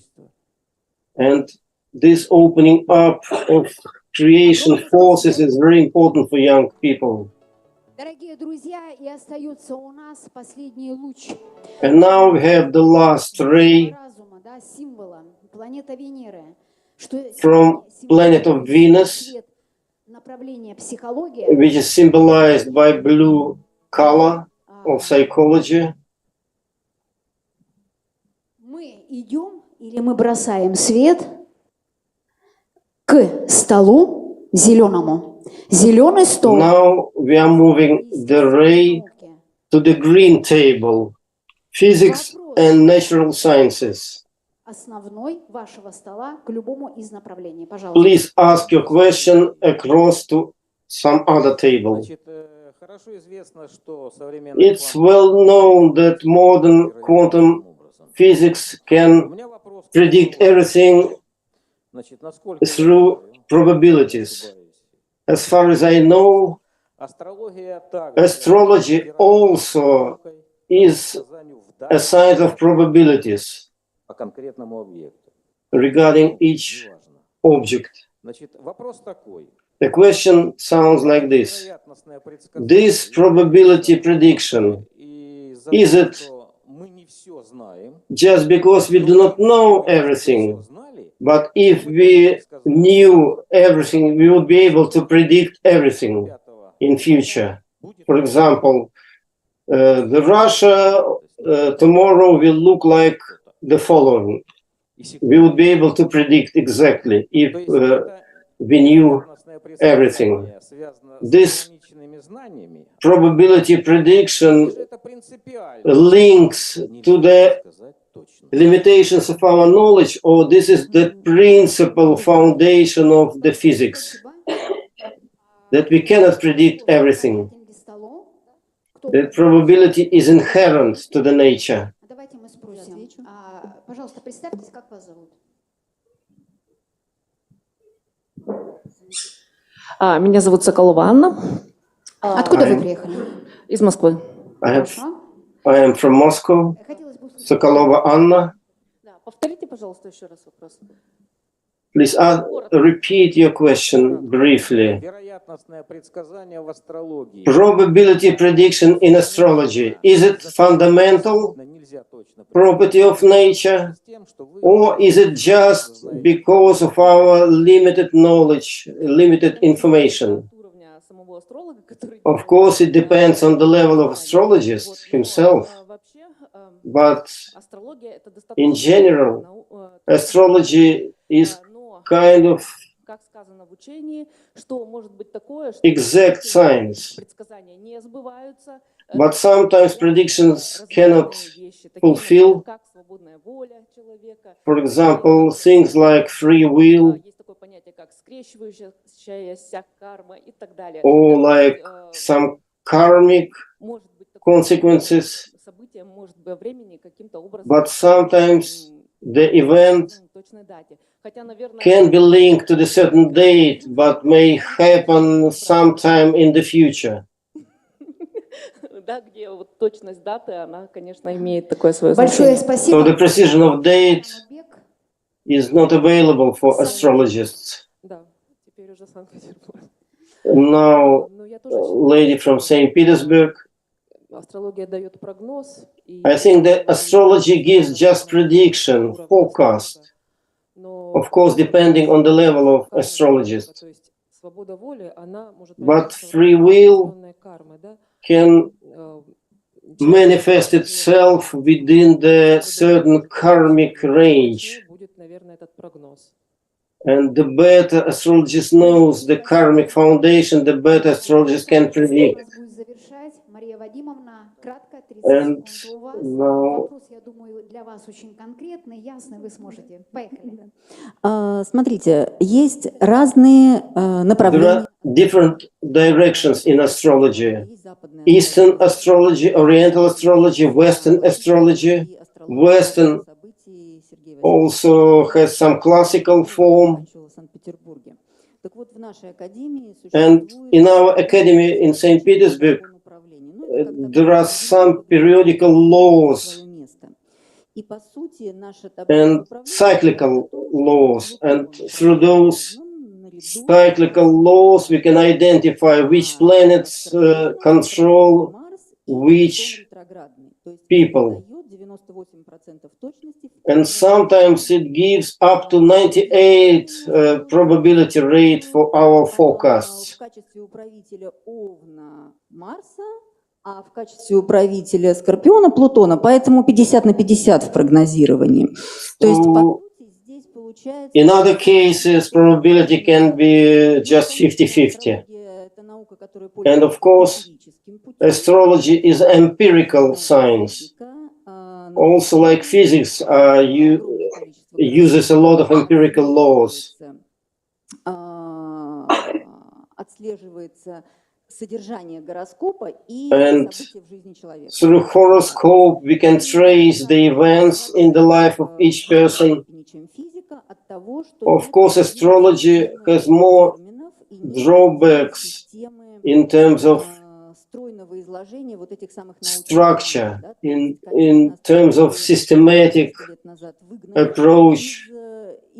S13: And this opening up of creation forces is very important for young people. And now we have the last ray from planet of Venus, which is symbolized by blue color of psychology.
S1: Мы идем или мы бросаем свет к столу зеленому. Зеленый стол.
S13: Now we are moving the ray to the green table, physics and natural sciences.
S1: Основной вашего стола к любому из направлений. Пожалуйста.
S13: Please ask your question across to some other table. It's well known that modern quantum physics can predict everything through probabilities. As far as I know, astrology also is a science of probabilities regarding each object. The question sounds like this. This probability prediction, is it just because we do not know everything? But if we knew everything, we would be able to predict everything in future. For example, the Russia tomorrow will look like the following. We would be able to predict exactly if we knew everything. This probability prediction links to the limitations of our knowledge, or this is the principal foundation of the physics, that we cannot predict everything. The probability is inherent to the nature.
S1: Пожалуйста, представьтесь, как вас зовут?
S12: Меня зовут Соколова Анна.
S1: Откуда вы приехали?
S12: Из Москвы.
S13: I am from Moscow. Sokolova Anna.
S12: Повторите, пожалуйста, еще раз вопрос.
S13: Please repeat your question briefly. Probability prediction in astrology, is it fundamental property of nature, or is it just because of our limited knowledge, limited information? Of course, it depends on the level of astrologist himself, but in general, astrology is kind of exact science. But sometimes predictions cannot fulfill. For example, things like free will, or like some karmic consequences. But sometimes the event can be linked to the certain date, but may happen sometime in the future. So the precision of date is not available for astrologists. Now, lady from St. Petersburg, I think that astrology gives just prediction, forecast, of course, depending on the level of astrologist. But free will can manifest itself within the certain karmic range. And the better astrologist knows the karmic foundation, the better astrologist can predict. And now
S14: Смотрите, есть разные направления.
S13: There are different directions in astrology. Eastern astrology, Oriental astrology, Western astrology. Western also has some classical form, And in our academy in St. Petersburg, there are some periodical laws and cyclical laws. And through those cyclical laws, we can identify which planets control which people. And sometimes it gives up to 98 probability rate for our forecasts.
S14: А в качестве управителя Скорпиона Плутона, поэтому 50 на 50 в прогнозировании. То есть,
S13: in other cases, probability can be just 50-50. And of course, astrology is empirical science. Also, like physics, uses a lot of empirical laws. And through horoscope, we can trace the events in the life of each person. Of course, astrology has more drawbacks in terms of structure, in terms of systematic approach,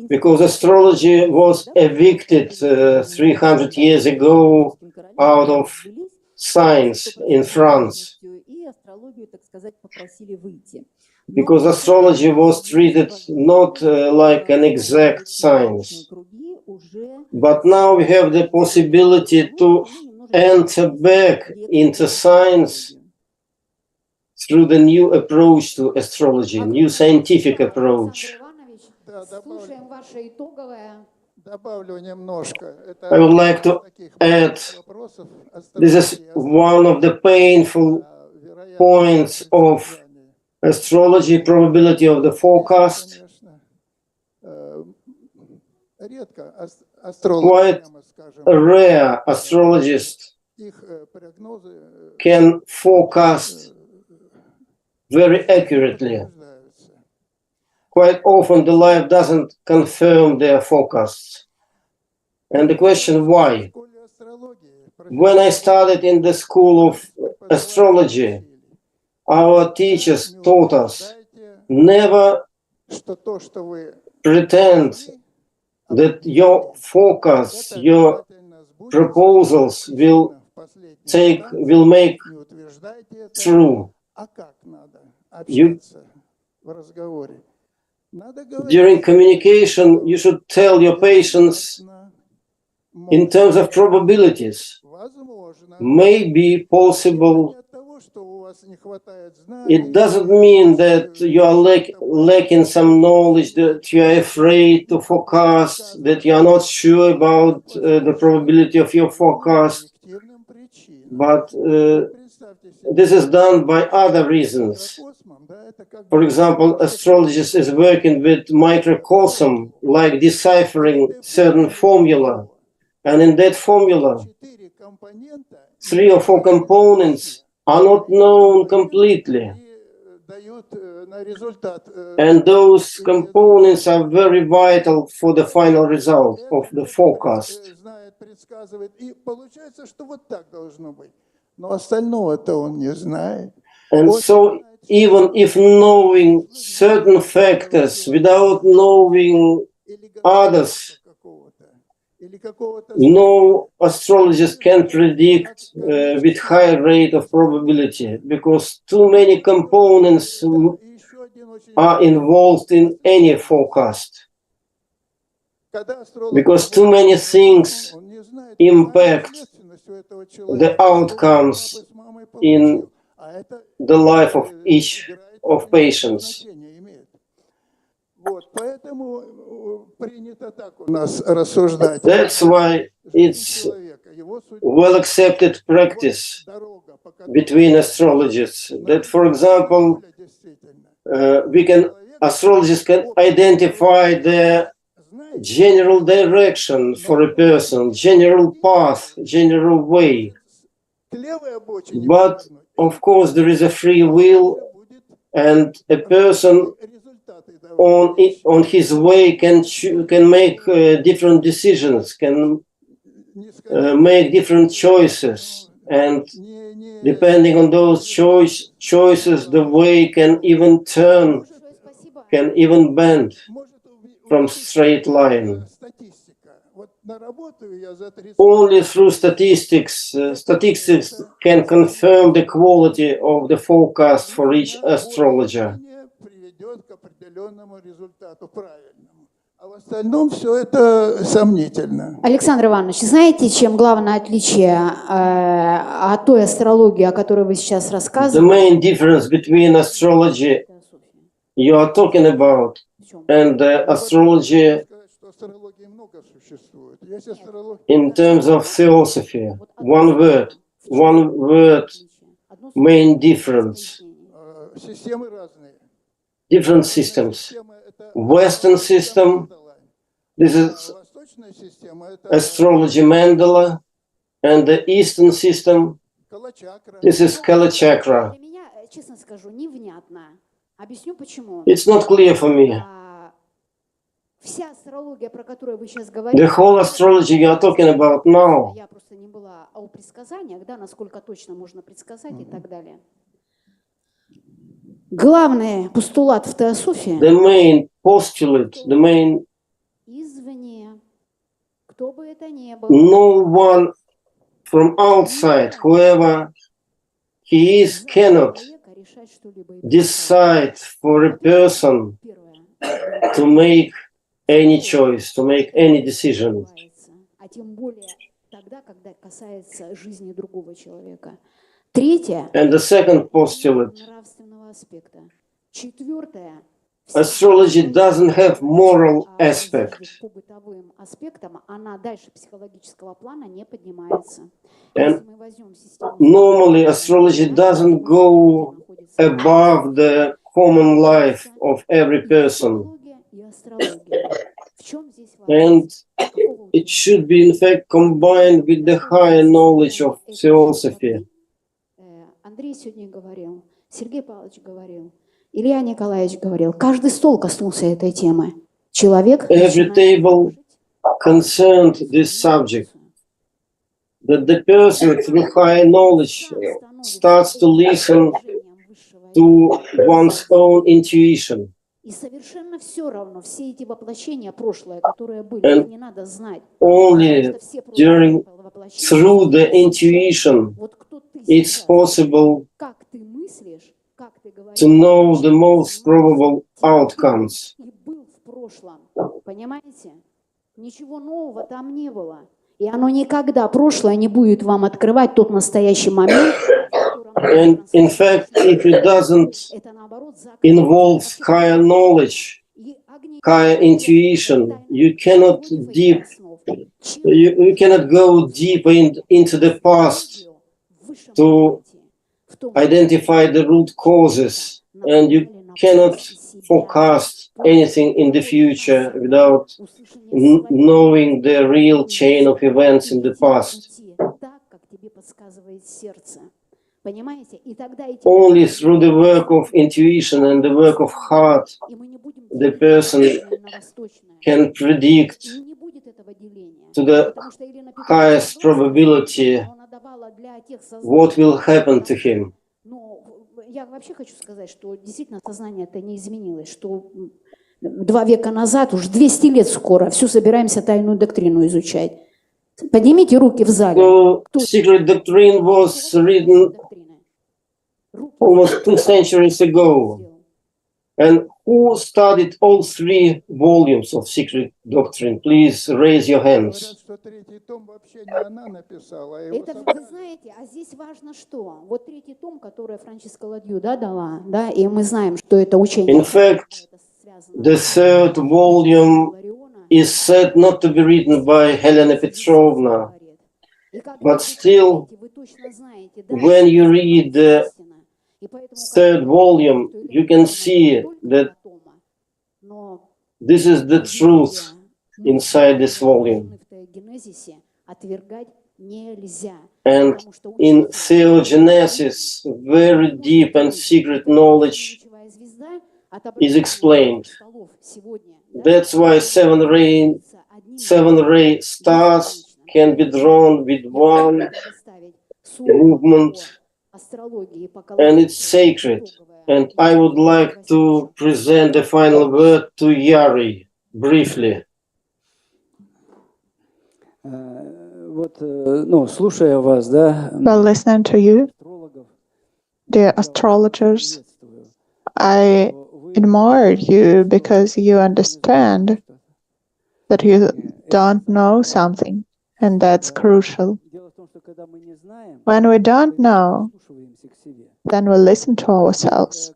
S13: because astrology was evicted 300 years ago out of science in France, because astrology was treated not like an exact science. But now we have the possibility to enter back into science through the new approach to astrology, new scientific approach. I would like to add, this is one of the painful points of astrology, probability of the forecast. Quite rare astrologists can forecast very accurately. Quite often the life doesn't confirm their forecasts. And the question why? When I started in the school of astrology, our teachers taught us never pretend that your forecasts, your proposals will make true. During communication, you should tell your patients in terms of probabilities. May be possible. It doesn't mean that you are lacking some knowledge, that you are afraid to forecast, that you are not sure about the probability of your forecast. But this is done by other reasons. For example, astrologist is working with microcosm, like deciphering certain formula. And in that formula, 3 or 4 components are not known completely. And those components are very vital for the final result of the forecast. And so, even if knowing certain factors without knowing others, no astrologist can predict with high rate of probability, because too many components are involved in any forecast. Because too many things impact the outcomes in the life of each of patients. That's why it's well-accepted practice between astrologists that, for example, astrologists can identify the general direction for a person, general path, general way. But of course, there is a free will, and a person on his way can make different decisions, can make different choices, and depending on those choices, the way can even turn, can even bend from straight line. Only through statistics can confirm the quality of the forecast for each astrologer.
S1: Александр Иванович, знаете, чем главное отличие от той астрологии, о которой вы сейчас
S13: The
S1: рассказывали?
S13: main difference between astrology you are talking about and astrology in terms of theosophy. One word, main difference. Different systems. Western system, this is astrology mandala, and the Eastern system, this is Kala Chakra.
S1: Для меня, честно скажу, невнятно. Объясню почему.
S13: It's not clear for me.
S1: Вся астрология, про которую вы сейчас говорите,
S13: The whole astrology you are talking about now,
S1: я просто не была о предсказаниях, да, насколько точно можно предсказать и так далее. Главный постулат в теософии
S13: the main postulate, the main,
S1: извне, кто бы это ни был,
S13: no one from outside, whoever he is, cannot decide for a person to make any choice, to make any decision.
S1: а тем более тогда, когда касается жизни другого человека. Третье
S13: And the second postulate,
S1: нравственного аспекта. Четвертое
S13: astrology doesn't have moral aspect.
S1: по бытовым аспектам она дальше психологического плана не поднимается.
S13: And normally astrology doesn't go above the common life of every person. And it should be in fact combined with the higher knowledge of theosophy.
S1: Андрей сегодня говорил, Сергей Павлович говорил, Илья Николаевич говорил, каждый стол коснулся этой темы. Человек
S13: Every table concerned this subject. That the person through higher knowledge starts to listen to one's own intuition.
S1: И совершенно все равно, все эти воплощения прошлое, которые были, не надо знать.
S13: Only through the intuition it's possible to know the most probable outcomes.
S1: И был в прошлом, понимаете? Ничего нового там не было. И оно никогда, прошлое, не будет вам открывать тот настоящий момент.
S13: And in fact, if it doesn't involve higher knowledge, higher intuition, you cannot go deeper into the past to identify the root causes, and you cannot forecast anything in the future without knowing the real chain of events in the past. Only through the work of intuition and the work of heart, the person can predict to the highest probability what will happen to him.
S1: Я вообще хочу сказать, что действительно сознание-то не изменилось, что 2 века назад, уж 200 лет скоро, все собираемся тайную доктрину изучать. Поднимите руки в зале.
S13: So, secret doctrine was written almost 2 centuries ago. And who studied all 3 volumes of secret doctrine? Please raise your hands.
S1: Это, вы знаете, а здесь важно что? Вот 3-й том, который Франческа Ладью, да, дала, да, и мы знаем, что это учение.
S13: In fact, the 3rd volume is said not to be written by Helena Petrovna, but still, when you read the 3rd volume, you can see that this is the truth inside this volume. And in theogenesis, very deep and secret knowledge is explained. That's why seven ray stars can be drawn with one movement, and it's sacred. And I would like to present the final word to Yari briefly.
S9: Слушая вас, да,
S19: Well, listening to you, dear astrologers, I admire you because you understand that you don't know something, and that's crucial. When we don't know, then we listen to ourselves,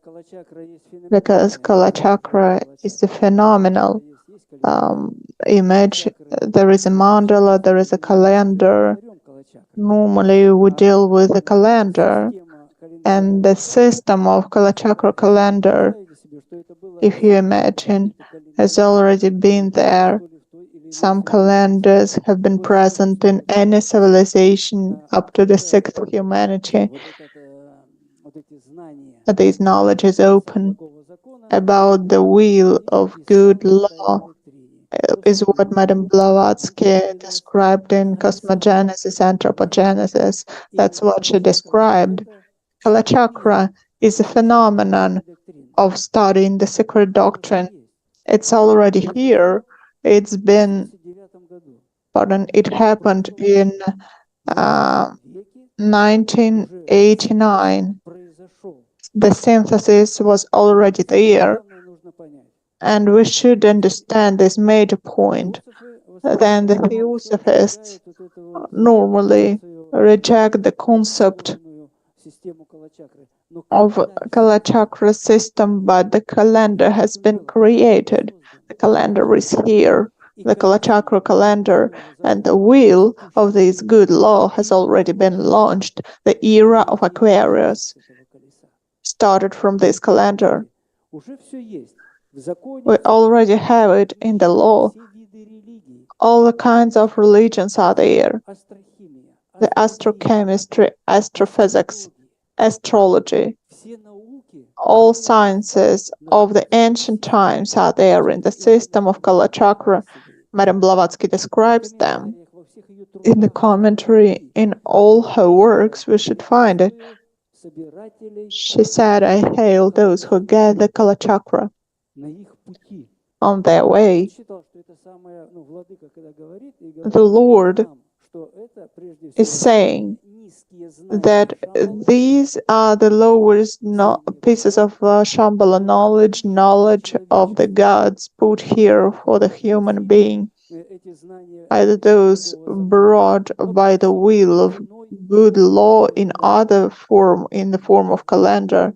S19: because Kalachakra is a phenomenal image. There is a mandala, there is a calendar. Normally we deal with a calendar, and the system of Kalachakra calendar, if you imagine, has already been there. Some calendars have been present in any civilization up to the sixth humanity. This knowledge is open about the wheel of good law, is what Madame Blavatsky described in Cosmogenesis, Anthropogenesis. That's what she described. Kalachakra is a phenomenon of studying the secret doctrine. It's already here. It happened in 1989. The synthesis was already there, and we should understand this major point. Then the Theosophists normally reject the concept of Kalachakra system, but the calendar has been created. The calendar is here, the Kalachakra calendar, and the wheel of this good law has already been launched. The era of Aquarius started from this calendar. We already have it in the law. All the kinds of religions are there. The astrochemistry, astrophysics, astrology, all sciences of the ancient times are there in the system of Kalachakra. Madame Blavatsky describes them. In the commentary, in all her works, we should find it. She said, I hail those who gather Kalachakra on their way. The Lord is saying that these are the lowest pieces of Shambhala knowledge of the gods put here for the human being, either those brought by the will of good law in other form, in the form of calendar,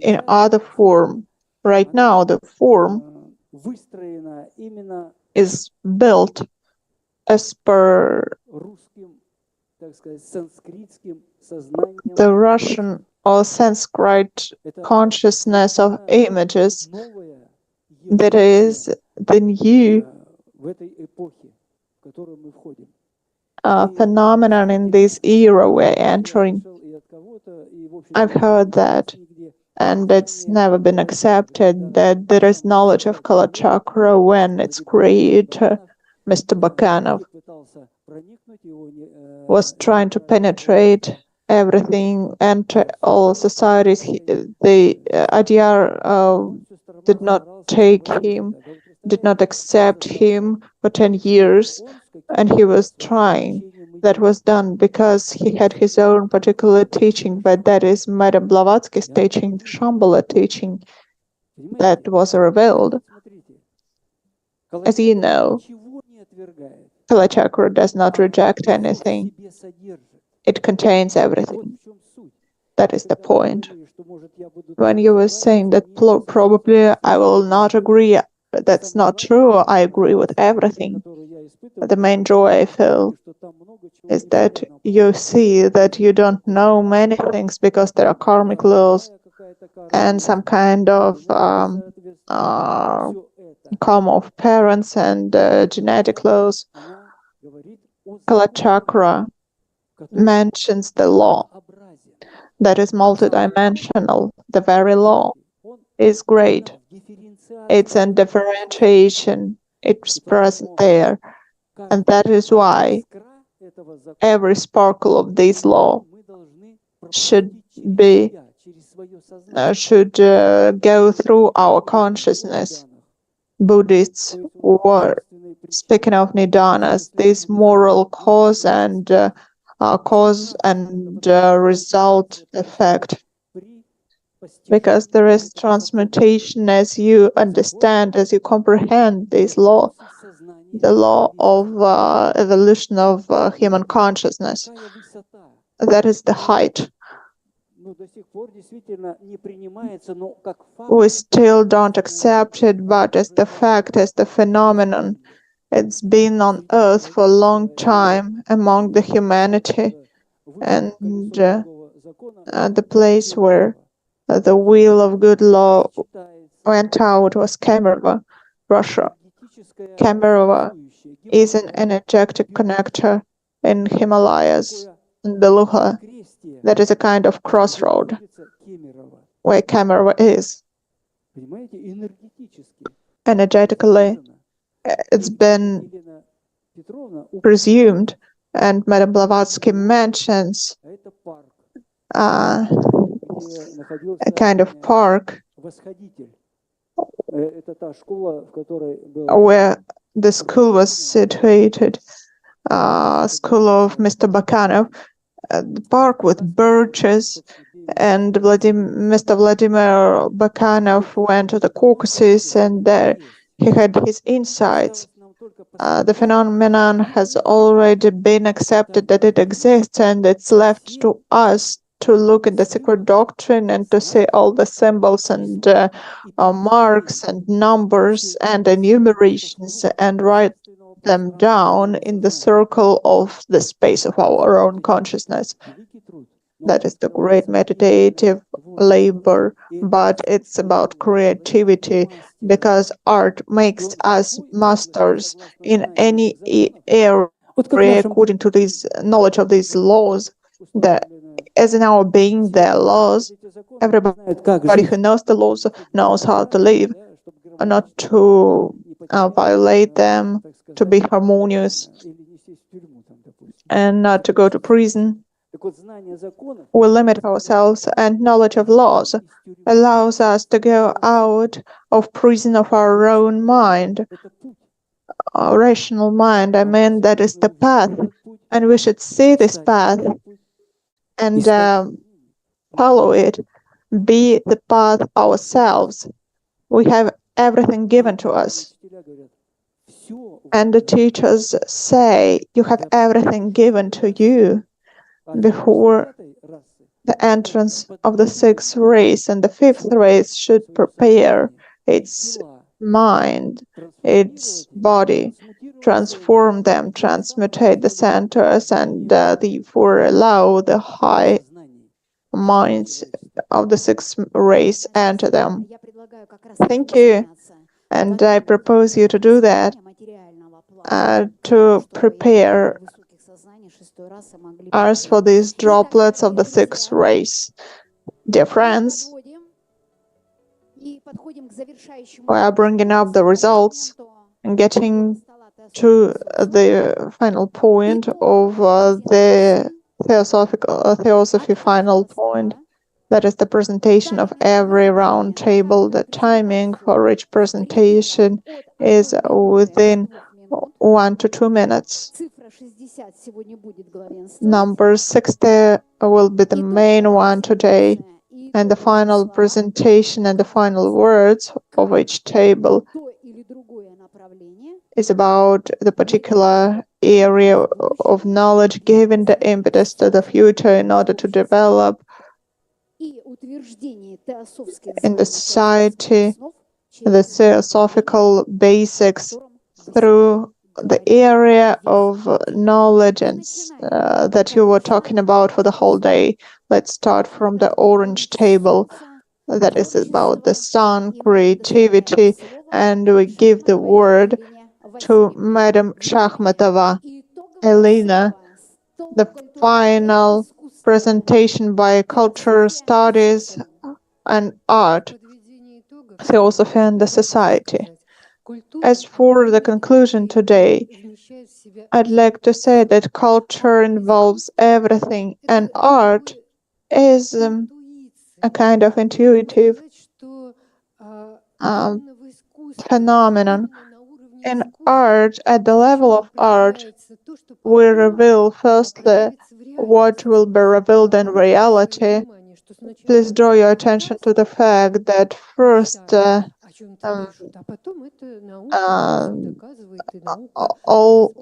S19: in other form. Right now, the form is built as per the Russian or Sanskrit consciousness of images. That is the new phenomenon in this era we're entering. I've heard that, and it's never been accepted, that there is knowledge of Kalachakra when its creator, Mr. Bakhanov, was trying to penetrate everything, enter all societies. The IDR did not take him, did not accept him for 10 years, and he was trying. That was done because he had his own particular teaching, but that is Madame Blavatsky's teaching, the Shambhala teaching that was revealed. As you know, Kalachakra does not reject anything. It contains everything. That is the point. When you were saying that probably I will not agree, that's not true. I agree with everything. The main joy I feel is that you see that you don't know many things because there are karmic laws and some kind of karma of parents and genetic laws. Kalachakra mentions the law that is multidimensional. The very law is great. It's in differentiation. It's present there. And that is why every sparkle of this law should go through our consciousness. Buddhists were speaking of nidanas, this moral cause and result effect, because there is transmutation as you understand, as you comprehend this law, the law of evolution of human consciousness. That is the height. We still don't accept it, but as the fact, as the phenomenon, it's been on Earth for a long time among the humanity, and the place where the wheel of good law went out was Kemerovo, Russia. Kemerovo is an energetic connector in Himalayas and Beluga. That is a kind of crossroad where Kemerovo is. Energetically, it's been presumed, and Madame Blavatsky mentions a kind of park where the school was situated, school of Mr. Bakanov, the park with birches, and Mr. Vladimir Bakanov went to the Caucasus, and there he had his insights. The phenomenon has already been accepted that it exists, and it's left to us to look at the secret doctrine and to see all the symbols and marks and numbers and enumerations and write them down in the circle of the space of our own consciousness. That is the great meditative labor, but it's about creativity, because art makes us masters in any area according to this knowledge of these laws. That as in our being, there are laws. Everybody who knows the laws knows how to live, not to violate them, to be harmonious, and not to go to prison. We limit ourselves, and knowledge of laws allows us to go out of prison of our own mind, our rational mind. I mean, that is the path, and we should see this path and follow it, be the path ourselves. We have everything given to us. And the teachers say, you have everything given to you before the entrance of the sixth race, and the fifth race should prepare its mind, its body, transform them, transmutate the centers, and therefore allow the high minds of the sixth race enter them. Thank you. And I propose you to do that, to prepare us for these droplets of the sixth race. Dear friends, we are bringing up the results and getting to the final point of the Theosophy final point. That is the presentation of every round table. The timing for each presentation is within 1 to 2 minutes. Number 60 will be the main one today, and the final presentation and the final words of each table is about the particular area of knowledge, giving the impetus to the future in order to develop in the society the theosophical basics through the area of knowledge and that you were talking about for the whole day. Let's start from the orange table. That is about the sun, creativity, and we give the word to Madam Shakhmatova, Elena, the final presentation by culture studies and art, theosophy and the society. As for the conclusion today, I'd like to say that culture involves everything, and art is a kind of intuitive phenomenon. In art, at the level of art, we reveal firstly what will be revealed in reality. Please draw your attention to the fact that first all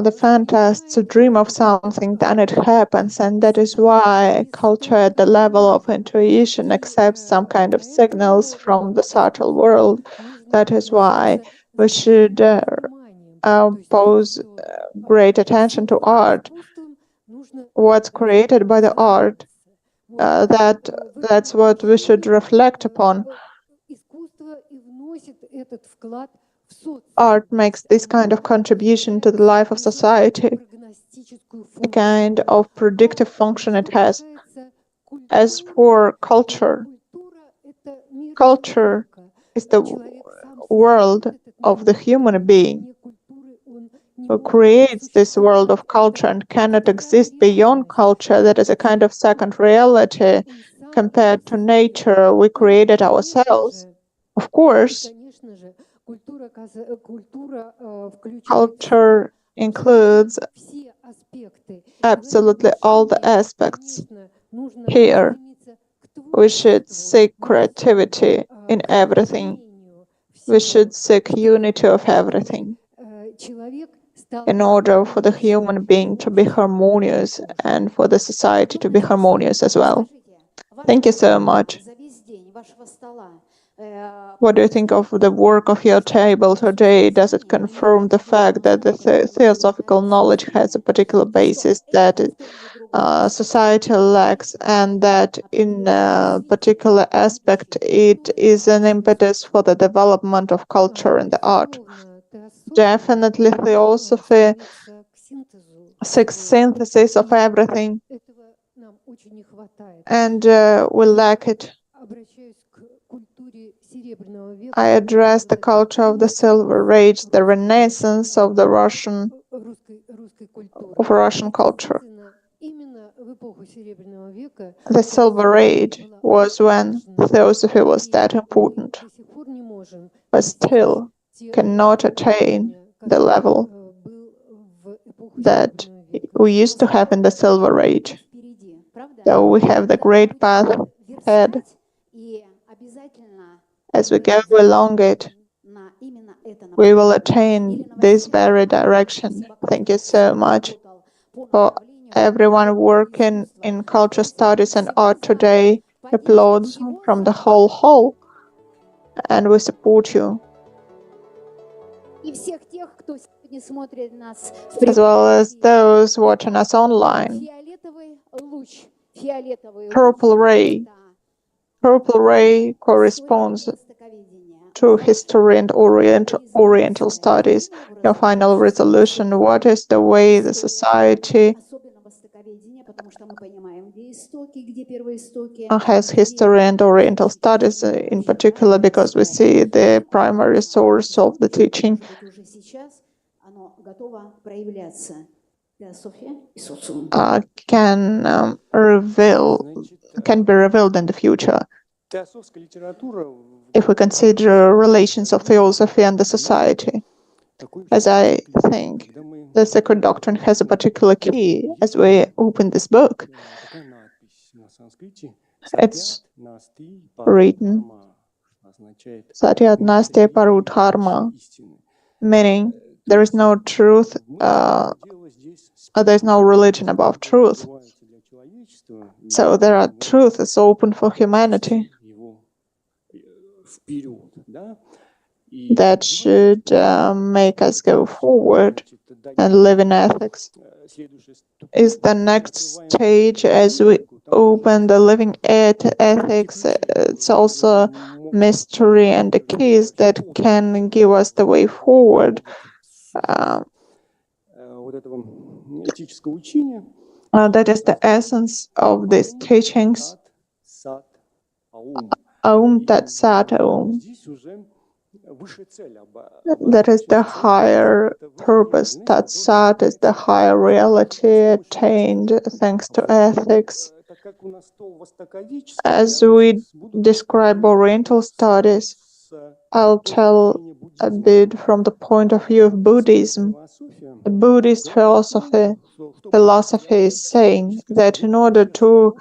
S19: the fantasists dream of something, then it happens, and that is why culture at the level of intuition accepts some kind of signals from the subtle world. That is why we should pose great attention to art. What's created by the art, that's what we should reflect upon. Art makes this kind of contribution to the life of society, a kind of predictive function it has. As for culture, culture is the world of the human being who creates this world of culture and cannot exist beyond culture. That is a kind of second reality compared to nature. We created ourselves. Of course, culture includes absolutely all the aspects. Here, we should seek creativity in everything. We should seek unity of everything in order for the human being to be harmonious and for the society to be harmonious as well. Thank you so much. What do you think of the work of your table today? Does it confirm the fact that the theosophical knowledge has a particular basis that society lacks, and that in a particular aspect it is an impetus for the development of culture and the art? Definitely, theosophy seeks synthesis of everything, and we lack it. I address the culture of the Silver Age, the renaissance of the Russian culture. The Silver Age was when theosophy was that important, but still cannot attain the level that we used to have in the Silver Age. So we have the great path ahead. As we go along it, we will attain this very direction. Thank you so much for everyone working in culture studies and art today. Applause from the whole hall, and we support you. As well as those watching us online. Purple ray corresponds to history and Oriental studies. Your final resolution: what is the way the society has history and Oriental studies, in particular because we see the primary source of the teaching can be revealed in the future. If we consider relations of theosophy and the society, as I think, the sacred doctrine has a particular key as we open this book. It's written Satyat Nasti Parut Dharma, meaning there is no truth, there is no religion above truth. So there are truth is open for humanity that should make us go forward and live in ethics. Is the next stage as we open the living ethics. It's also mystery and the keys that can give us the way forward. That is the essence of these teachings. Aum Tat Sat Aum. That is the higher purpose. Tat Sat is the higher reality attained thanks to ethics. As we describe Oriental studies, I'll tell a bit from the point of view of Buddhism. The Buddhist philosophy is saying that in order to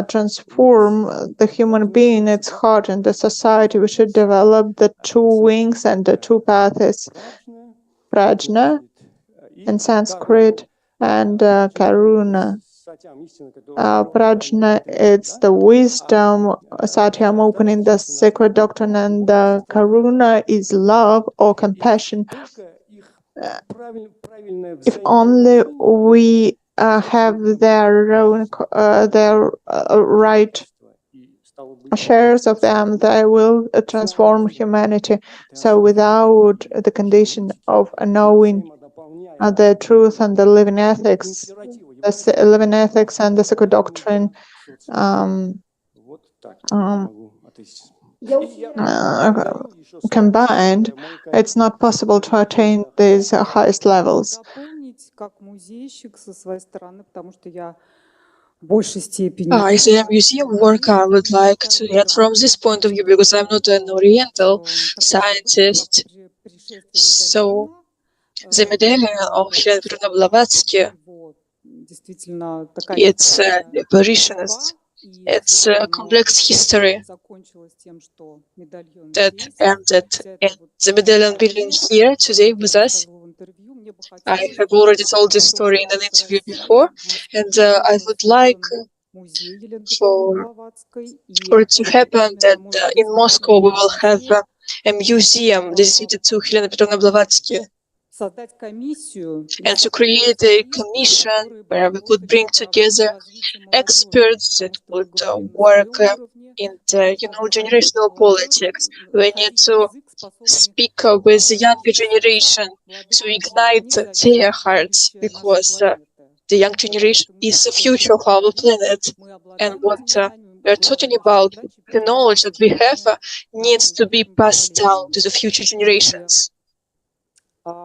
S19: transform the human being, its heart, and the society, we should develop the two wings and the two paths, prajna in Sanskrit and karuna. Prajna, it's the wisdom, satyam, opening the sacred doctrine, and karuna is love or compassion. If only we have their own, their right shares of them, they will transform humanity. So without the condition of knowing the truth and the living ethics, the living ethics and the sacred doctrine combined, it's not possible to attain these highest levels.
S20: As a museum worker, I would like to add from this point of view, because I'm not an Oriental scientist. So the medallion of Blavatsky, it's apparitionist. It's a complex history that ended, and the medallion being here today with us. I have already told this story in an interview before, and I would like for it to happen that in Moscow we will have a museum dedicated to Helena Petrovna Blavatsky, and to create a commission where we could bring together experts that would work in the generational politics. We need to speak with the younger generation to ignite their hearts, because the young generation is the future of our planet, and what we're talking about, the knowledge that we have, needs to be passed down to the future generations. And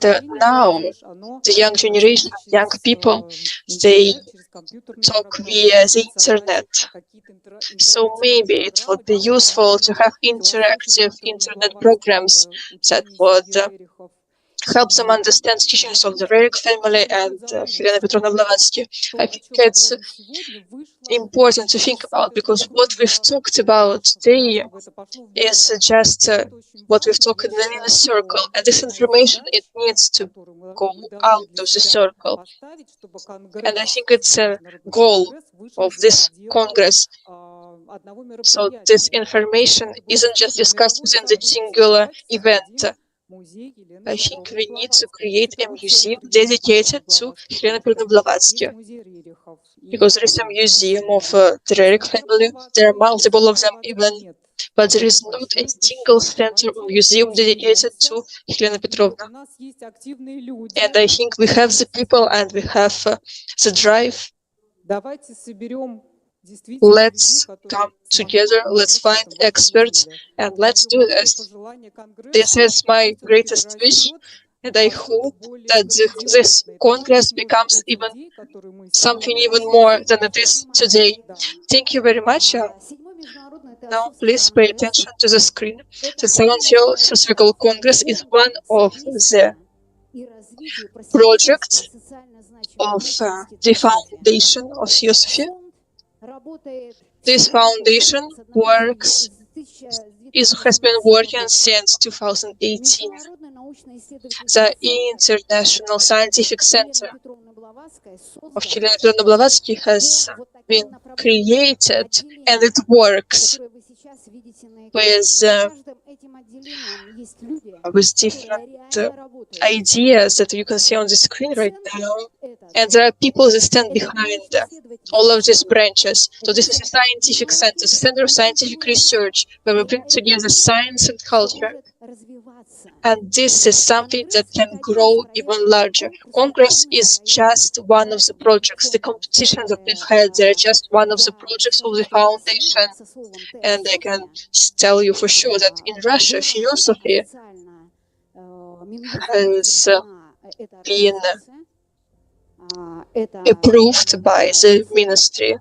S20: now, the young generation, young people, they talk via the internet. So maybe it would be useful to have interactive internet programs that would help them understand teachings of the Reich family and Helena Petrovna Blavatsky. I think it's important to think about, because what we've talked about today is just what we've talked in the inner circle, and this information, it needs to go out of the circle. And I think it's a goal of this Congress. So this information isn't just discussed within the singular event. I think we need to create a museum dedicated to Helena Petrovna Blavatsky, because there is a museum of the Reich family. There are multiple of them even, but there is not a single center or museum dedicated to Helena Petrovna. And I think we have the people and we have the drive. Let's come together, let's find experts, and let's do this. This is my greatest wish, and I hope that this Congress becomes something even more than it is today. Thank you very much. Now, please pay attention to the screen. The VII Theosophical Congress is one of the projects of the foundation of Theosophy. This foundation has been working since 2018. The International Scientific Center of Helena Petrovna Blavatsky has been created, and it works with different ideas that you can see on the screen right now. And there are people that stand behind all of these branches. So this is a scientific center, a center of scientific research, where we bring together science and culture. And this is something that can grow even larger. Congress is just one of the projects. The competition that we've had, they're just one of the projects of the foundation. And I can tell you for sure that in Russia, philosophy has been approved by the ministry.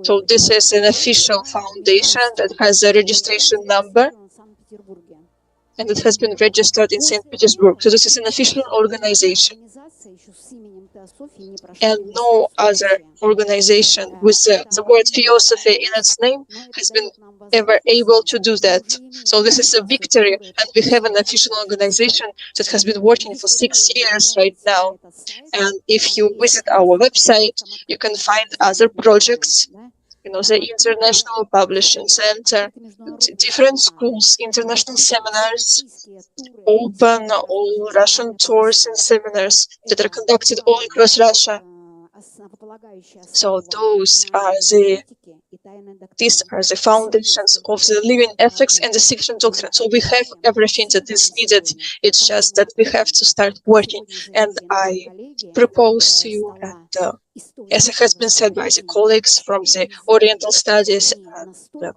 S20: So this is an official foundation that has a registration number, and it has been registered in St. Petersburg. So this is an official organization. And no other organization with the word Theosophy in its name has been ever able to do that. So this is a victory, and we have an official organization that has been working for 6 years right now. And if you visit our website, you can find other projects, the International Publishing Center, different schools, international seminars, open all Russian tours and seminars that are conducted all across Russia. So these are the foundations of the living ethics and the secret doctrine. So we have everything that is needed. It's just that we have to start working. And I propose to you, and as it has been said by the colleagues from the Oriental Studies and the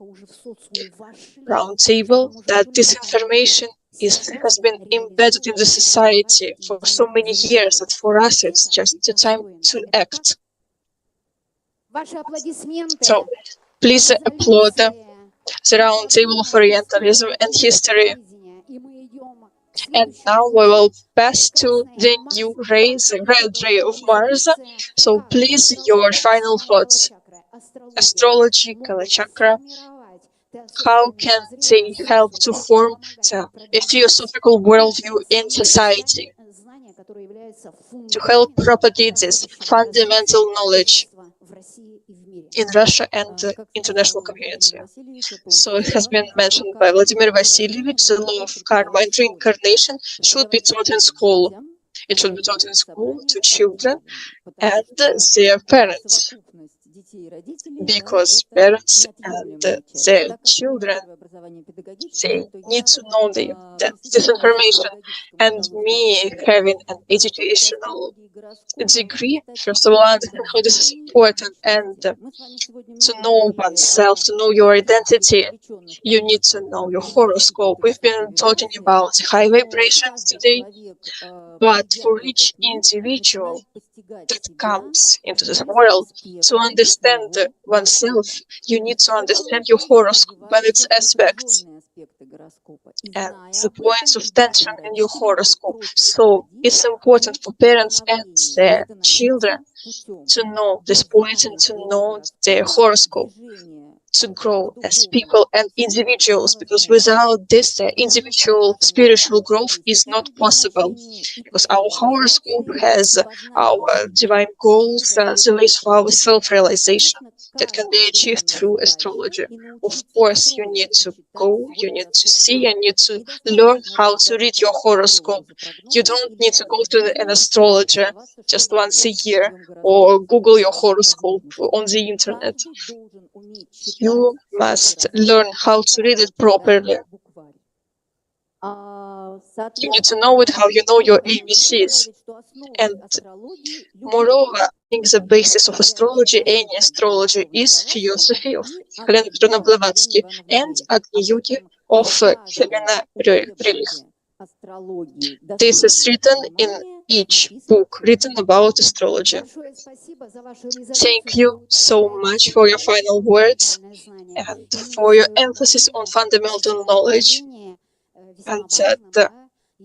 S20: Round Table, that this information has been embedded in the society for so many years that for us it's just the time to act. So please applaud the Round Table of Orientalism and History. And now we will pass to the new ray, the red ray of Mars. So please, your final thoughts. Astrology, Kala Chakra, how can they help to form a theosophical worldview in society, to help propagate this fundamental knowledge in Russia and the international community? So it has been mentioned by Vladimir Vasilievich, the law of karma and reincarnation should be taught in school. It should be taught in school to children and their parents, because parents and their children, they need to know this information. And me having an educational degree, first of all, I understand how this is important, and to know oneself, to know your identity, you need to know your horoscope. We've been talking about high vibrations today, but for each individual that comes into this world, to understand oneself, you need to understand your horoscope and its aspects and the points of tension in your horoscope. So it's important for parents and their children to know this point and to know their horoscope, to grow as people and individuals, because without this, the individual spiritual growth is not possible, because our horoscope has our divine goals, the ways for our self-realization that can be achieved through astrology. Of course, you need to go, you need to see, you need to learn how to read your horoscope. You don't need to go to an astrologer just once a year or Google your horoscope on the internet. You must learn how to read it properly. You need to know it how you know your ABCs. And moreover, I think the basis of astrology, any astrology, is Theosophy of Helena Blavatsky and Agni Yogi of Helena Rillich. This is written in each book written about astrology. Thank you so much for your final words and for your emphasis on fundamental knowledge, and that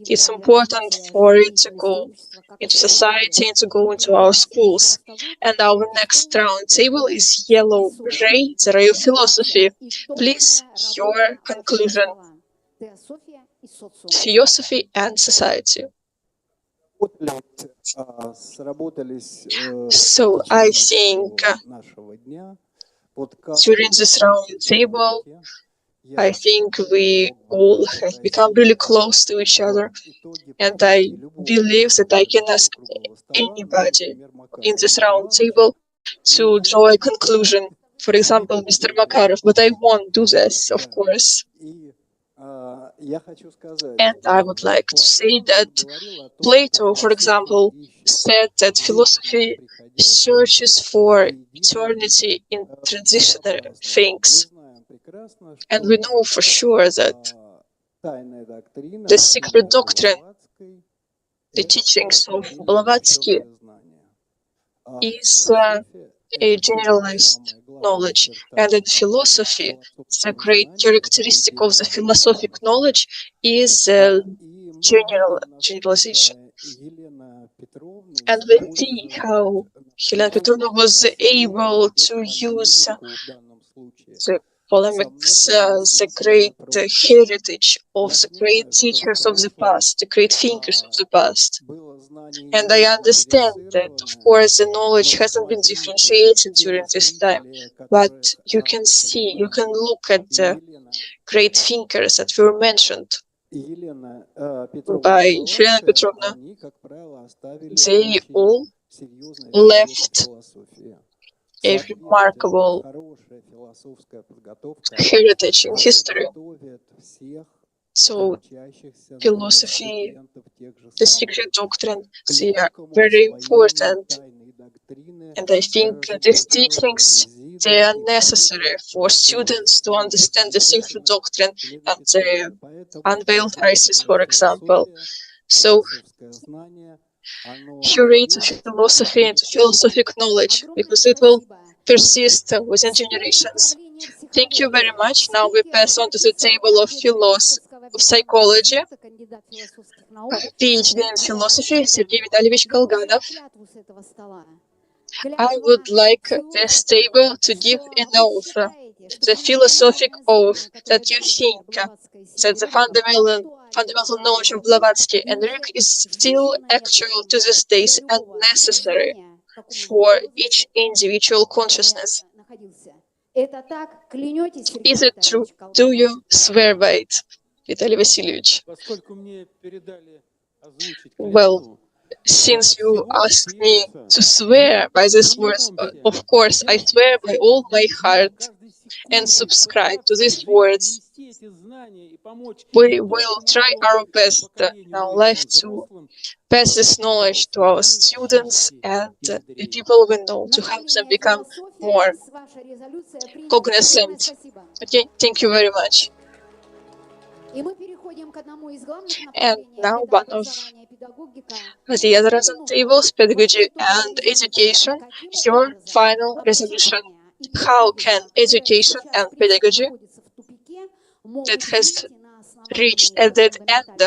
S20: it's important for it to go into society and to go into our schools. And our next round table is Yellow Ray, the ray of philosophy. Please, your conclusion. Theosophy and Society. So I think during this round table, I think we all have become really close to each other, and I believe that I can ask anybody in this round table to draw a conclusion. For example, Mr. Makarov, but I won't do this, of course. And I would like to say that Plato, for example, said that philosophy searches for eternity in transitional things. And we know for sure that the secret doctrine, the teachings of Blavatsky, is a generalized knowledge. And in philosophy, the great characteristic of the philosophic knowledge is generalization. And we see how Helena Petrovna was able to use the polemics, the great heritage of the great teachers of the past, the great thinkers of the past. And I understand that, of course, the knowledge hasn't been differentiated during this time, but you can see, you can look at the great thinkers that were mentioned by Helena Petrovna. They all left a remarkable heritage in history. So, philosophy, the secret doctrine, they are very important. And I think these teachings, they are necessary for students to understand the secret doctrine and the unveiled Isis, for example. So, curate philosophy into philosophic knowledge, because it will persist within generations. Thank you very much. Now we pass on to the table of psychology. PhD in philosophy, Sergei Vitalyevich Kolganov. I would like this table to give an oath, the philosophic oath that you think that the fundamental knowledge of Blavatsky and Rick is still actual to these days and necessary for each individual consciousness. Is it true? Do you swear by it, Vitaly Vasilyevich? Well, since you asked me to swear by these words, of course, I swear by all my heart and subscribe to these words. We will try our best in our life to pass this knowledge to our students and the people we know, to help them become more cognizant. Okay, thank you very much. And now one of the other tables, pedagogy and education, your final resolution. How can education and pedagogy that has reached a dead end,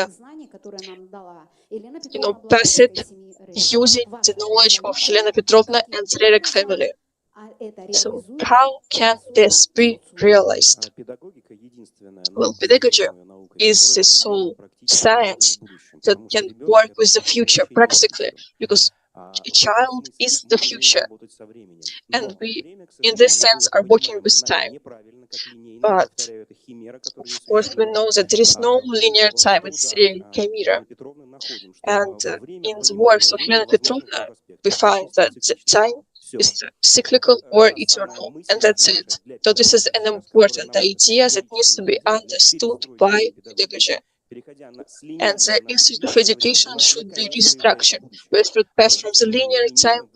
S20: pass it using the knowledge of Helena Petrovna and the Rerek family? So how can this be realized? Well, pedagogy is the sole science that can work with the future practically, because a child is the future, and we, in this sense, are working with time. But, of course, we know that there is no linear time, it's a chimera. And in the works of Helena Petrovna, we find that the time is cyclical or eternal, and that's it. So this is an important idea that needs to be understood by pedagogy. And the Institute of Education should be restructured, where it should pass from the linear time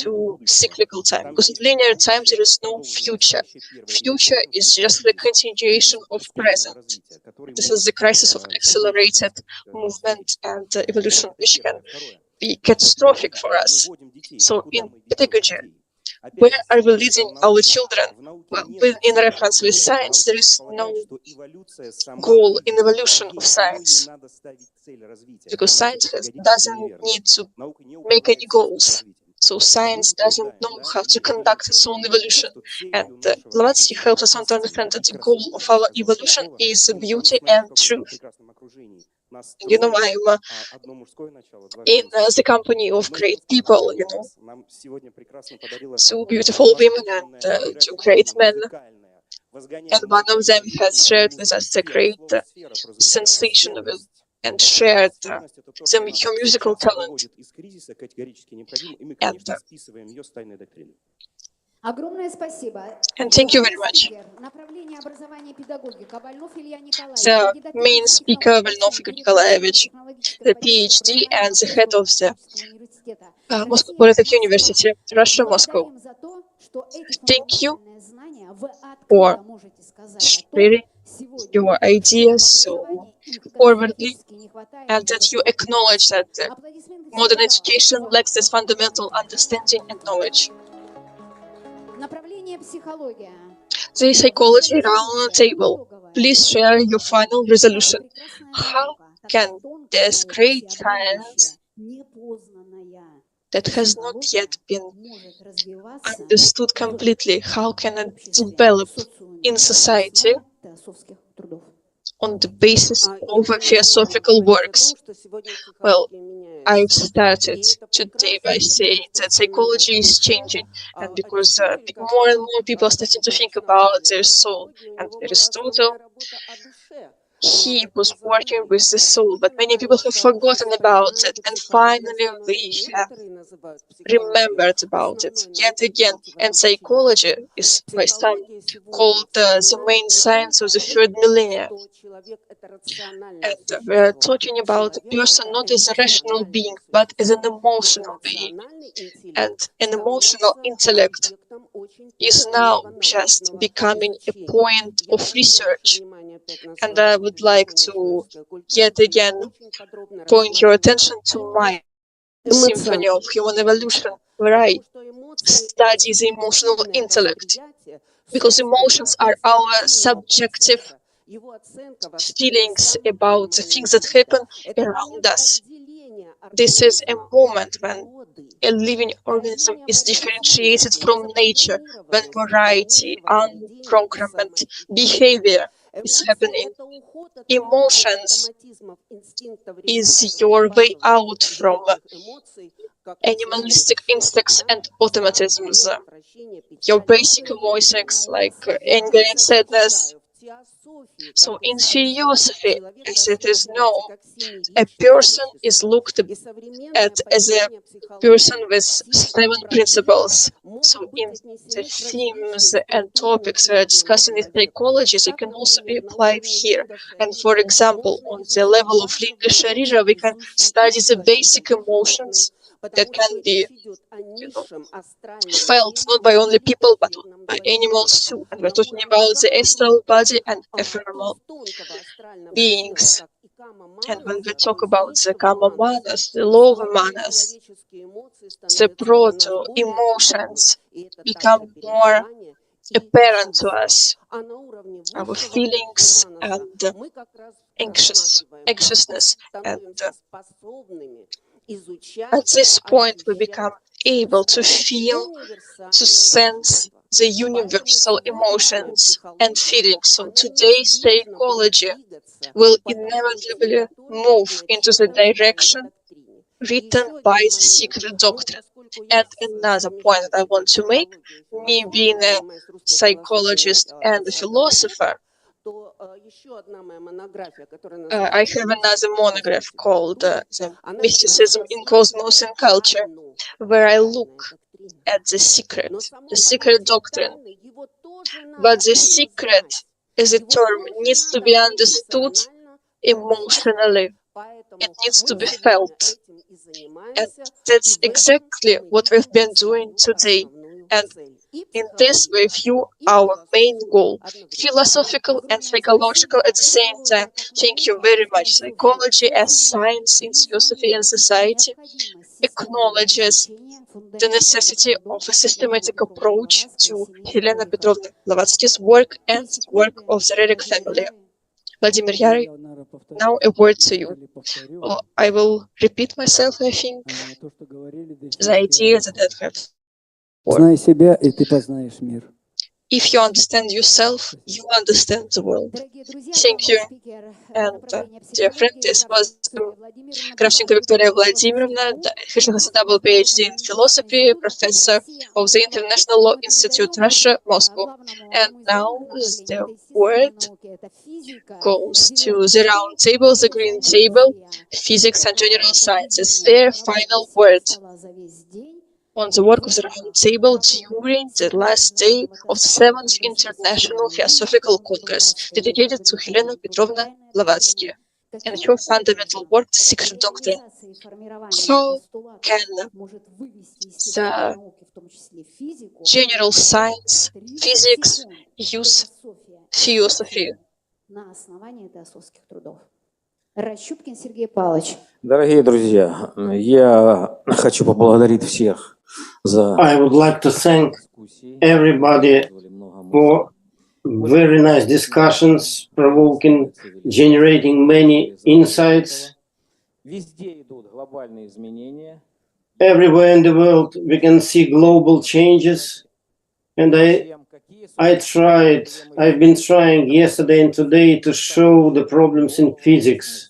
S20: to cyclical time, because in linear time there is no future. Future is just the continuation of present. This is the crisis of accelerated movement and evolution, which can be catastrophic for us. So in pedagogy, where are we leading our children? Well, in reference with science, there is no goal in evolution of science, because science doesn't need to make any goals. So science doesn't know how to conduct its own evolution. And Blavatsky helps us to understand that the goal of our evolution is beauty and truth. You know, I'm in the company of great people, you know, two beautiful women and two great men. And one of them has shared with us a great sensation and shared her musical talent. And
S6: And thank you very much. The main speaker, Volnov Igor Nikolaevich, the PhD and the head of the Moscow Polytechnic University, Russia, Moscow. Thank you for sharing your ideas so forwardly, and that you acknowledge that modern education lacks this fundamental understanding and knowledge. The psychology round table. Please share your final resolution. How can this great science that has not yet been understood completely, how can it develop in society on the basis of philosophical works? Well, I've started today by saying that psychology is changing, and because more and more people are starting to think about their soul, and Aristotle, he was working with the soul, but many people have forgotten about it, and finally we have remembered about it yet again. And psychology is by some called the main science of the third millennium. And we're talking about a person not as a rational being, but as an emotional being. And an emotional intellect is now just becoming a point of research. And I would like to yet again point your attention to my Symphony of Human Evolution, where I study the emotional intellect, because emotions are our subjective feelings about the things that happen around us. This is a moment when a living organism is differentiated from nature, when variety, unprogramming behavior is happening. Emotions is your way out from animalistic instincts and automatisms. Your basic emotions like anger and sadness. So in Theosophy, as it is known, a person is looked at as a person with 7 principles. So in the themes and topics we are discussing in psychology, they can also be applied here. And for example, on the level of Linga Sharira, we can study the basic emotions that can be felt not by only people but by animals too. And we're talking about the astral body and ephemeral beings. And when we talk about the kama manas, the lower manas, the proto emotions become more apparent to us. Our feelings and anxiousness, and at this point we become able to feel, to sense the universal emotions and feelings. So today's psychology will inevitably move into the direction written by the secret doctrine. And another point that I want to make, me being a psychologist and a philosopher, I have another monograph called The Mysticism in Cosmos and Culture, where I look at the secret doctrine. But the secret as a term needs to be understood emotionally. It needs to be felt. And that's exactly what we've been doing today. And in this we view our main goal, philosophical and psychological at the same time. Thank you very much. Psychology as science in Theosophy and Society acknowledges the necessity of a systematic approach to Helena Petrovna Blavatsky's work and work of the Rerich family. Vladimir Yary, now a word to you. I will repeat myself, I think. The idea that I have.
S9: Знай себя, и ты познаешь мир.
S6: If you understand yourself, you understand the world. Thank you. And dear friend, this was Kravchenko Victoria Vladimirovna, who has a double PhD in philosophy, professor of the International Law Institute, Russia, Moscow. And now the word goes to the round table, the green table, physics and general sciences. Their final word.
S20: on the work of the round table during the last day of the VII International Theosophical Congress, dedicated to Helena Petrovna Blavatsky and her fundamental work, The Secret Doctrine. How can the general science, physics, use theosophy?
S5: Дорогие друзья, я хочу поблагодарить всех за
S13: I would like to thank everybody for very nice discussions, provoking, generating many insights.
S5: Везде идут глобальные изменения.
S13: Everywhere in the world we can see global changes, and I've been trying yesterday and today to show the problems in physics.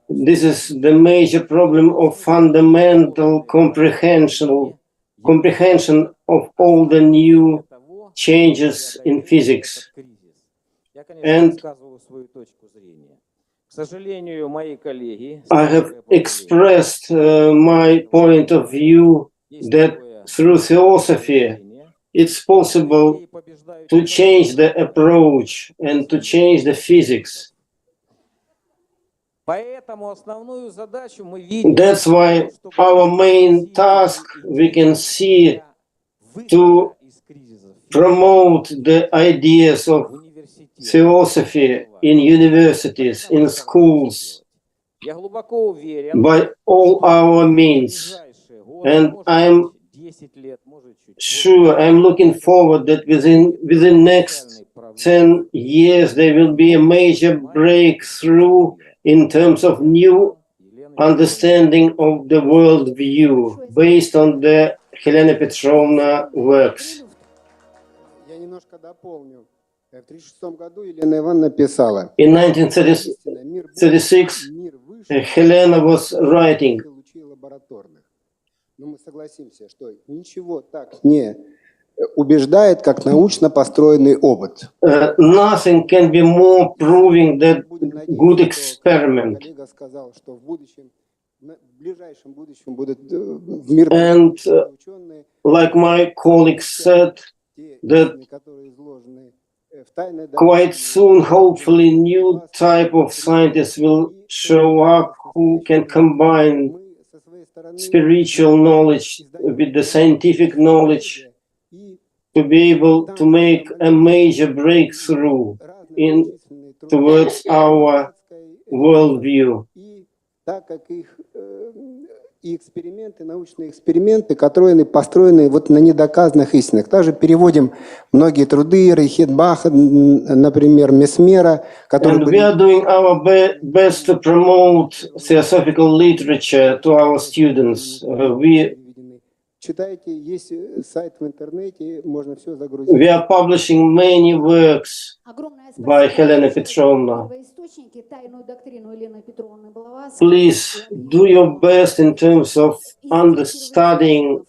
S13: This is the major problem of fundamental comprehension of all the new changes in physics. And I have expressed my point of view that through theosophy it's possible to change the approach and to change the physics. That's why our main task, we can see, to promote the ideas of theosophy in universities, in schools, by all our means. And I'm sure, I'm looking forward that within next 10 years there will be a major breakthrough in terms of new understanding of the world view based on the Helena Petrovna works. In 1936, Helena was writing,
S16: убеждает, как научно построенный опыт.
S13: Nothing can be more proving that good experiment. And like my colleague said, that quite soon, hopefully, new type of scientists will show up who can combine spiritual knowledge with the scientific knowledge to be able to make a major breakthrough towards our worldview.
S16: И эксперименты, научные эксперименты, которые построены вот на недоказанных истинах. Также переводим многие труды Рейхетбаха, например, Месмера, которые
S13: And we are doing our best to promote theosophical literature to our students.
S16: Читайте, есть сайт в интернете, можно все загрузить.
S13: We are publishing many works by Helena Petrovna. Please do your best in terms of understanding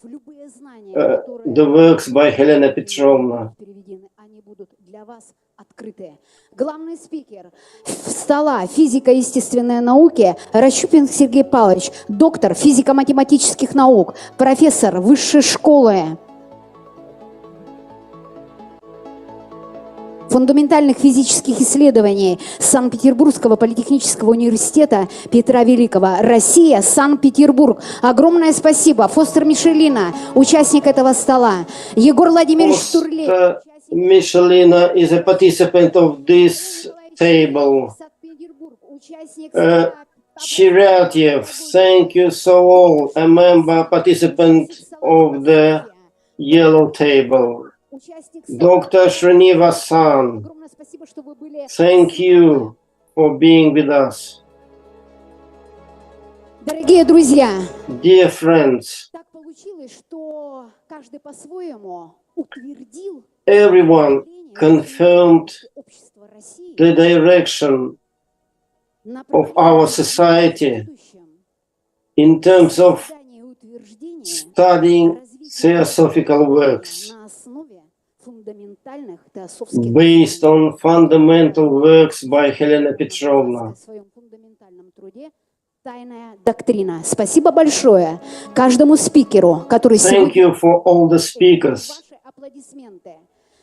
S13: the works by Helena Petrovna.
S1: Главный спикер стола физико-естественной науки Рощупин Сергей Павлович, доктор физико-математических наук, профессор высшей школы фундаментальных физических исследований Санкт-Петербургского политехнического университета Петра Великого. Россия, Санкт-Петербург. Огромное спасибо. Фостер Мишелина, участник этого стола. Егор Владимирович Турлей.
S13: Michelina is a participant of this table. Chiratyev, thank you so all, a member, participant of the yellow table. Dr. Srinivasan, thank you for being with us.
S1: Дорогие друзья,
S13: dear friends,
S1: так получилось, что каждый по-своему утвердил
S13: everyone confirmed the direction of our society in terms of studying theosophical works based on fundamental works by Helena Petrovna.
S1: Тайная доктрина. Спасибо большое каждому спикеру, который
S13: Thank
S1: сегодня...
S13: you for all the speakers
S1: Ваши аплодисменты.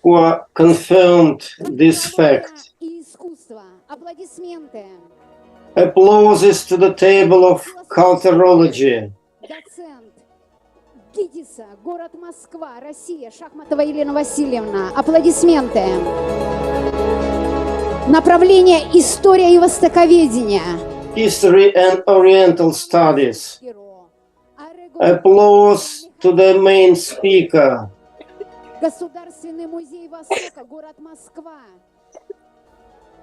S13: who are confirmed this fact.
S1: И искусство. Аплодисменты.
S13: Applauses to the table of culturology.
S1: Доцент ГИТИСа, город Москва, Россия, Шахматова Елена Васильевна. Аплодисменты. Направление история и востоковедение.
S13: History and Oriental Studies. Applause to the main speaker.
S1: Государственный музей Востока, город Москва.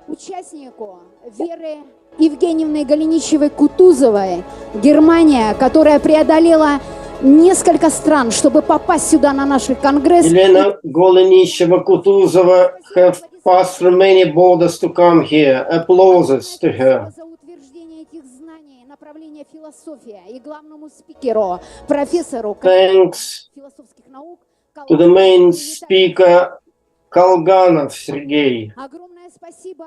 S1: Участнику Веры Евгеньевны Голенищевой-Кутузовой, Германия, которая преодолела несколько стран, чтобы попасть сюда на наш конгресс.
S13: Елена Golenisheva-Kutuzova have passed through many borders to come here. Applauses to her.
S1: За утверждение этих знаний, направление философия и главному спикеру, профессору
S13: Thanks
S1: философских наук
S13: to the main speaker, Kolganov Sergei.
S1: Огромное спасибо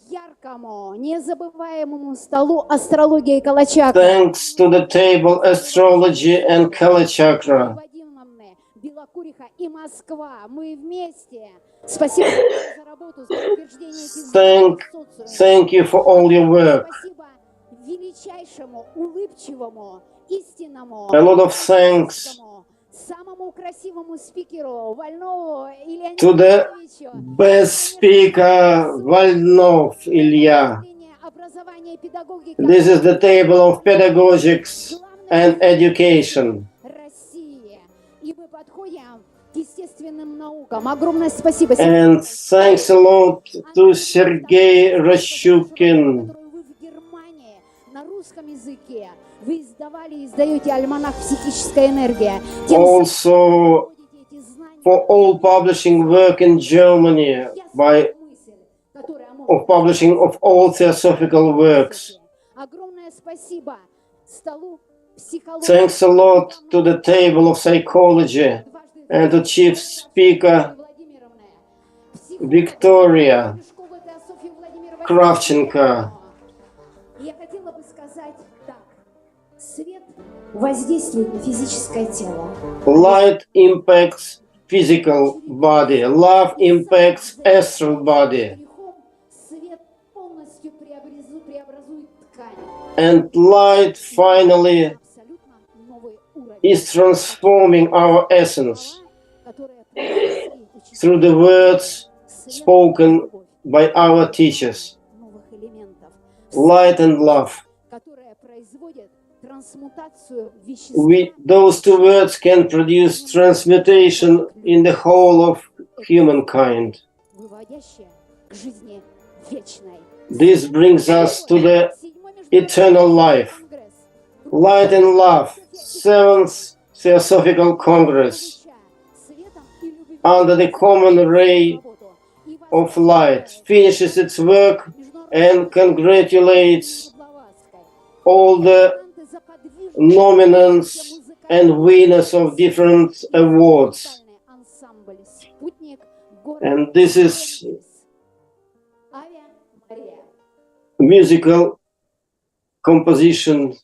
S1: яркому, незабываемому столу астрологии и калачакры.
S13: Thanks to the table Astrology and Kalachakra.
S1: Белокуриха и Москва. Мы вместе. Спасибо за работу, за утверждение этих знаний в социуме.
S13: Thank you for all your work.
S1: Спасибо величайшему, улыбчивому, истинному,
S13: A lot of thanks
S1: самому красивому спикеру Вольнову Илье
S13: to the
S1: Николаевичу.
S13: best speaker, Volnov Ilya.
S1: Образование и педагогика
S13: This is the table of pedagogics and education.
S1: России. И мы подходим к естественным наукам. Огромное спасибо.
S13: And thanks a lot to Sergei Rashchukin.
S1: Вы в Германии на русском языке. Вы издавали и издаете альманах «Психическая энергия».
S13: Also for all publishing work in Germany by of publishing of all theosophical works.
S1: Огромное спасибо столу психологии.
S13: Thanks a lot to the table of psychology and to chief speaker Victoria Kravchenko.
S1: Я хотела бы сказать так. Свет воздействует на физическое тело.
S13: Light impacts physical body. Love impacts astral body.
S1: Свет полностью преобразует ткань.
S13: And light finally is transforming our essence through the words spoken by our teachers. Light and love. Those two words can produce transmutation in the whole of humankind. This brings us to the eternal life. Light and Love, 7th Theosophical Congress, under the common ray of light, finishes its work and congratulates all the nominants and winners of different awards. And this is musical composition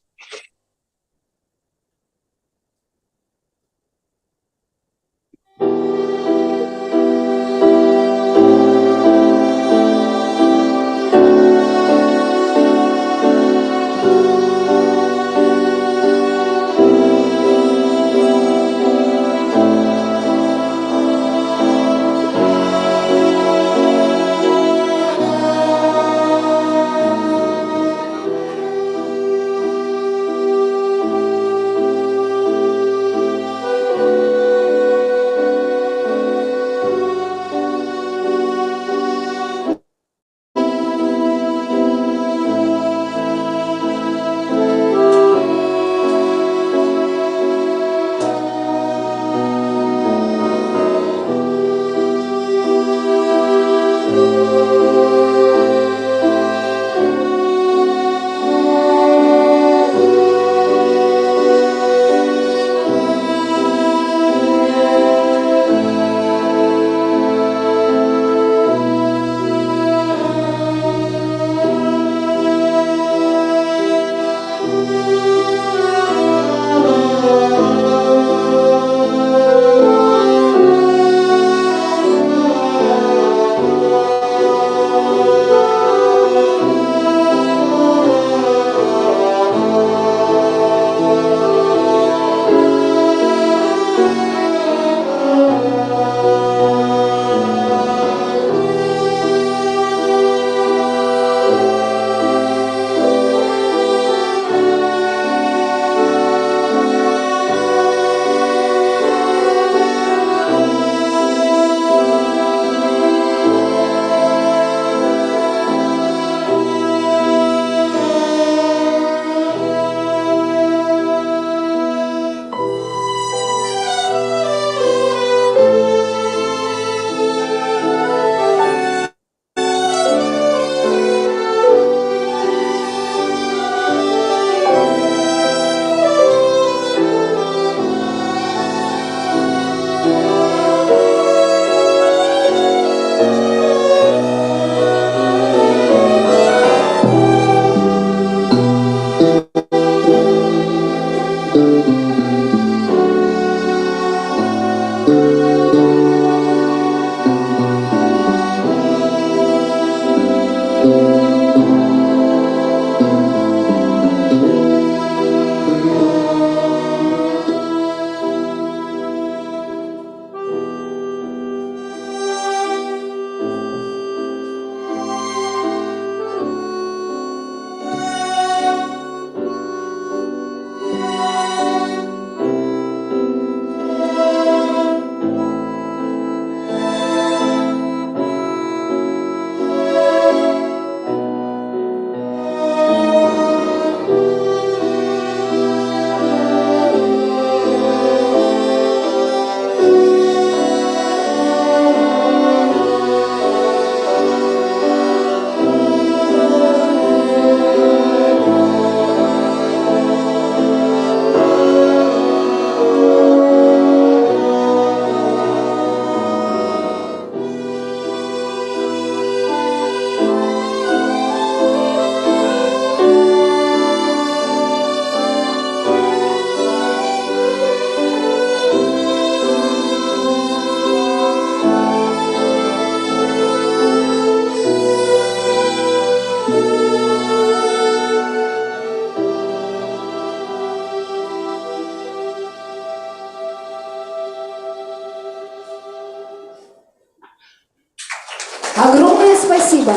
S1: Спасибо.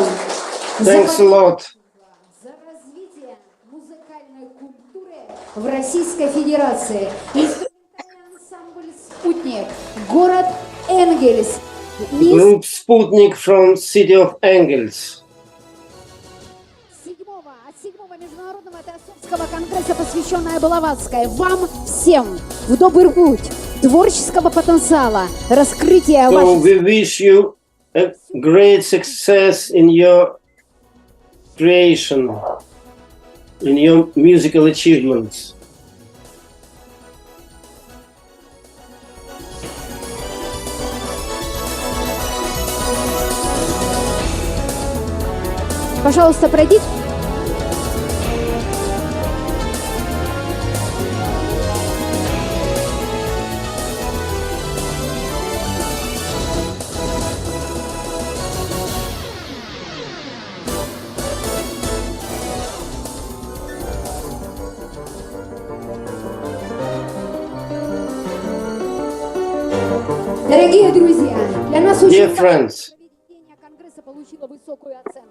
S13: Thanks a lot.
S1: За развитие музыкальной культуры в Российской Федерации. Инструментальный ансамбль «Спутник», город Энгельс.
S13: Group Sputnik from city of Engels.
S1: От 7-го международного теософского конгресса, посвященная Блаватской. Вам всем в добрый путь творческого потенциала, раскрытия
S13: So
S1: ваших...
S13: we wish you a great success in your creation, in your musical achievements.
S1: Пожалуйста, пройдите. Дорогие друзья, для нас очень
S13: Dear friends,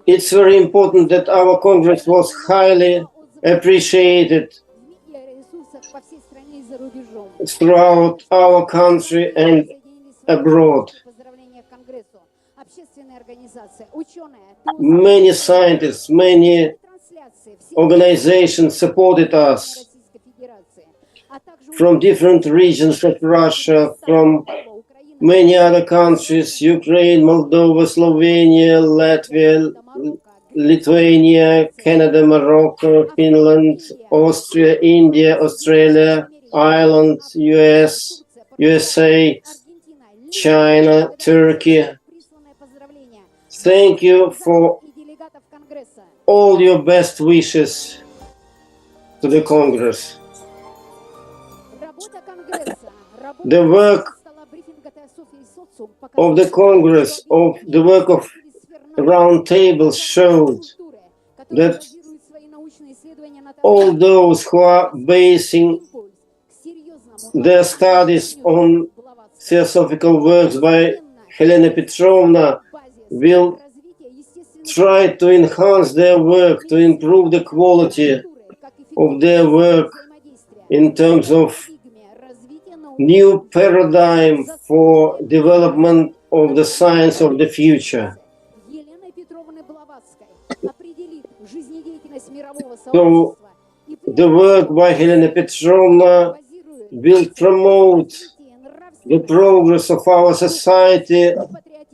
S13: it's very important that our Congress was highly appreciated throughout our country and abroad. Many scientists, many organizations supported us from different regions of Russia, from many other countries, Ukraine, Moldova, Slovenia, Latvia, Lithuania, Canada, Morocco, Finland, Austria, India, Australia, Ireland, USA, China, Turkey. Thank you for all your best wishes to the Congress. The work of the Congress, of the work of round tables showed that all those who are basing their studies on theosophical works by Helena Petrovna will try to enhance their work, to improve the quality of their work in terms of new paradigm for development of the science of the future. So the work by Helena Petrovna will promote the progress of our society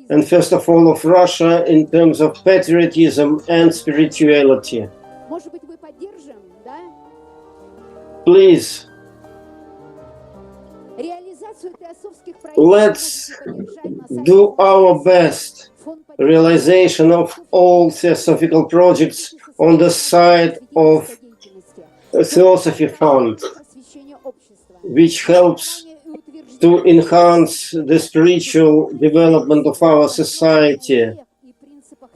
S13: and first of all of Russia in terms of patriotism and spirituality. Please, let's do our best realization of all theosophical projects on the side of a Theosophy Fund, which helps to enhance the spiritual development of our society,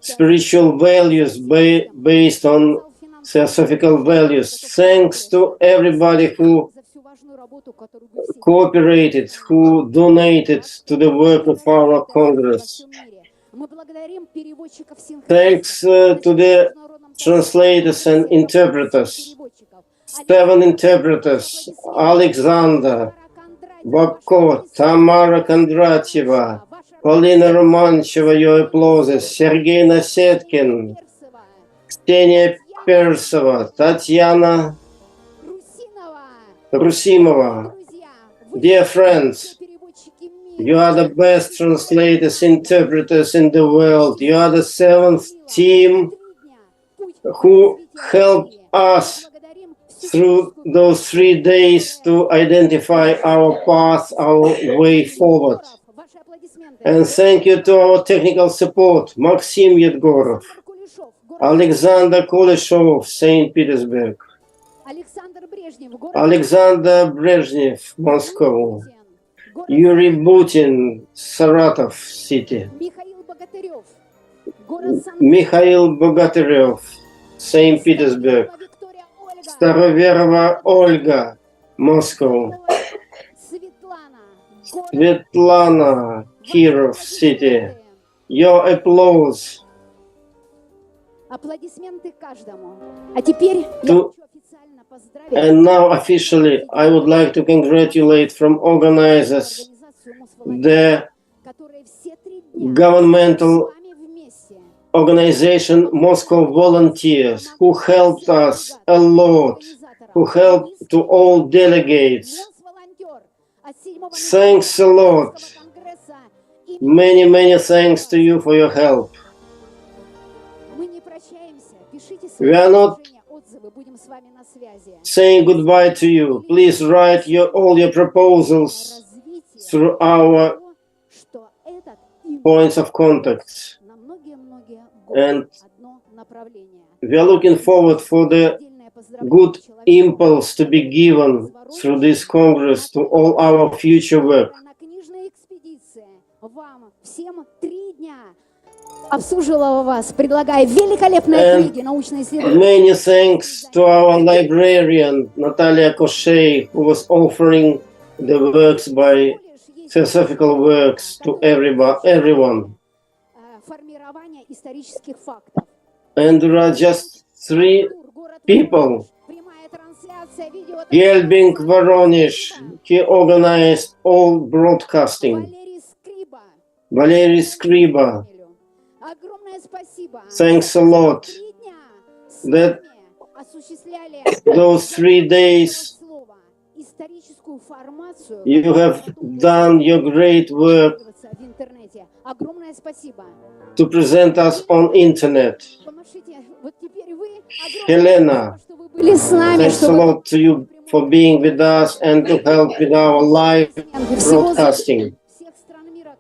S13: spiritual values based on theosophical values. Thanks to everybody who cooperated, who donated to the work of our Congress. Thanks to the translators and interpreters, 7 interpreters, Alexander, Babko, Tamara Kondratyeva, Polina Romancheva, your applauses, Sergei Nasetkin, Ksenia Persova, Tatiana Rusimova. Dear friends, you are the best translators, interpreters in the world. You are the 7th team who helped us through those 3 days to identify our path, our way forward. And thank you to our technical support, Maxim Yedgorov, Alexander Kuleshov, St. Petersburg, Alexander Brezhnev, Moscow, Yuri Butin, Saratov City, Mikhail Bogatyrev, St. Petersburg, Staroverova Olga, Moscow, Svetlana, Kirov City. Your applause
S1: Аплодисменты каждому. А теперь я
S13: To,
S1: хочу официально поздравить
S13: and now officially, I would like to congratulate from organizers the
S1: которые все 3 дня
S13: governmental
S1: с вами вместе.
S13: organization Moscow Volunteers, who helped us a lot, who helped to all delegates. Thanks a lot. Many, many thanks to you for your help.
S1: Мы не прощаемся. Пишите
S13: We
S1: свои
S13: are not
S1: предложения, отзывы. Будем с вами на связи.
S13: saying goodbye to you. Please write all your proposals through our points of contact. And we are looking forward for the good impulse to be given through this Congress to all our future work.
S1: На книжной экспедиции вам всем 3 дня обслуживала вас, предлагая великолепные книги, научные исследования.
S13: Many thanks to our librarian, Natalia Koshay, who was offering the works by Theosophical works to everyone.
S1: Формирование исторических фактов.
S13: And there are just 3 people. Gelbing Voronezh, he organized all broadcasting. Valery Skriba. Thanks a lot. That those 3 days you have done your great work to present us on internet. Helena, thanks a lot to you for being with us and to help with our live broadcasting.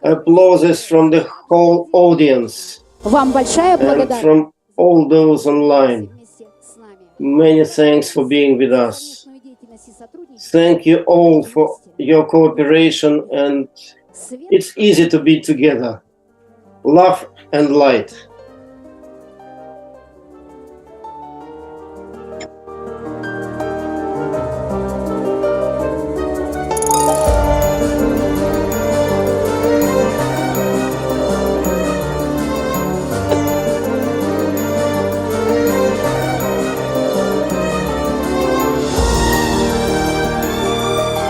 S13: Applauses from the whole audience and from all those online. Many thanks for being with us. Thank you all for your cooperation, and it's easy to be together. Love and light.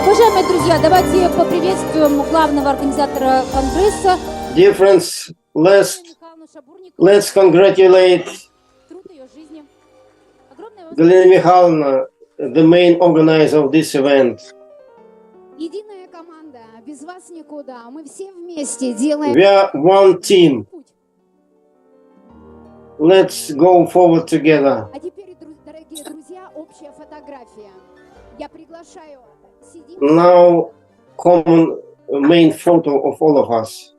S17: Уважаемые друзья, давайте поприветствуем главного организатора Конгресса.
S13: Dear friends, let's congratulate Galina Mikhailovna, the main organizer of this event.
S1: Единая команда, без вас никуда. Мы все вместе делаем.
S13: We are one team. Let's go forward together.
S1: А теперь, дорогие друзья, общая фотография. Я приглашаю.
S13: Now, common main photo of all of us.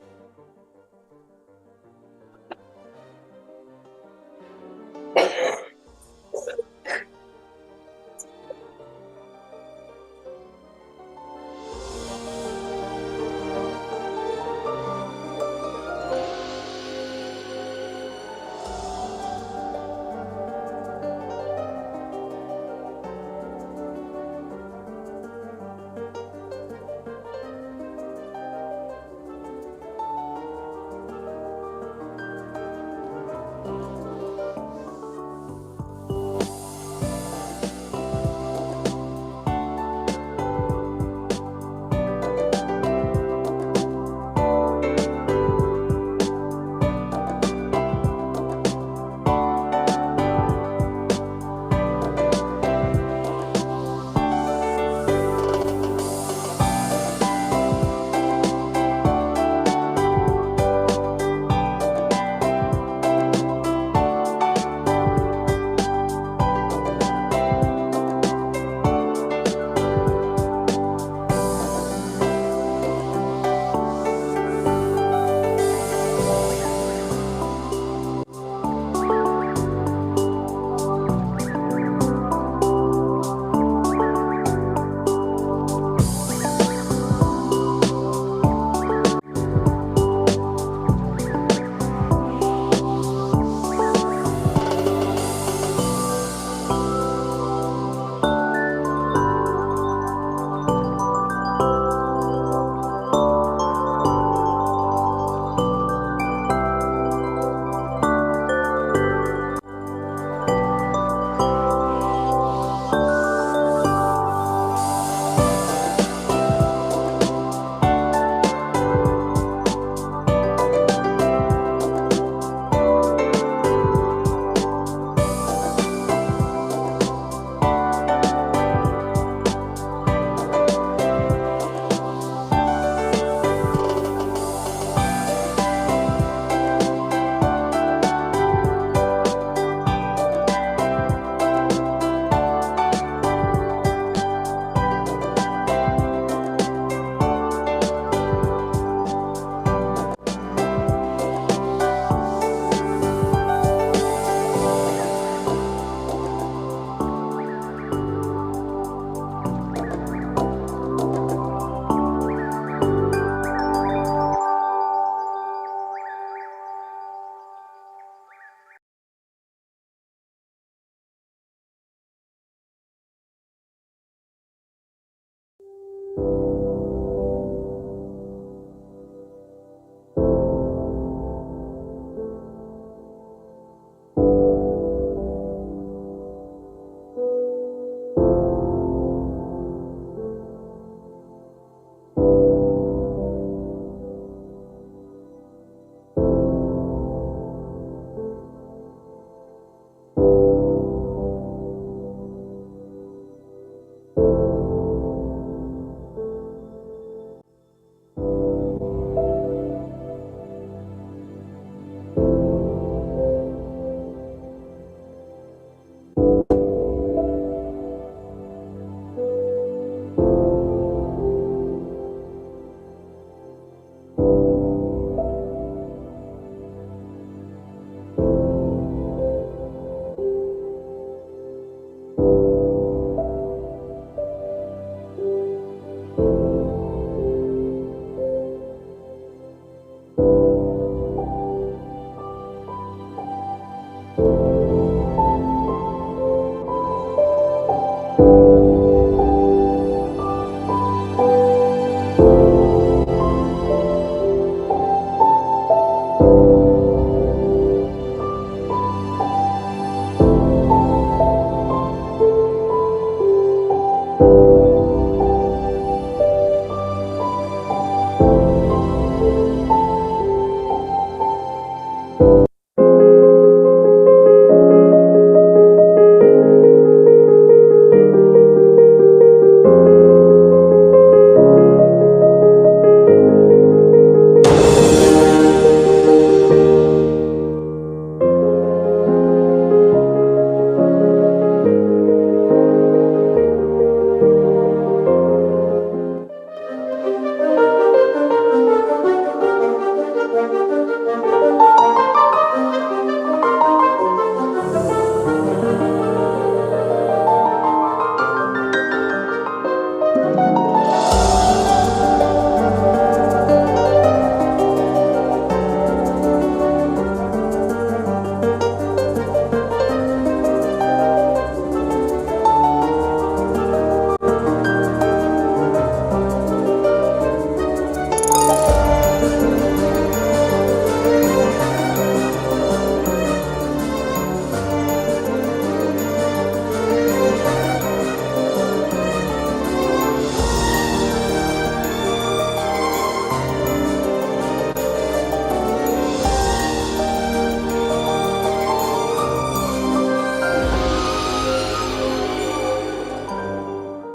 S17: Спасибо.